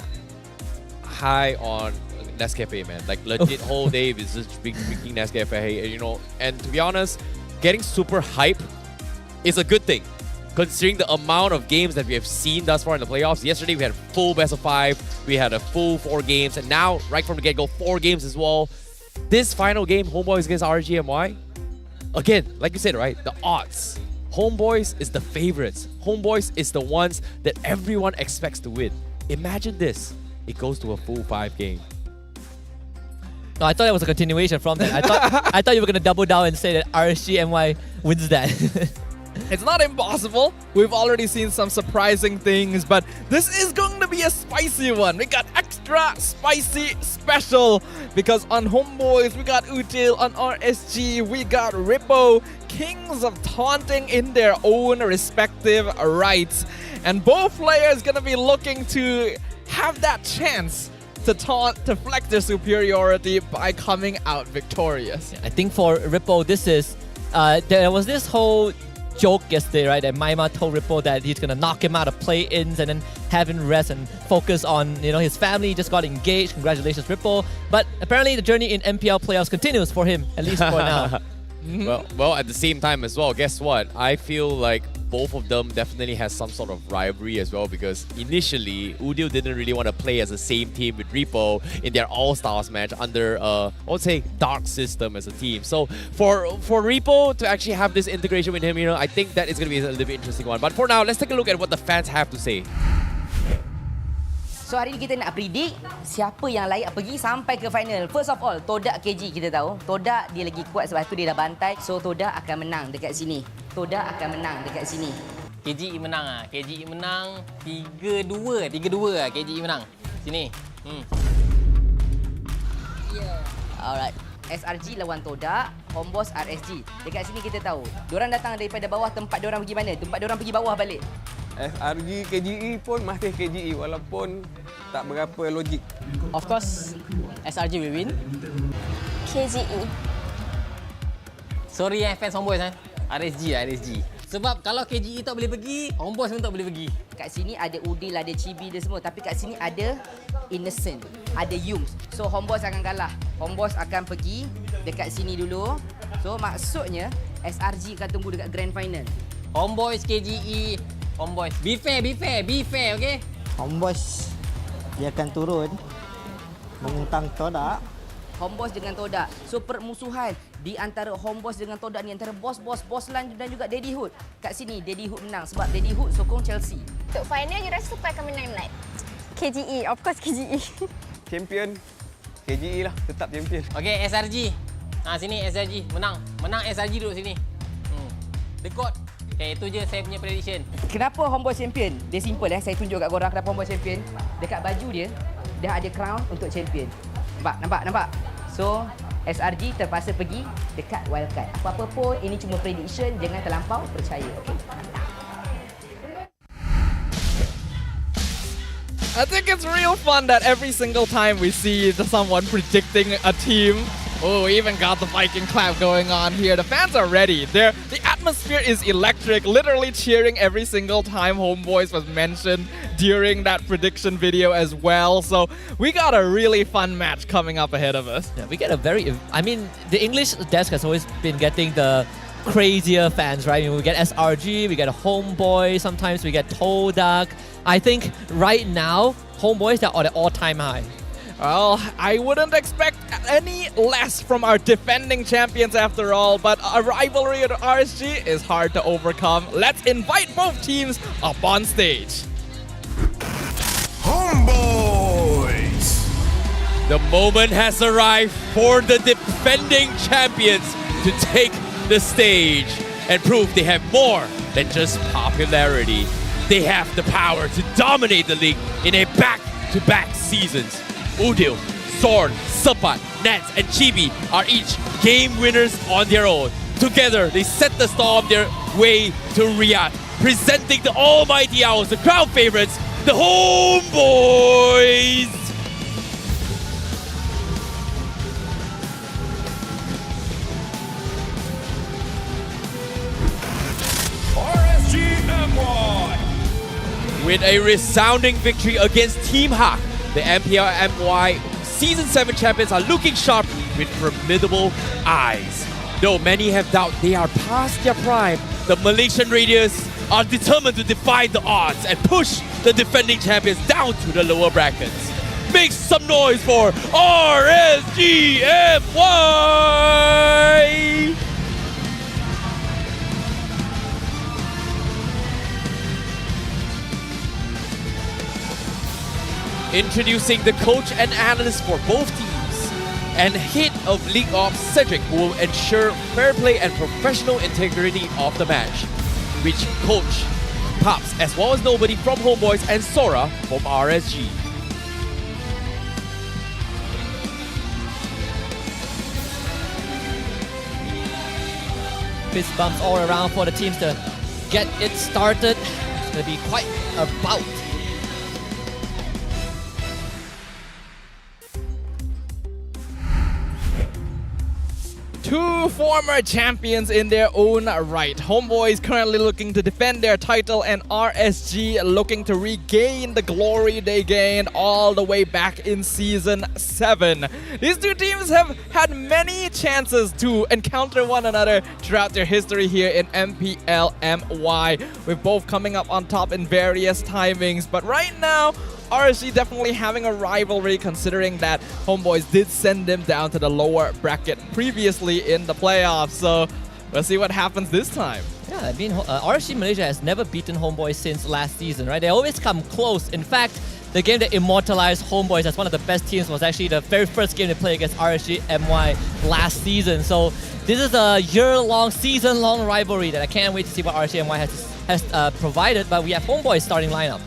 Speaker 12: high on Nescafe, man. Like legit whole day is just drinking Nescafe, you know. And to be honest, getting super hype is a good thing. Considering the amount of games that we have seen thus far in the playoffs. Yesterday we had full best of 5, we had a full 4 games, and now right from the get-go 4 games as well. This final game, Homebois against RSG MY, again, like you said, right, the odds. Homebois is the favorites. Homebois is the ones that everyone expects to win. Imagine this, it goes to a full 5 game.
Speaker 5: No, I thought it was a continuation from that. I thought you were going to double down and say that RSG MY wins that. It's not impossible. We've already seen some surprising things, but this is going to be a spicy one. We got extra spicy special because on Homebois, we got Util, on RSG, we got Rippo, kings of taunting in their own respective rights. And both players going to be looking to have that chance to taunt, to flex their superiority by coming out victorious.
Speaker 17: I think for Rippo, this is, there was this whole joke yesterday, right? That Maima told Rippo that he's gonna knock him out of play-ins and then have him rest and focus on, his family. He just got engaged. Congratulations, Rippo. But apparently the journey in MPL playoffs continues for him, at least for now.
Speaker 12: Well, at the same time as well, guess what? I feel like both of them definitely has some sort of rivalry as well because initially, Udil didn't really want to play as the same team with Rippo in their All-Stars match under, I would say, Dark System as a team. So for Rippo to actually have this integration with him, I think that is going to be a little bit interesting one. But for now, let's take a look at what the fans have to say.
Speaker 18: So hari ni kita nak predict siapa yang layak pergi sampai ke final. First of all, Todak KG kita tahu. Todak dia lagi kuat sebab tu dia dah bantai. So Todak akan menang dekat sini. Todak akan menang dekat sini.
Speaker 19: KGE menang ah. KGE menang 3-2. 3-2 ah KGE menang. Sini.
Speaker 18: Alright. SRG lawan Todak, Homebois RSG. Dekat sini kita tahu. Diorang datang daripada bawah, tempat diorang pergi mana? Tempat diorang pergi bawah balik.
Speaker 26: SRG KGE pun masih KGE walaupun tak berapa logik.
Speaker 19: Of course, SRG will win.
Speaker 18: KGE.
Speaker 19: Sorry fans Homebois RSG. Sebab kalau KGE tak boleh pergi, Homebois pun tak boleh pergi.
Speaker 18: Kat sini ada Udil, ada Chibi, dia semua. Tapi kat sini ada Innocent, ada Yums. So Homebois akan kalah. Homebois akan pergi dekat sini dulu. So maksudnya SRG akan tunggu dekat grand final.
Speaker 19: Homebois KGE. Homebois. Be fair, okay?
Speaker 27: Homebois dia akan turun mengutang Todak.
Speaker 18: Homebois dengan Todak. So permusuhan di antara Homebois dengan Todak ni, antara bos Lan dan juga Daddy Hood. Kat sini Daddy Hood menang sebab Daddy Hood sokong Chelsea.
Speaker 2: Untuk final, you rasa siapa akan menang night? KGE, of course KGE.
Speaker 26: Champion. KGE lah, tetap champion.
Speaker 19: Okey, SRG. Sini SRG menang. Menang SRG duduk sini. Dekot. Okay, itu je saya punya prediction.
Speaker 18: Kenapa Homebois champion? Dia simple saya tunjuk kat korang kenapa Homebois champion. Dekat baju dia dah ada crown untuk champion. Nampak? So, SRG terpaksa pergi dekat wildcard. Apa-apa pun, ini cuma prediction, jangan terlampau percaya. Okay?
Speaker 11: I think it's real fun that every single time we see someone predicting a team. Oh, we even got the Viking clap going on here. The fans are ready. The atmosphere is electric, literally cheering every single time Homebois was mentioned during that prediction video as well. So we got a really fun match coming up ahead of us.
Speaker 17: Yeah, we get a very, I mean, the English desk has always been getting the crazier fans, right? I mean, we get SRG, we get a Homeboy, sometimes we get Todak. I think right now, Homeboys, they're at an all-time high.
Speaker 11: Well, I wouldn't expect any less from our defending champions after all, but a rivalry at RSG is hard to overcome. Let's invite both teams up on stage.
Speaker 10: Homebois!
Speaker 12: The moment has arrived for the defending champions to take the stage and prove they have more than just popularity. They have the power to dominate the league in a back-to-back seasons. Udil, Zorn, Sapat, Nats, and Chibi are each game winners on their own. Together, they set the storm their way to Riyadh, presenting the almighty Owls, the crowd favorites, the Homebois!
Speaker 10: RSG MY!
Speaker 12: With a resounding victory against Team Hak, the MPL MY Season 7 champions are looking sharp with formidable eyes. Though many have doubt they are past their prime, the Malaysian Raiders are determined to defy the odds and push the defending champions down to the lower brackets. Make some noise for RSG MY! Introducing the coach and analyst for both teams, and head of League Ops Cedric, who will ensure fair play and professional integrity of the match, which coach Pops as well as Nobody from Homebois and Sora from RSG.
Speaker 17: Fist bumps all around for the teams to get it started. It's going to be quite a bout.
Speaker 11: Two former champions in their own right. Homebois currently looking to defend their title, and RSG looking to regain the glory they gained all the way back in Season 7. These two teams have had many chances to encounter one another throughout their history here in MPL MY, with both coming up on top in various timings. But right now, RSG definitely having a rivalry, considering that Homebois did send them down to the lower bracket previously in the playoffs. So we'll see what happens this time.
Speaker 17: Yeah, I mean, RSG Malaysia has never beaten Homebois since last season, right? They always come close. In fact, the game that immortalized Homebois as one of the best teams was actually the very first game they played against RSG MY last season. So this is a year-long, season-long rivalry that I can't wait to see what RSG MY has provided. But we have Homebois starting lineup.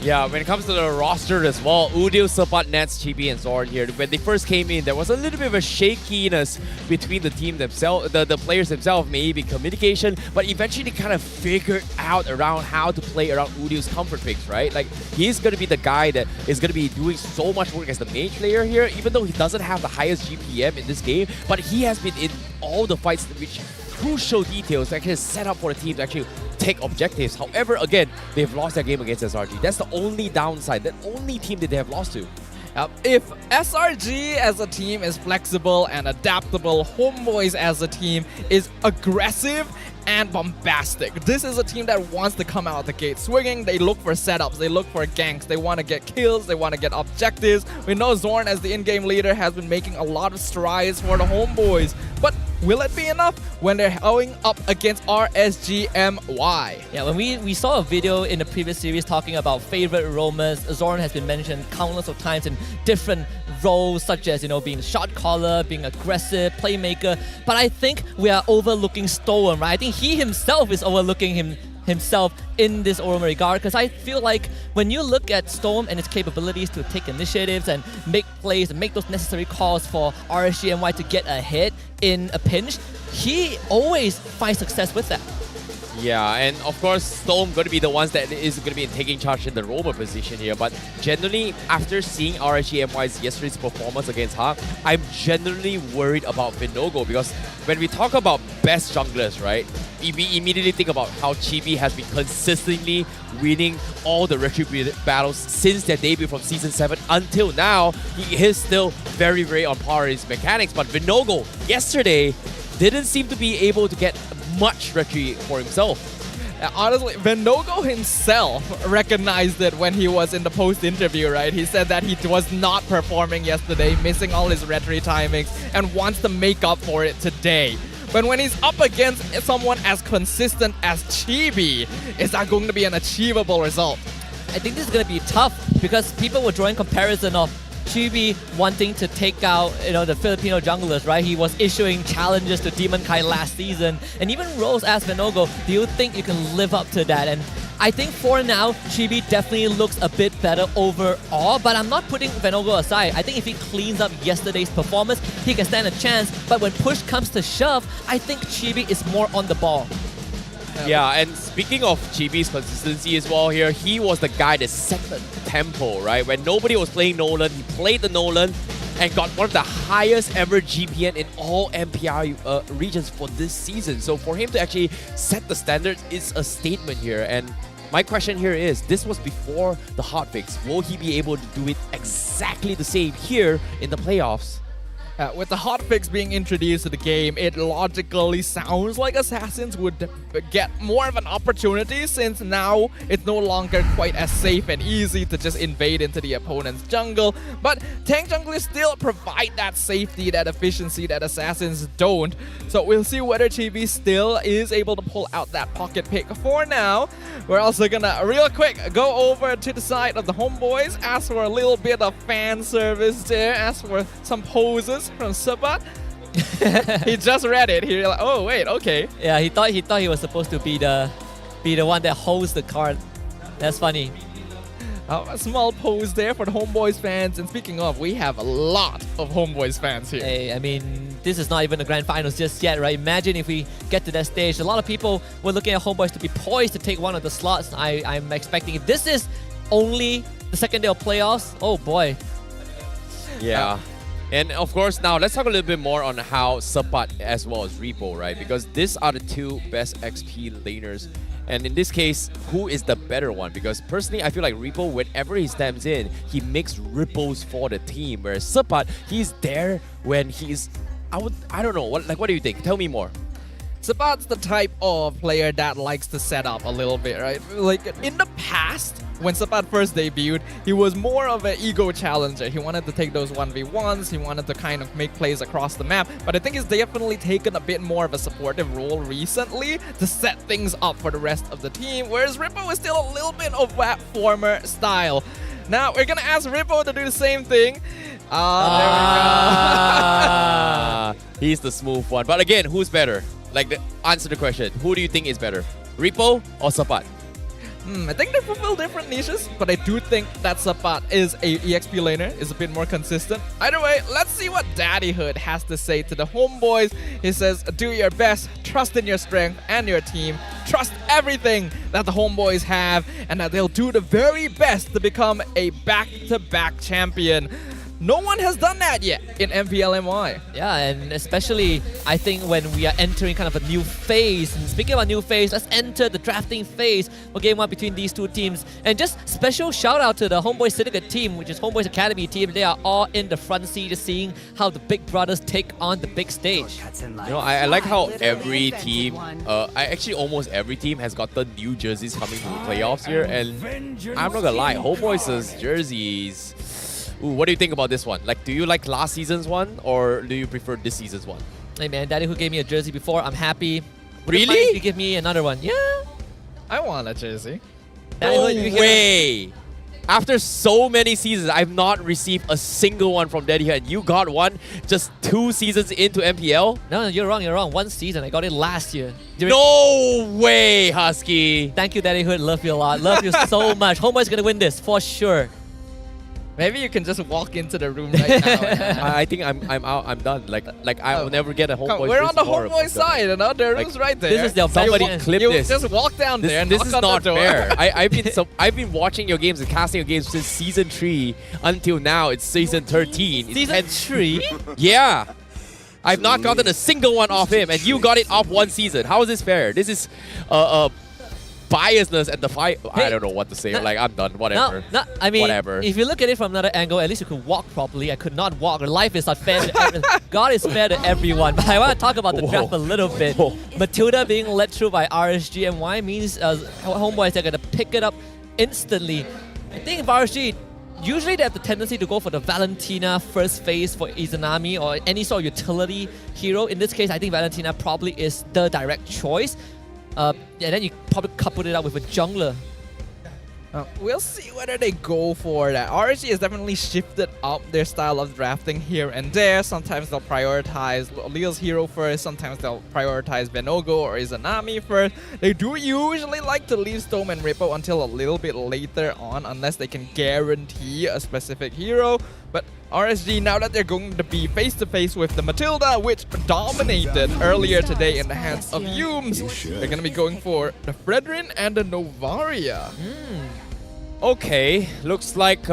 Speaker 12: Yeah, when it comes to the roster as well, Udil, Sapat, Nats, Chibi, and Zorn here. When they first came in, there was a little bit of a shakiness between the team themselves, the players themselves, maybe communication, but eventually they kind of figured out around how to play around Udil's comfort picks, right? Like, he's going to be the guy that is going to be doing so much work as the main player here, even though he doesn't have the highest GPM in this game, but he has been in all the fights which crucial details actually set up for the team to actually take objectives. However, again, they've lost their game against SRG. That's the only downside, the only team that they have lost to.
Speaker 11: If SRG as a team is flexible and adaptable, Homebois as a team is aggressive and bombastic. This is a team that wants to come out the gate swinging. They look for setups, they look for ganks, they want to get kills, they want to get objectives. We know Zorn as the in-game leader has been making a lot of strides for the Homebois, but will it be enough when they're going up against RSG MY?
Speaker 5: Yeah, when we saw a video in the previous series talking about favorite roamers, Zorn has been mentioned countless of times in different roles, such as, being shot caller, being aggressive, playmaker. But I think we are overlooking Storm, right? I think he himself is overlooking himself in this Oroma regard, because I feel like when you look at Storm and its capabilities to take initiatives and make plays and make those necessary calls for RSG MY to get ahead in a pinch, he always finds success with that.
Speaker 12: Yeah, and of course, Storm going to be the ones that is going to be taking charge in the roamer position here. But generally, after seeing RSG MY's yesterday's performance against Hawk, I'm generally worried about Vinogo, because when we talk about best junglers, right, we immediately think about how Chibi has been consistently winning all the Retributed battles since their debut from Season 7 until now. He is still very, very on par in his mechanics, but Vinogo yesterday didn't seem to be able to get much retry for himself.
Speaker 11: Honestly, Vinogo himself recognized it when he was in the post-interview, right? He said that he was not performing yesterday, missing all his retry timings, and wants to make up for it today. But when he's up against someone as consistent as Chibi, is that going to be an achievable result?
Speaker 5: I think this is going to be tough, because people were drawing comparison of Chibi wanting to take out, the Filipino junglers, right? He was issuing challenges to Demon Kai last season, and even Rose asked Vinogo, do you think you can live up to that? And I think for now, Chibi definitely looks a bit better overall, but I'm not putting Vinogo aside. I think if he cleans up yesterday's performance, he can stand a chance, but when push comes to shove, I think Chibi is more on the ball.
Speaker 12: Yeah, and speaking of Chibi's consistency as well here, he was the guy that set the tempo, right? When nobody was playing Nolan, he played the Nolan and got one of the highest ever GPN in all MPR regions for this season. So for him to actually set the standards is a statement here. And my question here is, this was before the hotfix. Will he be able to do it exactly the same here in the playoffs?
Speaker 11: With the hotfix being introduced to the game, it logically sounds like Assassins would get more of an opportunity, since now it's no longer quite as safe and easy to just invade into the opponent's jungle. But tank junglers still provide that safety, that efficiency that Assassins don't. So we'll see whether Chibi still is able to pull out that pocket pick. For now, we're also gonna real quick go over to the side of the Homebois, ask for a little bit of fan service there, ask for some poses from Sabat. He just read it. He realized, oh wait, okay.
Speaker 5: Yeah, he thought he was supposed to be the one that holds the card. That's funny.
Speaker 11: A small pose there for the Homebois fans. And speaking of, we have a lot of Homebois fans here.
Speaker 5: Hey, I mean, this is not even the grand finals just yet, right? Imagine if we get to that stage. A lot of people were looking at Homebois to be poised to take one of the slots. I'm expecting, if this is only the second day of playoffs, oh boy.
Speaker 12: Yeah. And of course, now let's talk a little bit more on how Sapat as well as Repo, right? Because these are the two best XP laners. And in this case, who is the better one? Because personally, I feel like Repo, whenever he steps in, he makes ripples for the team. Whereas Sapat, he's there when he's... I don't know. What do you think? Tell me more.
Speaker 11: Sabat's the type of player that likes to set up a little bit, right? Like in the past, when Sabat first debuted, he was more of an ego challenger. He wanted to take those 1v1s, he wanted to kind of make plays across the map, but I think he's definitely taken a bit more of a supportive role recently to set things up for the rest of the team, whereas Rippo is still a little bit of that former style. Now, we're gonna ask Rippo to do the same thing. There we go.
Speaker 12: He's the smooth one. But again, who's better? Answer the question. Who do you think is better? Repo or Sapat?
Speaker 11: I think they fulfill different niches, but I do think that Sapat is a EXP laner, is a bit more consistent. Either way, let's see what Daddyhood has to say to the Homebois. He says, do your best, trust in your strength and your team, trust everything that the Homebois have, and that they'll do the very best to become a back-to-back champion. No one has done that yet in MPL MY.
Speaker 5: Yeah, and especially I think when we are entering kind of a new phase. And speaking about new phase, let's enter the drafting phase for Game 1 between these two teams. And just special shout out to the Homebois Syndicate team, which is Homebois Academy team. They are all in the front seat, just seeing how the big brothers take on the big stage.
Speaker 12: You know, I like how every team, actually almost every team has gotten new jerseys coming to the playoffs here. And I'm not gonna lie, Homebois' jerseys. Ooh, what do you think about this one? Like, do you like last season's one or do you prefer this season's one?
Speaker 5: Hey man, Daddy who gave me a jersey before, I'm happy.
Speaker 12: Really?
Speaker 5: Mind if you give me another one? Yeah.
Speaker 11: I want a jersey.
Speaker 12: No way! After so many seasons, I've not received a single one from Daddy and you got one just 2 seasons into MPL?
Speaker 5: No, you're wrong, you're wrong. 1 season, I got it last year.
Speaker 12: No way, Husky!
Speaker 5: Thank you, Daddy Hood. Love you a lot. Love you so much. Homeboy's gonna win this for sure.
Speaker 11: Maybe you can just walk into the room right now.
Speaker 12: I think I'm out. I'm done. Like I will never get a Homeboy.
Speaker 11: We're on the Homeboy side, you know. Their room's right there.
Speaker 5: This is their somebody
Speaker 12: clip
Speaker 11: you
Speaker 12: this.
Speaker 11: just walk down there.
Speaker 12: This
Speaker 11: knock
Speaker 12: is
Speaker 11: on
Speaker 12: not
Speaker 11: the door.
Speaker 12: fair. I've been watching your games and casting your games since season 3 until now. It's season 13.
Speaker 5: Season 3?
Speaker 12: Yeah. I've not gotten a single one off him, and you got it off 1 season. How is this fair? This is biasness and the fight. I don't know what to say. Like, I'm done. Whatever.
Speaker 5: No, I mean,
Speaker 12: whatever.
Speaker 5: If you look at it from another angle, at least you could walk properly. I could not walk. Life is not fair to everyone. God is fair to everyone. But I want to talk about the draft a little bit. Matilda being led through by RSG MY means Homeboys are going to pick it up instantly. I think if RSG, usually they have the tendency to go for the Valentina first phase for Izanami or any sort of utility hero. In this case, I think Valentina probably is the direct choice. And then you probably couple it up with a jungler.
Speaker 11: We'll see whether they go for that. RSG has definitely shifted up their style of drafting here and there. Sometimes they'll prioritize Leo's hero first. Sometimes they'll prioritize Venogo or Izanami first. They do usually like to leave Storm and Rippo until a little bit later on, unless they can guarantee a specific hero. But RSG, now that they're going to be face-to-face with the Matilda, which dominated earlier today in the hands of Yumes, they're going to be going for the Fredrin and the Novaria.
Speaker 12: Okay, looks like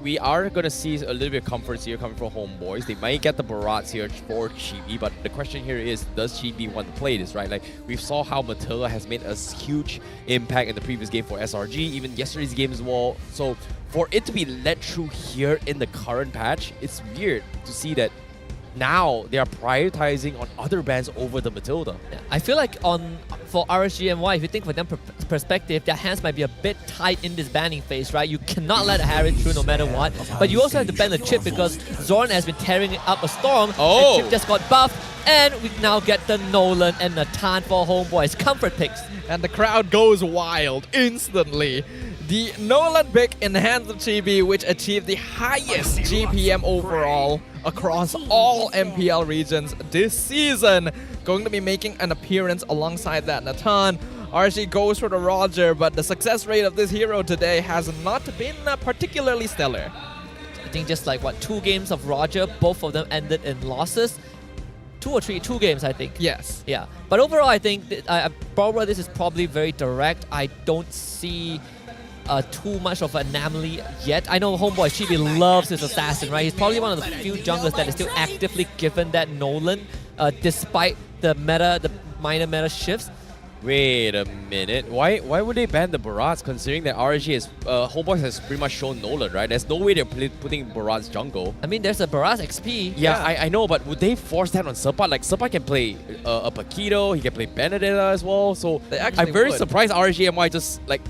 Speaker 12: we are going to see a little bit of comforts here coming from Homeboys. They might get the Barats here for Chibi, but the question here is, does Chibi want to play this, right? Like, we saw how Matilda has made a huge impact in the previous game for SRG, even yesterday's game as well. So, for it to be led through here in the current patch, it's weird to see that now they are prioritizing on other bands over the Matilda.
Speaker 5: Yeah, I feel like for RSG MY, if you think from their perspective, their hands might be a bit tight in this banning phase, right? You cannot let a Harry through no matter what. But you also have to ban the Chip because Zorn has been tearing up a Storm. And Chip just got buffed. And we now get the Nolan and Natan for Homeboys. Comfort picks.
Speaker 11: And the crowd goes wild instantly. The Nolan pick in the hands of Chibi, which achieved the highest GPM overall across all MPL regions this season. Going to be making an appearance alongside that Natan. RSG goes for the Roger, but the success rate of this hero today has not been particularly stellar.
Speaker 5: I think just like, 2 games of Roger, both of them ended in losses. 2 or 3, 2 games, I think.
Speaker 11: Yes.
Speaker 5: Yeah. But overall, I think Barbara, this is probably very direct. I don't see too much of an anomaly yet. I know Homeboy Chibi loves his assassin, right? He's probably one of the few junglers that is still actively given that Nolan, despite the minor meta shifts.
Speaker 12: Wait a minute. Why would they ban the Barats considering that RSG has Homeboys has pretty much shown Nolan, right? There's no way they're putting Barats jungle.
Speaker 5: I mean, there's a Barats XP.
Speaker 12: Yeah, I know, but would they force that on Serpat? Like, Serpat can play a Paquito, he can play Benedetta as well. So I'm very surprised RSG MY just like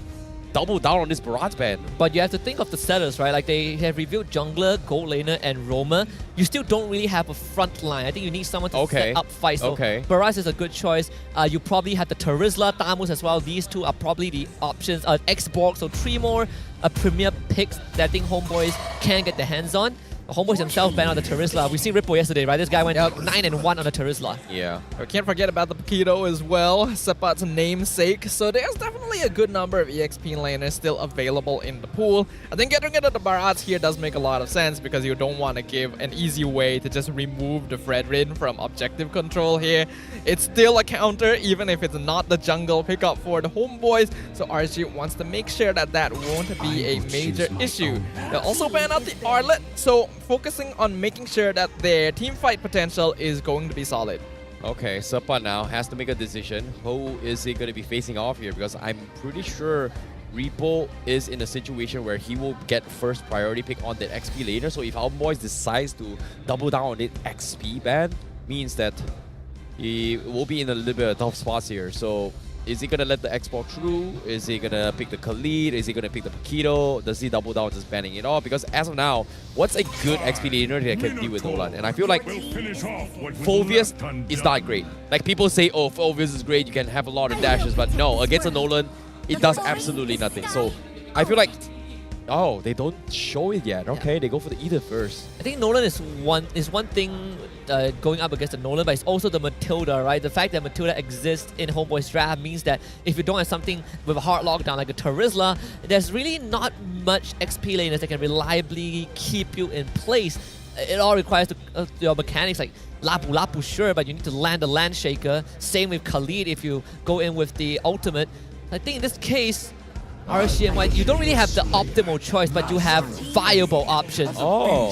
Speaker 12: double down on this Barats ban.
Speaker 5: But you have to think of the setters, right? Like, they have revealed jungler, gold laner, and roamer. You still don't really have a front line. I think you need someone to set up fights. So Barats is a good choice. You probably have the Terizla, Tamus as well. These two are probably the options. X-Borg, so 3 more premier picks that I think Homeboys can get their hands on. Homeboys himself banned on the Terizla. We seen Ripple yesterday, right? This guy went 9-1 on the Terizla.
Speaker 12: Yeah.
Speaker 11: We can't forget about the Paquito as well, Sepat's namesake. So there's definitely a good number of EXP laners still available in the pool. I think getting rid of the Barats here does make a lot of sense because you don't want to give an easy way to just remove the Fredrin from objective control here. It's still a counter, even if it's not the jungle pickup for the Homeboys. So RSG wants to make sure that that won't be a major issue. They'll also ban out the Arlet. So focusing on making sure that their team fight potential is going to be solid.
Speaker 12: Okay, Sepa now has to make a decision. Who is he going to be facing off here? Because I'm pretty sure Repo is in a situation where he will get first priority pick on that XP later. So if Homebois decides to double down on it XP ban, means that he will be in a little bit of tough spots here. So is he going to let the X-Ball through? Is he going to pick the Khalid? Is he going to pick the Paquito? Does he double down just banning it off? Because as of now, what's a good XP laner that can deal with Nolan? And I feel like Phoveus is not great. Like people say, oh, Phoveus is great, you can have a lot of dashes, but no, against a Nolan, it does absolutely nothing. So I feel like, oh, they don't show it yet. Okay, they go for the Edith first.
Speaker 5: I think Nolan is one thing going up against the Nolan, but it's also the Matilda, right? The fact that Matilda exists in Homeboy's draft means that if you don't have something with a hard lockdown like a Terizla, there's really not much XP laners that can reliably keep you in place. It all requires your mechanics like Lapu Lapu, sure, but you need to land the Land Shaker. Same with Khalid if you go in with the ultimate. I think in this case, RSG MY, you don't really have the optimal choice, but you have viable options.
Speaker 12: Oh,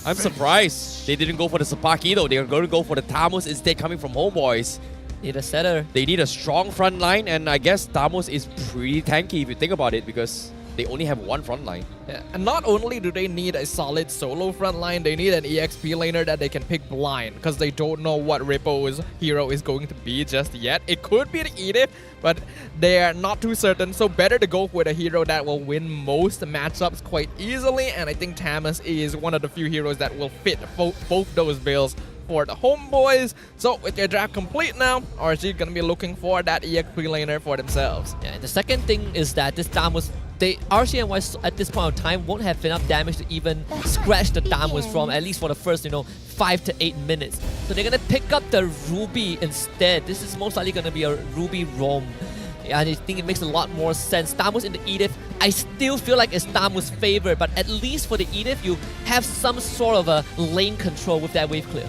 Speaker 12: I'm surprised they didn't go for the Sapaki though. They're going to go for the Tamus instead, coming from Homebois.
Speaker 5: Need a setter.
Speaker 12: They need a strong front line, and I guess Tamus is pretty tanky if you think about it, because they only have one front line.
Speaker 11: Yeah. And not only do they need a solid solo front line, they need an EXP laner that they can pick blind, because they don't know what Ripo's hero is going to be just yet. It could be the Edith, but they are not too certain, so better to go with a hero that will win most matchups quite easily, and I think Tamus is one of the few heroes that will fit both those bills for the Homebois. So with their draft complete now, RSG gonna be looking for that EXP laner for themselves.
Speaker 5: Yeah, and the second thing is that this Tamus, RSG MY at this point of time won't have enough damage to even scratch the Tamus from, at least for the first, 5 to 8 minutes. So they're gonna pick up the Ruby instead. This is most likely gonna be a Ruby roam. Yeah, and I think it makes a lot more sense. Tamus in the Edith, I still feel like it's Tamus' favorite, but at least for the Edith, you have some sort of a lane control with that wave clear.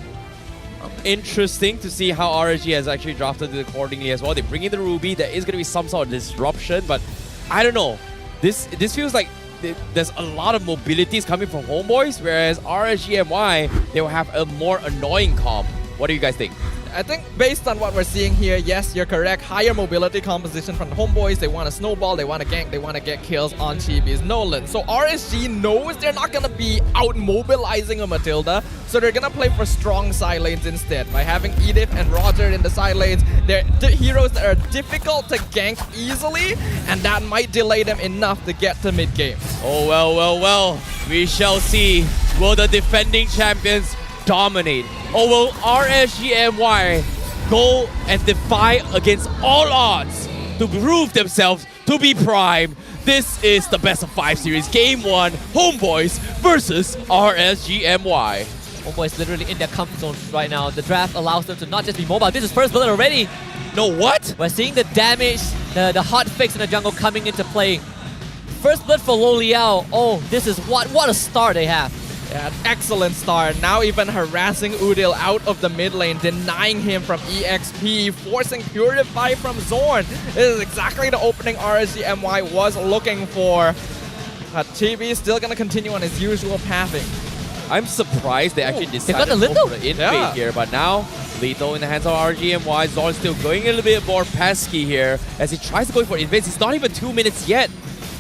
Speaker 12: Interesting to see how RSG has actually drafted it accordingly as well. They bring in the Ruby. There is going to be some sort of disruption, but I don't know. This feels like there's a lot of mobilities coming from Homebois, whereas RSG MY, they will have a more annoying comp. What do you guys think?
Speaker 11: I think based on what we're seeing here, yes, you're correct. Higher mobility composition from the Homebois. They want to snowball, they want to gank, they want to get kills on Chibi's Nolan. So RSG knows they're not going to be out mobilizing a Matilda, so they're going to play for strong side lanes instead. By having Edith and Roger in the side lanes, they're heroes that are difficult to gank easily, and that might delay them enough to get to mid game.
Speaker 12: Oh, well. We shall see. Will the defending champions dominate? Or will RSG MY go and defy against all odds to prove themselves to be prime? This is the best of 5 series. Game 1, Homebois versus RSG MY.
Speaker 5: Homebois literally in their comfort zone right now. The draft allows them to not just be mobile. This is first blood already.
Speaker 12: No, what?
Speaker 5: We're seeing the damage, the hot fix in the jungle coming into play. First blood for Lo Liao. Oh, this is what a start they have.
Speaker 11: Yeah, excellent start. Now even harassing Udil out of the mid lane, denying him from EXP, forcing Purify from Zorn. This is exactly the opening RSG MY was looking for. But Chibi still gonna continue on his usual pathing.
Speaker 12: I'm surprised they actually decided to go for the invade here, but now lethal in the hands of RSG MY. Zorn still going a little bit more pesky here as he tries to go for invades. It's not even 2 minutes yet,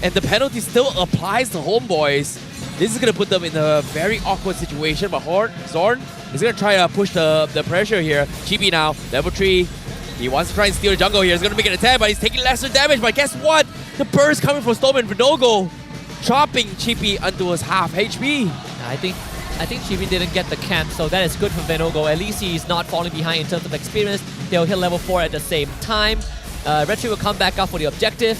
Speaker 12: and the penalty still applies to Homebois. This is going to put them in a very awkward situation, but Zorn is going to try to push the pressure here. Chibi now, level 3. He wants to try and steal the jungle here. He's going to make an attack, but he's taking lesser damage. But guess what? The burst coming from Storm and Verdogo, chopping Chibi onto his half HP.
Speaker 5: I think Chibi didn't get the camp, so that is good for Venogo. At least he's not falling behind in terms of experience. They'll hit level 4 at the same time. Retri will come back up for the objective.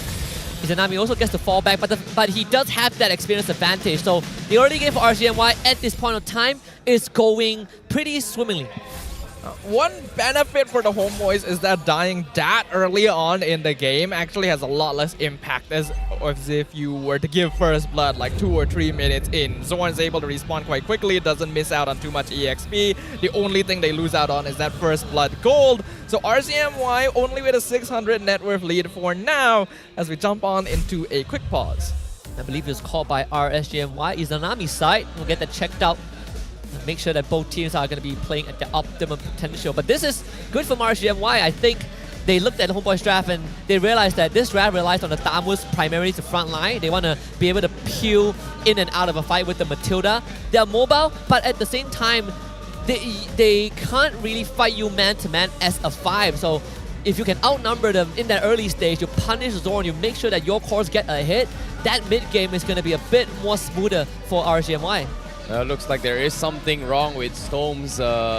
Speaker 5: Izanami also gets to fall back, but he does have that experience advantage. So the early game for RSG MY at this point of time is going pretty swimmingly.
Speaker 11: One benefit for the Homebois is that dying that early on in the game actually has a lot less impact as if you were to give first blood like 2 or 3 minutes in. Zorn's able to respawn quite quickly, doesn't miss out on too much EXP. The only thing they lose out on is that first blood gold. So RSG MY only with a 600 net worth lead for now as we jump on into a quick pause.
Speaker 5: I believe it's called by RSG MY. Izanami's side. We'll get that checked out make sure that both teams are going to be playing at their optimum potential. But this is good for RSG MY. I think they looked at the Homebois draft and they realized that this draft relies on the Tamus primarily to front line. They want to be able to peel in and out of a fight with the Matilda. They're mobile, but at the same time, they can't really fight you man-to-man as a 5. So if you can outnumber them in that early stage, you punish Zorn, you make sure that your cores get a hit, that mid-game is going to be a bit more smoother for RSG MY.
Speaker 12: Looks like there is something wrong with Storm's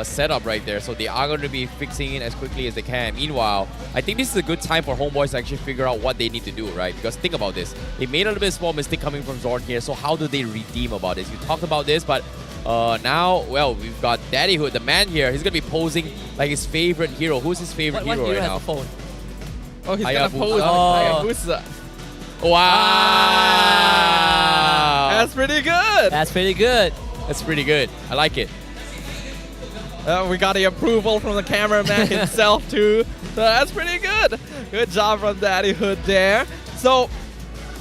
Speaker 12: setup right there, so they are going to be fixing it as quickly as they can. Meanwhile, I think this is a good time for Homebois to actually figure out what they need to do, right? Because think about this. They made a little bit of small mistake coming from Zorn here, so how do they redeem about this? You talked about this, but now, well, we've got Daddyhood, the man here. He's going to be posing like his favorite hero. Who's his favorite hero right now?
Speaker 5: Phone?
Speaker 11: Oh, he's going to pose Hayabusa.
Speaker 12: Wow!
Speaker 11: That's pretty good.
Speaker 5: That's pretty good.
Speaker 12: That's pretty good. I like it.
Speaker 11: We got the approval from the cameraman himself too. So that's pretty good. Good job from Daddyhood there. So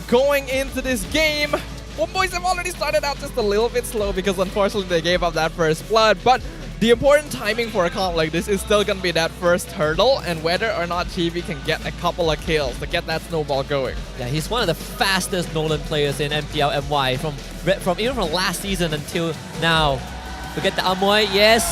Speaker 11: going into this game, Homebois have already started out just a little bit slow because unfortunately they gave up that first blood. But the important timing for a comp like this is still going to be that first hurdle and whether or not Chibi can get a couple of kills to get that snowball going.
Speaker 5: Yeah, he's one of the fastest Nolan players in MPL MY from even from last season until now. We get the Amoy, yes.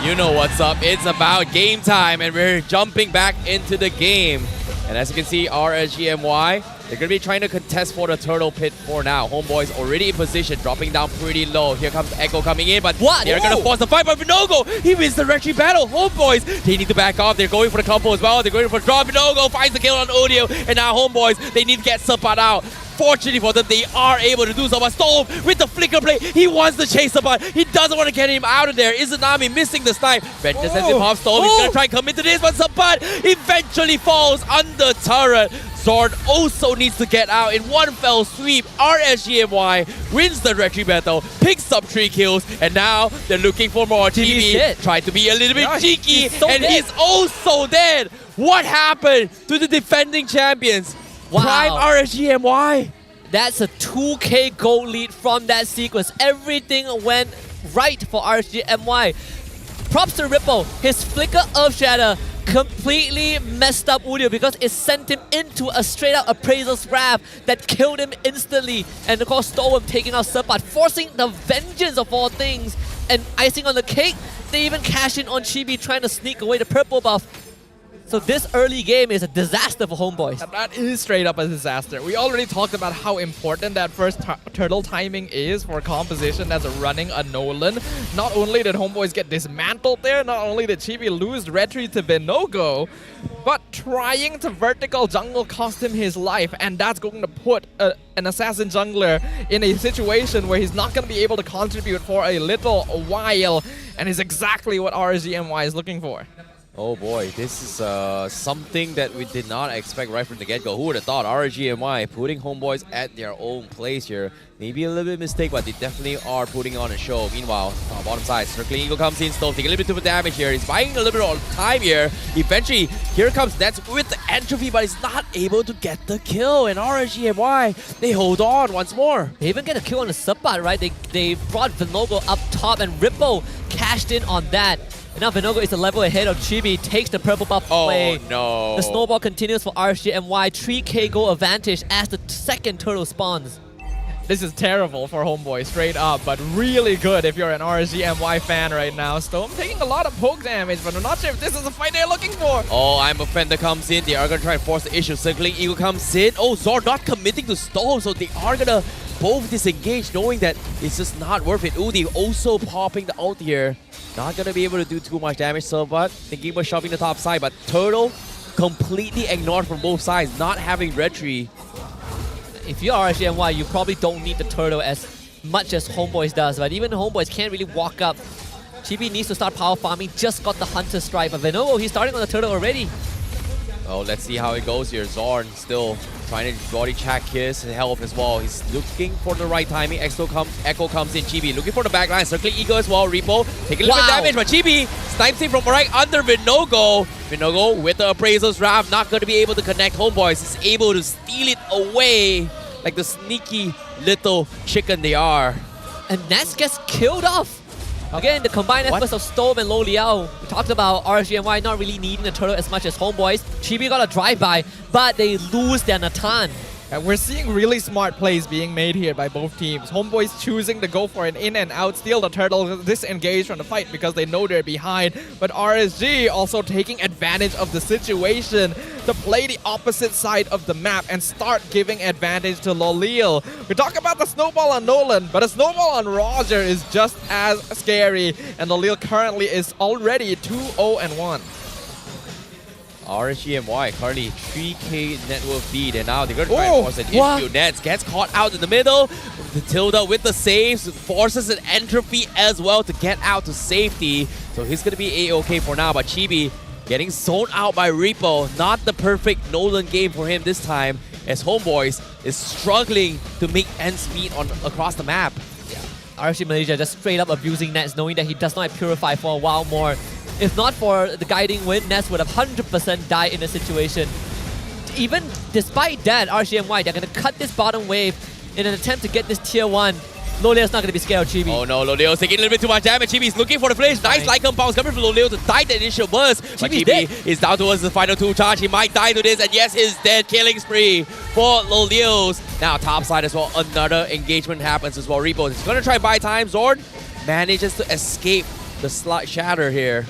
Speaker 12: You know what's up. It's about game time and we're jumping back into the game. And as you can see, RSG MY, they're going to be trying to contest for the turtle pit for now. Homebois already in position, dropping down pretty low. Here comes Echo coming in, but they're going to force the fight, but Vinogo, he wins the retry battle. Homebois, they need to back off. They're going for the combo as well. They're going for a drop. Vinogo finds the kill on Audio, and now Homebois, they need to get Sapat out. Fortunately for them, they are able to do so. But Storm with the flicker play, he wants to chase Sapat. He doesn't want to get him out of there. Izanami missing the snipe. Venture sends him off. Storm is going to try and commit to this, but Sapat eventually falls under turret. Zord also needs to get out in one fell sweep. RSG MY wins the retry battle, picks up 3 kills, and now they're looking for more. TV tried to be a little bit cheeky, and he's also dead. What happened to the defending champions?
Speaker 5: Wow.
Speaker 12: Prime RSG MY.
Speaker 5: That's a 2k gold lead from that sequence. Everything went right for RSG MY. Props to Ripple. His Flicker Earth Shatter completely messed up Udio because it sent him into a straight up Appraiser's Wrath that killed him instantly. And of course Storm taking out Serpat, forcing the vengeance of all things. And icing on the cake, they even cash in on Chibi trying to sneak away the purple buff. So this early game is a disaster for Homebois.
Speaker 11: And that is straight up a disaster. We already talked about how important that first turtle timing is for composition as running a Nolan. Not only did Homebois get dismantled there, not only did Chibi lose retry to Vinogo, but trying to vertical jungle cost him his life, and that's going to put an assassin jungler in a situation where he's not going to be able to contribute for a little while, and is exactly what RSG MY is looking for.
Speaker 12: Oh boy, this is something that we did not expect right from the get-go. Who would have thought? RSG MY putting Homebois at their own place here. Maybe a little bit of mistake, but they definitely are putting on a show. Meanwhile, bottom side, Circling Eagle comes in, Stone taking a little bit too much damage here. He's buying a little bit of time here. Eventually, here comes Nets with the entropy, but he's not able to get the kill. And RSG MY, they hold on once more.
Speaker 5: They even get a kill on the Sapat, right? They brought Vinogo up top, and Ripple cashed in on that. And now Vinogo is a level ahead of Chibi, takes the purple buff away.
Speaker 12: Oh no.
Speaker 5: The snowball continues for RSG MY, 3k goal advantage as the second turtle spawns.
Speaker 11: This is terrible for Homeboy, straight up, but really good if you're an RSG MY fan right now. Storm taking a lot of poke damage, but I'm not sure if this is the fight they're looking for.
Speaker 12: Oh, I'm Offender comes in. They are going to try and force the issue. Circling Eagle comes in. Oh, Zord not committing to Storm, so they are going to both disengage, knowing that it's just not worth it. Udi also popping the ult here. Not going to be able to do too much damage, so but thinking about shoving the top side, but Turtle completely ignored from both sides, not having retry.
Speaker 5: If you're RSG MY, you probably don't need the turtle as much as Homebois does, but even Homebois can't really walk up. Chibi needs to start power farming, just got the Hunter Strike, but Vinogo, he's starting on the turtle already.
Speaker 12: Oh, let's see how it goes here. Zorn still trying to body check his health as well. He's looking for the right timing. Echo comes in. Chibi looking for the backline. Circling Eagle as well. Repo taking a little bit of damage, but Chibi snipes him from right under Vinogo. Vinogo with the Appraiser's Wrath, not going to be able to connect. Homebois is able to steal it away like the sneaky little chicken they are.
Speaker 5: And Nats gets killed off. Again, the combined efforts of Storm and Lo Liao. We talked about RSG MY not really needing the turtle as much as Homeboys. Chibi got a drive-by, but they lose their Natan.
Speaker 11: And we're seeing really smart plays being made here by both teams. Homeboys choosing to go for an in and out, steal the turtle, disengage from the fight because they know they're behind. But RSG also taking advantage of the situation to play the opposite side of the map and start giving advantage to Lolil. We talk about the snowball on Nolan, but a snowball on Roger is just as scary. And Lolil currently is already 2-0-1.
Speaker 12: RSG MY currently 3k net worth lead, and now they're going to try and force an issue. Nets gets caught out in the middle. The Tilda with the saves forces an entropy as well to get out to safety. So he's going to be A-OK for now, but Chibi getting zoned out by Repo. Not the perfect Nolan game for him this time, as Homeboys is struggling to make ends meet across the map.
Speaker 5: Yeah. RSG Malaysia just straight up abusing Nets, knowing that he does not Purify for a while more. If not for the guiding wind, Nets would have 100% died in the situation. Even despite that, RSG MY, they're going to cut this bottom wave in an attempt to get this tier 1. Loleo's not going to be scared of Chibi.
Speaker 12: Oh no, Loleo's taking a little bit too much damage. Chibi's looking for the flash. Nice light compounds coming from Loleo to die the initial burst. But Chibi is down towards the final 2 charge. He might die to this, and yes, he's dead. Killing spree for Loleo's. Now top side as well, another engagement happens as well. Repo is going to try buy time. Zord manages to escape the shatter here.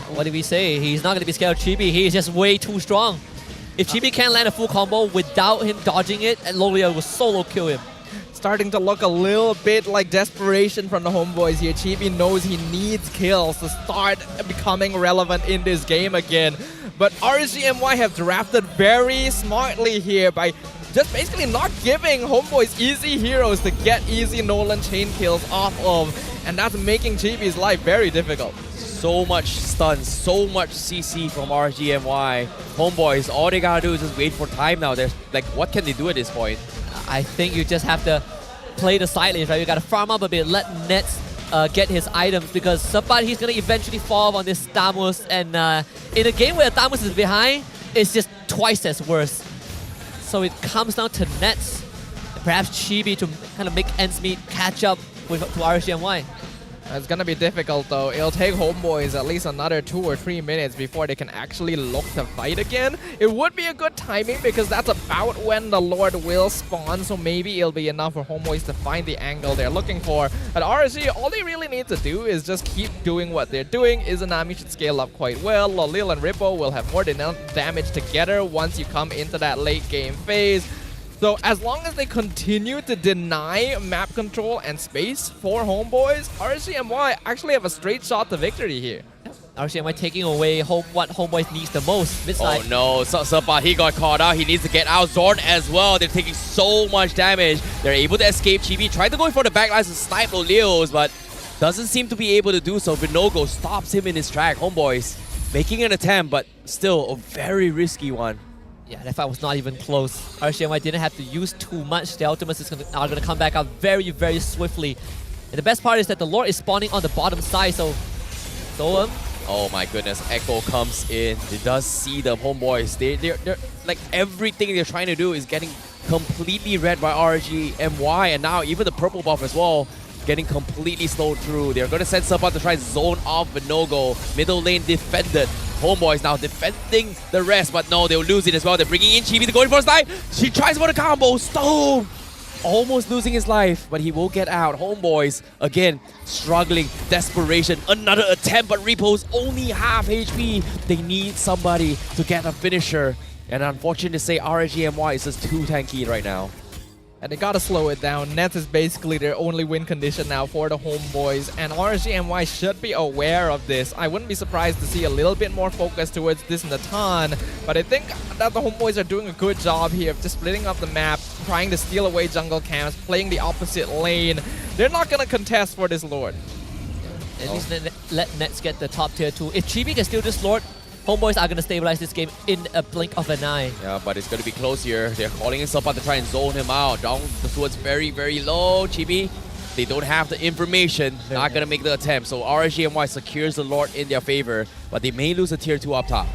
Speaker 5: What did we say? He's not going to be scared of Chibi. He's just way too strong. If Chibi can't land a full combo without him dodging it, and Loleo will solo kill him.
Speaker 11: Starting to look a little bit like desperation from the Homeboys here. Chibi knows he needs kills to start becoming relevant in this game again. But RSG MY have drafted very smartly here by just basically not giving Homeboys easy heroes to get easy Nolan chain kills off of. And that's making Chibi's life very difficult.
Speaker 12: So much stuns, so much CC from RSG MY. Homeboys, all they gotta do is just wait for time now. There's like, what can they do at this point?
Speaker 5: I think you just have to play the side lanes, right? You gotta farm up a bit, let Nets get his items, because somebody he's gonna eventually fall on this Thamus, and in a game where Thamus is behind, it's just twice as worse. So it comes down to Nets, perhaps Chibi to kind of make ends meet, catch up to RSG MY.
Speaker 11: It's gonna be difficult though. It'll take Homeboys at least another 2 or 3 minutes before they can actually look to fight again. It would be a good timing because that's about when the Lord will spawn, so maybe it'll be enough for Homeboys to find the angle they're looking for. At RSG, all they really need to do is just keep doing what they're doing. Izanami should scale up quite well. Lolil and Rippo will have more than enough damage together once you come into that late game phase. So as long as they continue to deny map control and space for Homeboys, RSG MY actually have a straight shot to victory here.
Speaker 5: RSG MY taking away what Homeboys needs the most.
Speaker 12: Oh no, Sapa, he got caught out. He needs to get out. Zord as well. They're taking so much damage. They're able to escape. Chibi tried to go for the backlines to snipe Leos, but doesn't seem to be able to do so. Vinogo stops him in his track. Homeboys making an attempt, but still a very risky one.
Speaker 5: Yeah, that fight was not even close. RSG MY didn't have to use too much. The ultimates are going to come back out very, very swiftly. And the best part is that the Lord is spawning on the bottom side, so...
Speaker 12: Oh my goodness, Echo comes in. He does see them, Homeboys. They're like, everything they're trying to do is getting completely read by RSG MY, and now even the purple buff as well getting completely slowed through. They're going to send Sapa to try and zone off Vinogo. Middle lane defended. Homeboys now defending the rest, but no, they'll lose it as well. They're bringing in Chibi to go in for a snipe. She tries for the combo. Stone! Almost losing his life, but he will get out. Homeboys, again, struggling. Desperation. Another attempt, but Repo's only half HP. They need somebody to get a finisher. And unfortunate to say, RSG MY is just too tanky right now.
Speaker 11: And they gotta slow it down. Nets is basically their only win condition now for the Homeboys, and RSG MY should be aware of this. I wouldn't be surprised to see a little bit more focus towards this Natan, but I think that the Homeboys are doing a good job here of just splitting up the map, trying to steal away jungle camps, playing the opposite lane. They're not gonna contest for this Lord.
Speaker 5: At least let Nets get the top tier 2. If Chibi can steal this Lord, Homeboys are going to stabilize this game in a blink of an eye.
Speaker 12: Yeah, but it's going to be close here. They're calling himself out to try and zone him out. Down towards very, very low. Chibi, they don't have the information. Not going to make the attempt. So RSG MY secures the Lord in their favor, but they may lose a tier 2 up top.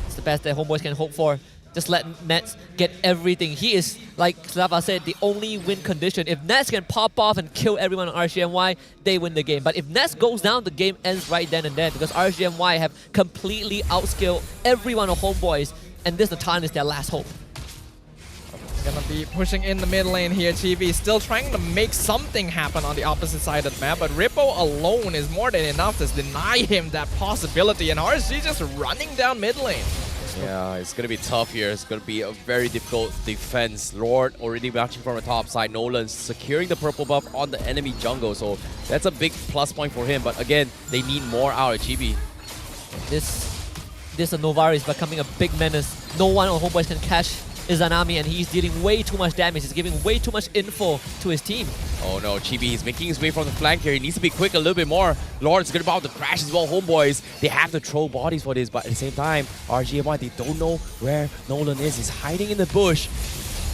Speaker 5: It's the best that Homeboys can hope for.
Speaker 17: just let Nets get everything. He is, like Slava said, the only win condition. If Nets can pop off and kill everyone on RSG MY, they win the game. But if Nets goes down, the game ends right then and there because RSG MY have completely outskilled everyone on Homebois, and this Natan is their last hope.
Speaker 11: Gonna be pushing in the mid lane here. Chibi still trying to make something happen on the opposite side of the map, but Rippo alone is more than enough to deny him that possibility, and RSG just running down mid lane.
Speaker 12: Yeah, it's going to be tough here. It's going to be a very difficult defense. Lord already matching from the top side. Nolan securing the purple buff on the enemy jungle, so that's a big plus point for him. But again, they need more out of Chibi.
Speaker 17: This Novari is becoming a big menace. No one on Homebois can catch Izanami, and he's dealing way too much damage. He's giving way too much info to his team.
Speaker 12: Oh no, Chibi is making his way from the flank here. He needs to be quick a little bit more. Lord's good about the crash as well. Homebois, they have to throw bodies for this, but at the same time, RSG MY, they don't know where Nolan is. He's hiding in the bush.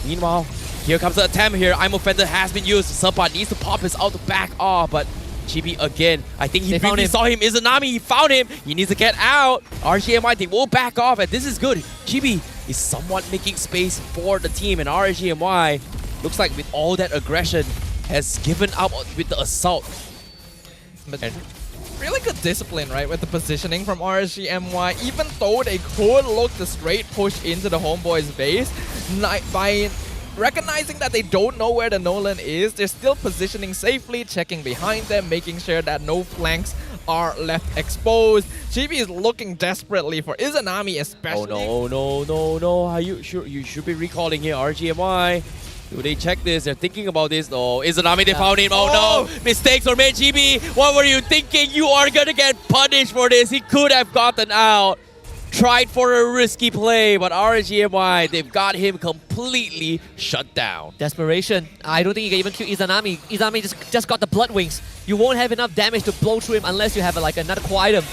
Speaker 12: Meanwhile, here comes the attempt here. I'm Offender has been used. Subpart needs to pop his out to back off, but Chibi again, I think he briefly saw him. Izanami, he found him. He needs to get out. RSG MY, they will back off, and this is good. Chibi is somewhat making space for the team, and RSG MY looks like with all that aggression has given up with the assault.
Speaker 11: But really good discipline, right, with the positioning from RSG MY. Even though they could look the straight push into the Homeboys base, by recognizing that they don't know where the Nolan is, they're still positioning safely, checking behind them, making sure that no flanks are left exposed. Chibi is looking desperately for Izanami especially.
Speaker 12: Oh no. Are you sure? You should be recalling here, RSG MY. Do they check this? They're thinking about this. Oh, Izanami, they found him. Oh no! Mistakes were made, Chibi. What were you thinking? You are gonna get punished for this. He could have gotten out. Tried for a risky play, but RSG MY, they've got him completely shut down.
Speaker 17: Desperation. I don't think you can even kill Izanami. Izanami just got the blood wings. You won't have enough damage to blow through him unless you have like another item.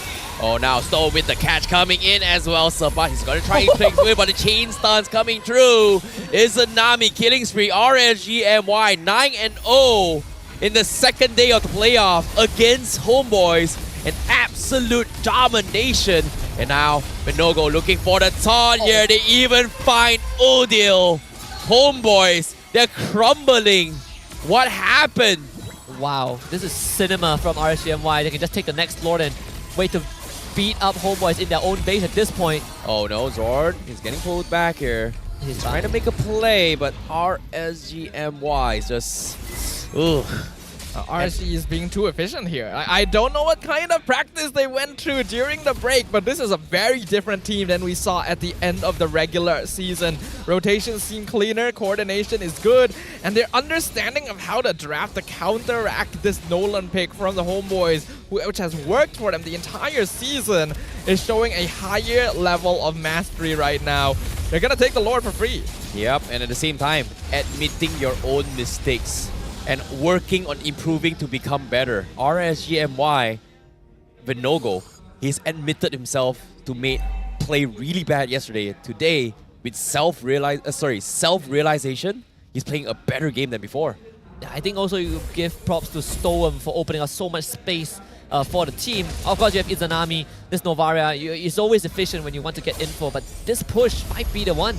Speaker 12: Oh, now Stowe with the catch coming in as well. Sabat, he's going to try and play through it, but the chain stun's coming through. Izanami killing spree. RSG MY 9-0 in the second day of the playoff against Homebois. An absolute domination. And now Benogo looking for the taunt here. They even find Odil. Homebois, they're crumbling. What happened?
Speaker 17: Wow, this is cinema from RSG MY. They can just take the next Lord and wait to beat up Homebois in their own base at this point.
Speaker 12: Oh no, Zord, he's getting pulled back here. He's trying to make a play, but RSG MY is just... Ugh.
Speaker 11: RSG is being too efficient here. I don't know what kind of practice they went through during the break, but this is a very different team than we saw at the end of the regular season. Rotations seem cleaner, coordination is good, and their understanding of how to draft to counteract this Nolan pick from the Homebois, which has worked for them the entire season, is showing a higher level of mastery right now. They're gonna take the Lord for free.
Speaker 12: Yep, and at the same time, admitting your own mistakes and working on improving to become better. RSG MY, Vinogo, he's admitted himself to play really bad yesterday. Today, with self-realization, he's playing a better game than before.
Speaker 17: I think also you give props to Stoem for opening up so much space for the team. Of course, you have Izanami, this Novaria. It's always efficient when you want to get info, but this push might be the one.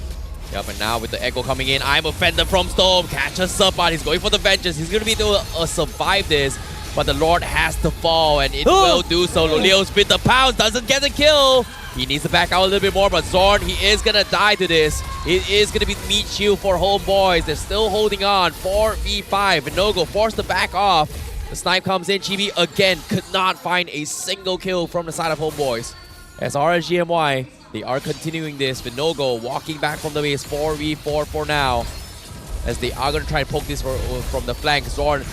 Speaker 12: Yep, and now with the echo coming in, I'm offended from Storm. Catches up, but he's going for the vengeance. He's going to be able to survive this, but the Lord has to fall, and it will do so. Lolio's with the pounds, doesn't get the kill. He needs to back out a little bit more, but Zorn, he is going to die to this. It is going to be meat shield for Homebois. They're still holding on. 4v5. Vinogo forced to back off. The snipe comes in. Chibi again could not find a single kill from the side of Homebois. As RSG MY, they are continuing this. Vinogo walking back from the base. 4v4 for now. As they are going to try and poke this from the flank. Zorn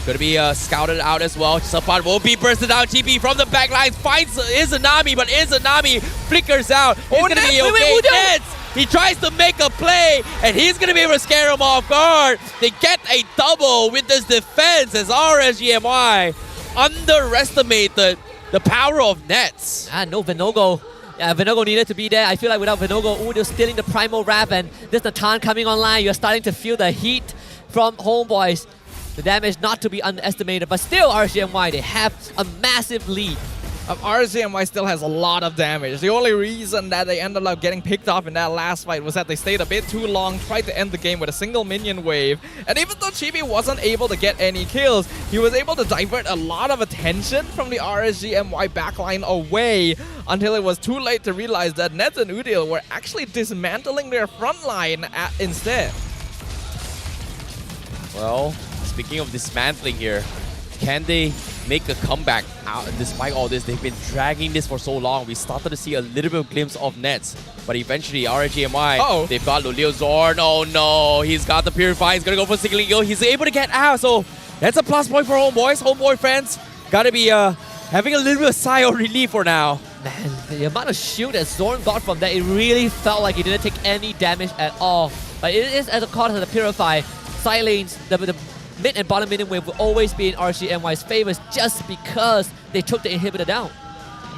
Speaker 12: going to be scouted out as well. Sapat will be bursted out. TP from the back lines finds Izanami, but Izanami flickers out. He's going to be okay. Nets! He tries to make a play, and he's going to be able to scare him off guard. They get a double with this defense as RSG MY underestimated the power of Nets.
Speaker 17: No Vinogo. Vinogo needed to be there. I feel like without Vinogo, they're stealing the Primal Wrap, and this Natan coming online. You're starting to feel the heat from Homebois. The damage not to be underestimated, but still RSG MY, they have a massive lead.
Speaker 11: RSG MY still has a lot of damage. The only reason that they ended up getting picked off in that last fight was that they stayed a bit too long, tried to end the game with a single minion wave. And even though Chibi wasn't able to get any kills, he was able to divert a lot of attention from the RSG MY backline away until it was too late to realize that Nets and Udil were actually dismantling their front line instead.
Speaker 12: Well, speaking of dismantling here, can they make a comeback out despite all this? They've been dragging this for so long. We started to see a little bit of glimpse of Nets, but eventually RSG MY, they've got Lulio Zorn. Oh no, he's got the Purify. He's gonna go for single eagle. He's able to get out, so that's a plus point for Homeboys. Homeboy fans gotta be having a little bit of sigh of relief for now.
Speaker 5: Man, the amount of shield that Zorn got from that, it really felt like he didn't take any damage at all. But it is as a cost of the Purify. Side lanes, the mid and bottom minion wave will always be in RSG MY's favors just because they took the inhibitor down.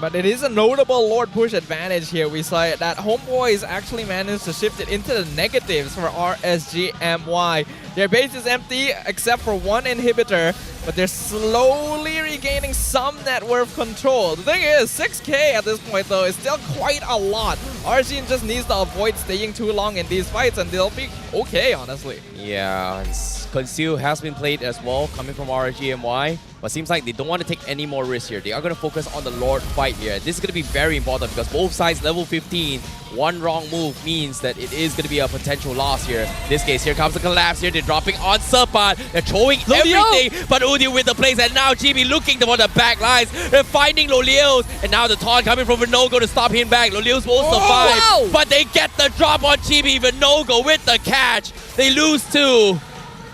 Speaker 11: But it is a notable Lord push advantage here. We saw that Homeboys actually managed to shift it into the negatives for RSG MY. Their base is empty except for one inhibitor, but they're slowly regaining some net worth control. The thing is, 6k at this point though is still quite a lot. RSG just needs to avoid staying too long in these fights and they'll be okay, honestly.
Speaker 12: Yeah, Conceal has been played as well, coming from RSG MY. But seems like they don't want to take any more risks here. They are going to focus on the Lord fight here. This is going to be very important because both sides level 15. One wrong move means that it is going to be a potential loss here. In this case, here comes the collapse here. They're dropping on Serpat. They're throwing everything. But Udil with the plays. And now GB looking for the back lines. They're finding Lolios. And now the taunt coming from Vinogo to stop him back. Lolios will survive.
Speaker 5: Wow.
Speaker 12: But they get the drop on GB. Vinogo with the catch. They lose two.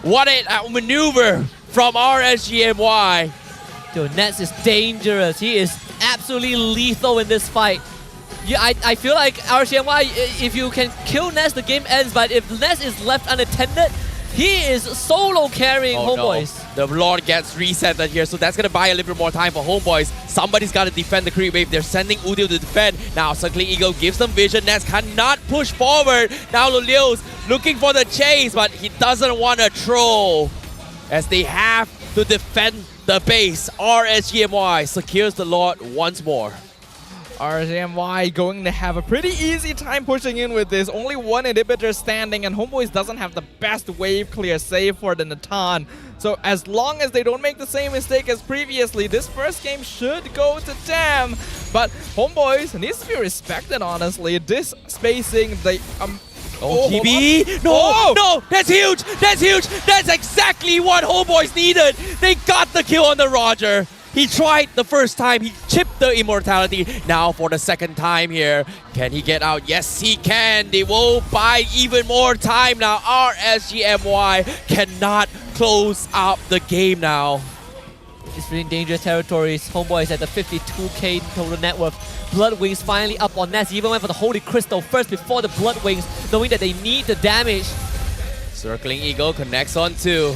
Speaker 12: What a maneuver from RSG MY.
Speaker 5: Dude, Nets is dangerous. He is absolutely lethal in this fight. Yeah, I feel like RSG MY, if you can kill Nets, the game ends. But if Nets is left unattended, he is solo carrying Homeboys.
Speaker 12: No. The Lord gets reset here, so that's going to buy a little bit more time for Homeboys. Somebody's got to defend the creep wave. They're sending Udil to defend. Now, Circling Eagle gives them vision. Nets cannot push forward. Now, Lulio's looking for the chase, but he doesn't want to throw as they have to defend the base. RSG MY secures the Lord once more.
Speaker 11: RSG MY going to have a pretty easy time pushing in with this. Only one inhibitor standing, and Homeboys doesn't have the best wave clear save for the Natan. So as long as they don't make the same mistake as previously, this first game should go to them. But Homeboys needs to be respected, honestly. This spacing, they...
Speaker 12: GB! No! No! That's huge! That's huge! That's exactly what Homeboys needed! They got the kill on the Roger! He tried the first time, he chipped the immortality. Now for the second time here, can he get out? Yes, he can. They will buy even more time now. RSG MY cannot close out the game now.
Speaker 5: It's really dangerous territories. Homeboys at the 52k total net worth. Bloodwings finally up on Nets. He even went for the Holy Crystal first before the Bloodwings, knowing that they need the damage.
Speaker 12: Circling Eagle connects on two.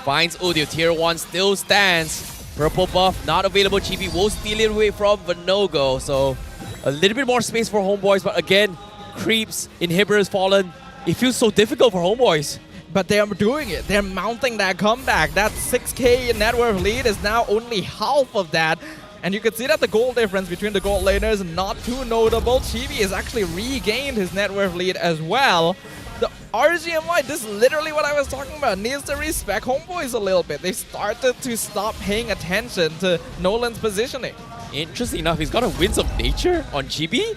Speaker 12: Finds Udil. Tier 1 still stands. Purple buff not available. Chibi will steal it away from Vinogo. So a little bit more space for Homeboys. But again, creeps, inhibitors fallen. It feels so difficult for Homeboys.
Speaker 11: But they're doing it. They're mounting that comeback. That 6k net worth lead is now only half of that. And you can see that the goal difference between the gold laners is not too notable. Chibi has actually regained his net worth lead as well. The RSG MY, this is literally what I was talking about, needs to respect Homeboys a little bit. They started to stop paying attention to Nolan's positioning.
Speaker 12: Interesting enough, he's got a Winds of Nature on Chibi?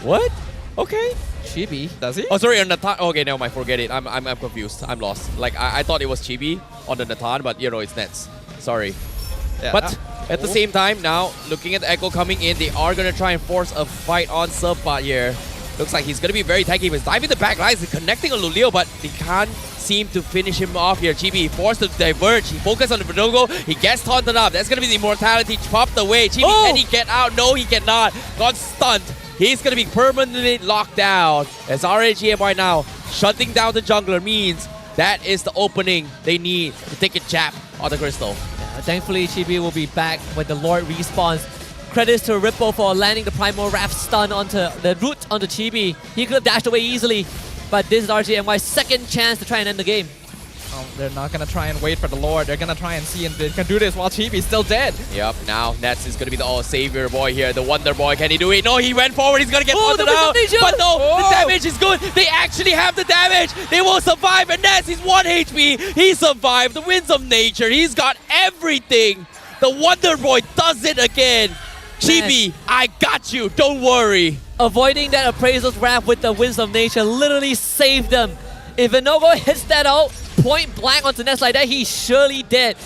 Speaker 12: What? Okay.
Speaker 5: Chibi?
Speaker 11: Does he?
Speaker 12: Oh, sorry, on Natan. Okay, never mind, forget it. I'm confused. I'm lost. Like, I thought it was Chibi on the Natan, but you know, it's Nets. Sorry.
Speaker 11: Yeah.
Speaker 12: But at the same time, now, looking at the Echo coming in, they are going to try and force a fight on Serpat here. Looks like he's going to be very tanky. He's diving the back lines, he's connecting on Lulio, but they can't seem to finish him off here. Chibi forced to diverge. He focused on the Vinogo. He gets taunted up. That's going to be the immortality chopped away. Chibi, can he get out? No, he cannot. Got stunned. He's going to be permanently locked down. As RSG MY now shutting down the jungler means that is the opening they need to take a jab on the crystal.
Speaker 5: Yeah, thankfully, Chibi will be back when the Lord respawns. Credits to Ripple for landing the Primal Wrath stun onto the root onto Chibi. He could have dashed away easily, but this is RSG MY's second chance to try and end the game.
Speaker 11: They're not gonna try and wait for the Lord. They're gonna try and see if they can do this while Chibi's still dead.
Speaker 12: Yep, now Nets is gonna be the all-savior boy here, the Wonder Boy. Can he do it? No, he went forward. He's gonna get
Speaker 5: Oh,
Speaker 12: under
Speaker 5: the
Speaker 12: now.
Speaker 5: Wisdom Ninja!
Speaker 12: But no,
Speaker 11: Oh!
Speaker 12: the damage is good. They actually have the damage. They will survive. And Nets, he's 1 HP. He survived. The winds of nature. He's got everything. The Wonder Boy does it again. Chibi, I got you. Don't worry.
Speaker 5: Avoiding that appraiser's wrath with the winds of nature literally saved them. If Vinogo hits that out point blank onto Nets like that, he's surely dead.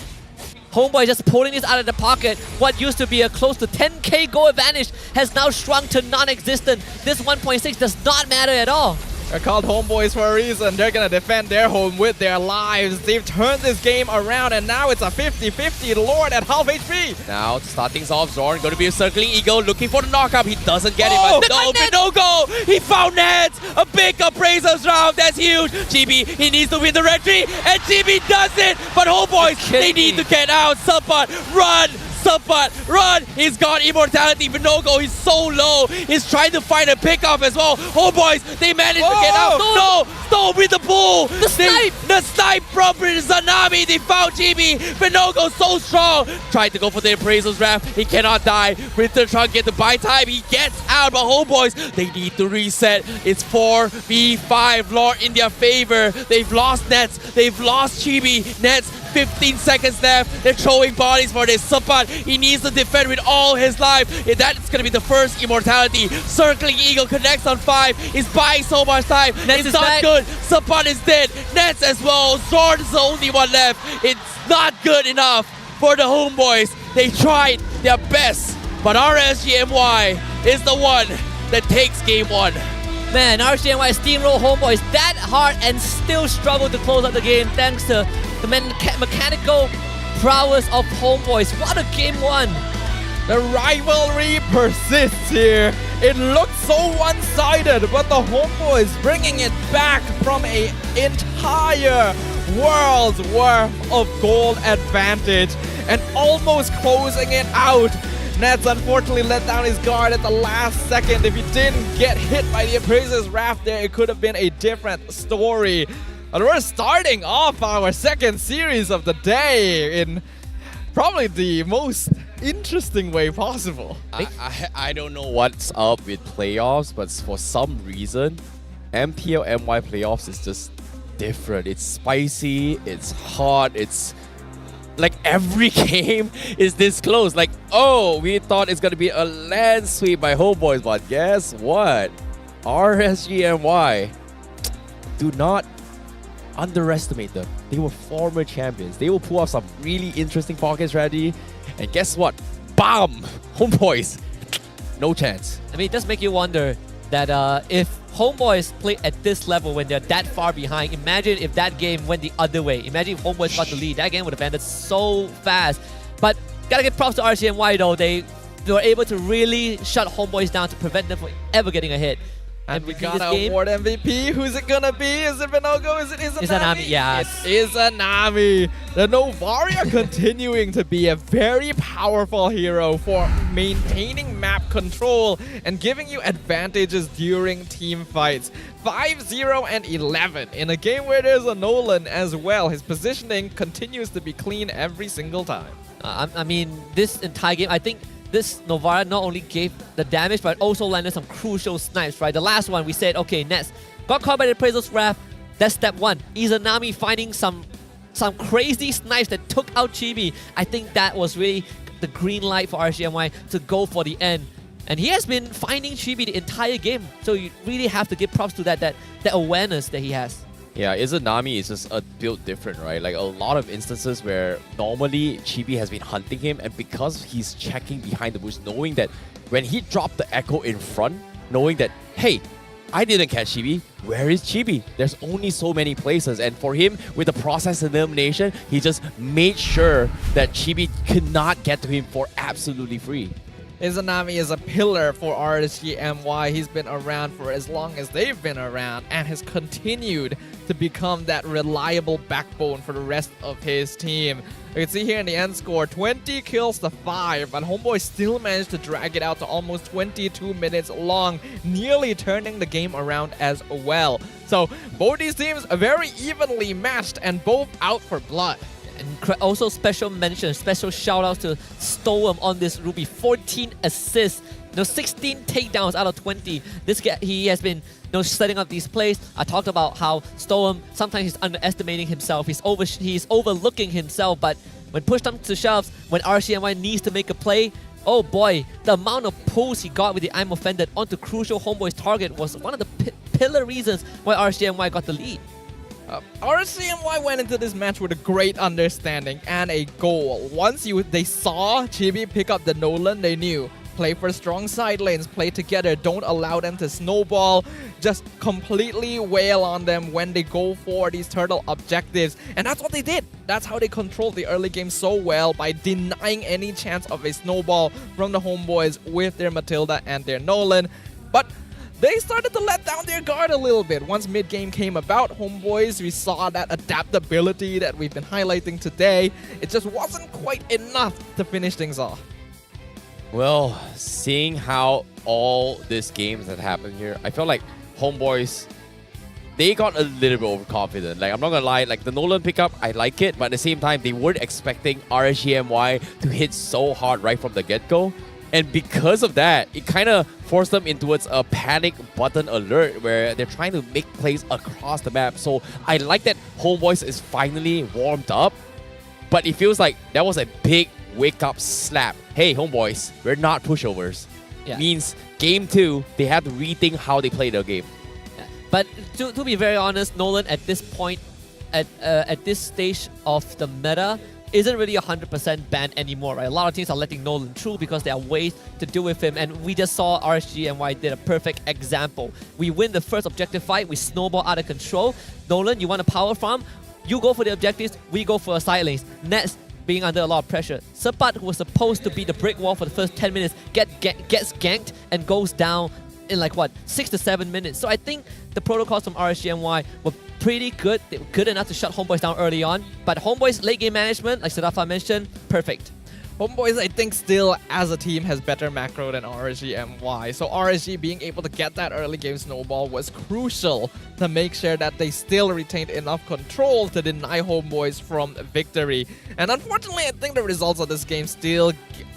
Speaker 5: Homeboy just pulling this out of the pocket. What used to be a close to 10k goal advantage has now shrunk to non-existent. This 1.6 does not matter at all.
Speaker 11: They're called Homeboys for a reason. They're gonna defend their home with their lives. They've turned this game around and now it's a 50-50 Lord at half HP.
Speaker 12: Now, starting things off, Zorn going to be a circling eagle, looking for the knockup. He doesn't get
Speaker 11: Oh!
Speaker 12: it, but no, Vinogo! He found Nets! A big appraiser's round, that's huge! GB, he needs to win the red tree, and GB does it! But Homeboys, they need to get out! Subpart, run! Subpart, run! He's got immortality. Vinogo, he's so low. He's trying to find a pickoff as well. Homeboys, they managed to get out. No! Stone with the pull!
Speaker 5: The snipe!
Speaker 12: The snipe from Zanami, they found GB. Vinogo so strong. Tried to go for the appraiser's wrath. He cannot die. Winter Trunk get to buy time. He gets out, but Homeboys, they need to reset. It's 4v5 Lord in their favor. They've lost Nets. They've lost Chibi. Nets, 15 seconds left. They're throwing bodies for this. Sapat, he needs to defend with all his life. That's going to be the first immortality. Circling Eagle connects on 5. He's buying so much time.
Speaker 5: Nets
Speaker 12: it's
Speaker 5: is
Speaker 12: not
Speaker 5: back.
Speaker 12: good. Sapat is dead. Nets as well. Sword is the only one left. It's not good enough for the Homeboys. They tried their best, but RSG MY is the one that takes game 1.
Speaker 5: Man, RSG MY steamroll Homeboys that hard and still struggle to close out the game thanks to the mechanical prowess of Homeboys. What a game 1!
Speaker 11: The rivalry persists here. It looks so one-sided, but the Homeboys bringing it back from an entire world's worth of gold advantage and almost closing it out. Nets unfortunately let down his guard at the last second. If he didn't get hit by the appraiser's wrath there, it could have been a different story. And we're starting off our second series of the day in probably the most interesting way possible.
Speaker 12: I don't know what's up with playoffs, but for some reason, MPL MY playoffs is just different. It's spicy, it's hot, it's like every game is this close. Like, oh, we thought it's gonna be a land sweep by Homeboys, but guess what? RSG MY, do not underestimate them. They were former champions. They will pull off some really interesting pocket strategy. And guess what? Bam! Homeboys, no chance.
Speaker 5: I mean, it does make you wonder that if Homeboys play at this level when they're that far behind, imagine if that game went the other way. Imagine if Homeboys got the lead. That game would have ended so fast. But gotta give props to RCNY though. They were able to really shut Homeboys down to prevent them from ever getting a hit.
Speaker 11: And we gotta award MVP. Who's it gonna be? Is it Vinogo? Is it Izanami?
Speaker 5: Izanami, yes.
Speaker 11: It is Izanami. The Novaria continuing to be a very powerful hero for maintaining map control and giving you advantages during team fights. 5-0 and 11 in a game where there's a Nolan as well. His positioning continues to be clean every single time.
Speaker 5: I mean, this entire game, I think this Novara not only gave the damage, but also landed some crucial snipes, right? The last one, we said, okay, Nets got caught by the Appraiser's Wrath. That's step 1. Izanami finding some crazy snipes that took out Chibi. I think that was really the green light for RSGMY to go for the end. And he has been finding Chibi the entire game. So you really have to give props to that awareness that he has.
Speaker 12: Yeah, Izanami is just a build different, right? Like a lot of instances where normally Chibi has been hunting him, and because he's checking behind the bush, knowing that when he dropped the echo in front, knowing that, hey, I didn't catch Chibi, where is Chibi? There's only so many places, and for him, with the process elimination, he just made sure that Chibi could not get to him for absolutely free.
Speaker 11: Izanami is a pillar for RSG MY. He's been around for as long as they've been around and has continued to become that reliable backbone for the rest of his team. You can see here in the end score, 20 kills to 5, but Homebois still managed to drag it out to almost 22 minutes long, nearly turning the game around as well. So both these teams are very evenly matched and both out for blood.
Speaker 5: And also special mention, special shout outs to Stoem on this Ruby. 14 assists, 16 takedowns out of 20. This guy, he has been setting up these plays. I talked about how Stoem sometimes he's underestimating himself. He's overlooking himself, but when pushed up to shoves, when RCMY needs to make a play, oh boy, the amount of pulls he got with the I'm Offended onto crucial Homeboi's target was one of the pillar reasons why RCMY got the lead.
Speaker 11: RSGMY went into this match with a great understanding and a goal. Once they saw Chibi pick up the Nolan, they knew. Play for strong side lanes, play together, don't allow them to snowball, just completely wail on them when they go for these turtle objectives. And that's what they did. That's how they controlled the early game so well, by denying any chance of a snowball from the Homebois with their Matilda and their Nolan. But they started to let down their guard a little bit. Once mid-game came about, Homebois, we saw that adaptability that we've been highlighting today. It just wasn't quite enough to finish things off.
Speaker 12: Well, seeing how all these games that happened here, I felt like Homebois, they got a little bit overconfident. Like, I'm not gonna lie, like the Nolan pickup, I like it, but at the same time, they weren't expecting RSGMY to hit so hard right from the get-go. And because of that, it kind of forced them into a panic button alert where they're trying to make plays across the map. So I like that Homebois is finally warmed up, but it feels like that was a big wake-up slap. Hey, Homebois, we're not pushovers.
Speaker 5: Yeah.
Speaker 12: Means game 2, they have to rethink how they play their game.
Speaker 5: Yeah. But to be very honest, Nolan at this point, at this stage of the meta, isn't really 100% banned anymore, right? A lot of teams are letting Nolan through because there are ways to deal with him, and we just saw RSG MY did a perfect example. We win the first objective fight, we snowball out of control. Nolan, you want a power farm? You go for the objectives, we go for a side lanes. Nets being under a lot of pressure. Sapat, who was supposed to be the brick wall for the first 10 minutes, gets ganked and goes down in like what, 6 to 7 minutes. So I think the protocols from RSGMY were pretty good. They were good enough to shut Homebois down early on. But Homebois' late game management, like Sadafa mentioned, perfect.
Speaker 11: Homebois, I think, still as a team has better macro than RSGMY. So RSG being able to get that early game snowball was crucial to make sure that they still retained enough control to deny Homebois from victory. And unfortunately, I think the results of this game still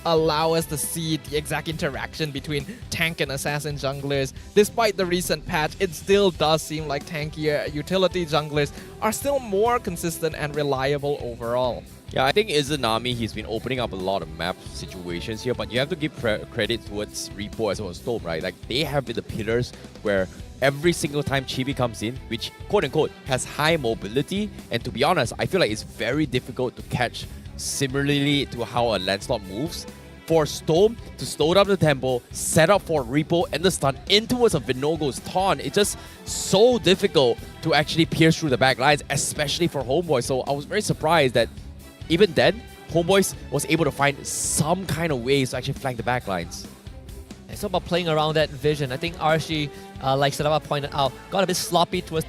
Speaker 11: allow us to see the exact interaction between tank and assassin junglers. Despite the recent patch, it still does seem like tankier utility junglers are still more consistent and reliable overall.
Speaker 12: Yeah, I think Izanami, he's been opening up a lot of map situations here, but you have to give credit towards Repo as well as Storm, right? Like, they have been the pillars where every single time Chibi comes in, which quote-unquote has high mobility, and to be honest, I feel like it's very difficult to catch similarly to how a Lancelot moves. For Storm to slow down the tempo, set up for Repo and the stun in towards a Vinogo's taunt, it's just so difficult to actually pierce through the back lines, especially for Homebois. So I was very surprised that even then, Homebois was able to find some kind of ways to actually flank the back lines.
Speaker 5: It's about playing around that vision. I think RSG, like Sadava pointed out, got a bit sloppy towards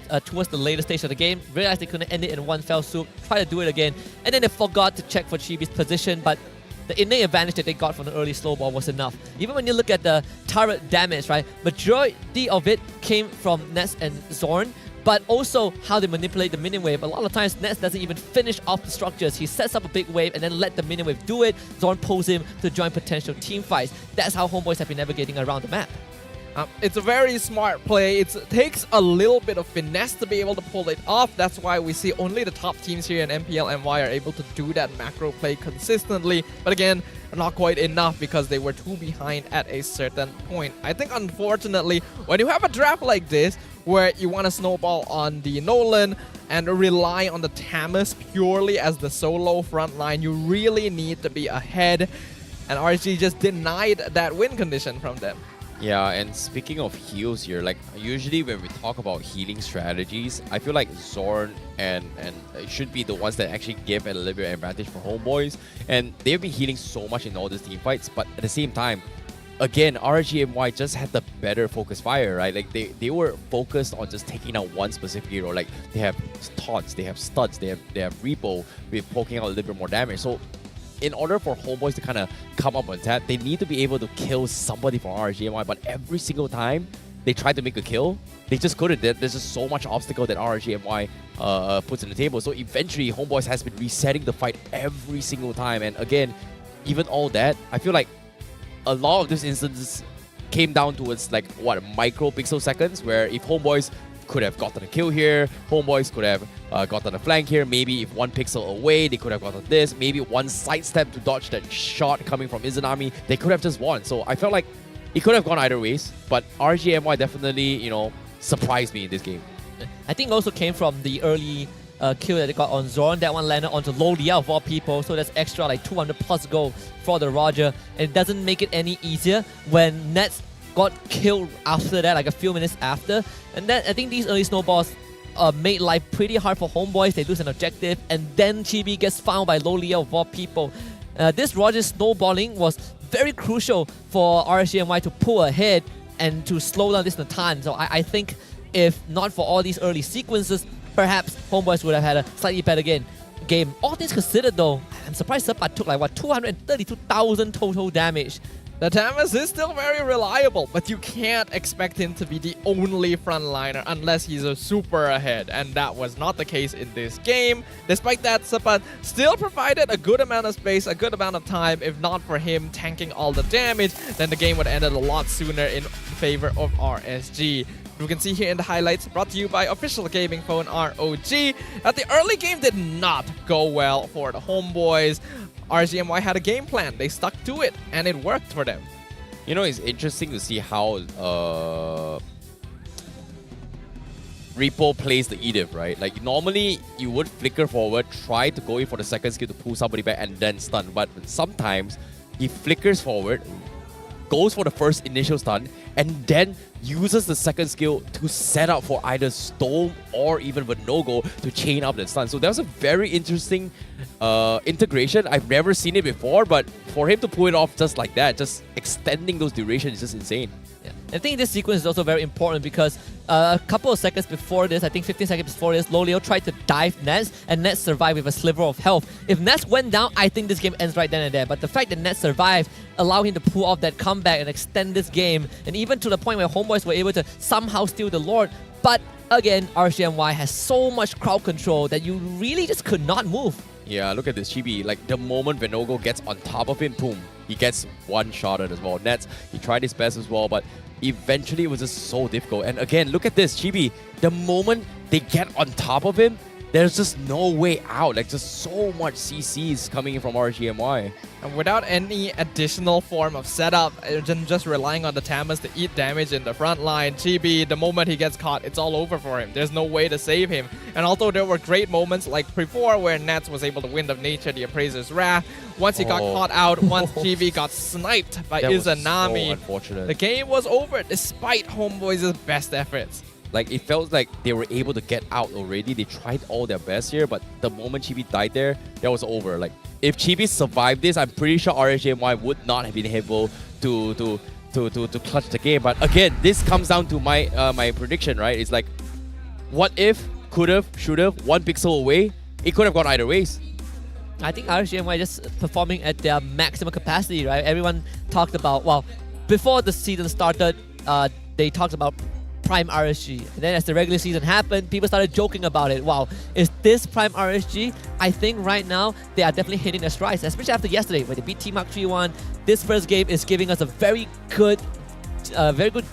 Speaker 5: the later stage of the game, realized they couldn't end it in one fell swoop, try to do it again, and then they forgot to check for Chibi's position, but the innate advantage that they got from the early slow ball was enough. Even when you look at the turret damage, right, majority of it came from Nets and Zorn, but also how they manipulate the minion wave. A lot of times, Nets doesn't even finish off the structures. He sets up a big wave and then let the minion wave do it. Zorn pulls him to join potential team fights. That's how Homebois have been navigating around the map.
Speaker 11: It's a very smart play. It takes a little bit of finesse to be able to pull it off. That's why we see only the top teams here in MPL MY are able to do that macro play consistently. But again, not quite enough because they were too behind at a certain point. I think unfortunately, when you have a draft like this, where you want to snowball on the Nolan and rely on the Tamus purely as the solo front line, you really need to be ahead. And RSG just denied that win condition from them.
Speaker 12: Yeah, and speaking of heals here, like usually when we talk about healing strategies, I feel like Zorn and it should be the ones that actually give a little bit of advantage for Homebois. And they've been healing so much in all these team fights, but at the same time, again, RSG MY just had the better focus fire, right? Like they were focused on just taking out one specific hero. Like they have taunts, they have studs, they have repo with poking out a little bit more damage. So in order for Homebois to kind of come up on tap, they need to be able to kill somebody from RSG MY, but every single time they try to make a kill, they just couldn't. There's just so much obstacle that RSG MY puts on the table. So eventually, Homebois has been resetting the fight every single time. And again, even all that, I feel like a lot of these instances came down towards like, what, micro pixel seconds, where if Homebois could have gotten a kill here, Homebois could have gotten a flank here, maybe if one pixel away, they could have gotten this, maybe one sidestep to dodge that shot coming from Izanami, they could have just won. So I felt like it could have gone either ways, but RSG MY definitely, you know, surprised me in this game.
Speaker 5: I think it also came from the early kill that they got on Zorn. That one landed onto Lolia of all people, so that's extra like 200 plus gold for the Roger. And it doesn't make it any easier when Nets got killed after that, like a few minutes after. And then I think these early snowballs made life pretty hard for Homebois. They lose an objective, and then Chibi gets found by Lolia of all people. This Roger snowballing was very crucial for RSG MY to pull ahead and to slow down this Natan. So I think if not for all these early sequences, perhaps Homebois would have had a slightly better game. All things considered though, I'm surprised Sepat took like, what, 232,000 total damage.
Speaker 11: The Tamas is still very reliable, but you can't expect him to be the only frontliner unless he's a super ahead, and that was not the case in this game. Despite that, Sepat still provided a good amount of space, a good amount of time. If not for him tanking all the damage, then the game would have ended a lot sooner in favor of RSG. You can see here in the highlights, brought to you by official gaming phone ROG, that the early game did not go well for the Homebois. RSG MY had a game plan, they stuck to it, and it worked for them.
Speaker 12: You know, it's interesting to see how Repo plays the Edith, right? Like normally you would flicker forward, try to go in for the second skill to pull somebody back and then stun, but sometimes he flickers forward, goes for the first initial stun, and then uses the second skill to set up for either Storm or even Venogo to chain up that stun. So that was a very interesting integration. I've never seen it before, but for him to pull it off just like that, just extending those durations is just insane.
Speaker 5: Yeah. I think this sequence is also very important because a couple of seconds before this, I think 15 seconds before this, Lolio tried to dive Nets, and Nets survived with a sliver of health. If Nets went down, I think this game ends right then and there. But the fact that Nets survived allowed him to pull off that comeback and extend this game, and even to the point where Homebois were able to somehow steal the Lord. But again, RSG MY has so much crowd control that you really just could not move.
Speaker 12: Yeah, look at this Chibi. Like the moment Venogo gets on top of him, boom, he gets one shot at as well. Nets, he tried his best as well, but eventually it was just so difficult. And again, look at this Chibi. The moment they get on top of him, there's just no way out. Like just so much CCs coming in from RSG MY.
Speaker 11: And without any additional form of setup, just relying on the Tamas to eat damage in the front line, Chibi, the moment he gets caught, it's all over for him. There's no way to save him. And although there were great moments like before where Nats was able to Wind of Nature, the Appraiser's Wrath, once he got caught out, once Chibi got sniped by Izanami,
Speaker 12: so unfortunate.
Speaker 11: The game was over despite Homebois' best efforts.
Speaker 12: Like, it felt like they were able to get out already. They tried all their best here, but the moment Chibi died there, that was over. Like, if Chibi survived this, I'm pretty sure RSG MY would not have been able to clutch the game. But again, this comes down to my my prediction, right? It's like, what if, could have, should have, one pixel away, it could have gone either ways.
Speaker 5: I think RSG MY just performing at their maximum capacity, right? Everyone talked about, well, before the season started, they talked about Prime RSG. And then as the regular season happened, people started joking about it. Wow, is this Prime RSG? I think right now, they are definitely hitting their strides, especially after yesterday, where they beat Team Mark 3-1. This first game is giving us a very good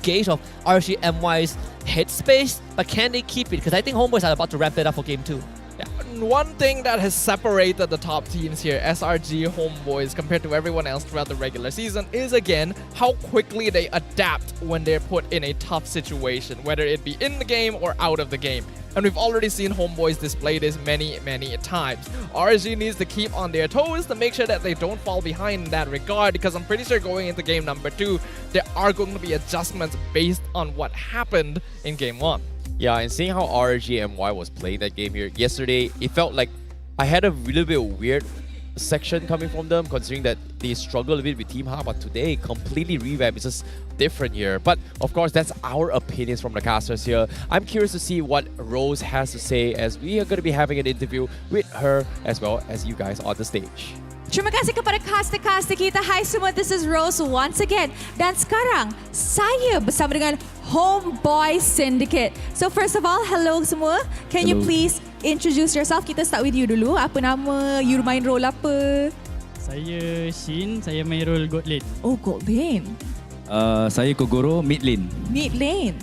Speaker 5: gauge of RSG MY's headspace, but can they keep it? Because I think Homebois are about to ramp it up for game 2.
Speaker 11: Yeah, one thing that has separated the top teams here, SRG Homebois, compared to everyone else throughout the regular season is again how quickly they adapt when they're put in a tough situation, whether it be in the game or out of the game. And we've already seen Homebois display this many times. RSG needs to keep on their toes to make sure that they don't fall behind in that regard, because I'm pretty sure going into game number 2, there are going to be adjustments based on what happened in game 1.
Speaker 12: Yeah, and seeing how RSG MY was playing that game here yesterday, it felt like I had a little bit weird section coming from them, considering that they struggled a bit with Team Ha, but today completely revamped. It's just different here. But of course, that's our opinions from the casters here. I'm curious to see what Rose has to say, as we are going to be having an interview with her as well as you guys on the stage.
Speaker 4: Terima kasih kepada caster-caster kita. Hai semua, this is Rose once again. Dan sekarang, saya bersama dengan Homebois Syndicate. So first of all, hello semua. Can you please introduce yourself? Kita start with you dulu. Apa nama? You main role apa?
Speaker 15: Saya Shin, saya main role gold lane.
Speaker 4: Oh, gold lane.
Speaker 15: Saya Kogoro, mid lane.
Speaker 4: Mid lane.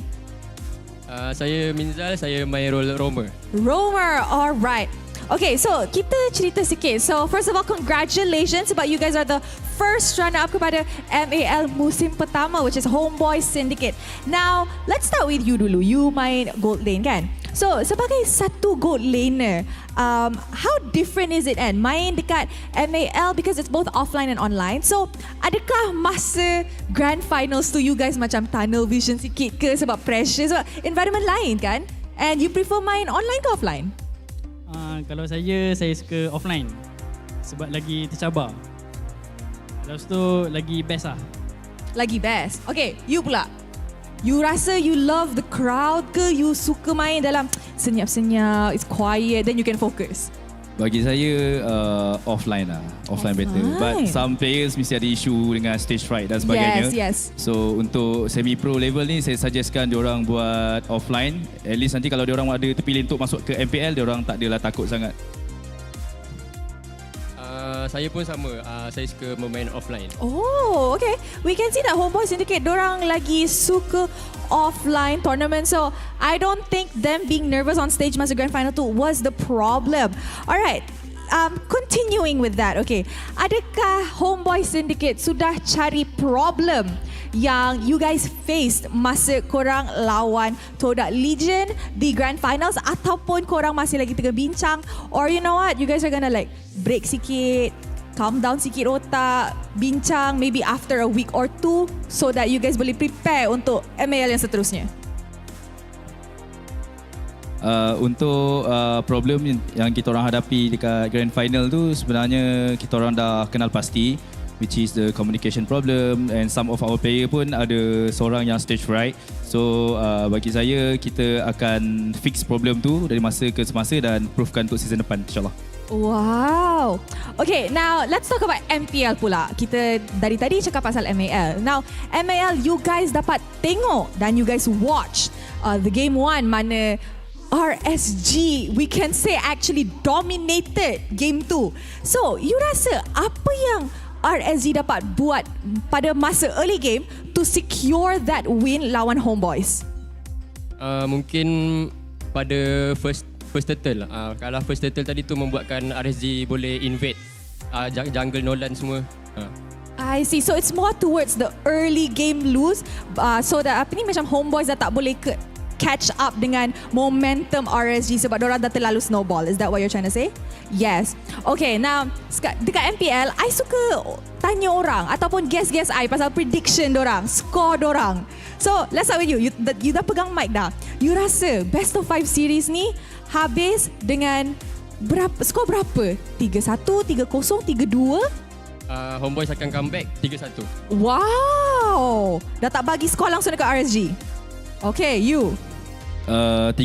Speaker 15: Saya Minzal, saya main role roamer.
Speaker 4: Roamer, alright. Okay, so kita cerita sikit. So first of all, congratulations sebab you guys are the first runner-up kepada MAL musim pertama, which is Homebois Syndicate. Now, let's start with you dulu. You main gold lane kan? So, sebagai satu gold laner, how different is it and main dekat MAL, because it's both offline and online. So, adakah masa grand finals tu you guys macam tunnel vision sikit ke sebab pressure, sebab environment lain kan? And you prefer main online ke offline?
Speaker 15: Kalau saya suka offline sebab lagi tercabar. Lepas tu lagi best lah.
Speaker 4: Lagi best. Okay, you pula. You rasa you love the crowd ke? You suka main dalam senyap-senyap, it's quiet, then you can focus?
Speaker 16: Bagi saya offline lah. Offline better. But some players mesti ada isu dengan stage fright dan sebagainya.
Speaker 4: Yes.
Speaker 16: So untuk semi-pro level ni saya suggestkan diorang buat offline. At least nanti kalau diorang ada terpilih untuk masuk ke MPL, diorang tak adalah takut sangat.
Speaker 15: Saya pun sama. Saya suka bermain offline.
Speaker 4: Oh, okay. We can see that Homebois Syndicate, dorang lagi suka offline tournament. So, I don't think them being nervous on stage masa Grand Final 2 was the problem. Alright. Continuing with that, okay. Adakah Homebois Syndicate sudah cari problem yang you guys faced masa korang lawan Todak Legion di Grand Finals, ataupun korang masih lagi tengah bincang, or you know what, you guys are gonna like break sikit, calm down sikit otak, bincang maybe after a week or 2 so that you guys boleh prepare untuk MAL yang seterusnya?
Speaker 16: Untuk problem yang kita orang hadapi dekat Grand Final tu, sebenarnya kita orang dah kenal pasti, which is the communication problem, and some of our player pun ada seorang yang stage fright. So bagi saya, kita akan fix problem tu dari masa ke semasa dan proofkan untuk season depan, insyaAllah.
Speaker 4: Wow. Okay, now let's talk about MPL pula. Kita dari tadi cakap pasal MAL. Now, MAL you guys dapat tengok dan you guys watch the game 1 mana RSG, we can say actually dominated game 2. So, you rasa apa yang RSG dapat buat pada masa early game to secure that win lawan Homebois?
Speaker 15: Mungkin pada first turtle lah. Kalau first turtle tadi tu membuatkan RSG boleh invade jungle Nolan semua.
Speaker 4: I see. So it's more towards the early game lose, so that apa ni macam Homebois dah tak boleh catch up dengan momentum RSG sebab diorang dah terlalu snowball. Is that what you're trying to say? Yes. Okay, now dekat MPL, I suka tanya orang ataupun guess I pasal prediction dorang, score dorang. So, let's start with you. You dah pegang mic dah. You rasa best of 5 series ni habis dengan skor berapa? 3-1, 3-0, 3-2?
Speaker 15: Homebois akan comeback 3-1.
Speaker 4: Wow! Dah tak bagi skor langsung dekat RSG. Okay, you?
Speaker 16: 3-1.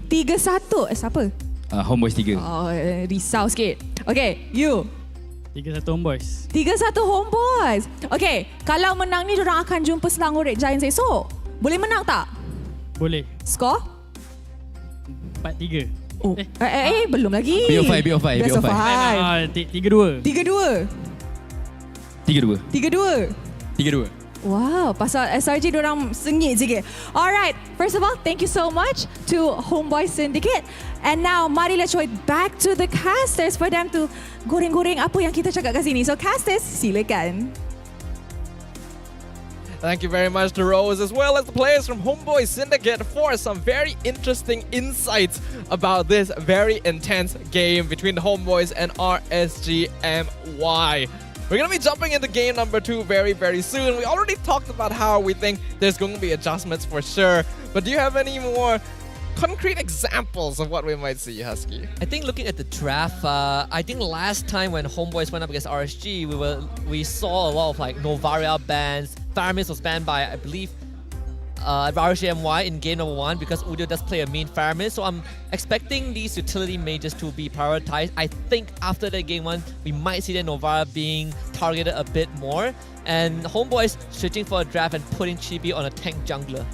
Speaker 4: 3-1? Siapa?
Speaker 16: Homebois 3.
Speaker 4: Oh, risau sikit. Okay, you?
Speaker 15: 3-1 Homebois.
Speaker 4: 3-1 Homebois. Okay, kalau menang ni diorang akan jumpa Selangor Red Giants esok. Boleh menang tak?
Speaker 15: Boleh.
Speaker 4: Skor?
Speaker 15: 4-3.
Speaker 4: Oh. Belum lagi.
Speaker 16: BO5.
Speaker 15: 3-2.
Speaker 16: 3-2.
Speaker 15: 3-2.
Speaker 16: 3-2.
Speaker 4: Wow, pasal SRG diorang sengit sikit. Alright, first of all, thank you so much to Homebois Syndicate. And now, mari let's show it back to the casters for them to goreng-goreng apa yang kita cakap kat sini. So casters, silakan.
Speaker 11: Thank you very much to Rose as well as the players from Homebois Syndicate for some very interesting insights about this very intense game between the Homebois and RSG MY. We're going to be jumping into game number 2 very, very soon. We already talked about how we think there's going to be adjustments for sure. But do you have any more concrete examples of what we might see, Husky?
Speaker 5: I think looking at the draft, I think last time when Homebois went up against RSG, we saw a lot of like Novaria bans. Faramis was banned by, I believe, RSG MY in game number 1 because Udio does play a main Faramis. So I'm expecting these utility mages to be prioritized. I think after the game 1, we might see the Novara being targeted a bit more. And Homebois switching for a draft and putting Chibi on a tank jungler.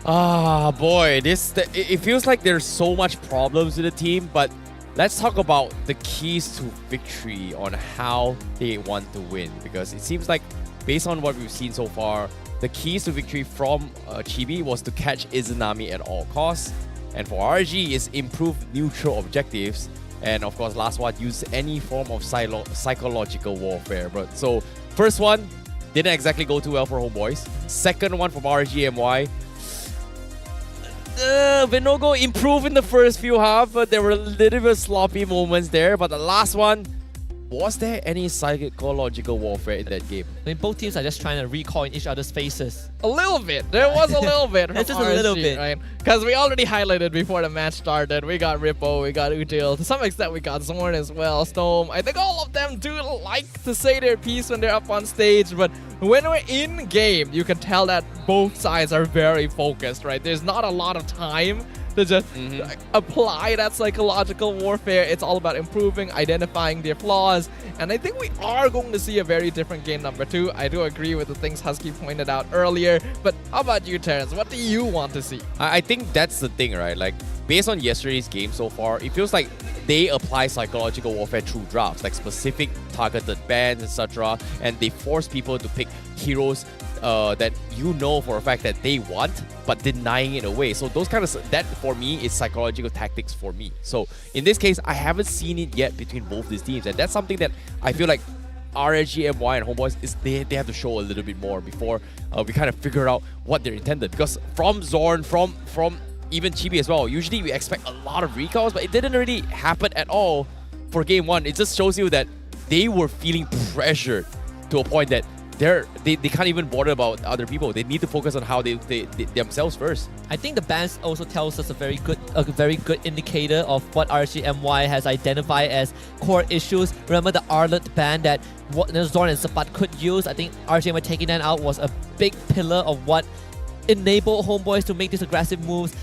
Speaker 12: Ah, boy, it feels like there's so much problems with the team, but let's talk about the keys to victory on how they want to win, because it seems like based on what we've seen so far, the keys to victory from Chibi was to catch Izanami at all costs, and for RG is improve neutral objectives, and of course last one, use any form of psychological warfare. But so first one didn't exactly go too well for Homebois. Second one from RG MY, Vinogo improved in the first few half, but there were a little bit sloppy moments there. But the last one, was there any psychological warfare in that game?
Speaker 5: I mean, both teams are just trying to recall in each other's faces.
Speaker 11: A little bit. There was a little bit.
Speaker 5: It's just a little bit.
Speaker 11: Right? Because we already highlighted before the match started. We got Rippo, we got Util. To some extent, we got Zorn as well, Stone. I think all of them do like to say their piece when they're up on stage. But when we're in game, you can tell that both sides are very focused, right? There's not a lot of time to just apply that psychological warfare. It's all about improving, identifying their flaws. And I think we are going to see a very different game number 2. I do agree with the things Husky pointed out earlier. But how about you, Terrence? What do you want to see?
Speaker 12: I think that's the thing, right? Like, based on yesterday's game so far, it feels like they apply psychological warfare through drafts, like specific targeted bans, etc. And they force people to pick heroes that you know for a fact that they want, but denying it away. So those kind of, that for me is psychological tactics for me. So in this case, I haven't seen it yet between both these teams, and that's something that I feel like RSG MY and Homebois is they have to show a little bit more before we kind of figure out what they're intended. Because from Zorn, from even Chibi as well, usually we expect a lot of recalls, but it didn't really happen at all for game 1. It just shows you that they were feeling pressured to a point that they can't even bother about other people. They need to focus on how they themselves first.
Speaker 5: I think the bans also tells us a very good indicator of what RSG MY has identified as core issues. Remember the Arlet ban that Zorn and Sapat could use? I think RSG MY taking that out was a big pillar of what enabled Homebois to make these aggressive moves.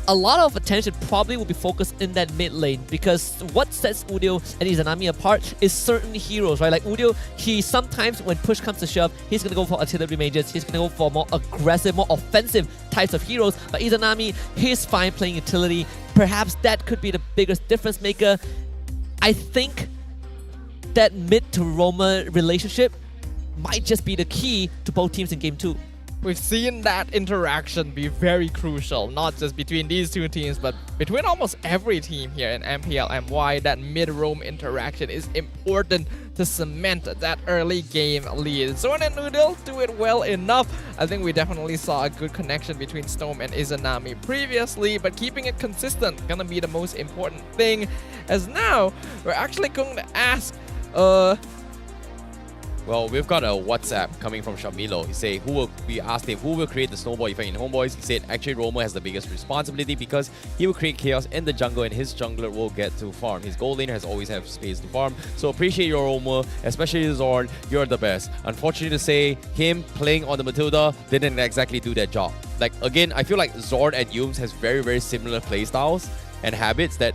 Speaker 5: A lot of attention probably will be focused in that mid lane, because what sets Udio and Izanami apart is certain heroes, right? Like Udio, he sometimes, when push comes to shove, he's going to go for artillery mages, he's going to go for more aggressive, more offensive types of heroes. But Izanami, he's fine playing utility. Perhaps that could be the biggest difference maker. I think that mid to Roma relationship might just be the key to both teams in game 2.
Speaker 11: We've seen that interaction be very crucial, not just between these two teams, but between almost every team here in MPL MY. That mid-roam interaction is important to cement that early game lead. Zorn and Noodle do it well enough. I think we definitely saw a good connection between Storm and Izanami previously, but keeping it consistent gonna be the most important thing. As now, we're actually going to ask
Speaker 12: well, we've got a WhatsApp coming from Shamilo. We asked him who will create the snowball effect in Homebois. He said actually Roma has the biggest responsibility because he will create chaos in the jungle and his jungler will get to farm. His gold laner has always have space to farm. So appreciate your Roma, especially Zorn. You're the best. Unfortunately to say, him playing on the Matilda didn't exactly do that job. Like again, I feel like Zorn and Yums has very, very similar playstyles and habits that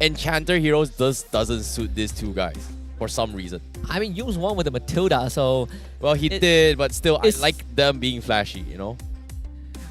Speaker 12: Enchanter heroes doesn't suit these two guys for some reason.
Speaker 5: I mean, Yums won with the Matilda, so...
Speaker 12: Well, he did, but still, I like them being flashy, you know?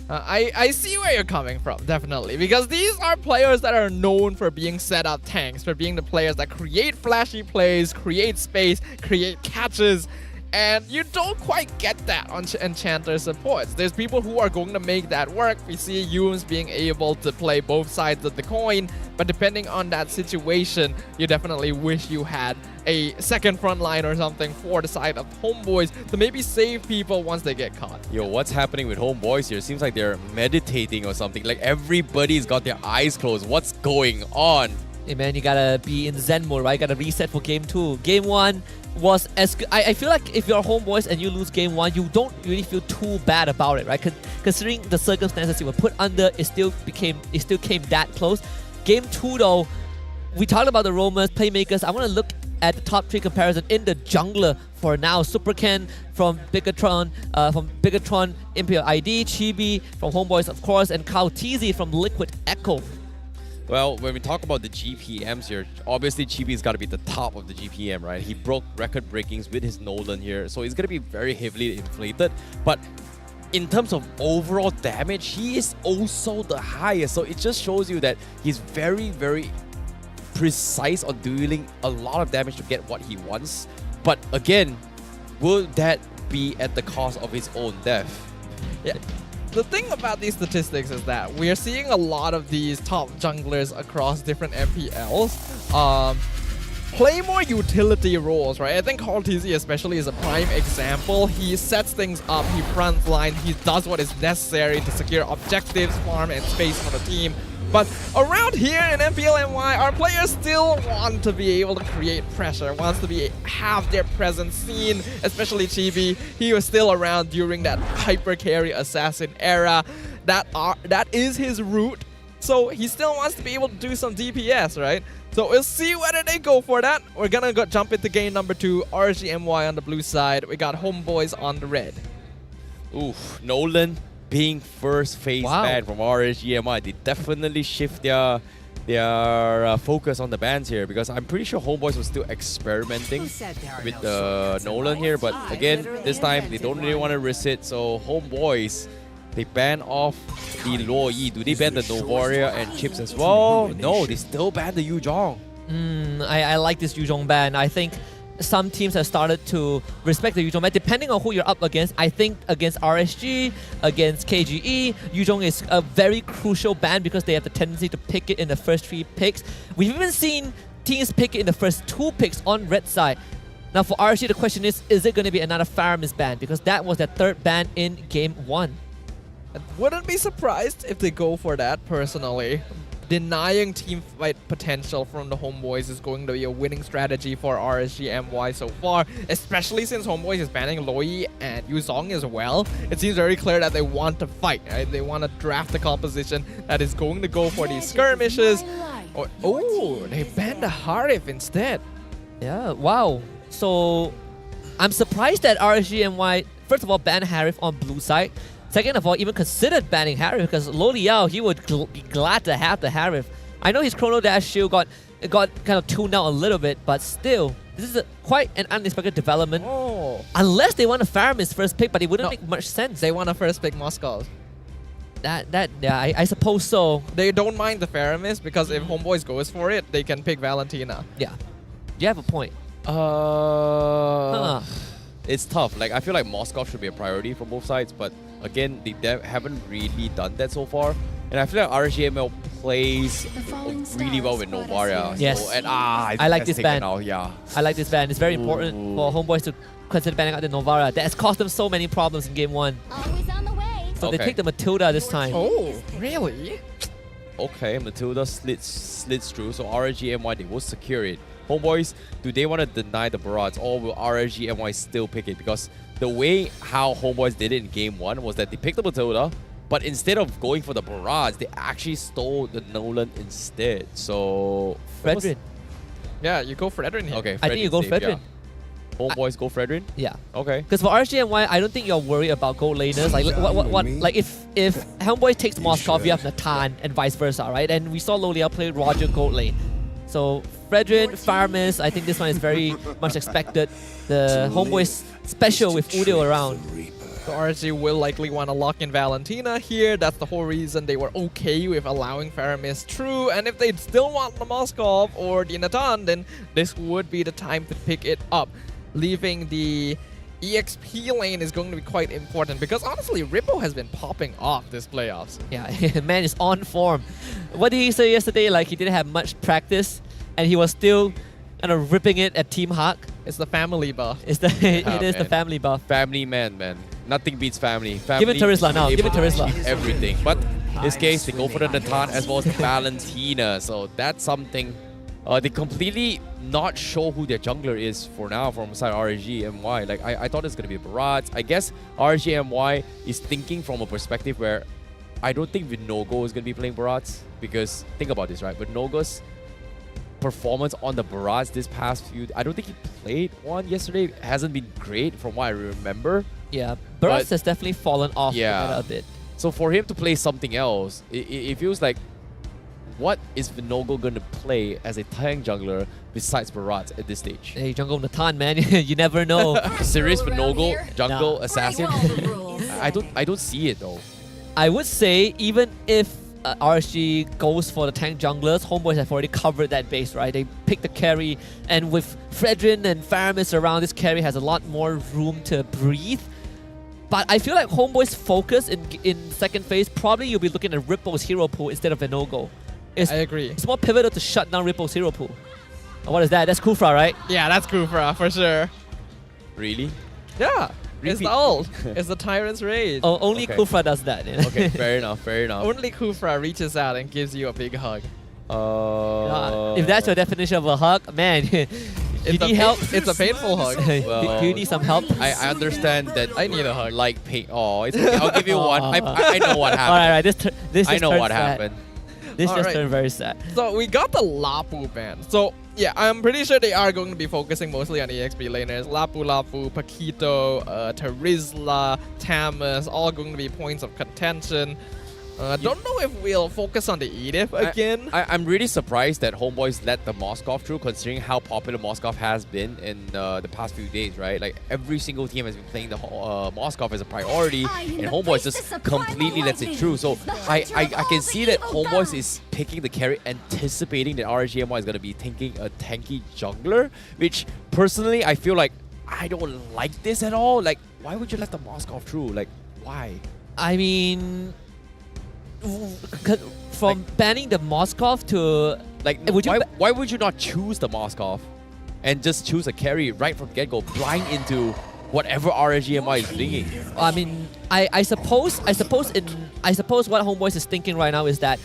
Speaker 11: I see where you're coming from, definitely. Because these are players that are known for being set-up tanks, for being the players that create flashy plays, create space, create catches. And you don't quite get that on Enchanter supports. There's people who are going to make that work. We see Yums being able to play both sides of the coin, but depending on that situation, you definitely wish you had a second front line or something for the side of Homebois to maybe save people once they get caught.
Speaker 12: Yo, what's happening with Homebois here? Seems like they're meditating or something. Like everybody's got their eyes closed. What's going on?
Speaker 17: Hey man, you gotta be in Zen mode, right? Gotta reset for game 2. Game 1 was as good. I feel like if you're Homebois and you lose game 1, you don't really feel too bad about it, right? Considering the circumstances you were put under, it still came that close. Game 2 though, we talked about the roamers, playmakers. I want to look at the top 3 comparison in the jungler for now. Super Ken from Bigatron, MPL ID, Chibi from Homebois of course, and Kyle TZ from Liquid Echo.
Speaker 12: Well, when we talk about the GPMs here, obviously Chibi's got to be the top of the GPM, right? He broke record breakings with his Nolan here, so he's going to be very heavily inflated. But in terms of overall damage, he is also the highest. So it just shows you that he's very, very precise on dealing a lot of damage to get what he wants. But again, will that be at the cost of his own death?
Speaker 11: Yeah. The thing about these statistics is that we are seeing a lot of these top junglers across different MPLs play more utility roles, right? I think Carl TZ especially is a prime example. He sets things up, he fronts line, he does what is necessary to secure objectives, farm, and space for the team. But around here in MPL MY, our players still want to be able to create pressure, wants to have their presence seen, especially Chibi. He was still around during that hyper carry assassin era. That is his route. So he still wants to be able to do some DPS, right? So we'll see whether they go for that. We're gonna jump into game number 2, RSG MY on the blue side. We got Homebois on the red.
Speaker 12: Oof, Nolan being first phase ban from RSG MY. They definitely shift their focus on the bans here, because I'm pretty sure Homebois was still experimenting with the Nolan here, but again, this time they don't really want to risk it, so Homebois, they ban off the Luo Yi. Do they ban the Novaria and Chips as well? No, they still ban the Yu Zhong.
Speaker 17: I like this Yu Zhong ban. I think some teams have started to respect the Yu Zhong ban depending on who you're up against. I think against RSG, against KGE, Yu Zhong is a very crucial ban because they have the tendency to pick it in the first 3 picks. We've even seen teams pick it in the first 2 picks on red side. Now for RSG, the question is it going to be another Faramis ban? Because that was their 3rd ban in game 1.
Speaker 11: I wouldn't be surprised if they go for that, personally. Denying team fight potential from the Homebois is going to be a winning strategy for RSG MY so far, especially since Homebois is banning Loi and Yu Zhong as well. It seems very clear that they want to fight, right? They want to draft a composition that is going to go for these skirmishes. Oh, they banned the Harif instead.
Speaker 17: Yeah, wow. So I'm surprised that RSG MY, first of all, banned Harif on blue side. Second of all, even considered banning Harif because Lo Liao, he would be glad to have the Harif. I know his Chrono Dash shield got kind of tuned out a little bit, but still, this is quite an unexpected development.
Speaker 11: Oh.
Speaker 17: Unless they want to Faramis first pick, but it wouldn't make much sense.
Speaker 11: They want to first pick Moscow.
Speaker 17: Yeah, I suppose so.
Speaker 11: They don't mind the Faramis because if Homebois goes for it, they can pick Valentina.
Speaker 17: Yeah. You have a point.
Speaker 12: It's tough. Like, I feel like Moscow should be a priority for both sides, but again, they haven't really done that so far. And I feel like RSGML plays really well with Novaria.
Speaker 17: Yes.
Speaker 12: So, and I
Speaker 17: like this ban.
Speaker 12: Now, yeah.
Speaker 17: I like this ban. It's very important for Homebois to consider banning out the Novaria. That has caused them so many problems in game 1.
Speaker 6: Always on the way.
Speaker 17: So they picked the Matilda this time.
Speaker 11: Oh, really?
Speaker 12: Okay, Matilda slits through, so RSG MY, they will secure it. Homebois, do they want to deny the barrage, or will RSG MY still pick it? Because the way how Homebois did it in game 1 was that they picked the Matilda, but instead of going for the barrage, they actually stole the Nolan instead. So
Speaker 17: Fredrin.
Speaker 11: Yeah, you go Fredrin here.
Speaker 12: Okay,
Speaker 17: I think you go
Speaker 12: safe,
Speaker 17: Fredrin.
Speaker 12: Yeah. Homebois go Fredrin?
Speaker 17: Yeah.
Speaker 12: Okay.
Speaker 17: Because for RSG MY, I don't think you're worried about gold laners. Like what like if Homebois takes Moskov, you have Natan and vice versa, right? And we saw Lo Liao play Roger gold lane. So Fredrin, Faramis, I think this one is very much expected. The Homebois special with Udio around.
Speaker 11: So RSG will likely want to lock in Valentina here. That's the whole reason they were okay with allowing Faramis through. And if they still want the Moskov or the Natan, then this would be the time to pick it up. Leaving the EXP lane is going to be quite important because honestly, Ripple has been popping off this playoffs.
Speaker 17: Yeah, man is on form. What did he say yesterday? Like he didn't have much practice and he was still kind of ripping it at Team Hawk.
Speaker 11: It's the family buff.
Speaker 17: It's the it is the
Speaker 12: man.
Speaker 17: family buff.
Speaker 12: Family man. Nothing beats family.
Speaker 17: Give it to Rizla now. Give it to Rizla.
Speaker 12: Everything. But in this case, they go for the Natan as well as the Valentina. So that's something. They completely not show who their jungler is for now from side RSG MY. Like I thought it's gonna be Barat. I guess RSG MY is thinking from a perspective where I don't think Vinogo is gonna be playing Barats because think about this, right? Vinogo's performance on the Barats this past few, I don't think he played one yesterday. Hasn't been great from what I remember.
Speaker 17: Yeah, Barats has definitely fallen off a bit.
Speaker 12: So for him to play something else, it feels like, what is Vinogo going to play as a tank jungler besides Barat at this stage?
Speaker 17: Hey, jungle Natan, man, you never know.
Speaker 12: Serious Vinogo, jungle assassin? I don't see it though.
Speaker 17: I would say even if RSG goes for the tank junglers, Homebois have already covered that base, right? They pick the carry, and with Fredrin and Faramis around, this carry has a lot more room to breathe. But I feel like Homeboi's focus in second phase, probably you'll be looking at Ripple's hero pool instead of Vinogo.
Speaker 11: I agree.
Speaker 17: It's more pivotal to shut down Ripple's hero pool. And what is that? That's Kufra, right?
Speaker 11: Yeah, that's Kufra for sure.
Speaker 12: Really?
Speaker 11: Yeah. It's the ult. It's the Tyrant's Rage.
Speaker 17: Oh, only Kufra does that. You know?
Speaker 12: Okay, fair enough.
Speaker 11: Only Kufra reaches out and gives you a big hug.
Speaker 17: If that's your definition of a hug, man, you need help.
Speaker 11: It's a painful hug.
Speaker 12: Well,
Speaker 17: do you need some help?
Speaker 12: I understand that.
Speaker 11: I need a hug.
Speaker 12: Like pain. Oh, it's okay. I'll give you one. I know what happened.
Speaker 17: All right. This
Speaker 12: I know what
Speaker 17: sad.
Speaker 12: happened.
Speaker 17: This
Speaker 11: All
Speaker 17: just
Speaker 11: right.
Speaker 17: turned very sad.
Speaker 11: So we got the Lapu ban. So yeah, I'm pretty sure they are going to be focusing mostly on EXP laners. Lapu, Paquito, Terizla, Tamus, all going to be points of contention. Don't know if we'll focus on the Edith again.
Speaker 12: I'm really surprised that Homebois let the Moskov through, considering how popular Moskov has been in the past few days, right? Like every single team has been playing the Moskov as a priority, and Homebois just completely lets it through. So I can see that Homebois is picking the carry, anticipating that RSG MY is going to be taking a tanky jungler, which personally I feel like I don't like this at all. Like, why would you let the Moskov through? Like, why?
Speaker 17: I mean, from banning the Moskov to
Speaker 12: like, why would you not choose the Moskov and just choose a carry right from get-go, blind into whatever RSG MY is thinking?
Speaker 17: I mean, I suppose what Homebois is thinking right now is that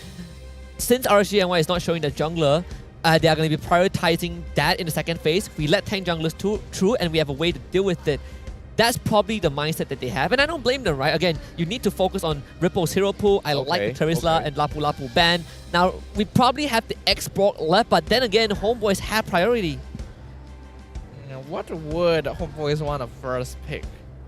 Speaker 17: since RSG MY is not showing the jungler, they are going to be prioritizing that in the second phase. We let tank junglers through, and we have a way to deal with it. That's probably the mindset that they have, and I don't blame them, right? Again, you need to focus on Ripple's hero pool. I like the Terizla and Lapu ban. Now, we probably have the X-Brock left, but then again, Homebois have priority.
Speaker 11: Now, what would Homebois want to first pick,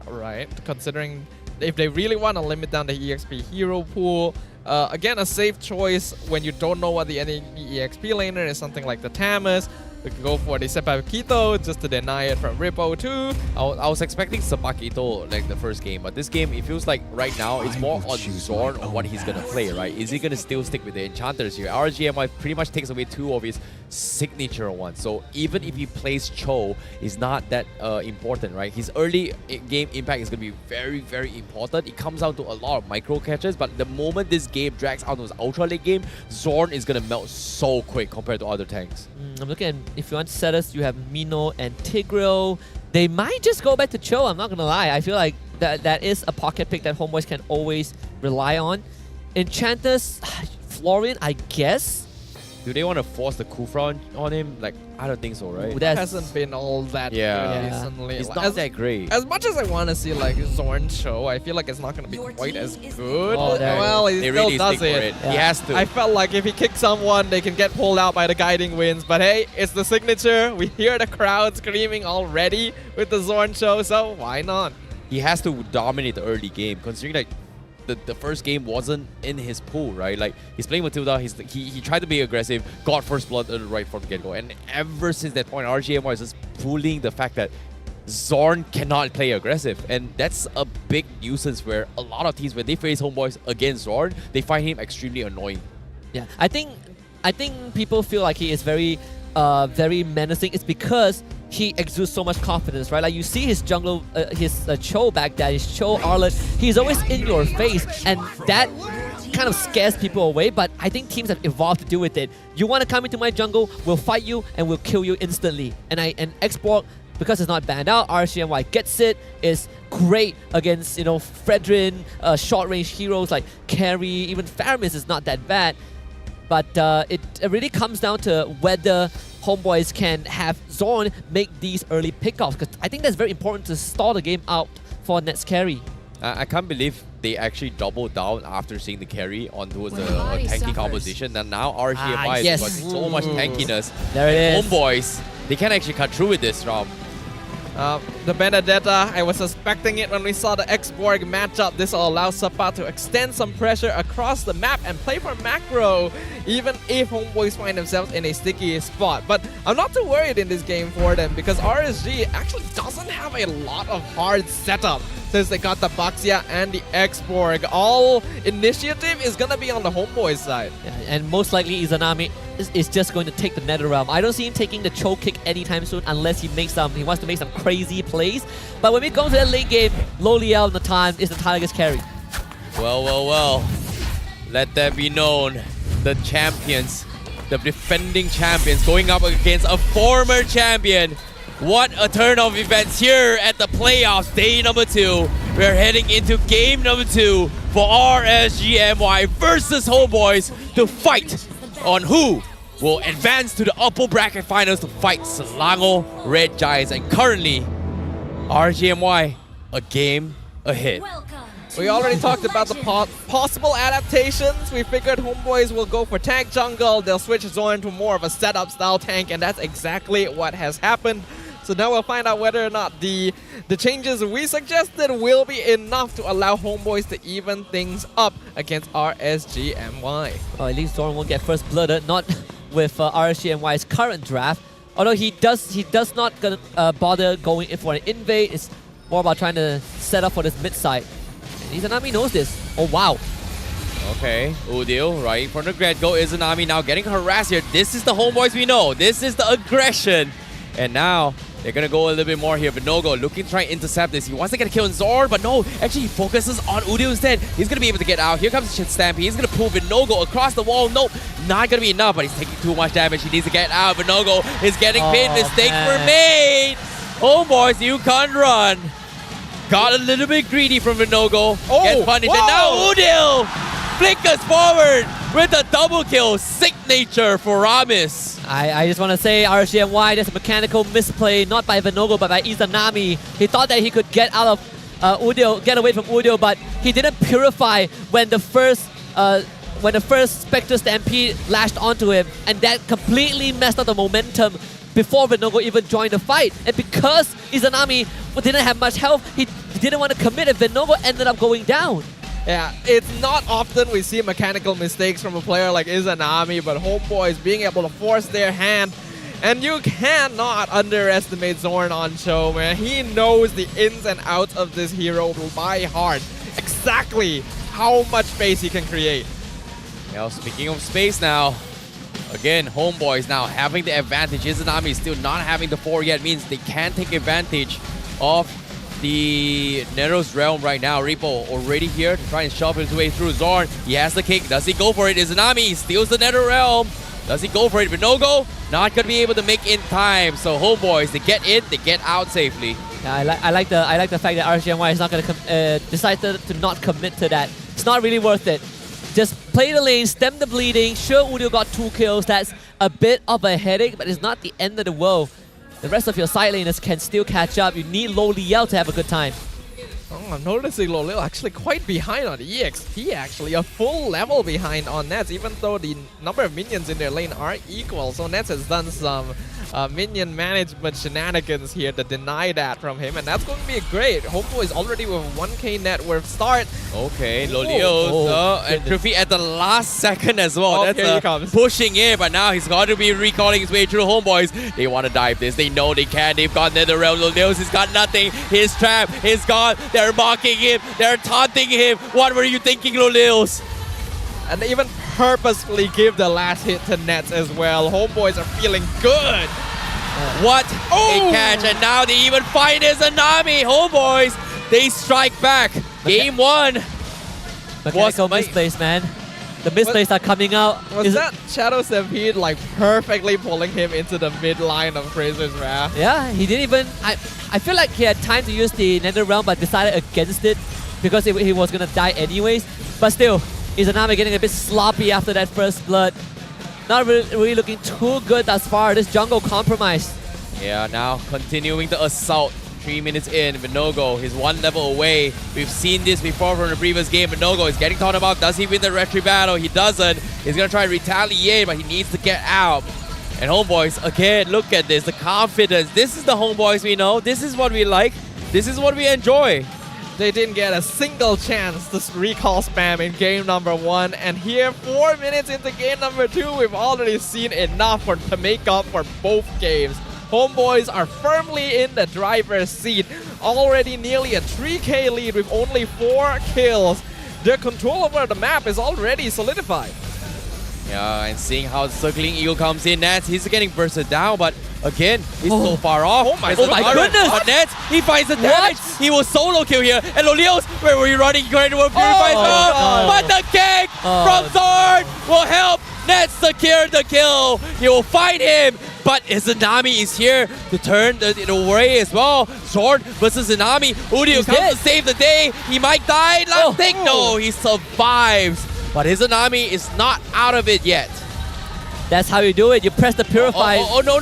Speaker 11: right? Considering if they really want to limit down the EXP hero pool, again, a safe choice when you don't know what the enemy EXP laner is, something like the Tamus. We could go for the Sepakito just to deny it from Ripple too.
Speaker 12: I was expecting Sepakito like the first game, but this game, it feels like right now it's more on Zorn on what he's going to play, right? Is he going to still stick with the Enchanters here? RSG MY pretty much takes away two of his signature ones. So even if he plays Cho, it's not that important, right? His early game impact is going to be very, very important. It comes down to a lot of micro catches, but the moment this game drags out to his ultra late game, Zorn is going to melt so quick compared to other tanks.
Speaker 17: I'm looking at, if you want Cetus, you have Mino and Tigreal. They might just go back to Cho, I'm not going to lie. I feel like that is a pocket pick that Homebois can always rely on. Enchanters, Florian, I guess.
Speaker 12: Do they want to force the Kufra on him? Like, I don't think so, right?
Speaker 11: That hasn't been all that good recently.
Speaker 12: It's not that great.
Speaker 11: As much as I want to see like Zorn Cho, I feel like it's not going to be quite as good.
Speaker 12: Oh,
Speaker 11: well, he still
Speaker 12: really
Speaker 11: does
Speaker 12: stick for
Speaker 11: it.
Speaker 12: it. He has to.
Speaker 11: I felt like if he kicks someone, they can get pulled out by the guiding winds. But hey, it's the signature. We hear the crowd screaming already with the Zorn Cho, so why not?
Speaker 12: He has to dominate the early game, considering like the first game wasn't in his pool, right? Like, he's playing Matilda, he tried to be aggressive, got first blood right from the get-go, and ever since that point, RSG MY is just pulling the fact that Zorn cannot play aggressive, and that's a big nuisance where a lot of teams, when they face Homebois against Zorn, they find him extremely annoying.
Speaker 17: Yeah, I think people feel like he is very menacing. It's because
Speaker 5: he exudes so much confidence, right? Like you see his jungle, his Cho back there, his Cho Arlet, he's always in your face, and that kind of scares people away, but I think teams have evolved to deal with it. You want to come into my jungle, we'll fight you and we'll kill you instantly. And Export, because it's not banned out, RSG MY gets it, is great against, you know, Fredrin, short-range heroes like Carry, even Faramis is not that bad. But it really comes down to whether Homebois can have Zorn make these early pickoffs, because I think that's very important to stall the game out for Nets carry.
Speaker 12: I can't believe they actually doubled down after seeing the carry on towards a tanky composition. And now RSG MY has got so much tankiness.
Speaker 5: There it is.
Speaker 12: Homebois, they can actually cut through with this, Rom.
Speaker 11: The Benedetta, I was suspecting it when we saw the X-Borg matchup. This will allow Sapa to extend some pressure across the map and play for macro, even if Homebois find themselves in a sticky spot. But I'm not too worried in this game for them, because RSG actually doesn't have a lot of hard setup since they got the Baxia and the X-Borg. All initiative is gonna be on the Homebois side.
Speaker 5: Yeah, and most likely Izanami is just going to take the Nether Realm. I don't see him taking the choke kick anytime soon unless he wants to make some crazy plays. But when we go to the late game, Loliel Natan is the Tigers carry.
Speaker 12: Well. Let that be known. The champions, the defending champions, going up against a former champion. What a turn of events here at the playoffs, day number 2. We're heading into game number 2 for RSG MY versus Homebois to fight on who will advance to the upper bracket finals to fight Selangor Red Giants. And currently, RSG MY a game ahead.
Speaker 11: We already talked about the possible adaptations. We figured Homebois will go for tank jungle. They'll switch Zorn to more of a setup style tank, and that's exactly what has happened. So now we'll find out whether or not the changes we suggested will be enough to allow Homebois to even things up against RSG MY.
Speaker 5: Oh, at least Zorn won't get first blooded, not with RSG MY's current draft. Although he does not gonna bother going in for an invade. It's more about trying to set up for this mid side. And Izanami knows this. Oh wow.
Speaker 12: Okay, Udil right from the get-go. Izanami now getting harassed here. This is the Homebois we know. This is the aggression. And now they're gonna go a little bit more here. Vinogo looking to try and intercept this. He wants to get a kill on Zorn, but no, actually he focuses on Udil instead. He's gonna be able to get out. Here comes Stampy. He's gonna pull Vinogo across the wall. Nope, not gonna be enough, but he's taking too much damage. He needs to get out. Vinogo is getting pinned. Mistakes were made. Oh boys, you can't run. Got a little bit greedy from Vinogo. Gets punished. And now Udil flickers forward with a double kill. Signature for Ramis.
Speaker 5: I just want to say RSG MY, there's a mechanical misplay, not by Vinogo, but by Izanami. He thought that he could get out of Udil, get away from Udil, but he didn't purify when the first Spectre Stampede lashed onto him, and that completely messed up the momentum before Vinogo even joined the fight. And because Izanami didn't have much health, he didn't want to commit, and Vinogo ended up going down.
Speaker 11: Yeah, it's not often we see mechanical mistakes from a player like Izanami, but Homebois being able to force their hand. And you cannot underestimate Zorn on Cho, man. He knows the ins and outs of this hero by heart. Exactly how much space he can create.
Speaker 12: Now, speaking of space now, again, Homebois now having the advantage. Izanami still not having the 4 yet, means they can take advantage of the Nero's realm right now. Repo already here to try and shove his way through Zorn. He has the kick. Does he go for it? Izanami steals the Nether realm. Does he go for it? Vinogo not going to be able to make in time. So Homebois, they get in, they get out safely.
Speaker 5: Yeah, I like the fact that RSG MY is not going to decide to not commit to that. It's not really worth it. Just play the lane, stem the bleeding. Sure, Udil got 2 kills. That's a bit of a headache, but it's not the end of the world. The rest of your side laners can still catch up. You need Loliel to have a good time.
Speaker 11: Oh, I'm noticing Loliel actually quite behind on EXP, actually. A full level behind on Nets, even though the number of minions in their lane are equal. So Nets has done some minion management shenanigans here to deny that from him, and that's going to be great. Homebois is already with 1k net worth start.
Speaker 12: Okay, Loliel and Triffy at the last second as well.
Speaker 11: Oh, here he comes.
Speaker 12: Pushing in, but now he's got to be recalling his way through. Homebois, they want to dive this. They know they can. They've got Nether Realm. Loliel has got nothing. His trap is gone. They're mocking him. They're taunting him. What were you thinking, Loliels?
Speaker 11: And they even purposefully give the last hit to Nets as well. Homebois are feeling good.
Speaker 12: What a catch, and now they even find his Anami. Homeboys, they strike back. Game 1.
Speaker 17: Mechanical misplays, man. The misplays are coming out.
Speaker 11: Was that Shadow Stampede like perfectly pulling him into the mid line of Fraser's Wrath?
Speaker 17: Yeah, he didn't even... I feel like he had time to use the Nether Realm but decided against it because he was going to die anyways. But still, Izanami getting a bit sloppy after that first blood. Not really looking too good thus far. This jungle compromised.
Speaker 12: Yeah, now continuing the assault. 3 minutes in, Vinogo is 1 level away. We've seen this before from the previous game. Vinogo is getting talked about. Does he win the retry battle? He doesn't. He's going to try and retaliate, but he needs to get out. And Homeboys, again, look at this. The confidence. This is the Homeboys we know. This is what we like. This is what we enjoy.
Speaker 11: They didn't get a single chance to recall spam in game number 1. And here, 4 minutes into game number 2, we've already seen enough to make up for both games. Homeboys are firmly in the driver's seat, already nearly a 3K lead with only 4 kills. Their control over the map is already solidified.
Speaker 12: Yeah, and seeing how the circling eagle comes in, Nats, he's getting bursted down, but again, he's so far off.
Speaker 11: Oh my
Speaker 12: goodness! But Nats, he finds the damage. He will solo kill here. And Lolios, where were you running? Going to purify but the kick from Zorn will help Nats secure the kill. He will fight him. But Izanami is here to turn it away as well. Zorn versus Izanami. Udio comes to save the day. He might die. Last thing. No, he survives. But Izanami is not out of it yet.
Speaker 17: That's how you do it. You press the purify.
Speaker 12: No.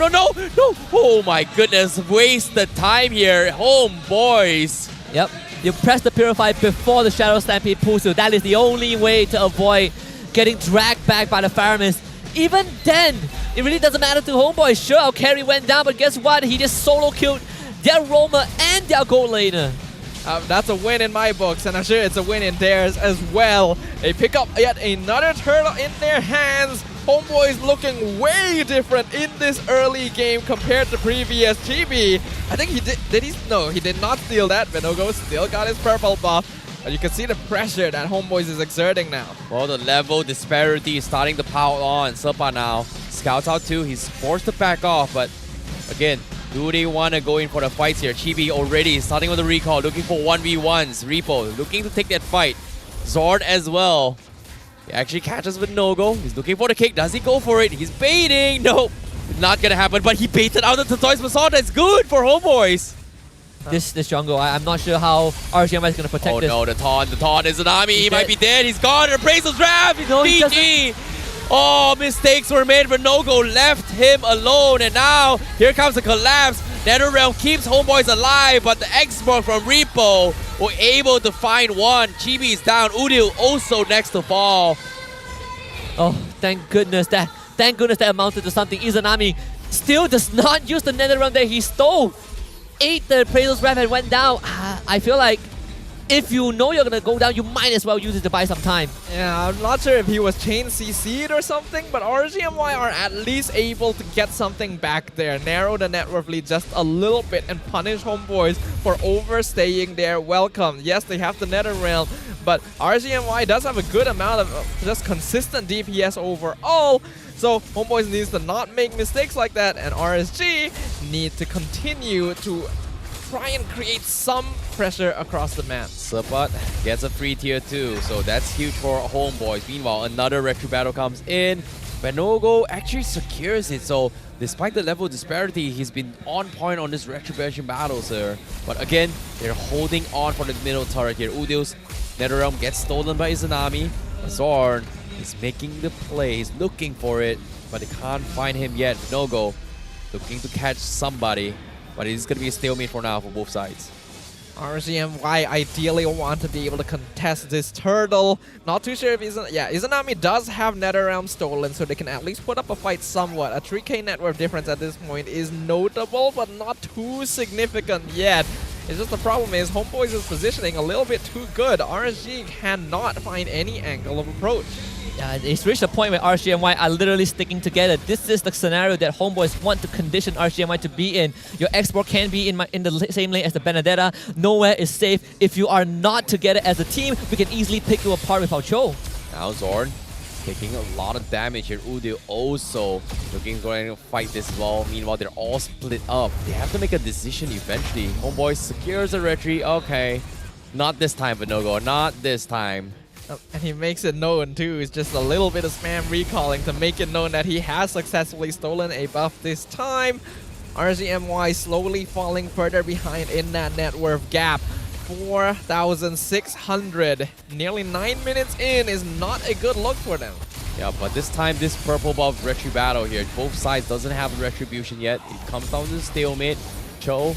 Speaker 12: Oh my goodness. Waste the time here. Homeboys.
Speaker 17: Yep. You press the purify before the Shadow Stampede pulls you. That is the only way to avoid getting dragged back by the Fireman's. Even then, it really doesn't matter to Homeboys. Sure, our carry went down, but guess what? He just solo killed their roamer and their gold laner.
Speaker 11: That's a win in my books, and I'm sure it's a win in theirs as well. They pick up yet another turtle in their hands. Homeboys looking way different in this early game compared to previous GB. I think he did he? No, he did not steal that. Vinogo still got his purple buff. But you can see the pressure that Homeboys is exerting now.
Speaker 12: Well, the level disparity is starting to pile on. Sepa now scouts out too. He's forced to back off, but again, do they want to go in for the fights here? Chibi already starting with the recall, looking for 1v1s. Repo looking to take that fight. Zorn as well. He actually catches with no-go. He's looking for the kick. Does he go for it? He's baiting. Nope. Not going to happen, but he baited out the Tortoise Basalt. That's good for Homeboys.
Speaker 17: This jungle, I'm not sure how RSG MY is going to protect this.
Speaker 12: Oh no, the taunt is an army. He might be dead. He's gone. Appraisal's draft.
Speaker 17: No,
Speaker 12: GG. Oh, mistakes were made, but no-go left him alone. And now, here comes the collapse. NetherRealm keeps Homeboys alive, but the export from Repo were able to find one. Chibi is down. Udil also next to fall.
Speaker 17: Oh, thank goodness that amounted to something. Izanami still does not use the NetherRealm that he stole. Ate the Appraisal's Wrath and went down. I feel like if you know you're gonna go down, you might as well use it to buy some time.
Speaker 11: Yeah, I'm not sure if he was chain CC'd or something, but RSG MY are at least able to get something back there. Narrow the net worth lead just a little bit and punish Homeboys for overstaying their welcome. Yes, they have the NetherRealm, but RSG MY does have a good amount of just consistent DPS overall. So Homeboys needs to not make mistakes like that, and RSG need to continue to try and create some pressure across the map.
Speaker 12: Sabat gets a free tier 2, so that's huge for Homeboys. Meanwhile, another retro battle comes in. Vinogo actually secures it, so despite the level disparity, he's been on point on this retribution battle, sir. But again, they're holding on for the middle turret here. Udil's NetherRealm gets stolen by Izanami. Zorn is making the play, he's looking for it, but they can't find him yet. Vinogo looking to catch somebody, but it's going to be a stalemate for now for both sides.
Speaker 11: RSG MY ideally want to be able to contest this turtle. Not too sure if Izanami does have NetherRealm stolen, so they can at least put up a fight somewhat. A 3k net worth difference at this point is notable, but not too significant yet. It's just the problem is Homeboys is positioning a little bit too good. RSG cannot find any angle of approach.
Speaker 17: Yeah, it's reached a point where RSG MY are literally sticking together. This is the scenario that Homeboys want to condition RSG MY to be in. Your export can be in the same lane as the Benedetta. Nowhere is safe. If you are not together as a team, we can easily pick you apart with our Cho.
Speaker 12: Now Zorn taking a lot of damage here. Udio also looking to go and fight this as well. Meanwhile, they're all split up. They have to make a decision eventually. Homeboy secures a retreat. Okay. Not this time, Vinogo. Not this time.
Speaker 11: And he makes it known too. It's just a little bit of spam recalling to make it known that he has successfully stolen a buff this time. RSG MY slowly falling further behind in that net worth gap. 4,600. Nearly 9 minutes in is not a good look for them.
Speaker 12: Yeah, but this time, this purple buff retri battle here, both sides doesn't have a retribution yet. It comes down to the stalemate. Cho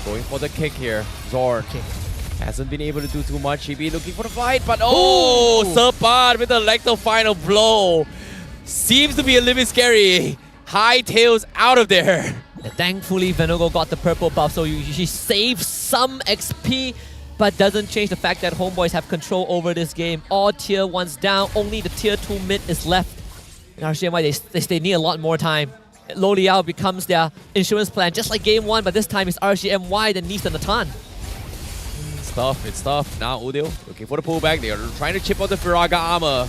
Speaker 12: going for the kick here. Zorn hasn't been able to do too much. Chibi looking for the fight, but Serpad with the electro final blow. Seems to be a little bit scary. High tails out of there.
Speaker 17: And thankfully, Venogo got the purple buff, so she saves some XP, but doesn't change the fact that Homeboys have control over this game. All tier 1s down, only the tier 2 mid is left. In RSG MY, they need a lot more time. Lo Liao becomes their insurance plan, just like game 1, but this time it's RSG MY that needs the Natan.
Speaker 12: It's tough. Now Udio looking for the pullback. They are trying to chip out the Firaga armor.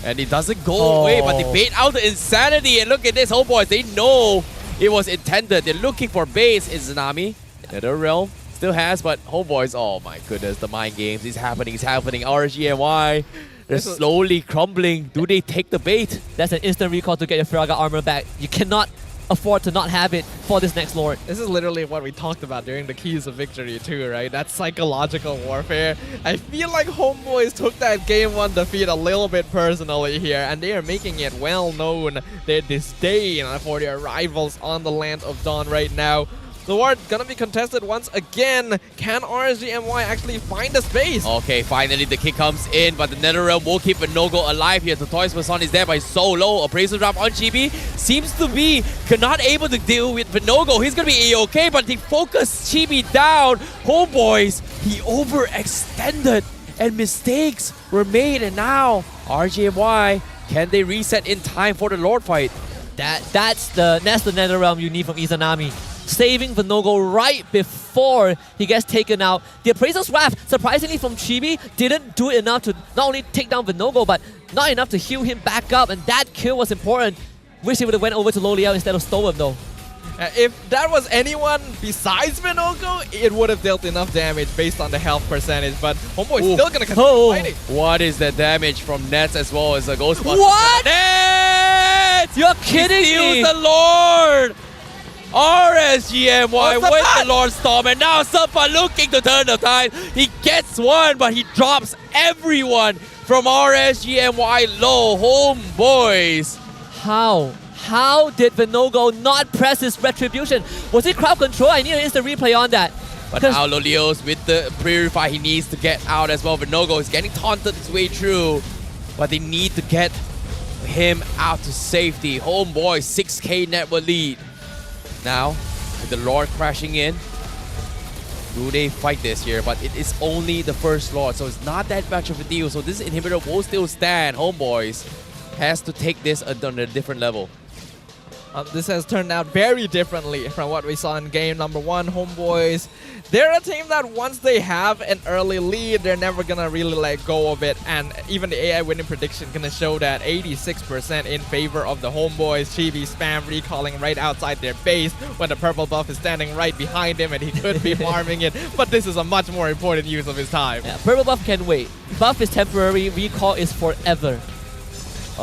Speaker 12: And it doesn't go away, but they bait out the insanity. And look at this, Homeboys. They know it was intended. They're looking for base. It's Tsunami. Nether Realm still has, but Homeboys, oh my goodness, the mind games is happening. RSG MY, they're slowly crumbling. Do they take the bait?
Speaker 17: That's an instant recall to get your Firaga armor back. You cannot afford to not have it for this next Lord.
Speaker 11: This is literally what we talked about during the keys of victory too, right? That psychological warfare. I feel like Homeboys took that game 1 defeat a little bit personally here, and they are making it well known their disdain for their rivals on the land of Dawn right now. The war gonna be contested once again. Can RSG MY actually find the space?
Speaker 12: Okay, finally the kick comes in, but the NetherRealm will keep Vinogo alive here. The Toys Person is there by so low. Appraisal drop on Chibi. Seems to be not able to deal with Vinogo. He's gonna be A-okay, but they focus Chibi down. Homeboys, he overextended and mistakes were made, and now RSG MY, can they reset in time for the Lord fight?
Speaker 17: That's the NetherRealm you need from Izanami. Saving Vinogo right before he gets taken out. The Appraiser's Wrath, surprisingly from Chibi, didn't do enough to not only take down Vinogo, but not enough to heal him back up, and that kill was important. Wish he would have went over to Lo Liao instead of stole him though.
Speaker 11: If that was anyone besides Vinogo, it would have dealt enough damage based on the health percentage, but Homeboy's still gonna continue fighting.
Speaker 12: What is the damage from Nets as well as a Ghostbuster?
Speaker 17: What?
Speaker 12: Nets!
Speaker 17: You're kidding me!
Speaker 12: the Lord! RSG MY with the Lord Storm, and now Safa looking to turn the tide. He gets one, but he drops everyone from RSG MY low. Homeboys.
Speaker 17: How did Vinogo not press his retribution? Was it crowd control? I need an instant replay on that.
Speaker 12: But now Lolios with the Purify, he needs to get out as well. Vinogo is getting taunted his way through, but they need to get him out to safety. Homeboy, 6k network lead. Now, with the Lord crashing in, do they fight this here? But it is only the first Lord, so it's not that much of a deal. So this inhibitor will still stand. Homeboys has to take this on a different level.
Speaker 11: This has turned out very differently from what we saw in game number 1. Homeboys, they're a team that once they have an early lead, they're never gonna really let go of it. And even the AI winning prediction gonna show that 86% in favor of the Homeboys. Chibi spam recalling right outside their base when the purple buff is standing right behind him and he could be farming it. But this is a much more important use of his time.
Speaker 17: Yeah, purple buff can wait. Buff is temporary, recall is forever.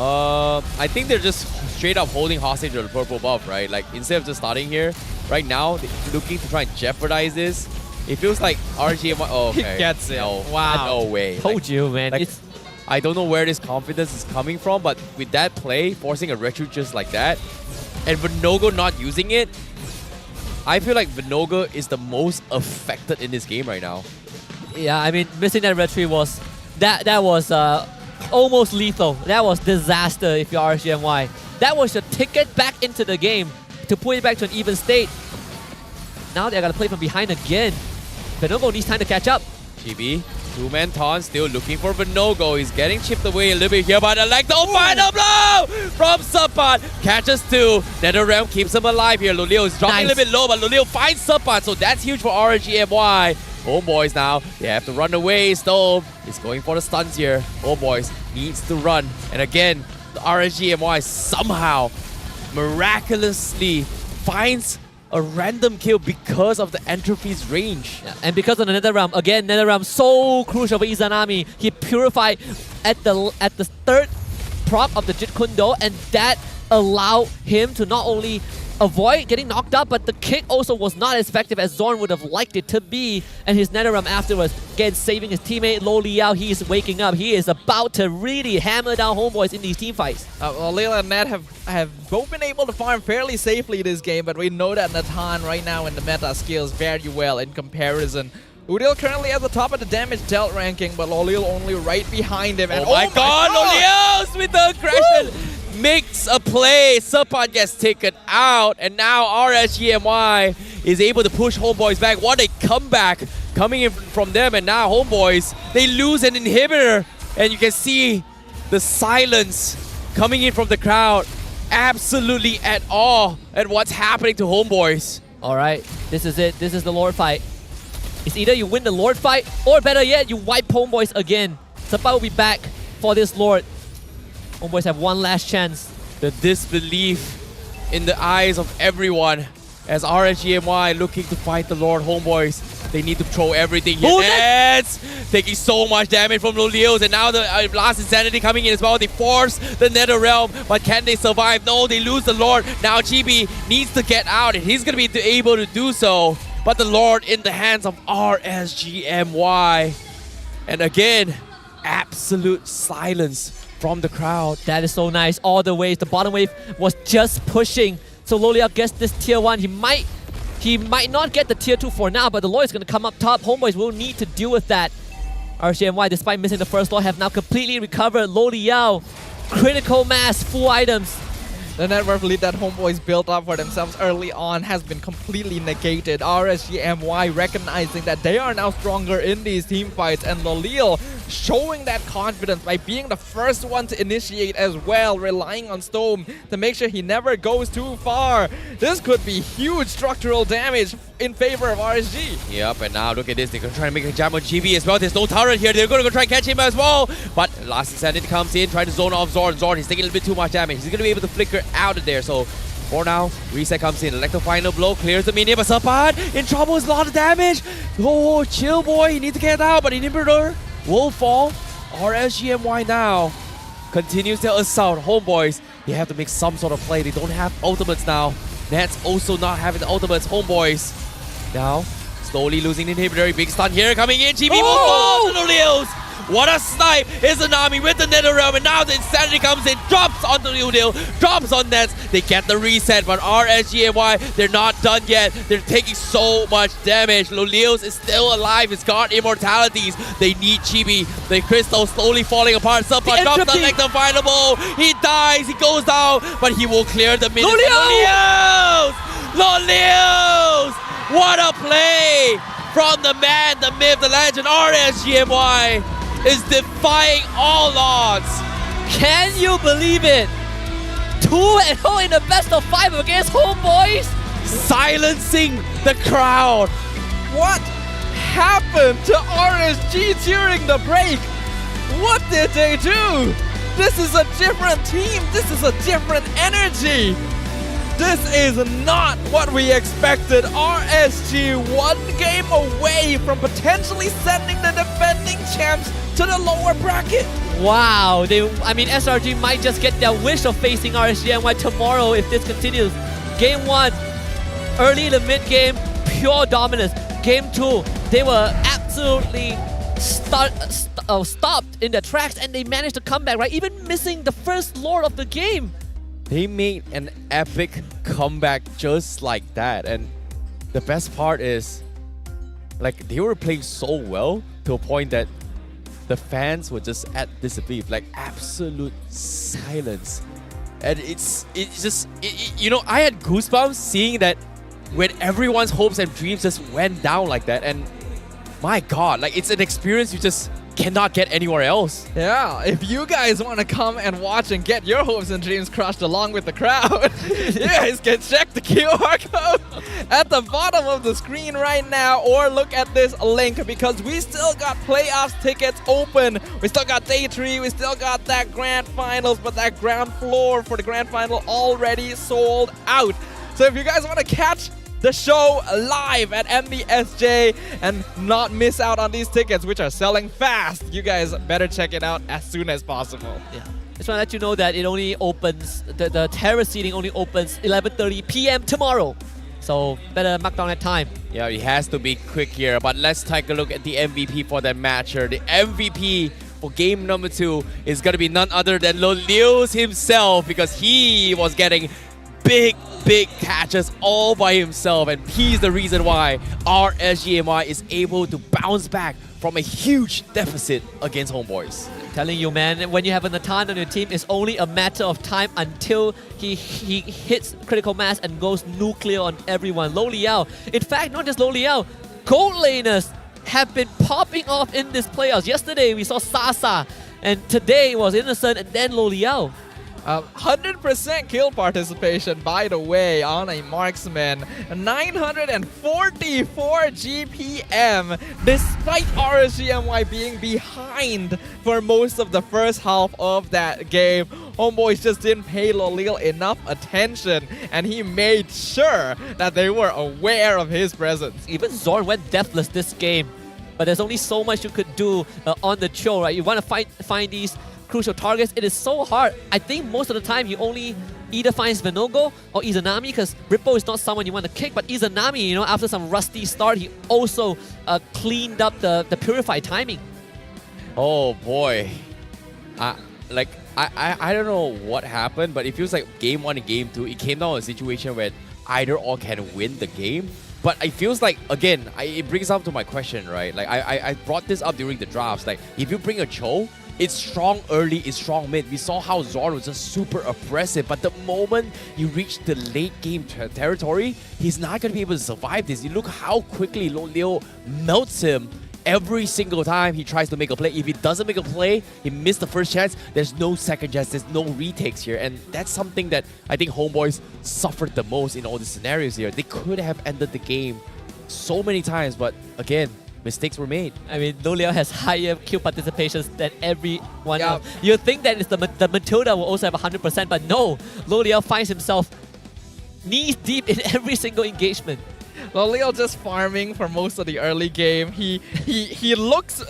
Speaker 12: I think they're just straight up holding hostage to the purple buff, right? Like, instead of just starting here, right now, they're looking to try and jeopardize this. It feels like RSG MY. Oh, okay.
Speaker 11: He gets it.
Speaker 12: No,
Speaker 11: wow.
Speaker 12: No way.
Speaker 17: Told you, man.
Speaker 12: Like, I don't know where this confidence is coming from, but with that play, forcing a retro just like that, and Vinogo not using it, I feel like Vinogo is the most affected in this game right now.
Speaker 17: Yeah, I mean, missing that retry was... That was... almost lethal. That was disaster if you're RSG MY. That was your ticket back into the game to put it back to an even state. Now they're gonna play from behind again. Vinogo needs time to catch up.
Speaker 12: Chibi, two-man taunt, still looking for Vinogo. He's getting chipped away a little bit here, but Electro final blow from Sapat. Catches two. NetherRealm keeps him alive here. Lulio is dropping a little bit low, but Lulio finds Sapat, so that's huge for RSG MY. Homeboys now, they have to run away. Storm is going for the stuns here. Homeboys needs to run. And again, the RSG MY somehow miraculously finds a random kill because of the Entropy's range.
Speaker 5: Yeah, and because of the NetherRealm, again, NetherRealm so crucial for Izanami. He purified at the third prop of the Jeet Kune Do, and that allowed him to not only avoid getting knocked out, but the kick also was not as effective as Zorn would have liked it to be. And his NetherRealm afterwards, again, saving his teammate Lo Liao. He is waking up. He is about to really hammer down Homebois in these team fights.
Speaker 11: Lil and Nat have both been able to farm fairly safely this game, but we know that Nathan right now in the meta scales very well in comparison. Udil currently at the top of the damage dealt ranking, but Lolil only right behind him. And
Speaker 12: oh my god, Lolios with the aggression! Makes a play, Serpent gets taken out, and now RSG MY is able to push Homebois back. What a comeback coming in from them, and now Homebois, they lose an inhibitor, and you can see the silence coming in from the crowd. Absolutely at awe at what's happening to Homebois.
Speaker 5: Alright, this is it. This is the Lord fight. It's either you win the Lord fight, or better yet, you wipe Homebois again. Serpent will be back for this Lord. Homebois have one last chance.
Speaker 12: The disbelief in the eyes of everyone as RSG MY looking to fight the Lord Homebois. They need to throw everything here. Nets taking so much damage from Lolios, and now the last Insanity coming in as well. They force the NetherRealm, but can they survive? No, they lose the Lord. Now Chibi needs to get out, and he's going to be able to do so. But the Lord in the hands of RSG MY. And again, absolute silence from the crowd.
Speaker 5: That is so nice. All the waves. The bottom wave was just pushing. So Loliao gets this tier 1. He might not get the tier 2 for now, but the Lord is going to come up top. Homebois will need to deal with that. RSG MY, despite missing the first Lord, have now completely recovered. Loliao, critical mass, full items.
Speaker 11: The net worth lead that Homebois built up for themselves early on has been completely negated. RSG MY recognizing that they are now stronger in these team fights, and Lolil showing that confidence by being the first one to initiate as well, relying on Storm to make sure he never goes too far. This could be huge structural damage in favor of RSG.
Speaker 12: Yep, and now look at this. They're going to try to make a jam on GB as well. There's no turret here. They're going to go try and catch him as well. But last Insanity comes in, trying to zone off Zorn. Zorn, he's taking a little bit too much damage. He's going to be able to flicker out of there. So for now, Reset comes in. Electro final blow, clears the minion, but Serpent in trouble. Is a lot of damage. Oh, chill boy. You need to get out, but Inhibitor will fall. RSG MY now continues their assault. Homebois, they have to make some sort of play. They don't have ultimates now. Nets also not having the ultimates. Homebois now slowly losing the inhibitor. Big stun here coming in. GB will fall to the Leos. What a snipe is Anami with the NetherRealm, and now the Insanity comes in, drops onto Udil, drops on Nets. They get the reset, but RSG MY, they're not done yet. They're taking so much damage. Lolios is still alive. It's got immortalities. They need Chibi. The crystal slowly falling apart. Serpent drops the electrifiable. He dies. He goes down, but he will clear the mid. Lolios! Lolios! What a play from the man, the myth, the legend, RSG MY is defying all odds.
Speaker 5: Can you believe it? 2-0 in the best of 5 against Homebois.
Speaker 12: Silencing the crowd.
Speaker 11: What happened to RSG during the break? What did they do? This is a different team. This is a different energy. This is not what we expected. RSG one game away from potentially sending the defending champs to the lower bracket.
Speaker 5: Wow, SRG might just get their wish of facing RSG MY tomorrow if this continues. Game 1, early to mid game, pure dominance. Game 2, they were absolutely stopped in their tracks, and they managed to come back, right? Even missing the first Lord of the game.
Speaker 12: They made an epic comeback just like that, and the best part is, like, they were playing so well to a point that the fans were just at disbelief, like absolute silence. And it's just, you know, I had goosebumps seeing that when everyone's hopes and dreams just went down like that. And my God, like, it's an experience you just cannot get anywhere else.
Speaker 11: Yeah, if you guys want to come and watch and get your hopes and dreams crushed along with the crowd, you guys can check the QR code at the bottom of the screen right now, or look at this link, because we still got playoffs tickets open. We still got day 3, we still got that grand finals, but that ground floor for the grand final already sold out. So if you guys want to catch the show live at MBSJ and not miss out on these tickets, which are selling fast, you guys better check it out as soon as possible.
Speaker 5: Yeah. Just want to let you know that it only opens, the terrace seating only opens 11:30 p.m. tomorrow. So better mark down that time.
Speaker 12: Yeah, it has to be quick here, but let's take a look at the MVP for that match here. The MVP for game number 2 is going to be none other than Lolius himself, because he was getting big catches all by himself, and he's the reason why RSG MY is able to bounce back from a huge deficit against Homebois.
Speaker 5: I'm telling you, man, when you have a Natan on your team, it's only a matter of time until he hits critical mass and goes nuclear on everyone. Lo Liao, in fact, not just Lo Liao, gold laners have been popping off in this playoffs. Yesterday we saw Sasa, and today was Innocent and then Lo Liao.
Speaker 11: 100% kill participation, by the way, on a marksman. 944 GPM, despite RSG MY being behind for most of the first half of that game. Homebois just didn't pay Lolil enough attention, and he made sure that they were aware of his presence.
Speaker 5: Even Zorn went deathless this game, but there's only so much you could do on the show, right? You want to find these crucial targets. It is so hard. I think most of the time you only either find Svenogo or Izanami, because Rippo is not someone you want to kick, but Izanami, you know, after some rusty start, he also cleaned up the Purify timing.
Speaker 12: Oh boy. I don't know what happened, but it feels like game 1 and game 2, it came down to a situation where either or can win the game. But it feels like, again, it brings up to my question, right? Like I brought this up during the drafts. Like, if you bring a Cho, it's strong early, it's strong mid. We saw how Zorn was just super oppressive, but the moment you reach the late game territory, he's not going to be able to survive this. You look how quickly Lolio melts him every single time he tries to make a play. If he doesn't make a play, he missed the first chance, there's no second chance, there's no retakes here. And that's something that I think Homebois suffered the most in all the scenarios here. They could have ended the game so many times, but again, mistakes were made.
Speaker 5: I mean, Lo Liao has higher kill participations than everyone else. You'd think that the Matilda will also have 100%, but no. Lo Liao finds himself knees deep in every single engagement.
Speaker 11: Lolil just farming for most of the early game. He looks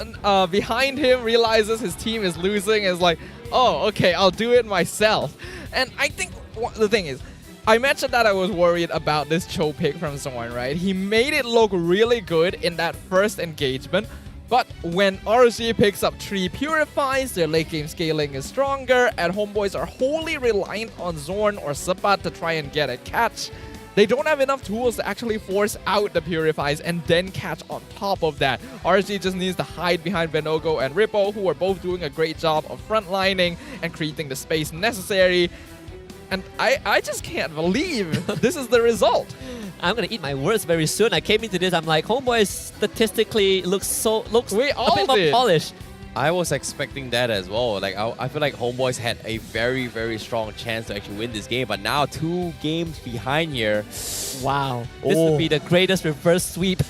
Speaker 11: behind him, realizes his team is losing, and is like, oh, okay, I'll do it myself. And I think the thing is, I mentioned that I was worried about this Cho pick from Zorn, right? He made it look really good in that first engagement, but when RSG picks up 3 Purifies, their late game scaling is stronger, and Homebois are wholly reliant on Zorn or Sabat to try and get a catch. They don't have enough tools to actually force out the Purifies and then catch on top of that. RSG just needs to hide behind Venogo and Rippo, who are both doing a great job of frontlining and creating the space necessary. And I just can't believe this is the result.
Speaker 5: I'm gonna eat my words very soon. I came into this, I'm like, Homeboy statistically looks a bit more polished.
Speaker 12: I was expecting that as well. Like I feel like Homebois had a very, very strong chance to actually win this game, but now 2 games behind here.
Speaker 5: Wow, this would be the greatest reverse sweep.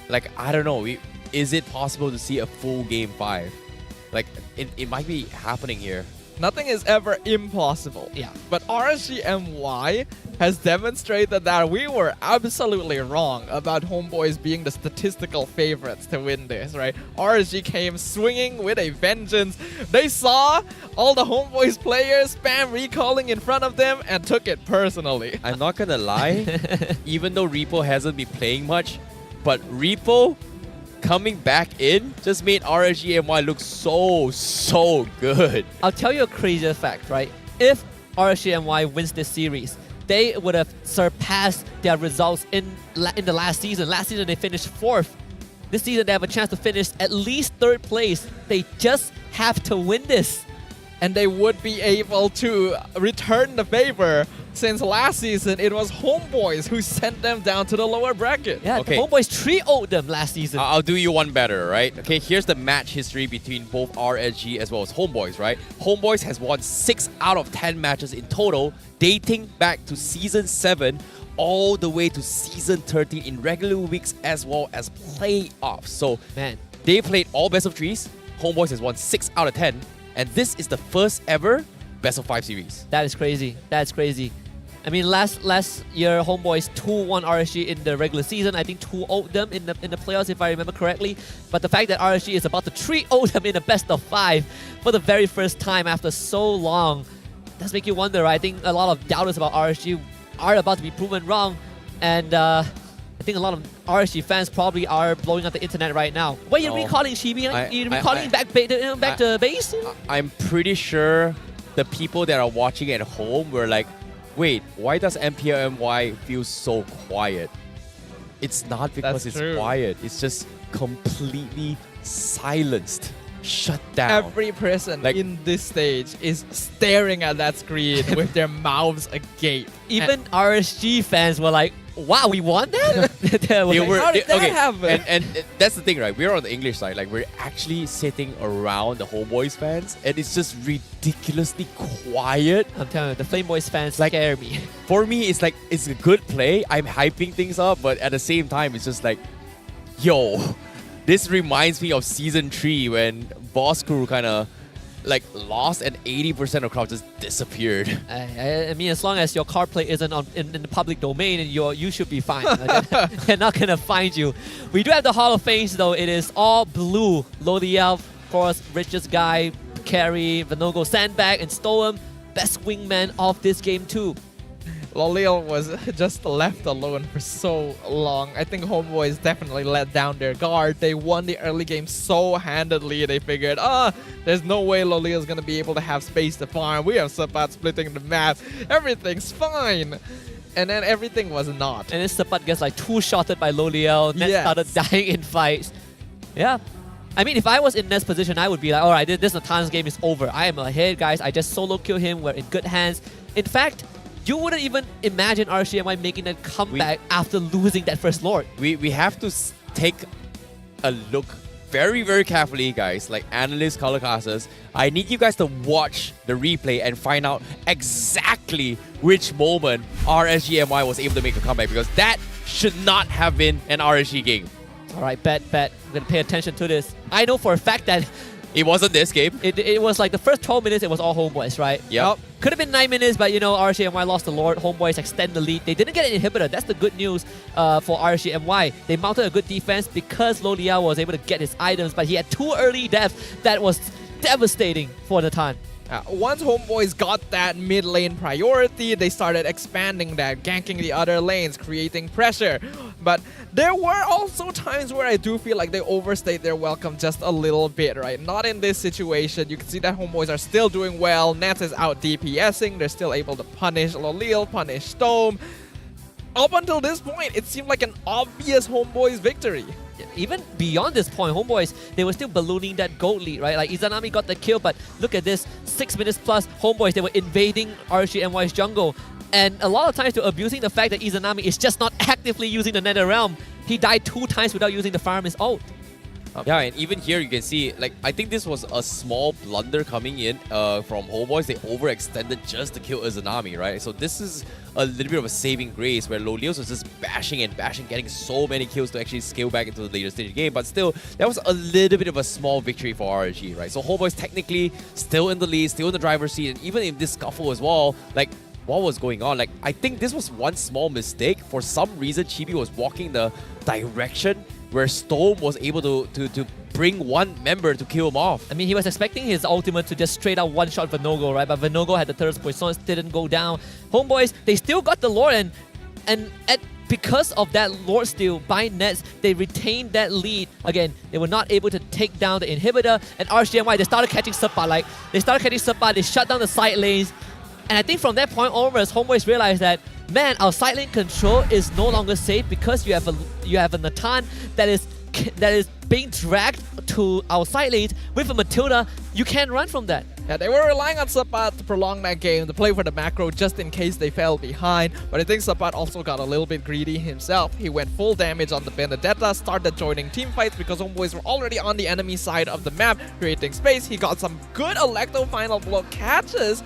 Speaker 12: Like, I don't know, is it possible to see a full game 5? Like, it might be happening here.
Speaker 11: Nothing is ever impossible.
Speaker 5: Yeah.
Speaker 11: But RSG MY has demonstrated that we were absolutely wrong about Homebois being the statistical favorites to win this, right? RSG came swinging with a vengeance. They saw all the Homebois players spam recalling in front of them and took it personally.
Speaker 12: I'm not gonna lie, even though Repo hasn't been playing much, but Repo coming back in just made RSG MY look so good.
Speaker 5: I'll tell you a crazy fact, right? If RSG MY wins this series, they would have surpassed their results in the last season. Last season they finished 4th. This season they have a chance to finish at least 3rd place. They just have to win this.
Speaker 11: and they would be able to return the favor. Since last season, it was Homebois who sent them down to the lower bracket.
Speaker 5: Yeah,
Speaker 12: Okay.
Speaker 5: the Homebois 3-0'd them last season.
Speaker 12: I'll do you one better, right? Okay, here's the match history between both RSG as well as Homebois, right? Homebois has won 6 out of 10 matches in total, dating back to Season 7 all the way to Season 13 in regular weeks as well as playoffs. So,
Speaker 5: man,
Speaker 12: they played all best of 3s. Homebois has won 6 out of 10. And this is the first ever best of 5 series.
Speaker 5: That is crazy. That's crazy. I mean, last year, Homebois 2-1 RSG in the regular season. I think 2-0'd them in the playoffs, if I remember correctly. But the fact that RSG is about to 3-0 them in the best of 5 for the very first time after so long does make you wonder. I think a lot of doubters about RSG are about to be proven wrong. And I think a lot of RSG fans probably are blowing up the internet right now. What are you recalling, Chibi? You recalling back to base?
Speaker 12: I'm pretty sure the people that are watching at home were like, wait, why does MPL MY feel so quiet? It's not because
Speaker 11: That's
Speaker 12: it's
Speaker 11: true.
Speaker 12: quiet. It's just completely silenced. Shut down.
Speaker 11: Every person in this stage is staring at that screen with their mouths agape.
Speaker 5: Even RSG fans were like, wow, we won that?
Speaker 11: How did that happen?
Speaker 12: And that's the thing, right? We're on the English side. Like, we're actually sitting around the Homebois fans, and it's just ridiculously quiet.
Speaker 5: I'm telling you, the Flame Boys fans scare me.
Speaker 12: For me, it's like, it's a good play. I'm hyping things up, but at the same time, it's just like, yo, this reminds me of Season 3 when Boss Crew kind of like lost and 80% of crowd just disappeared.
Speaker 5: I mean, as long as your card play isn't in the public domain, you should be fine. They're not gonna find you. We do have the Hall of Fames though. It is all blue. Lodiel, of course, richest guy, Carry, Vanogo, Sandbag, and Stoem, best wingman of this game too.
Speaker 11: Lolil was just left alone for so long. I think Homebois definitely let down their guard. They won the early game so handedly. They figured, there's no way Lolil is going to be able to have space to farm. We have Sapat splitting the map. Everything's fine. And then everything was not.
Speaker 5: And then Sapat gets like two-shotted by Loliel. Net started dying in fights. Yeah. I mean, if I was in Net's position, I would be like, alright, this Natan's game is over. I am ahead, guys. I just solo kill him. We're in good hands. In fact, you wouldn't even imagine RSG MY making that comeback after losing that first Lord.
Speaker 12: We have to take a look very, very carefully, guys, like analysts, color casters. I need you guys to watch the replay and find out exactly which moment RSG MY was able to make a comeback, because that should not have been an RSG game.
Speaker 5: Alright, bet. I'm gonna pay attention to this. I know for a fact that
Speaker 12: it wasn't this game.
Speaker 5: It was like the first 12 minutes, it was all Homebois, right?
Speaker 12: Yep.
Speaker 5: Could have been 9 minutes, but you know, RSG MY lost the Lord. Homebois extend the lead. They didn't get an inhibitor. That's the good news for RSG MY. They mounted a good defense because Loliel was able to get his items, but he had 2 early deaths that was devastating for Natan.
Speaker 11: Once Homebois got that mid lane priority, they started expanding that, ganking the other lanes, creating pressure. But there were also times where I do feel like they overstayed their welcome just a little bit, right? Not in this situation. You can see that Homebois are still doing well. Nets is out DPSing. They're still able to punish Lolil, punish Storm. Up until this point, it seemed like an obvious Homebois victory.
Speaker 5: Even beyond this point, Homebois, they were still ballooning that gold lead, right? Like, Izanami got the kill, but look at this, 6 minutes plus, Homebois, they were invading RSG MY's jungle. And a lot of times they're abusing the fact that Izanami is just not actively using the Nether Realm. He died 2 times without using the Fireman's ult.
Speaker 12: Yeah, and even here you can see, like, I think this was a small blunder coming in from Homebois. They overextended just to kill Izanami, right? So this is a little bit of a saving grace where Loliel was just bashing and bashing, getting so many kills to actually scale back into the later stage of the game. But still, that was a little bit of a small victory for RSG, right? So Homebois technically still in the lead, still in the driver's seat, and even in this scuffle as well, like, what was going on? Like, I think this was one small mistake. For some reason, Chibi was walking the direction where Storm was able to bring one member to kill him off.
Speaker 5: I mean, he was expecting his ultimate to just straight out one-shot Vanogo, right? But Vanogo had the third poison, didn't go down. Homebois, they still got the Lord, and because of that Lord steal by Nets, they retained that lead. Again, they were not able to take down the inhibitor, and RSG MY, they started catching Sepa. They shut down the side lanes. And I think from that point onwards, Homebois realized that, man, our side lane control is no longer safe because you have a Natan that is
Speaker 17: that is being dragged to our side lanes with a Matilda, you can't run from that.
Speaker 11: Yeah, they were relying on Sapat to prolong that game, to play for the macro just in case they fell behind. But I think Sapat also got a little bit greedy himself. He went full damage on the Benedetta, started joining team fights because Homebois were already on the enemy side of the map, creating space. He got some good Electro final blow catches,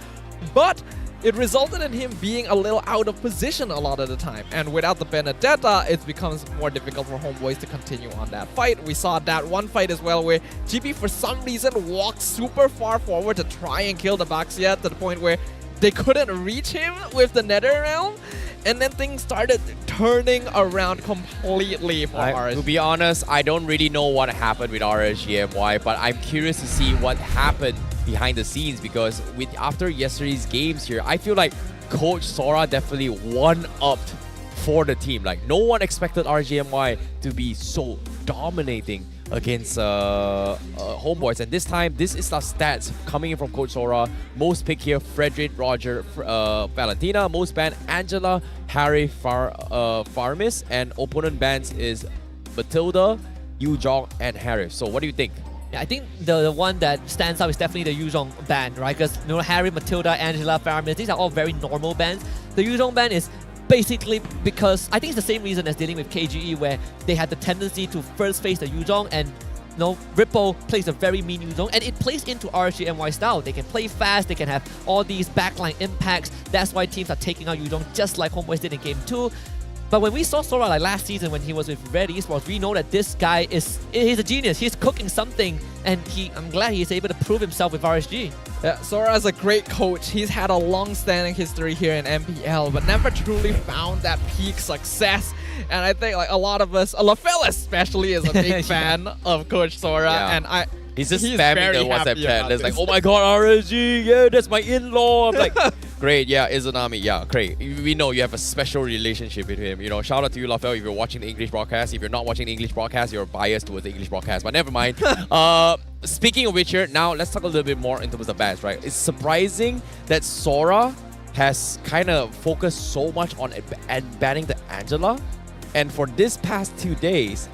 Speaker 11: but it resulted in him being a little out of position a lot of the time. And without the Benedetta, it becomes more difficult for Homebois to continue on that fight. We saw that one fight as well where GB for some reason walked super far forward to try and kill the Baxia to the point where they couldn't reach him with the Nether Realm. And then things started turning around completely for RSG.
Speaker 12: To be honest, I don't really know what happened with RSG MY, but I'm curious to see what happened behind the scenes, because after yesterday's games here, I feel like Coach Sora definitely one-upped for the team. Like, no one expected RSG MY to be so dominating against Homebois, and this time this is the stats coming in from Coach Sora. Most pick here: Frederick, Roger, Valentina. Most ban: Angela, Harry, Farmis, and opponent bans is Matilda, Yu Jong, and Harris. So what do you think?
Speaker 17: Yeah, I think the one that stands out is definitely the Yuzhong ban, right? Because Harry, Matilda, Angela, Farmis, these are all very normal bans. The Yuzhong ban is basically because I think it's the same reason as dealing with KGE, where they had the tendency to first face the Yuzhong, and Ripple plays a very mean Yuzhong, and it plays into RSG MY style. They can play fast, they can have all these backline impacts. That's why teams are taking out Yuzhong just like Homebois did in Game 2. But when we saw Sora like last season when he was with Red Esports, we know that this guy he's a genius. He's cooking something, and I'm glad he's able to prove himself with RSG.
Speaker 11: Yeah, Sora is a great coach. He's had a long-standing history here in MPL, but never truly found that peak success. And I think like a lot of us, LaFell especially, is a big fan of Coach Sora, and
Speaker 12: He's just
Speaker 11: he's
Speaker 12: spamming
Speaker 11: very
Speaker 12: the WhatsApp
Speaker 11: happy
Speaker 12: chat.
Speaker 11: about
Speaker 12: It's like,
Speaker 11: this.
Speaker 12: oh my god, RSG, yeah, that's my in-law. I'm like, great, yeah, Izanami, yeah, great. We know you have a special relationship with him. Shout out to you, LaFell, if you're watching the English broadcast. If you're not watching the English broadcast, you're biased towards the English broadcast. But never mind. Speaking of which here, now let's talk a little bit more in terms of the bans, right? It's surprising that Sora has kind of focused so much on banning the Angela. And for this past 2 days,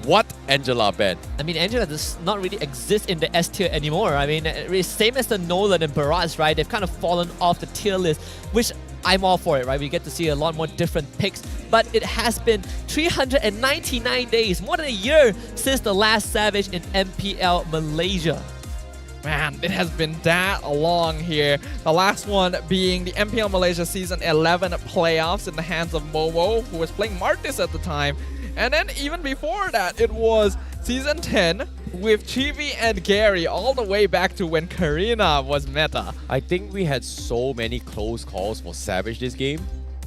Speaker 12: what Angela ban?
Speaker 17: I mean, Angela does not really exist in the S tier anymore. I mean, it's same as the Nolan and Barats, right? They've kind of fallen off the tier list, which I'm all for it, right? We get to see a lot more different picks, but it has been 399 days, more than a year since the last Savage in MPL Malaysia.
Speaker 11: Man, it has been that long here. The last one being the MPL Malaysia Season 11 playoffs in the hands of Momo, who was playing Martis at the time. And then even before that, it was Season 10 with Chibi and Gary all the way back to when Karina was meta.
Speaker 12: I think we had so many close calls for Savage this game.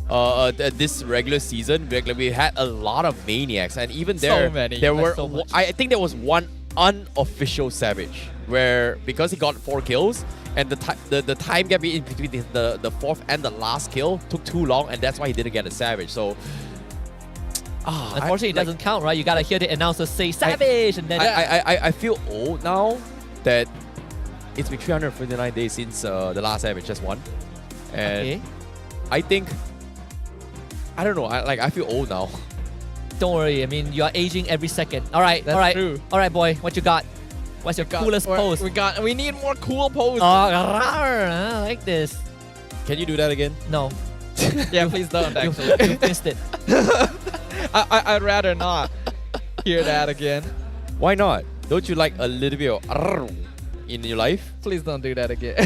Speaker 12: This regular season, we had a lot of maniacs, and even there, I think there was one unofficial Savage where, because he got 4 kills, and the time gap in between the fourth and the last kill took too long, and that's why he didn't get a Savage. So
Speaker 17: unfortunately, it doesn't count, right? You gotta hear the announcer say Savage, and then
Speaker 12: I feel old now that it's been 359 days since the last Savage just won, and I think, I don't know, I feel old now.
Speaker 17: Don't worry, I mean, you're aging every second. All right,
Speaker 11: true.
Speaker 17: All right, boy, what you got? What's your coolest pose?
Speaker 11: We need more cool poses.
Speaker 17: I like this.
Speaker 12: Can you do that again?
Speaker 17: No.
Speaker 11: Yeah, please don't, actually.
Speaker 17: You missed it.
Speaker 11: I'd rather not hear that again.
Speaker 12: Why not? Don't you like a little bit of in your life?
Speaker 11: Please don't do that again.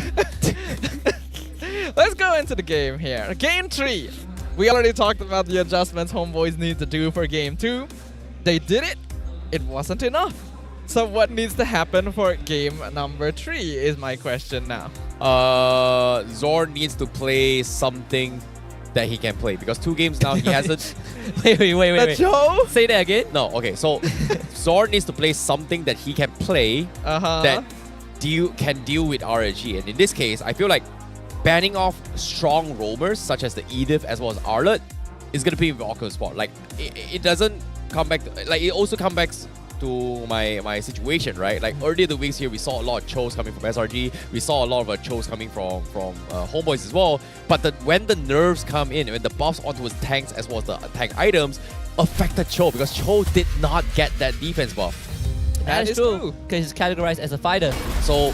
Speaker 11: Let's go into the game here. Game 3. We already talked about the adjustments Homebois need to do for Game 2. They did it. It wasn't enough. So what needs to happen for game number 3 is my question now.
Speaker 12: Zor needs to play something that he can play, because 2 games now he hasn't.
Speaker 17: Wait.
Speaker 11: Joe?
Speaker 17: Say that again.
Speaker 12: No, okay. So Zor needs to play something that he can play that can deal with RSG. And in this case, I feel like banning off strong roamers such as the Edith as well as Arlet is gonna be an awkward spot. Like it doesn't come back to, like, it also comes back to my situation, right? Like earlier the weeks here, we saw a lot of chose coming from SRG. We saw a lot of chose coming from Homebois as well. But when the nerfs come in, when the buffs onto his tanks as well as the tank items, affected Cho because Cho did not get that defense buff.
Speaker 5: That is true, because he's categorized as a fighter.
Speaker 12: So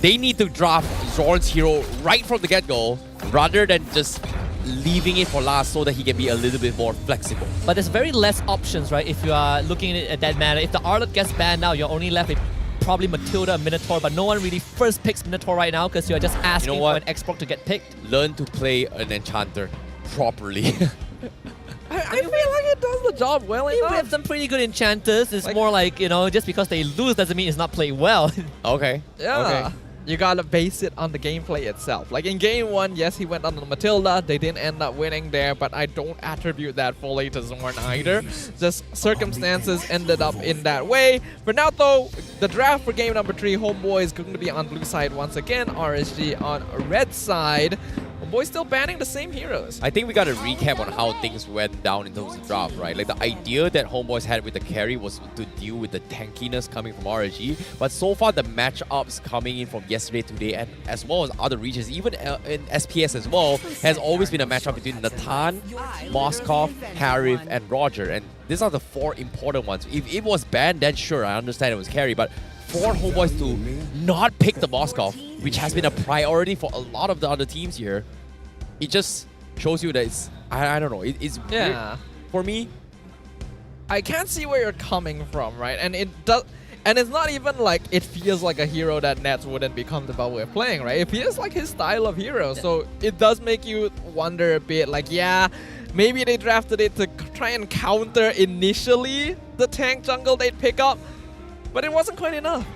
Speaker 12: they need to draft Zorn's hero right from the get-go rather than just leaving it for last so that he can be a little bit more flexible.
Speaker 5: But there's very less options, right? If you are looking at it at that manner. If the Arlet gets banned now, you're only left with probably Matilda and Minotaur, but no one really first picks Minotaur right now because you're just asking for an Xbox to get picked.
Speaker 12: Learn to play an Enchanter properly.
Speaker 11: I feel like it does the job well enough.
Speaker 5: We have some pretty good enchanters. It's more like, you know, just because they lose doesn't mean it's not played well.
Speaker 12: Okay.
Speaker 11: Yeah. Okay. You gotta base it on the gameplay itself. Like in game 1, yes, he went on the Matilda. They didn't end up winning there, but I don't attribute that fully to Zorn either. Just circumstances ended up in that way. For now, though, the draft for game number 3, Homebois is going to be on blue side once again. RSG on red side. Homebois still banning the same heroes.
Speaker 12: I think we got to recap on how things went down in terms of draft, right? Like the idea that Homebois had with the carry was to deal with the tankiness coming from RSG, but so far the matchups coming in from yesterday, today, and as well as other regions, even in SPS as well, has always been a matchup between Natan, Moskov, Harif, and Roger. And these are the 4 important ones. If it was banned, then sure, I understand it was carry, but for Homebois to not pick the Moskov, which has been a priority for a lot of the other teams here, it just shows you that it's, I don't know, it's weird. For me,
Speaker 11: I can't see where you're coming from, right? And it does, and it's not even like it feels like a hero that Nets wouldn't be comfortable with playing, right? It feels like his style of hero, so it does make you wonder a bit, like, yeah, maybe they drafted it to try and counter initially the tank jungle they'd pick up, but it wasn't quite enough.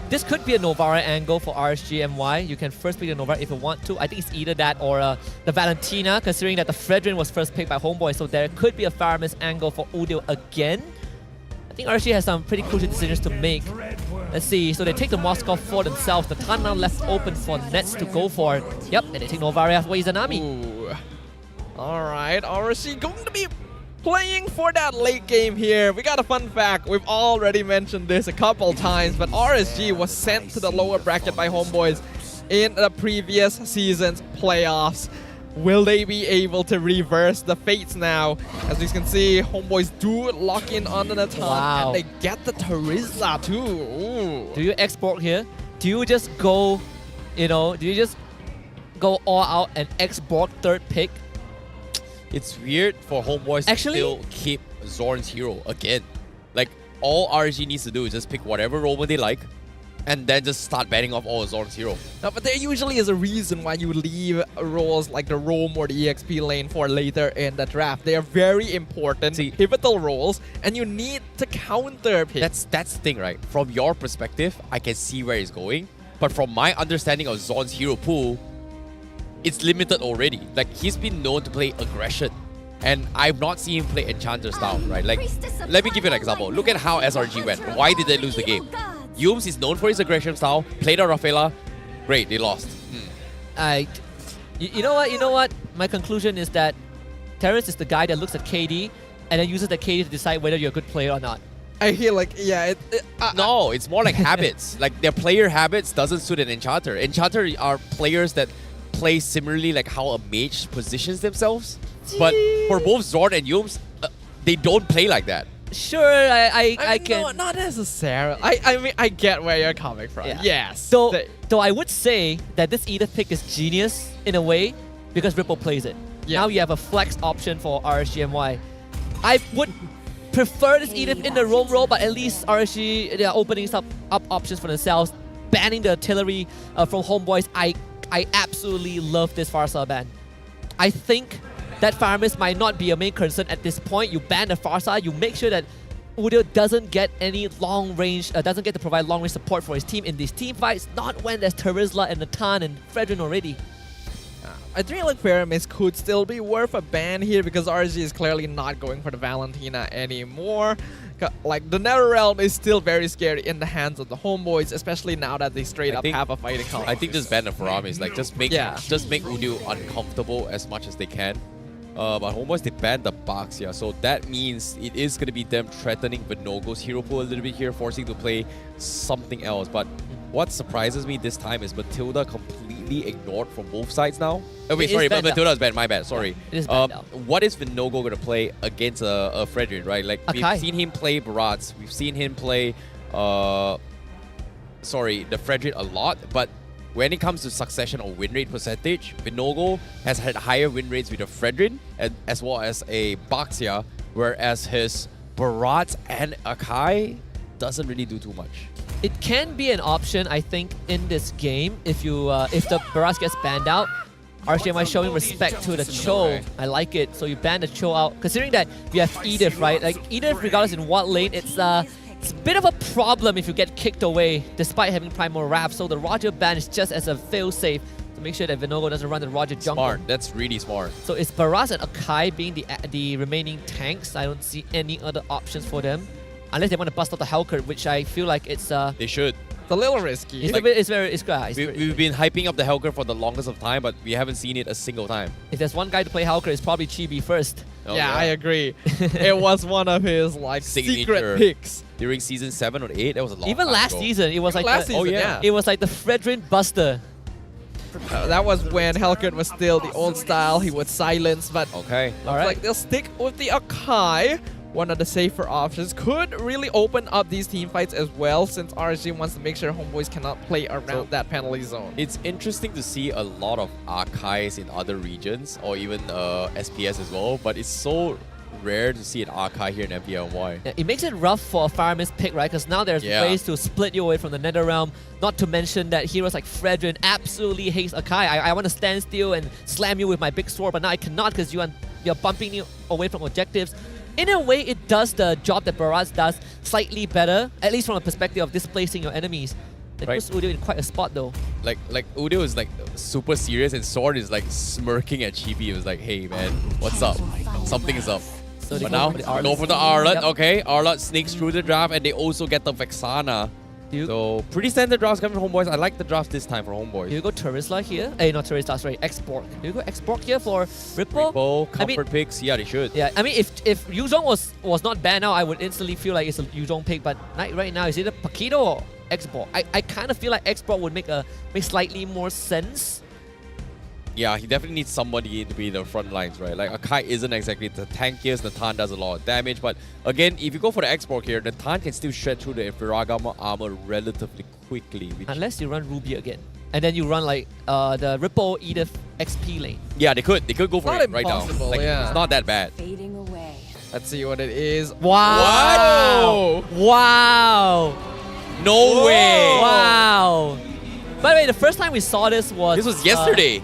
Speaker 5: This could be a Novara angle for RSG MY. You can first pick the Novara if you want to. I think it's either that or the Valentina, considering that the Fredrin was first picked by Homebois. So there could be a Faramis angle for Udil again. I think RSG has some pretty crucial decisions to make. Let's see. So they take the Moscow for themselves. The turn now left open for Nets to go for. Yep, and they take Novara for Izanami.
Speaker 11: Alright, RSG going to be playing for that late game here. We got a fun fact. We've already mentioned this a couple times, but RSG was sent to the lower bracket by Homebois in the previous season's playoffs. Will they be able to reverse the fates now? As you can see, Homebois do lock in on the Natan, and they get the Terizla too. Ooh.
Speaker 5: Do you export here? Do you just go, you know, do you just go all out and export third pick?
Speaker 12: It's weird for Homebois to still keep Zorn's hero again. Like, all RSG needs to do is just pick whatever Roman they like and then just start banning off all Zorn's hero.
Speaker 11: No, but there usually is a reason why you leave roles like the Roam or the EXP lane for later in the draft. They are very important, pivotal roles, and you need to counter pick.
Speaker 12: That's the thing, right? From your perspective, I can see where he's going. But from my understanding of Zorn's hero pool, it's limited already. Like, he's been known to play aggression, and I've not seen him play Enchanter style, right? Like, let me give you an example. Look at how SRG went. Why did they lose the game? Yums is known for his aggression style, played on Rafaela, great, they lost.
Speaker 5: You know what? My conclusion is that Terrence is the guy that looks at KD and then uses the KD to decide whether you're a good player or not.
Speaker 11: I feel like, yeah,
Speaker 12: no, it's more like habits. Like, their player habits doesn't suit an Enchanter. Enchanter are players that play similarly like how a mage positions themselves. But for both Zorn and Yums, they don't play like that.
Speaker 5: Sure, I can...
Speaker 11: No, not necessarily. I mean, I get where you're coming from.
Speaker 5: Yeah.
Speaker 11: Yes.
Speaker 5: Though I would say that this Edith pick is genius in a way because Ripple plays it. Yeah. Now you have a flex option for RSG MY. I would prefer this Edith in the roam role, but at least RSG, they are opening up options for themselves. Banning the artillery from Homebois, I absolutely love this Farsa ban. I think that Faramis might not be a main concern at this point. You ban the Farsa, you make sure that Udil doesn't get any long range, doesn't get to provide long range support for his team in these team fights, not when there's Terizla and Natan and Fredrin already.
Speaker 11: I think like Faramis could still be worth a ban here because RSG is clearly not going for the Valentina anymore. Like, the Netherrealm is still very scary in the hands of the Homebois, especially now that they straight up have a fighting color.
Speaker 12: I think this ban of Faramis, like, just make Udil uncomfortable as much as they can. But Homebois, they banned the Baxia, so that means it is going to be them threatening Vinogo's hero pool a little bit here, forcing to play something else. But what surprises me this time is Matilda completely ignored from both sides now. Oh wait, sorry, Matilda's banned, my bad, sorry.
Speaker 17: It is banned now.
Speaker 12: What is Vinogo going to play against a Fredrin, right? Like,
Speaker 17: Akai.
Speaker 12: we've seen him play Barats, we've seen him play, the Fredrin a lot, but when it comes to succession or win rate percentage, Vinogo has had higher win rates with a Fredrin as well as a Baxia, whereas his Barats and Akai doesn't really do too much.
Speaker 17: It can be an option, I think, in this game if the Barats gets banned out. RSG MY showing respect to the Cho. I like it. So you ban the Cho out. Considering that we have Edith, right? Like Edith, regardless in what lane, it's a bit of a problem if you get kicked away despite having Primal Wrath. So the Roger ban is just as a fail-safe to make sure that Vinogo doesn't run the Roger jungle.
Speaker 12: Smart. That's really smart.
Speaker 17: So it's Barats and Akai being the remaining tanks. I don't see any other options for them. Unless they want to bust out the Hellcurt, which I feel like it's...
Speaker 12: They should.
Speaker 11: It's a little risky.
Speaker 12: We've been hyping up the Hellcurt for the longest of time, but we haven't seen it a single time.
Speaker 17: If there's one guy to play Hellcurt, it's probably Chibi first.
Speaker 12: Oh,
Speaker 11: yeah, I agree. It was one of his like secret picks
Speaker 12: during season 7 or 8. That was a long
Speaker 17: Even
Speaker 12: time
Speaker 17: last
Speaker 12: ago.
Speaker 17: season, it was like
Speaker 11: season,
Speaker 17: it was like the Fredrin Buster.
Speaker 11: That was when Hellcurt was still the old style. He would silence, but
Speaker 12: okay,
Speaker 11: like they'll stick with the Akai. One of the safer options could really open up these team fights as well, since RSG wants to make sure Homebois cannot play around that penalty zone.
Speaker 12: It's interesting to see a lot of Arkais in other regions, or even SPS as well, but it's so rare to see an Arkai here in MPL MY.
Speaker 17: Yeah, it makes it rough for a Fireman's pick, right? Because now there's ways to split you away from the Nether Realm. Not to mention that heroes like Fredrin absolutely hates Akai. I want to stand still and slam you with my big sword, but now I cannot because you're bumping you away from objectives. In a way, it does the job that Barats does slightly better, at least from a perspective of displacing your enemies. It puts Udio in quite a spot though.
Speaker 12: Like Udio is like super serious and Sword is like smirking at Chibi. It was like, hey man, what's up? Something is up.
Speaker 17: So
Speaker 12: but now, go for the Arlott.
Speaker 17: Yep.
Speaker 12: Okay, Arlott sneaks through the draft and they also get the Vexana. So, pretty standard drafts coming from Homebois. I like the draft this time for Homebois.
Speaker 17: You go Terizla here. Not Terizla, sorry, Export. You go Export here for Ripple.
Speaker 12: Comfort picks. Yeah, they should.
Speaker 17: Yeah, I mean, if Yuzhong was not banned now, I would instantly feel like it's a Yuzhong pick. But right now, is either Paquito or Export. I kind of feel like Export would make slightly more sense.
Speaker 12: Yeah, he definitely needs somebody to be the front lines, right? Like, Akai isn't exactly the tankiest. Natan does a lot of damage. But again, if you go for the export here, Natan can still shred through the Infragama armor relatively quickly.
Speaker 17: Unless you run Ruby again. And then you run like the Ripple Edith XP lane.
Speaker 12: Yeah, they could go for
Speaker 11: Not
Speaker 12: it right now. Like, it's not that bad.
Speaker 6: Fading away.
Speaker 11: Let's see what it is.
Speaker 17: Wow!
Speaker 11: What?
Speaker 17: Wow!
Speaker 12: No way!
Speaker 17: Wow! By the way, the first time we saw this was
Speaker 12: yesterday.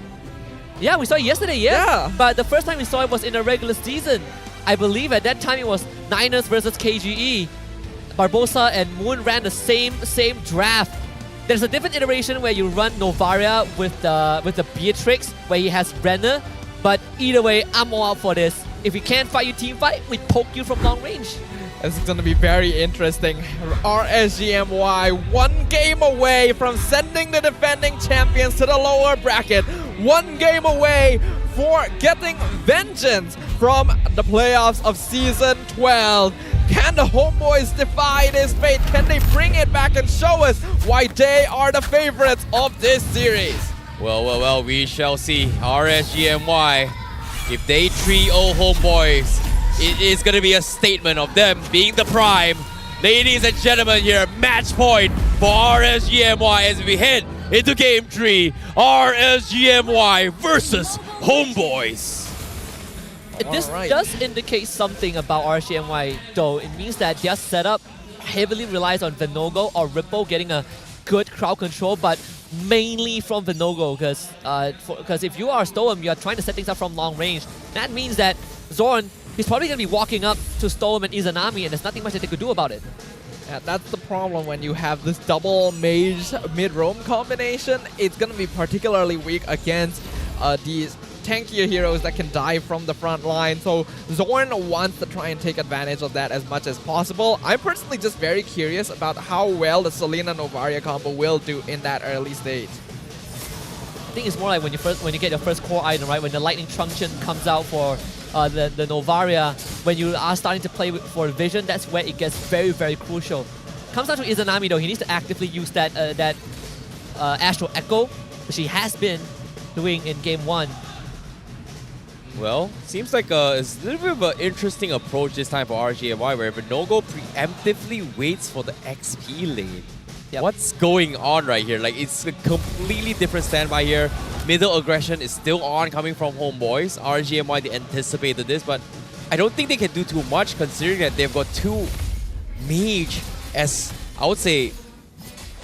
Speaker 17: Yeah, we saw it yesterday,
Speaker 11: yeah.
Speaker 17: But the first time we saw it was in the regular season. I believe at that time it was Niners versus KGE. Barbosa and Moon ran the same draft. There's a different iteration where you run Novaria with the Beatrix, where he has Renner. But either way, I'm all out for this. If we can't fight you team fight, we poke you from long range.
Speaker 11: This is going to be very interesting. RSG MY 1 game away from sending the defending champions to the lower bracket. 1 game away for getting vengeance from the playoffs of Season 12. Can the Homebois defy this fate? Can they bring it back and show us why they are the favorites of this series?
Speaker 12: Well, we shall see. RSG MY, if they 3-0 Homebois, it is going to be a statement of them being the prime. Ladies and gentlemen, here, match point for RSG MY as we head into Game 3. RSG MY versus Homebois.
Speaker 17: This does indicate something about RSG MY though. It means that their setup heavily relies on Vinogo or Ripple getting a good crowd control, but mainly from Vinogo, because if you are Stoem, you are trying to set things up from long range. That means that Zorn, he's probably going to be walking up to Stoem and Izanami, and there's nothing much that they could do about it.
Speaker 11: Yeah, that's the problem when you have this double mage mid-roam combination. It's going to be particularly weak against these tankier heroes that can dive from the front line. So Zorn wants to try and take advantage of that as much as possible. I'm personally just very curious about how well the Selena Novaria combo will do in that early stage.
Speaker 17: I think it's more like when you get your first core item, right? When the lightning truncheon comes out for the Novaria, when you are starting to play for vision, that's where it gets very, very crucial. Comes down to Izanami though, he needs to actively use that Astral Echo, which he has been doing in game 1.
Speaker 12: Well, seems like it's a little bit of an interesting approach this time for RSG MY, where Vinogo preemptively waits for the XP lane.
Speaker 17: Yep.
Speaker 12: What's going on right here? Like, it's a completely different standby here. Middle aggression is still on, coming from Homebois. RSG MY, they anticipated this, but I don't think they can do too much considering that they've got 2 mage as, I would say,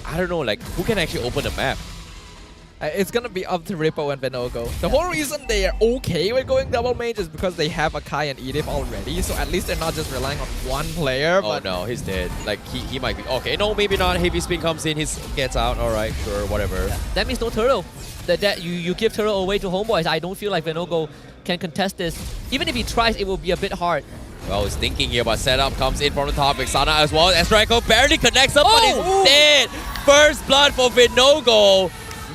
Speaker 12: I don't know, like, who can actually open the map?
Speaker 11: It's gonna be up to Rippo and Vinogo. The whole reason they are okay with going double mage is because they have Akai and Edith already, so at least they're not just relying on one player.
Speaker 12: Oh no, he's dead. Like, he might be. Okay, no, maybe not. Heavy spin comes in, he gets out. Alright, sure, whatever.
Speaker 17: Yeah. That means no turtle. That you give turtle away to Homebois. I don't feel like Vinogo can contest this. Even if he tries, it will be a bit hard.
Speaker 12: Well, he's thinking here, but setup comes in from the top. Xana as well. Estreko barely connects up, but he's dead. First blood for Vinogo.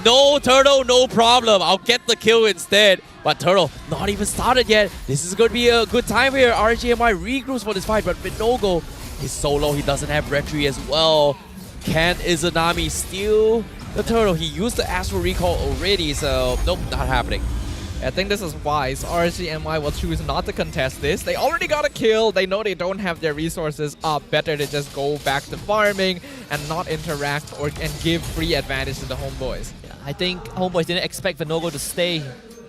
Speaker 12: No turtle, no problem. I'll get the kill instead. But turtle not even started yet. This is going to be a good time here. RSG MY regroups for this fight, but Vinogo is solo. He doesn't have retry as well. Can Izanami steal the turtle? He used the Astral Recall already, so nope, not happening.
Speaker 11: I think this is wise. RSG MY will choose not to contest this. They already got a kill. They know they don't have their resources up. Better to just go back to farming and not interact and give free advantage to the Homebois.
Speaker 17: Yeah, I think Homebois didn't expect Vinogo to stay.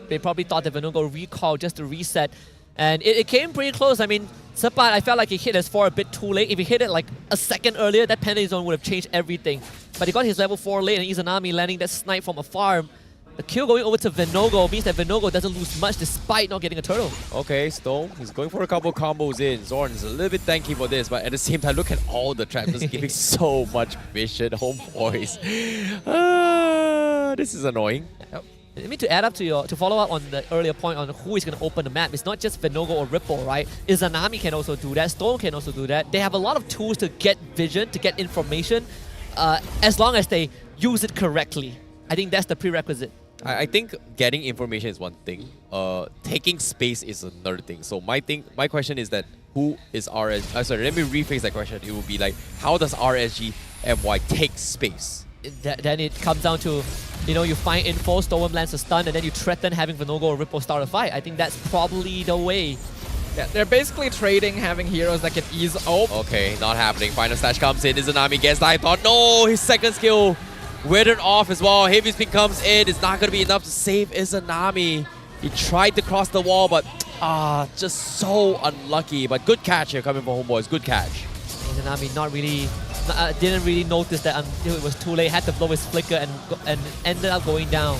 Speaker 17: They probably thought that Vinogo recall just to reset. And it came pretty close. I mean, Sepat, I felt like he hit his 4 a bit too late. If he hit it like a second earlier, that penalty zone would have changed everything. But he got his level 4 late, and Izanami landing that snipe from a farm. The kill going over to Vinogo means that Vinogo doesn't lose much despite not getting a turtle.
Speaker 12: Okay, Stone, he's going for a couple combos in. Zorn is a little bit tanky for this, but at the same time, look at all the traps, just giving so much vision. Homebois. This is annoying.
Speaker 17: Yep. I mean, to add up to follow up on the earlier point on who is going to open the map, it's not just Vinogo or Ripple, right? Izanami can also do that. Stone can also do that. They have a lot of tools to get vision, to get information, as long as they use it correctly. I think that's the prerequisite.
Speaker 12: I think getting information is one thing. Taking space is another thing. So my question is that who is RSG? Sorry, let me rephrase that question. It would be like, how does RSG MY take space?
Speaker 17: Then it comes down to, you find info, Storm lands a stun, and then you threaten having Vinogo or Ripple start a fight. I think that's probably the way.
Speaker 11: Yeah, they're basically trading having heroes that can ease up.
Speaker 12: Okay, not happening. Final stash comes in. Izanami gets dive thought. No, his second skill withered off as well. Heavy spin comes in. It's not going to be enough to save Izanami. He tried to cross the wall, but just so unlucky. But good catch here coming from Homebois. Good catch.
Speaker 17: Izanami didn't really notice that until it was too late. Had to blow his flicker and ended up going down.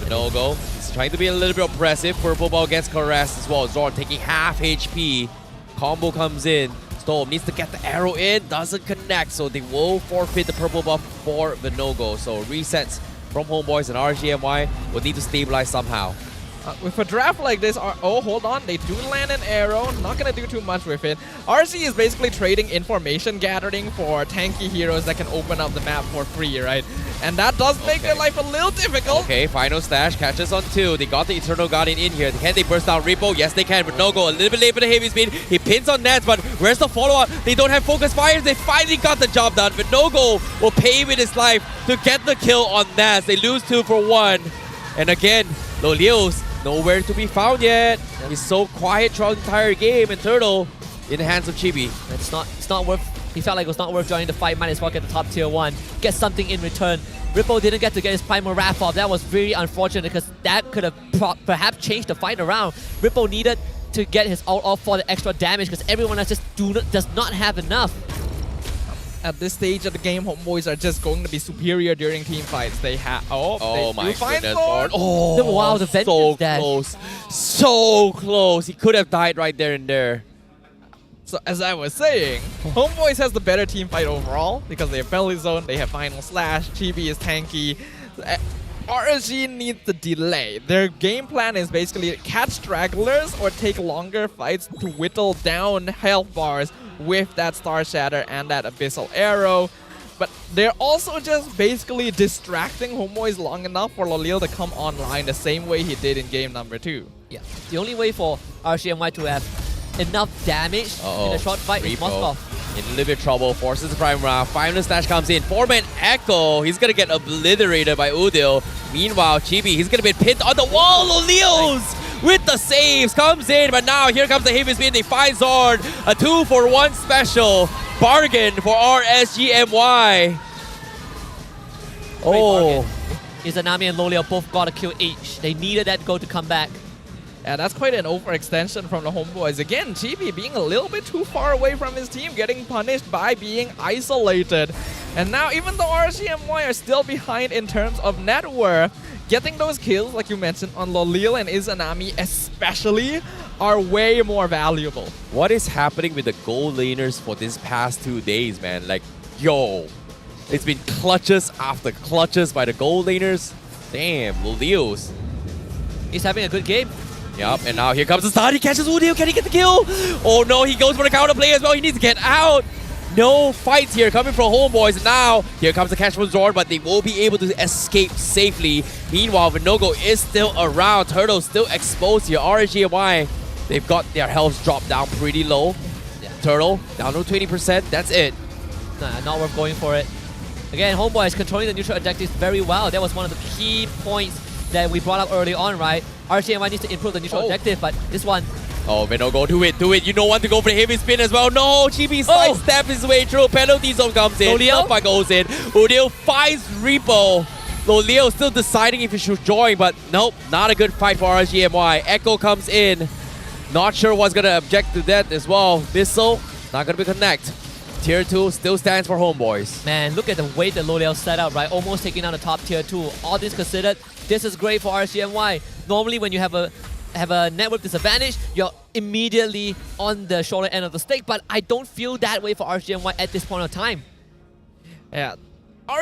Speaker 12: Vinogo is trying to be a little bit oppressive. Purple Ball gets caressed as well. Zorn taking half HP. Combo comes in. Storm needs to get the arrow in, doesn't connect, so they will forfeit the purple buff for Vinogo. So resets from Homebois, and RSG MY will need to stabilize somehow.
Speaker 11: With a draft like this, oh, hold on, they do land an arrow, not gonna do too much with it. RC is basically trading information gathering for tanky heroes that can open up the map for free, right? And that does make their life a little difficult.
Speaker 12: Okay, final stash catches on 2. They got the Eternal Guardian in here. Can they burst down Rippo? Yes, they can. Vinogo a little bit late for the heavy speed. He pins on Nets, but where's the follow-up? They don't have focus fires. They finally got the job done. Vinogo will pay with his life to get the kill on Nats. They lose 2 for 1. And again, Lolios nowhere to be found yet. He's so quiet throughout the entire game, and Turtle in the hands of Chibi.
Speaker 17: It's not worth. He felt like it was not worth joining the fight. Might as well get the top tier 1. Get something in return. Ripple didn't get to get his Primal Wrath off. That was very unfortunate because that could have perhaps changed the fight around. Ripple needed to get his ult off for the extra damage because everyone else just does not have enough.
Speaker 11: At this stage of the game, Homebois are just going to be superior during team fights. They have
Speaker 12: oh my goodness,
Speaker 11: Lord.
Speaker 12: Oh,
Speaker 17: wow, the
Speaker 12: so close. So close. He could have died right there and there.
Speaker 11: So as I was saying, Homebois has the better team fight overall because they have Belly Zone, they have Final Slash, Chibi is tanky. RSG needs to delay. Their game plan is basically catch stragglers or take longer fights to whittle down health bars with that Star Shatter and that Abyssal Arrow. But they're also just basically distracting Homebois long enough for Lolil to come online the same way he did in game number 2.
Speaker 17: Yeah, the only way for RSG MY to have enough damage in a short fight with Moskov.
Speaker 12: In a little bit of trouble, forces the prime round. 5-minute snatch comes in. 4-man Echo, he's gonna get obliterated by Udil. Meanwhile, Chibi, he's gonna be pinned on the wall. Leos with the saves comes in, but now here comes the heavy spin. They find Zord. A 2-for-1 special bargain for RSG MY.
Speaker 17: Oh, Izanami and Loleo both got a kill each. They needed that goal to come back.
Speaker 11: Yeah, that's quite an overextension from the Homeboys. Again, Chibi being a little bit too far away from his team, getting punished by being isolated. And now even though RSG MY are still behind in terms of net worth, getting those kills, like you mentioned, on Lolil and Izanami especially, are way more valuable.
Speaker 12: What is happening with the goal laners for this past 2 days, man? Like, yo, it's been clutches after clutches by the goal laners. Damn, Lolios.
Speaker 17: He's having a good game.
Speaker 12: Yup, and now here comes the start. He catches Udil. Can he get the kill? Oh no, he goes for the counter play as well. He needs to get out. No fights here coming from Homeboys. And now here comes the catch from Zord, but they will be able to escape safely. Meanwhile, Vinogo is still around. Turtle still exposed here. RSG MY, they've got their health dropped down pretty low. Yeah. Turtle down to 20%. That's it.
Speaker 17: Nah, not worth going for it. Again, Homeboy is controlling the neutral objectives very well. That was one of the key points that we brought up early on, right? RSG MY needs to improve the neutral objective, but this one...
Speaker 12: Oh, Vinogo, do it. You don't want to go for the heavy spin as well. No, Chibi sidestep his way through. Penalty zone comes in. Loleo goes in. Udil finds Repo. Loleo still deciding if he should join, but nope, not a good fight for RSG MY. Echo comes in. Not sure what's going to object to that as well. Missile, not going to be connect. Tier 2 still stands for Homeboys.
Speaker 17: Man, look at the way that Loleo set up, right? Almost taking down the top tier 2. All this considered, this is great for RSG MY. Normally, when you have a network disadvantage, you're immediately on the shoulder end of the stick, but I don't feel that way for RSG MY at this point of time.
Speaker 11: Yeah.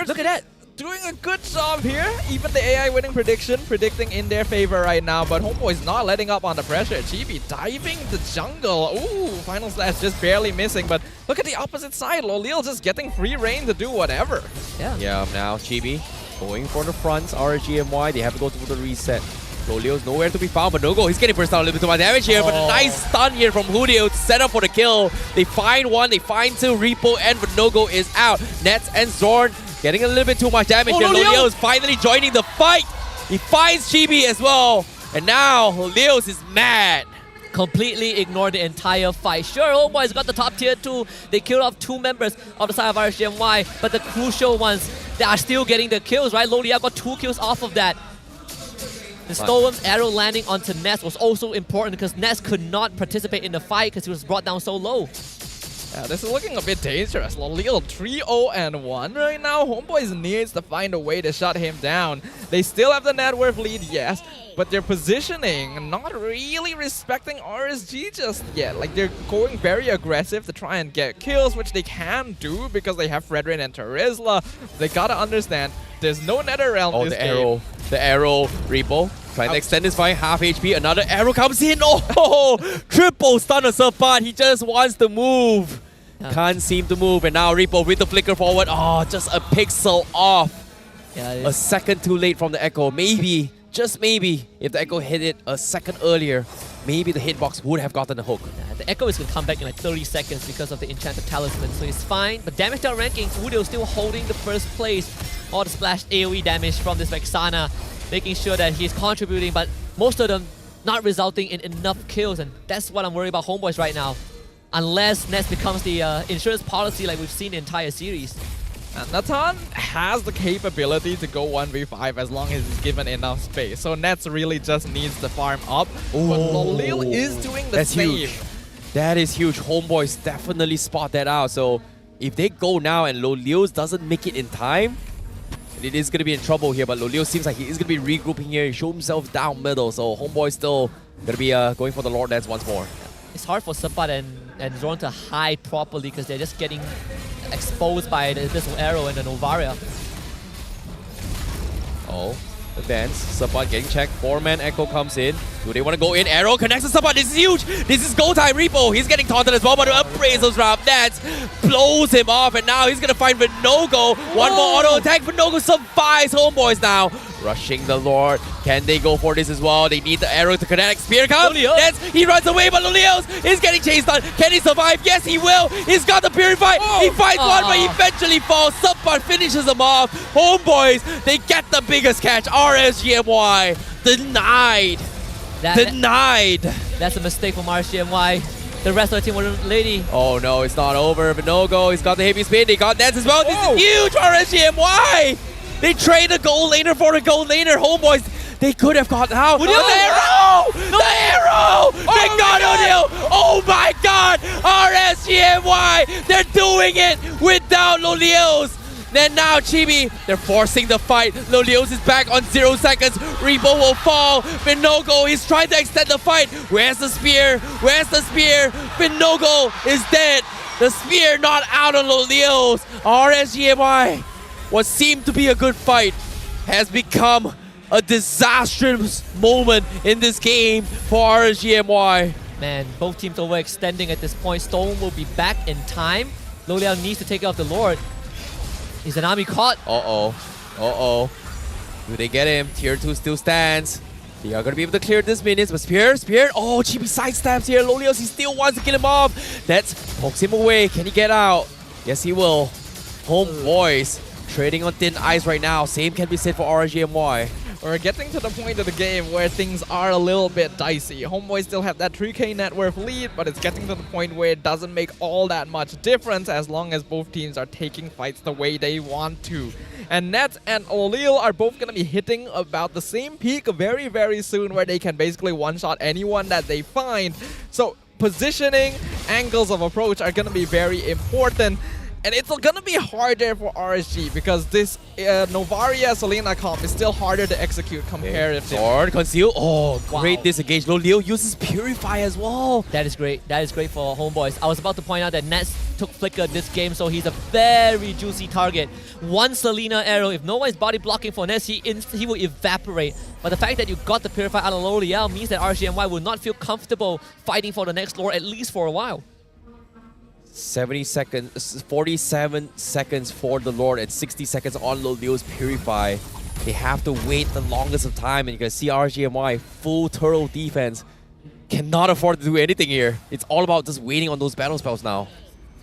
Speaker 17: Look at that.
Speaker 11: Doing a good job here. Even the AI winning prediction predicting in their favor right now, but Homeboy's not letting up on the pressure. Chibi diving the jungle. Ooh, final slash just barely missing, but look at the opposite side. Lolil just getting free reign to do whatever.
Speaker 12: Yeah, now Chibi going for the fronts. RSG MY, they have to go through the reset. Lolio's nowhere to be found, but Nogo, he's getting burst out a little bit too much damage here, but a nice stun here from Hudil to set up for the kill. They find one, they find two, Repo and Nogo is out. Nets and Zorn getting a little bit too much damage here. Lolio is finally joining the fight. He finds Chibi as well, and now Leos is mad.
Speaker 17: Completely ignored the entire fight. Sure, Homeboys got the top tier 2. They killed off 2 members of the side of RSG MY, but the crucial ones, they are still getting the kills, right? Lolia got 2 kills off of that. The Storm's arrow landing onto Ness was also important because Ness could not participate in the fight because he was brought down so low.
Speaker 11: Yeah, this is looking a bit dangerous. Lolil 3-0-1 right now. Homeboys needs to find a way to shut him down. They still have the net worth lead, yes, but their positioning not really respecting RSG just yet. Like, they're going very aggressive to try and get kills, which they can do because they have Fredrin and Terizla. They gotta understand there's no nether realm this game.
Speaker 12: The arrow, Repo trying to extend his fight, half HP. Another arrow comes in. Oh, triple stun of Sapat. He just wants to move. Can't seem to move. And now Repo with the flicker forward. Oh, just a pixel off.
Speaker 17: Yeah,
Speaker 12: a second too late from the Echo. Maybe, just maybe, if the Echo hit it a second earlier, maybe the hitbox would have gotten the hook.
Speaker 17: Yeah, the Echo is going to come back in like 30 seconds because of the Enchanted Talisman, so it's fine. But damage down ranking, Udil still holding the first place. All the splash AoE damage from this Vexana, making sure that he's contributing, but most of them not resulting in enough kills, and that's what I'm worried about Homeboys right now. Unless Ness becomes the insurance policy like we've seen the entire series.
Speaker 11: And Nathan has the capability to go 1v5 as long as he's given enough space. So Nets really just needs to farm up. But Lolil is doing the same.
Speaker 12: Huge. That is huge. Homeboys definitely spot that out. So if they go now and Lolil doesn't make it in time, it is going to be in trouble here. But Lolil seems like he is going to be regrouping here. He showed himself down middle. So Homeboy still going to be going for the Lord Dance once more.
Speaker 17: It's hard for Sapat and Zorn to hide properly because they're just getting exposed by the Abyssal Arrow and the Novaria.
Speaker 12: Oh, the dance. Sapat getting checked. 4-man Echo comes in. Do they want to go in? Arrow connects to Sapat. This is huge. This is go time. Repo, he's getting taunted as well, but Appraisal's round. Dance blows him off, and now he's going to find Vinogo. One more auto attack. Vinogo survives Homeboys now. Rushing the Lord. Can they go for this as well? They need the arrow to connect. Spear comes. Nets, he runs away, but Lolios is getting chased on. Can he survive? Yes, he will. He's got the Purify. He fights one, but he eventually falls. Subpart finishes him off. Homeboys, they get the biggest catch. RSG MY denied. Denied.
Speaker 17: That's a mistake from RSG MY. The rest of the team were lady.
Speaker 12: Oh no, it's not over. Vinogo, he's got the heavy spin. They got Nets as well. This is huge for RSG MY. They trade the gold laner for the gold laner. Homeboys, they could have gotten out. The arrow! The arrow! They got O'Neal! Oh my god! RSG MY! They're doing it without Lolios! Then now Chibi, they're forcing the fight. Lolios is back on 0 seconds. Repo will fall. Vinogo is trying to extend the fight. Where's the spear? Where's the spear? Vinogo is dead. The spear not out on Lolios. RSG MY, what seemed to be a good fight, has become a disastrous moment in this game for RSG MY.
Speaker 17: Man, both teams overextending at this point. Stone will be back in time. Loliao needs to take out the Lord. Is an army caught?
Speaker 12: Uh-oh. Uh-oh. Do they get him? Tier 2 still stands. They are going to be able to clear this minutes, but Spear. Oh, Chibi sidesteps here. Lolios, he still wants to kill him off. That's pokes him away. Can he get out? Yes, he will. Homeboys trading on thin ice right now. Same can be said for RSG MY.
Speaker 11: We're getting to the point of the game where things are a little bit dicey. Homeboys still have that 3k net worth lead, but it's getting to the point where it doesn't make all that much difference as long as both teams are taking fights the way they want to. And Nets and O'Leal are both going to be hitting about the same peak very, very soon, where they can basically one-shot anyone that they find. So positioning, angles of approach are going to be very important. And it's gonna be harder for RSG because this Novaria Selena comp is still harder to execute comparatively.
Speaker 12: Sword, conceal. Oh, great disengage. Loliao uses Purify as well.
Speaker 17: That is great. That is great for Homeboys. I was about to point out that Nets took Flicker this game, so he's a very juicy target. One Selena arrow, if no one is body blocking for Nets, he will evaporate. But the fact that you got the Purify out of Loliao means that RSG MY will not feel comfortable fighting for the next lore, at least for a while.
Speaker 12: 70 seconds, 47 seconds for the Lord and 60 seconds on Loliao's Purify. They have to wait the longest of time, and you can see RSG MY full turtle defense cannot afford to do anything here. It's all about just waiting on those battle spells now.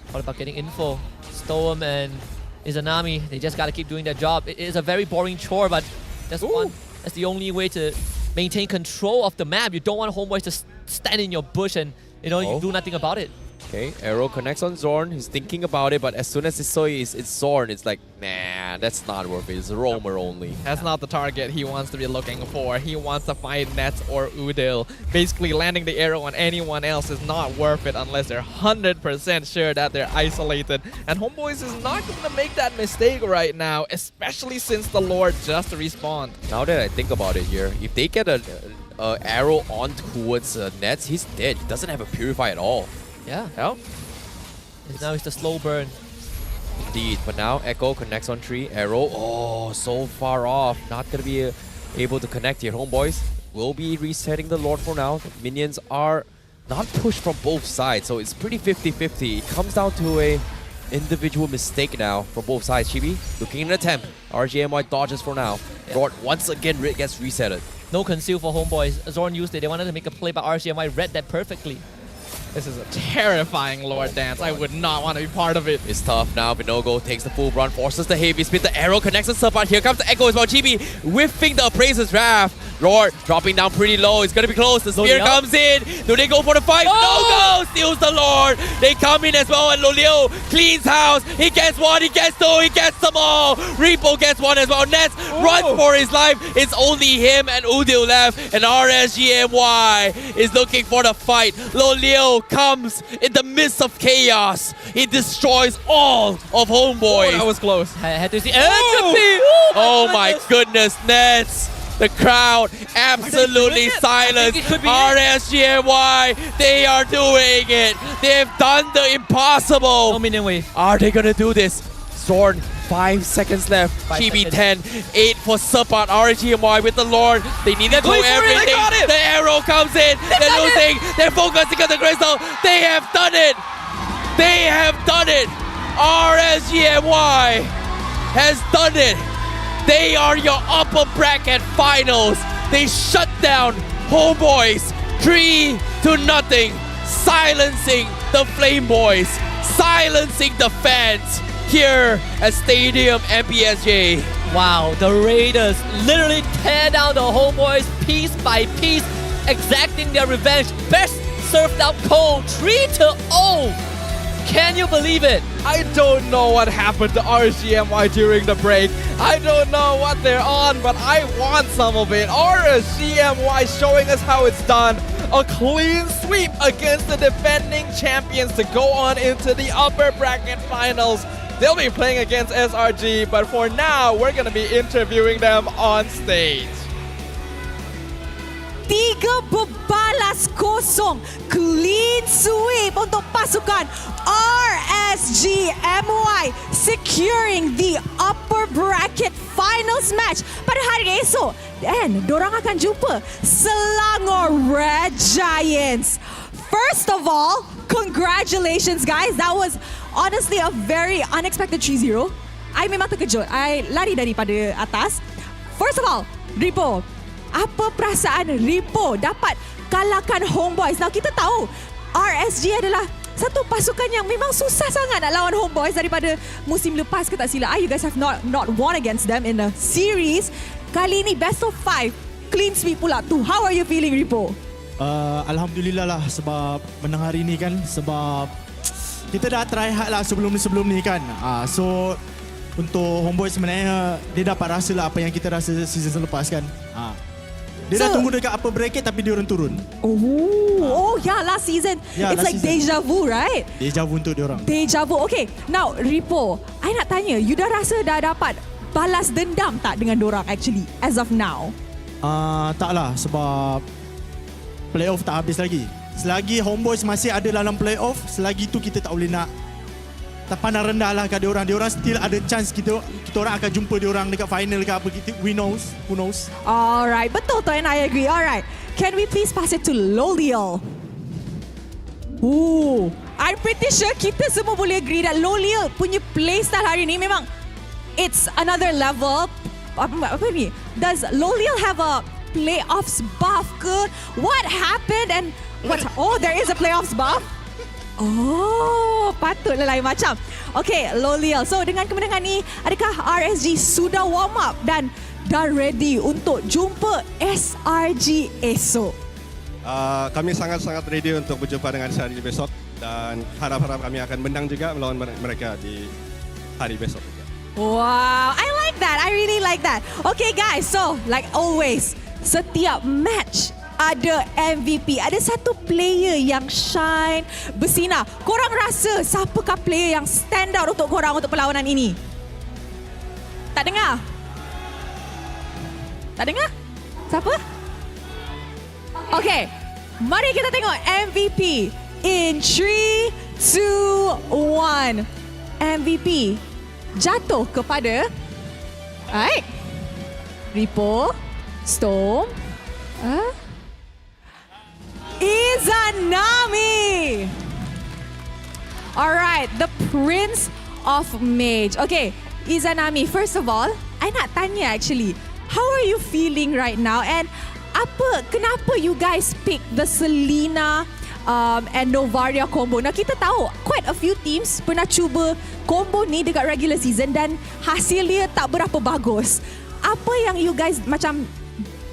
Speaker 17: What about getting info? Storm and Izanami, they just gotta keep doing their job. It is a very boring chore, but that's the only way to maintain control of the map. You don't want Homeboys to stand in your bush and you do nothing about it.
Speaker 12: Okay, arrow connects on Zorn. He's thinking about it, but as soon as he saw it's Zorn, it's like, nah, that's not worth it. It's a roamer only.
Speaker 11: That's not the target he wants to be looking for. He wants to find Nets or Udil. Basically, landing the arrow on anyone else is not worth it unless they're 100% sure that they're isolated. And Homeboys is not going to make that mistake right now, especially since the Lord just respawned.
Speaker 12: Now that I think about it here, if they get an arrow on towards Nets, he's dead. He doesn't have a Purify at all.
Speaker 17: Yeah. Now it's the slow burn.
Speaker 12: Indeed, but now Echo connects on tree. Arrow, oh, so far off. Not going to be able to connect here. Homeboys will be resetting the Lord for now. The minions are not pushed from both sides, so it's pretty 50-50. It comes down to a individual mistake now from both sides. Chibi looking at an attempt. RSG MY dodges for now. Yeah. Lord once again gets resetted.
Speaker 17: No conceal for Homeboys. Zorn used it. They wanted to make a play, but RSG MY read that perfectly.
Speaker 11: This is a terrifying Lord dance. I would not want to be part of it.
Speaker 12: It's tough now. Vinogo takes the full run, forces the heavy spin. The arrow connects the support. Here comes the Echo as well. Chibi whiffing the Appraiser's Wrath. Lord dropping down pretty low. It's going to be close. The spear comes in. Do they go for the fight? No go! Steals the Lord. They come in as well, and Loliao cleans house. He gets one. He gets two. He gets them all. Repo gets one as well. Nets runs for his life. It's only him and Udil left, and RSG MY is looking for the fight. Loliao comes in the midst of chaos. He destroys all of Homeboys.
Speaker 11: Oh, that was close.
Speaker 17: I had to see.
Speaker 12: Oh my goodness, Nets. The crowd absolutely silent. RSG MY, they are doing it. They have done the impossible.
Speaker 17: No minion wave.
Speaker 12: Are they gonna do this? Zorn, 5 seconds left. Chibi 10, 8 for support. RSG MY with the Lord. They need to do everything. The arrow comes in. They're losing. They're focusing on the crystal. They have done it. They have done it. RSG MY has done it. They are your upper bracket finals. They shut down Homebois 3-0, silencing the Flame Boys, silencing the fans here at Stadium MPSJ.
Speaker 17: Wow, the Raiders literally tear down the Homebois piece by piece, exacting their revenge. Best served out cold, 3-0. Can you believe it?
Speaker 11: I don't know what happened to RSG MY during the break. I don't know what they're on, but I want some of it. RSG MY showing us how it's done. A clean sweep against the defending champions to go on into the upper bracket finals. They'll be playing against SRG, but for now, we're going to be interviewing them on stage.
Speaker 4: 3-0 clean sweep untuk pasukan RSG MY securing the upper bracket finals match pada hari esok, dan dorang akan jumpa Selangor Red Giants. First of all, congratulations guys, that was honestly a very unexpected 3-0. I memang terkejut, I lari daripada atas. First of all, Ripo, apa perasaan Ripo dapat kalahkan Homebois? Now kita tahu RSG adalah satu pasukan yang memang susah sangat nak lawan Homebois daripada musim lepas ke tak silap. You guys have not won against them in the series. Kali ini best of 5, clean sweep pula tu. How are you feeling, Ripo?
Speaker 1: Alhamdulillah lah sebab menang hari ni kan, sebab kita dah try hard lah sebelum ni kan. So untuk Homebois sebenarnya dia dapat rasa lah apa yang kita rasa season selepas kan. Dia dah tunggu dekat upper bracket tapi dia orang turun.
Speaker 4: Oh yeah, last season.
Speaker 1: Yeah,
Speaker 4: it's like deja vu, right?
Speaker 1: Deja vu untuk dia orang.
Speaker 4: Deja vu. Okay, now Ripo, I nak tanya, you dah rasa dah dapat balas dendam tak dengan dorang actually as of now?
Speaker 1: Tak lah, sebab playoff tak habis lagi. Selagi Homebois masih ada dalam playoff, selagi tu kita tak boleh nak pandang rendah lah kat diorang. Diorang still ada chance kita orang akan jumpa diorang dekat final ke apa. Who knows.
Speaker 4: Alright, betul tu and I agree. Alright, can we please pass it to Loliel? I'm pretty sure kita semua boleh agree that Loliel punya playstyle hari ni memang it's another level. Apa ni? Does Loliel have a playoffs buff ke? What happened and there is a playoffs buff? Patutlah lain macam. Okay, Loliel. So dengan kemenangan ni, adakah RSG sudah warm up dan dah ready untuk jumpa SRG esok?
Speaker 20: Kami sangat-sangat ready untuk berjumpa dengan SRG besok dan harap-harap kami akan menang juga melawan mereka di hari besok.
Speaker 4: Wow, I like that. I really like that. Okay guys, so like always, setiap match ada MVP, ada satu player yang shine, bersinar. Korang rasa siapakah player yang stand out untuk korang untuk perlawanan ini? Tak dengar? Tak dengar? Siapa? Okay, mari kita tengok MVP in 3, 2, 1. MVP jatuh kepada Ripo, Storm, Izanami. Alright, the Prince of Mage. Okay, Izanami, first of all, I nak tanya actually, how are you feeling right now? And kenapa you guys pick the Selena and Novaria combo? Nah, kita tahu quite a few teams pernah cuba combo ni dekat regular season dan hasilnya tak berapa bagus. Apa yang you guys macam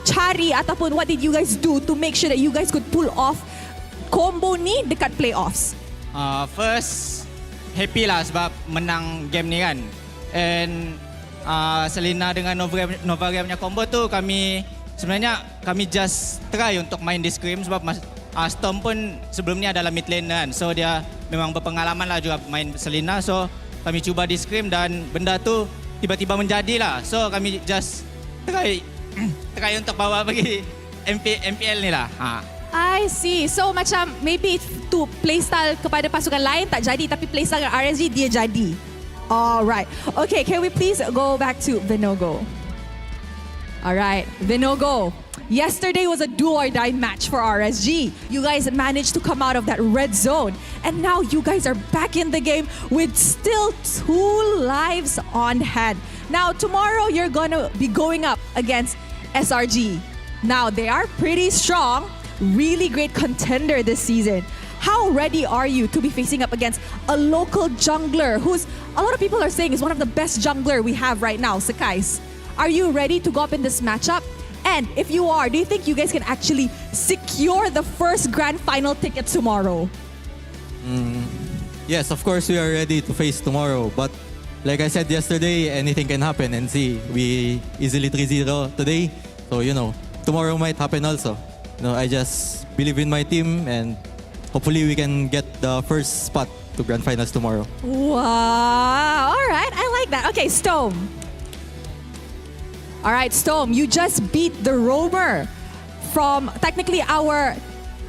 Speaker 4: cari ataupun what did you guys do to make sure that you guys could pull off combo ni dekat playoffs?
Speaker 21: First, happy lah sebab menang game ni kan. And Selena dengan Novaria punya combo tu kami just try untuk main di scrim sebab Storm pun sebelum ni adalah mid lane kan. So dia memang berpengalaman lah juga main Selena. So kami cuba di scrim dan benda tu tiba-tiba menjadi lah. So kami just try untuk bawa pergi MPL ni lah.
Speaker 4: I see. So macam maybe tu playstyle kepada pasukan lain tak jadi tapi playstyle dengan RSG dia jadi. Alright. Okay, can we please go back to Vinogo? Alright, Vinogo. Yesterday was a do or die match for RSG. You guys managed to come out of that red zone. And now you guys are back in the game with still 2 lives on hand. Now, tomorrow you're going to be going up against SRG. Now, they are pretty strong, really great contender this season. How ready are you to be facing up against a local jungler who's, a lot of people are saying, is one of the best jungler we have right now, Sakais? Are you ready to go up in this matchup? And if you are, do you think you guys can actually secure the first grand final ticket tomorrow?
Speaker 7: Yes, of course we are ready to face tomorrow. But like I said yesterday, anything can happen. And see, we easily 3-0 today. So, tomorrow might happen also. I just believe in my team and hopefully we can get the first spot to grand finals tomorrow.
Speaker 4: Wow. All right. I like that. Okay, Stome. All right, Stome, you just beat the Roamer from technically our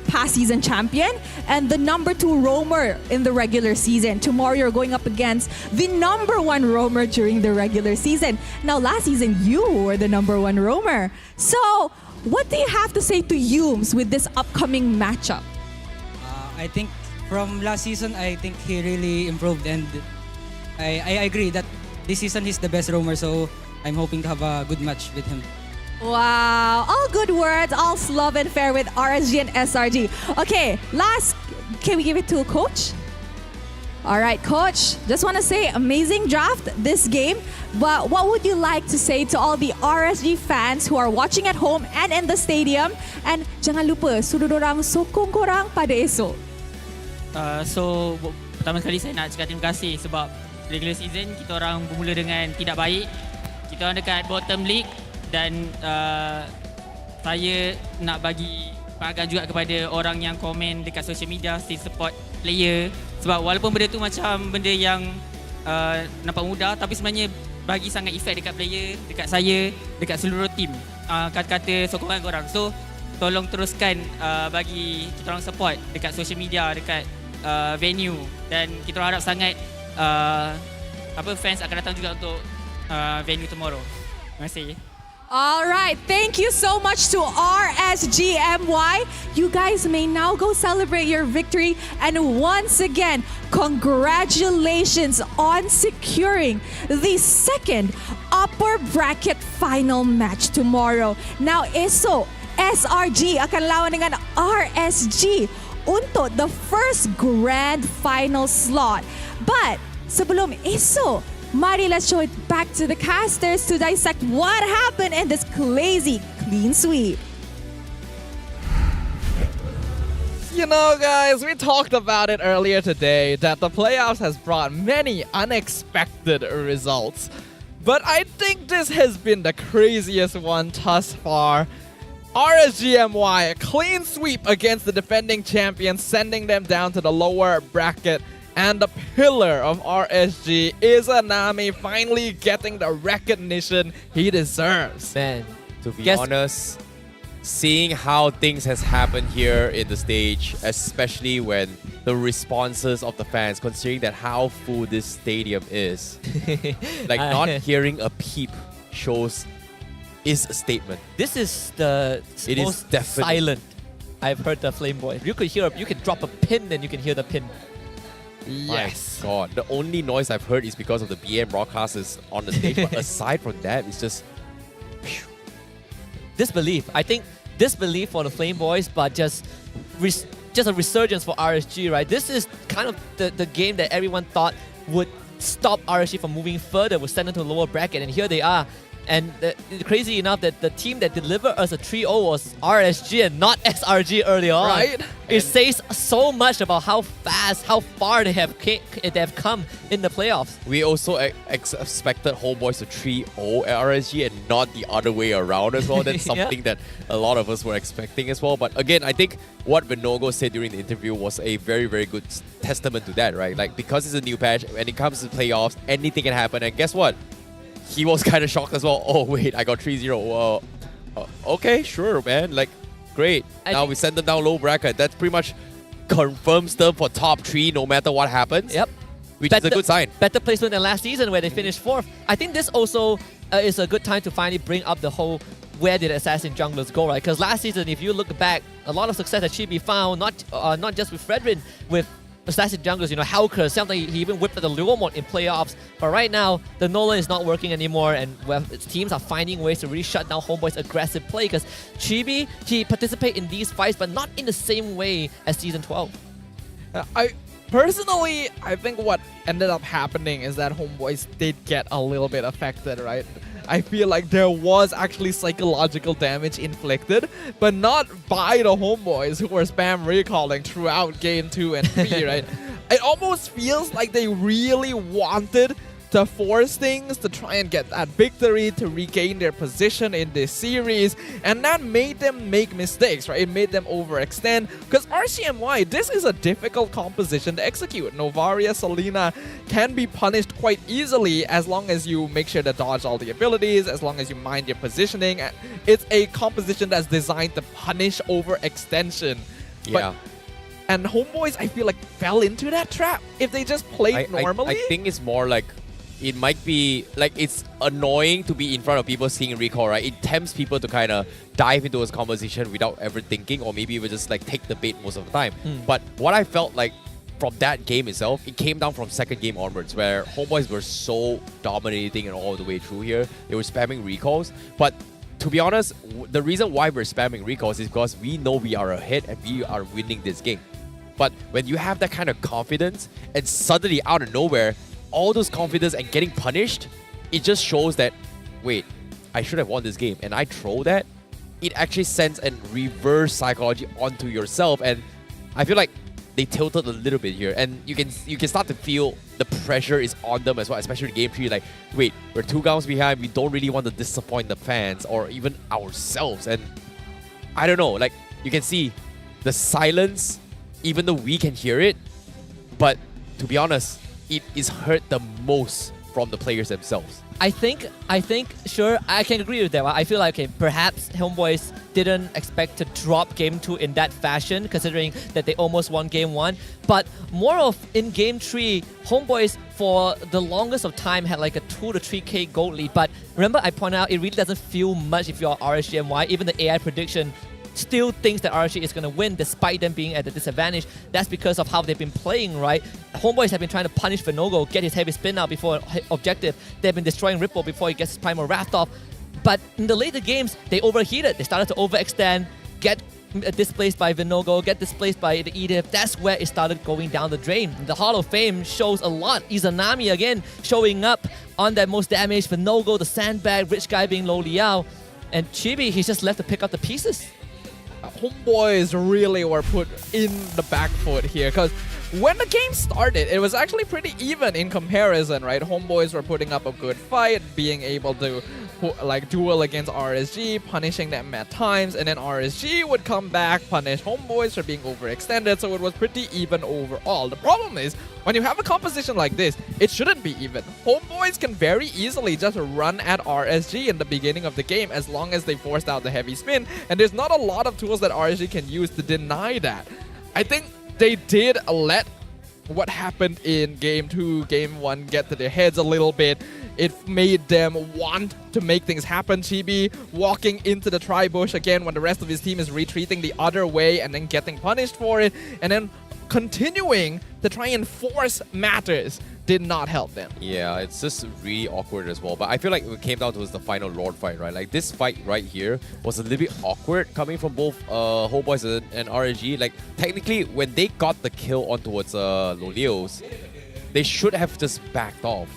Speaker 4: past season champion and the number 2 Roamer in the regular season. Tomorrow you're going up against the number 1 Roamer during the regular season. Now, last season, you were the number 1 Roamer. So, what do you have to say to Humes with this upcoming matchup?
Speaker 9: I think from last season, I think he really improved, and I agree that this season he's the best roamer, so I'm hoping to have a good match with him.
Speaker 4: Wow, all good words, all love and fair with RSG and SRG. Okay, last, can we give it to Coach? All right, Coach, just want to say amazing draft this game, but what would you like to say to all the RSG fans who are watching at home and in the stadium? And jangan lupa, suruh dorang sokong korang pada esok.
Speaker 14: So, pertama sekali saya nak cakap terima kasih sebab regular season kita orang bermula dengan tidak baik. Kita orang dekat bottom league dan saya nak bagi penghargaan juga kepada orang yang komen dekat social media, still support player. Sebab walaupun benda tu macam benda yang nampak mudah, tapi sebenarnya bagi sangat efek dekat player, dekat saya, dekat seluruh tim. Kata-kata sokongan korang. So, tolong teruskan bagi kita orang support dekat social media, dekat venue, dan kita orang harap sangat fans akan datang juga untuk venue tomorrow. Terima kasih.
Speaker 4: All right, thank you so much to RSG MY. You guys may now go celebrate your victory. And once again, congratulations on securing the second upper bracket final match tomorrow. Now, esok, SRG akan lawan dengan RSG untuk the first grand final slot. But sebelum esok, mari let's show it back to the casters to dissect what happened in this crazy clean sweep.
Speaker 11: You know, guys, we talked about it earlier today that the playoffs has brought many unexpected results. But I think this has been the craziest one thus far. RSG MY, a clean sweep against the defending champions, sending them down to the lower bracket. And the pillar of RSG is Anami, finally getting the recognition he deserves.
Speaker 5: Man,
Speaker 12: to be honest, seeing how things has happened here in the stage, especially when the responses of the fans, considering that how full this stadium is, like not hearing a peep shows is a statement.
Speaker 5: This is the most silent I've heard the Flame Boy. You could drop a pin and you can hear the pin.
Speaker 12: Yes. My God, the only noise I've heard is because of the BM broadcasters on the stage. But aside from that, it's just
Speaker 5: disbelief. I think disbelief for the Flame Boys, but just a resurgence for RSG, right? This is kind of the game that everyone thought would stop RSG from moving further, would send them to the lower bracket, and here they are. And crazy enough that the team that delivered us a 3-0 was RSG and not SRG early on.
Speaker 11: Right?
Speaker 5: It says so much about how fast, how far they have come in the playoffs.
Speaker 12: We also expected Homebois to 3-0 at RSG and not the other way around as well. That's something that a lot of us were expecting as well. But again, I think what Vinogo said during the interview was a very, very good testament to that, right? Like, because it's a new patch, when it comes to playoffs, anything can happen. And guess what? He was kind of shocked as well. Oh, wait, I got 3-0. Okay, sure, man. Like, great. Now we send them down low bracket. That pretty much confirms them for top 3 no matter what happens.
Speaker 5: Yep.
Speaker 12: Which is a good sign.
Speaker 5: Better placement than last season where they finished 4th. I think this also is a good time to finally bring up the whole
Speaker 17: where did Assassin junglers go, right? Because last season, if you look back, a lot of success that Chibi found, not just with Fredrin, with Assassin junglers, Howker, something he even whipped at the Luo mode in playoffs. But right now, the Nolan is not working anymore, and teams are finding ways to really shut down Homeboy's aggressive play, because Chibi, he participates in these fights, but not in the same way as Season 12.
Speaker 11: Personally, I think what ended up happening is that Homeboys did get a little bit affected, right? I feel like there was actually psychological damage inflicted, but not by the Homeboys who were spam recalling throughout game 2 and 3, right? It almost feels like they really wanted to force things to try and get that victory, to regain their position in this series, and that made them make mistakes, right? It made them overextend, because RSG MY, this is a difficult composition to execute. Novaria, Selena can be punished quite easily as long as you make sure to dodge all the abilities, as long as you mind your positioning. It's a composition that's designed to punish overextension.
Speaker 12: Yeah.
Speaker 11: And Homeboys, I feel like, fell into that trap. If they just played normally.
Speaker 12: I think it's more like, it might be like it's annoying to be in front of people seeing recall, right? It tempts people to kind of dive into this conversation without ever thinking, or maybe even just like take the bait most of the time. But what I felt like from that game itself, it came down from second game onwards, where Homeboys were so dominating and all the way through here. They were spamming recalls. But to be honest, the reason why we're spamming recalls is because we know we are ahead and we are winning this game. But when you have that kind of confidence and suddenly out of nowhere, all those confidence and getting punished, it just shows that, wait, I should have won this game, and I throw that, it actually sends a reverse psychology onto yourself, and I feel like they tilted a little bit here, and you can start to feel the pressure is on them as well, especially in game 3, like, wait, we're 2 rounds behind, we don't really want to disappoint the fans or even ourselves, and I don't know, like, you can see the silence, even though we can hear it, but to be honest, it is hurt the most from the players themselves.
Speaker 17: I think, sure, I can agree with that. I feel like, okay, perhaps Homeboys didn't expect to drop Game 2 in that fashion, considering that they almost won Game 1. But more of in Game 3, Homeboys, for the longest of time, had like a 2 to 3k gold lead. But remember, I pointed out, it really doesn't feel much if you're RSG MY. Even the AI prediction still thinks that RSG is going to win despite them being at a disadvantage. That's because of how they've been playing, right? Homeboys have been trying to punish Vinogo, get his heavy spin out before objective. They've been destroying Ripple before he gets his Primal Wrath off. But in the later games, they overheated. They started to overextend, get displaced by Vinogo, get displaced by the Edith. That's where it started going down the drain. The Hall of Fame shows a lot. Izanami again showing up on that most damage. Vinogo, the sandbag, rich guy being Lo Liao. And Chibi, he's just left to pick up the pieces.
Speaker 11: Homeboys really were put in the back foot here, because when the game started, it was actually pretty even in comparison, right? Homeboys were putting up a good fight, being able to like duel against RSG, punishing them at times, and then RSG would come back, punish Homeboys for being overextended, so it was pretty even overall. The problem is, when you have a composition like this, it shouldn't be even. Homeboys can very easily just run at RSG in the beginning of the game as long as they forced out the heavy spin, and there's not a lot of tools that RSG can use to deny that. I think they did let what happened in Game 2, Game 1 get to their heads a little bit. It made them want to make things happen. Chibi walking into the tri-bush again when the rest of his team is retreating the other way and then getting punished for it, and then continuing to try and force matters did not help them.
Speaker 12: Yeah, it's just really awkward as well. But I feel like it came down to the final Lord fight, right? Like this fight right here was a little bit awkward coming from both Homeboys and RSG. Like technically, when they got the kill on towards Lolio's, they should have just backed off.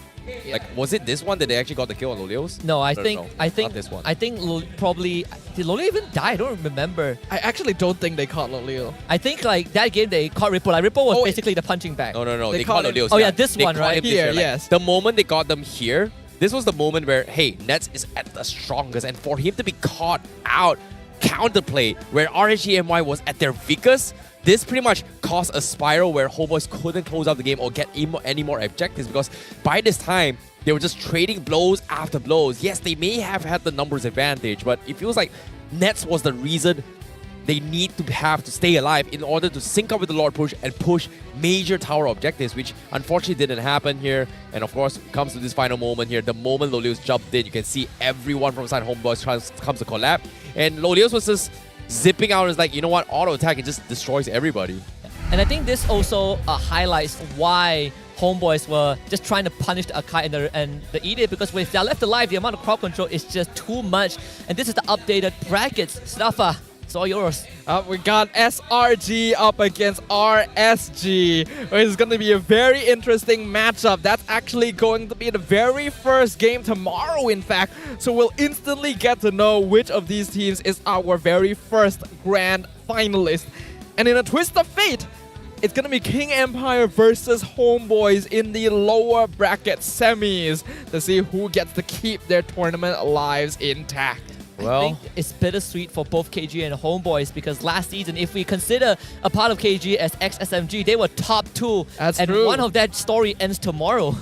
Speaker 12: Like, was it this one that they actually got the kill on Lolio's?
Speaker 17: No, I think
Speaker 12: not this one.
Speaker 17: I think probably did Lolio even die? I don't remember.
Speaker 11: I actually don't think they caught Lolio.
Speaker 17: I think like that game they caught Ripple. Like Ripple was basically the punching bag.
Speaker 12: No. They caught Lolio's.
Speaker 17: Oh yeah, this one, right?
Speaker 11: Here,
Speaker 12: like,
Speaker 11: yes.
Speaker 12: The moment they got them here, this was the moment where, hey, Nets is at the strongest, and for him to be caught out, counterplay, where RSG MY was at their weakest, this pretty much caused a spiral where Homeboys couldn't close out the game or get any more objectives, because by this time, they were just trading blows after blows. Yes, they may have had the numbers advantage, but it feels like Nets was the reason they need to have to stay alive in order to sync up with the Lord push and push major tower objectives, which unfortunately didn't happen here. And of course, it comes to this final moment here. The moment Lolios jumped in, you can see everyone from inside Homebois comes to collab. And Lolios was just zipping out and is like, you know what, auto attack, it just destroys everybody.
Speaker 17: And I think this also highlights why Homebois were just trying to punish the Akai and the Edict, because if they're left alive, the amount of crowd control is just too much. And this is the updated brackets. Staffa, it's all yours.
Speaker 11: We got SRG up against RSG. It's going to be a very interesting matchup. That's actually going to be the very first game tomorrow, in fact. So we'll instantly get to know which of these teams is our very first grand finalist. And in a twist of fate, it's going to be King Empire versus Homebois in the lower bracket semis to see who gets to keep their tournament lives intact.
Speaker 17: I think it's bittersweet for both KG and Homebois, because last season, if we consider a part of KG as ex-SMG, they were top 2.
Speaker 11: That's
Speaker 17: and
Speaker 11: true.
Speaker 17: One of that story ends tomorrow.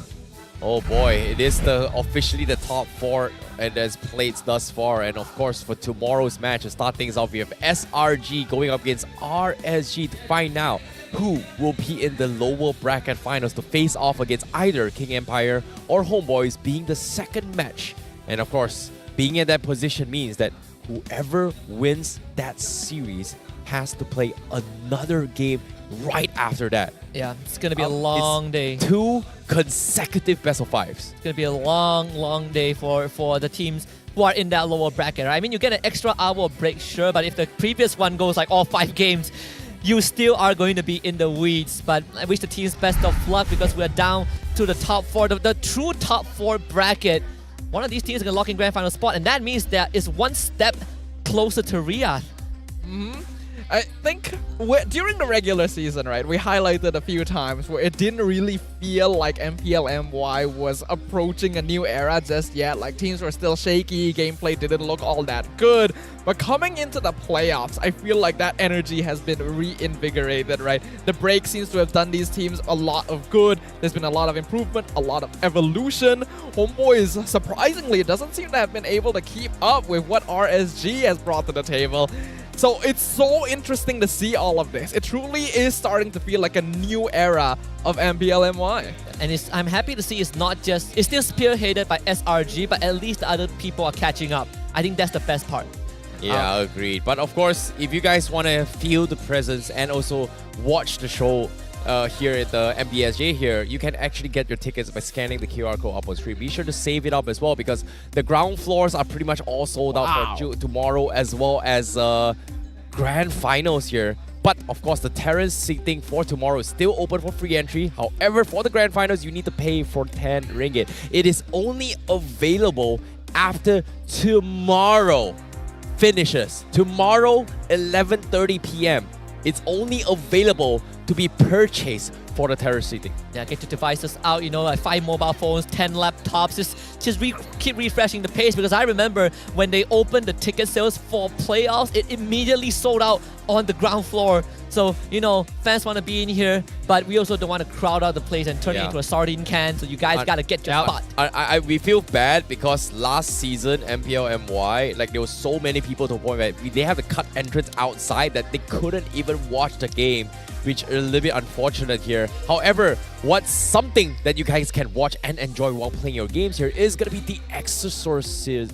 Speaker 12: Oh boy, it is officially the top 4 and as played thus far. And of course, for tomorrow's match, to start things off, we have SRG going up against RSG to find out who will be in the lower bracket finals to face off against either King Empire or Homebois, being the second match. And of course, being in that position means that whoever wins that series has to play another game right after that.
Speaker 17: Yeah, it's going to be a long day.
Speaker 12: 2 consecutive best of 5s.
Speaker 17: It's going to be a long day for the teams who are in that lower bracket. Right? I mean, you get an extra hour break, sure, but if the previous one goes like all 5 games, you still are going to be in the weeds. But I wish the teams best of luck, because we're down to the top 4, the true top 4 bracket. One of these teams is going to lock in grand final spot, and that means that is one step closer to Riyadh.
Speaker 11: I think during the regular season, right, we highlighted a few times where it didn't really feel like MPL MY was approaching a new era just yet. Like, teams were still shaky, gameplay didn't look all that good. But coming into the playoffs, I feel like that energy has been reinvigorated, right? The break seems to have done these teams a lot of good. There's been a lot of improvement, a lot of evolution. Homebois, surprisingly, doesn't seem to have been able to keep up with what RSG has brought to the table. So it's so interesting to see all of this. It truly is starting to feel like a new era of MPL MY.
Speaker 17: And I'm happy to see it's still spearheaded by SRG, but at least the other people are catching up. I think that's the best part.
Speaker 12: Yeah, agreed. But of course, if you guys want to feel the presence and also watch the show here at the MBSJ here, you can actually get your tickets by scanning the QR code up on screen. Be sure to save it up as well, because the ground floors are pretty much all sold out for tomorrow, as well as grand finals here. But of course, the terrace seating for tomorrow is still open for free entry. However, for the grand finals, you need to pay for 10 ringgit. It is only available after tomorrow finishes. Tomorrow, 11:30 p.m. It's only available to be purchased for the terrace seating.
Speaker 17: Yeah, get your devices out, like 5 mobile phones, 10 laptops, just keep refreshing the pace, because I remember when they opened the ticket sales for playoffs, it immediately sold out on the ground floor. So, fans want to be in here, but we also don't want to crowd out the place and turn it into a sardine can, so you guys got to get your spot.
Speaker 12: We feel bad because last season, MPL MY, like, there was so many people to the point where they have to cut entrance outside that they couldn't even watch the game, which is a little bit unfortunate here. However, what's something that you guys can watch and enjoy while playing your games here is going to be the Exorcist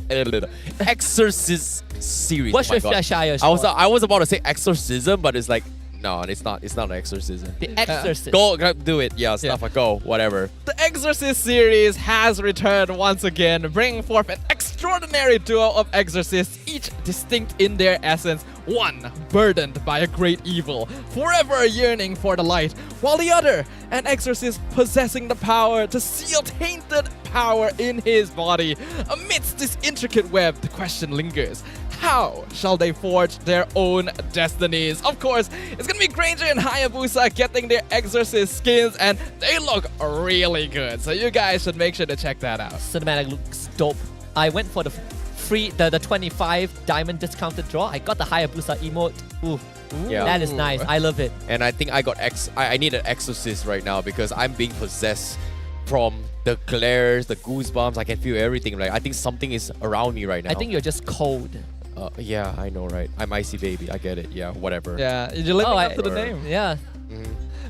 Speaker 12: series.
Speaker 17: What's your
Speaker 12: I was about to say exorcism, but it's like, no, it's not an exorcism.
Speaker 17: The Exorcist.
Speaker 12: Go do it. Yeah, stuff. Go, whatever.
Speaker 11: The Exorcist series has returned once again, bringing forth an extraordinary duo of exorcists, each distinct in their essence. One burdened by a great evil, forever yearning for the light, while the other, an exorcist possessing the power to seal tainted power in his body. Amidst this intricate web, the question lingers: how shall they forge their own destinies? Of course, it's gonna be Granger and Hayabusa getting their exorcist skins, and they look really good. So you guys should make sure to check that out.
Speaker 17: Cinematic looks dope. I went for the 25 diamond discounted draw. I got the Hayabusa emote. Ooh.
Speaker 12: Yeah.
Speaker 17: That is nice. I love it.
Speaker 12: And I think I need an exorcist right now, because I'm being possessed from the glares, the goosebumps. I can feel everything. Like, I think something is around me right now.
Speaker 17: I think you're just cold.
Speaker 12: Yeah, I know, right? I'm Icy Baby. I get it. Yeah, whatever.
Speaker 11: Yeah, you're living up to the name.
Speaker 17: Yeah.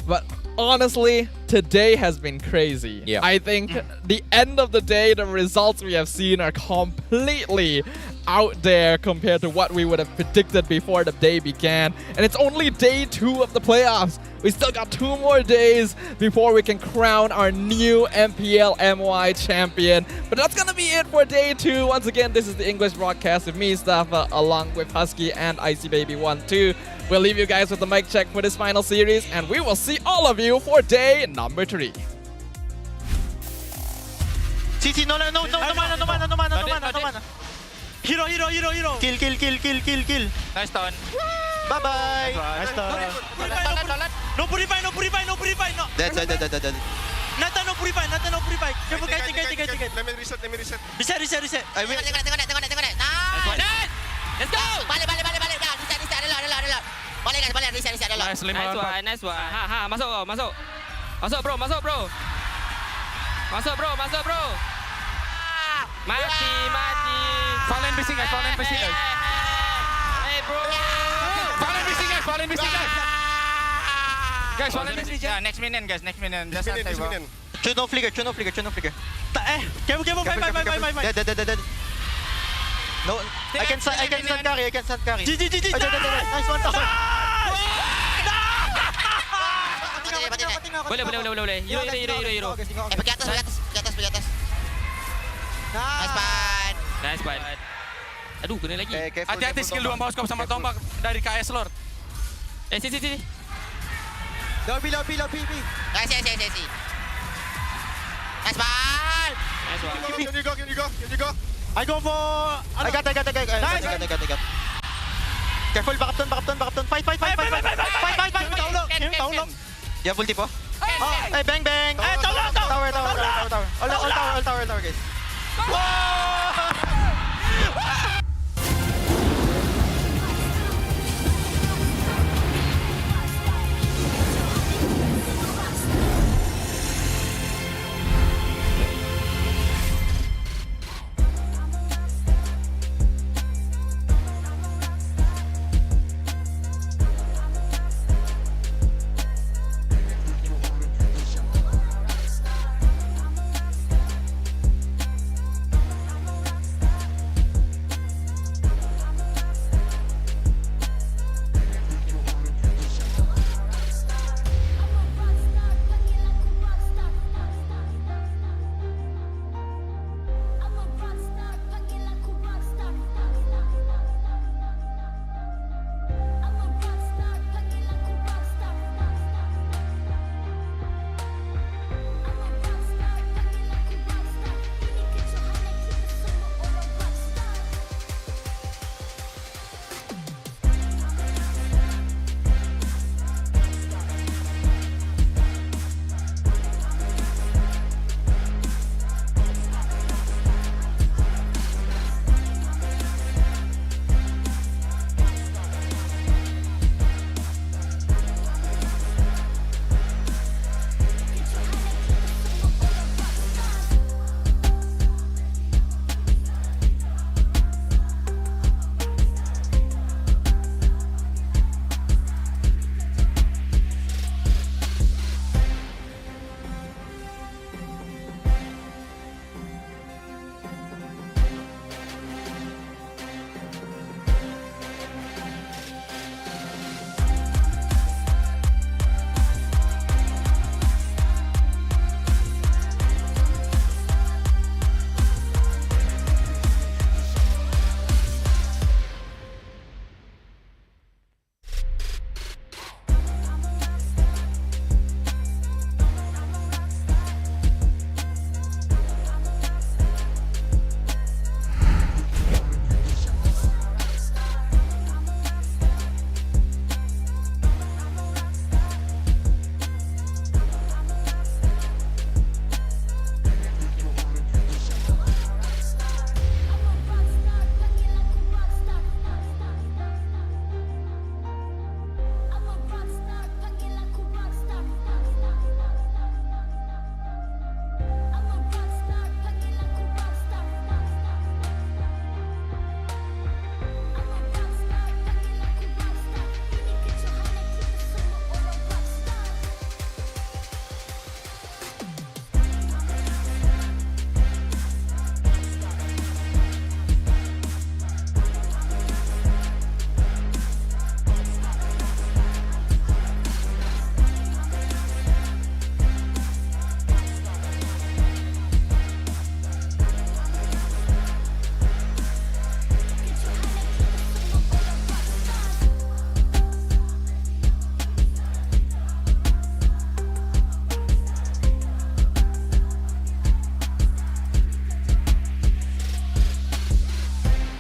Speaker 11: But honestly, today has been crazy.
Speaker 12: Yeah.
Speaker 11: I think the end of the day, the results we have seen are completely out there compared to what we would have predicted before the day began. And it's only day 2 of the playoffs. We still got 2 more days before we can crown our new MPL MY champion. But that's gonna be it for day 2. Once again, this is the English broadcast with me, Staffa, along with Husky and Icy Baby 1-2. We'll leave you guys with the mic check for this final series, and we will see all of you for day number 3.
Speaker 1: CC, no mana. Hero. Kill.
Speaker 21: Nice turn.
Speaker 1: Bye-bye. Nice turn. No purify.
Speaker 21: Dead.
Speaker 1: Nata no purify. Careful, guys.
Speaker 20: Let me reset.
Speaker 1: Reset.
Speaker 21: I will.
Speaker 18: Tengok nak. Nice. Let's go. Balik. Dah, reset. Reload. Balik guys, reset reload.
Speaker 14: Nice one. Ha, masuk. Masuk bro. Masuk bro. Mati.
Speaker 10: Fallen busy guys.
Speaker 14: Hey bro.
Speaker 10: Fallen busy guys. Guys, fallen busy.
Speaker 21: Yeah, next minion. Just santai bro.
Speaker 1: Chuno flicker. Careful. Bye.
Speaker 21: Dead. No, I can stun carry.
Speaker 1: GG. Nice one.
Speaker 14: Boleh. Hero.
Speaker 18: Pergi atas. Nice fight.
Speaker 14: Aduh, kena lagi.
Speaker 10: Hati-hati skill 2 mouse sama tombak dari KS Lord.
Speaker 14: Sini.
Speaker 21: Lobby.
Speaker 18: Nice. Nice fight.
Speaker 20: Can you go?
Speaker 1: I go for...
Speaker 21: I got.
Speaker 1: Nice. Careful, back up turn. Fight. Taulong.
Speaker 21: You have ulti po?
Speaker 1: Hey, bang.
Speaker 21: Tower, guys.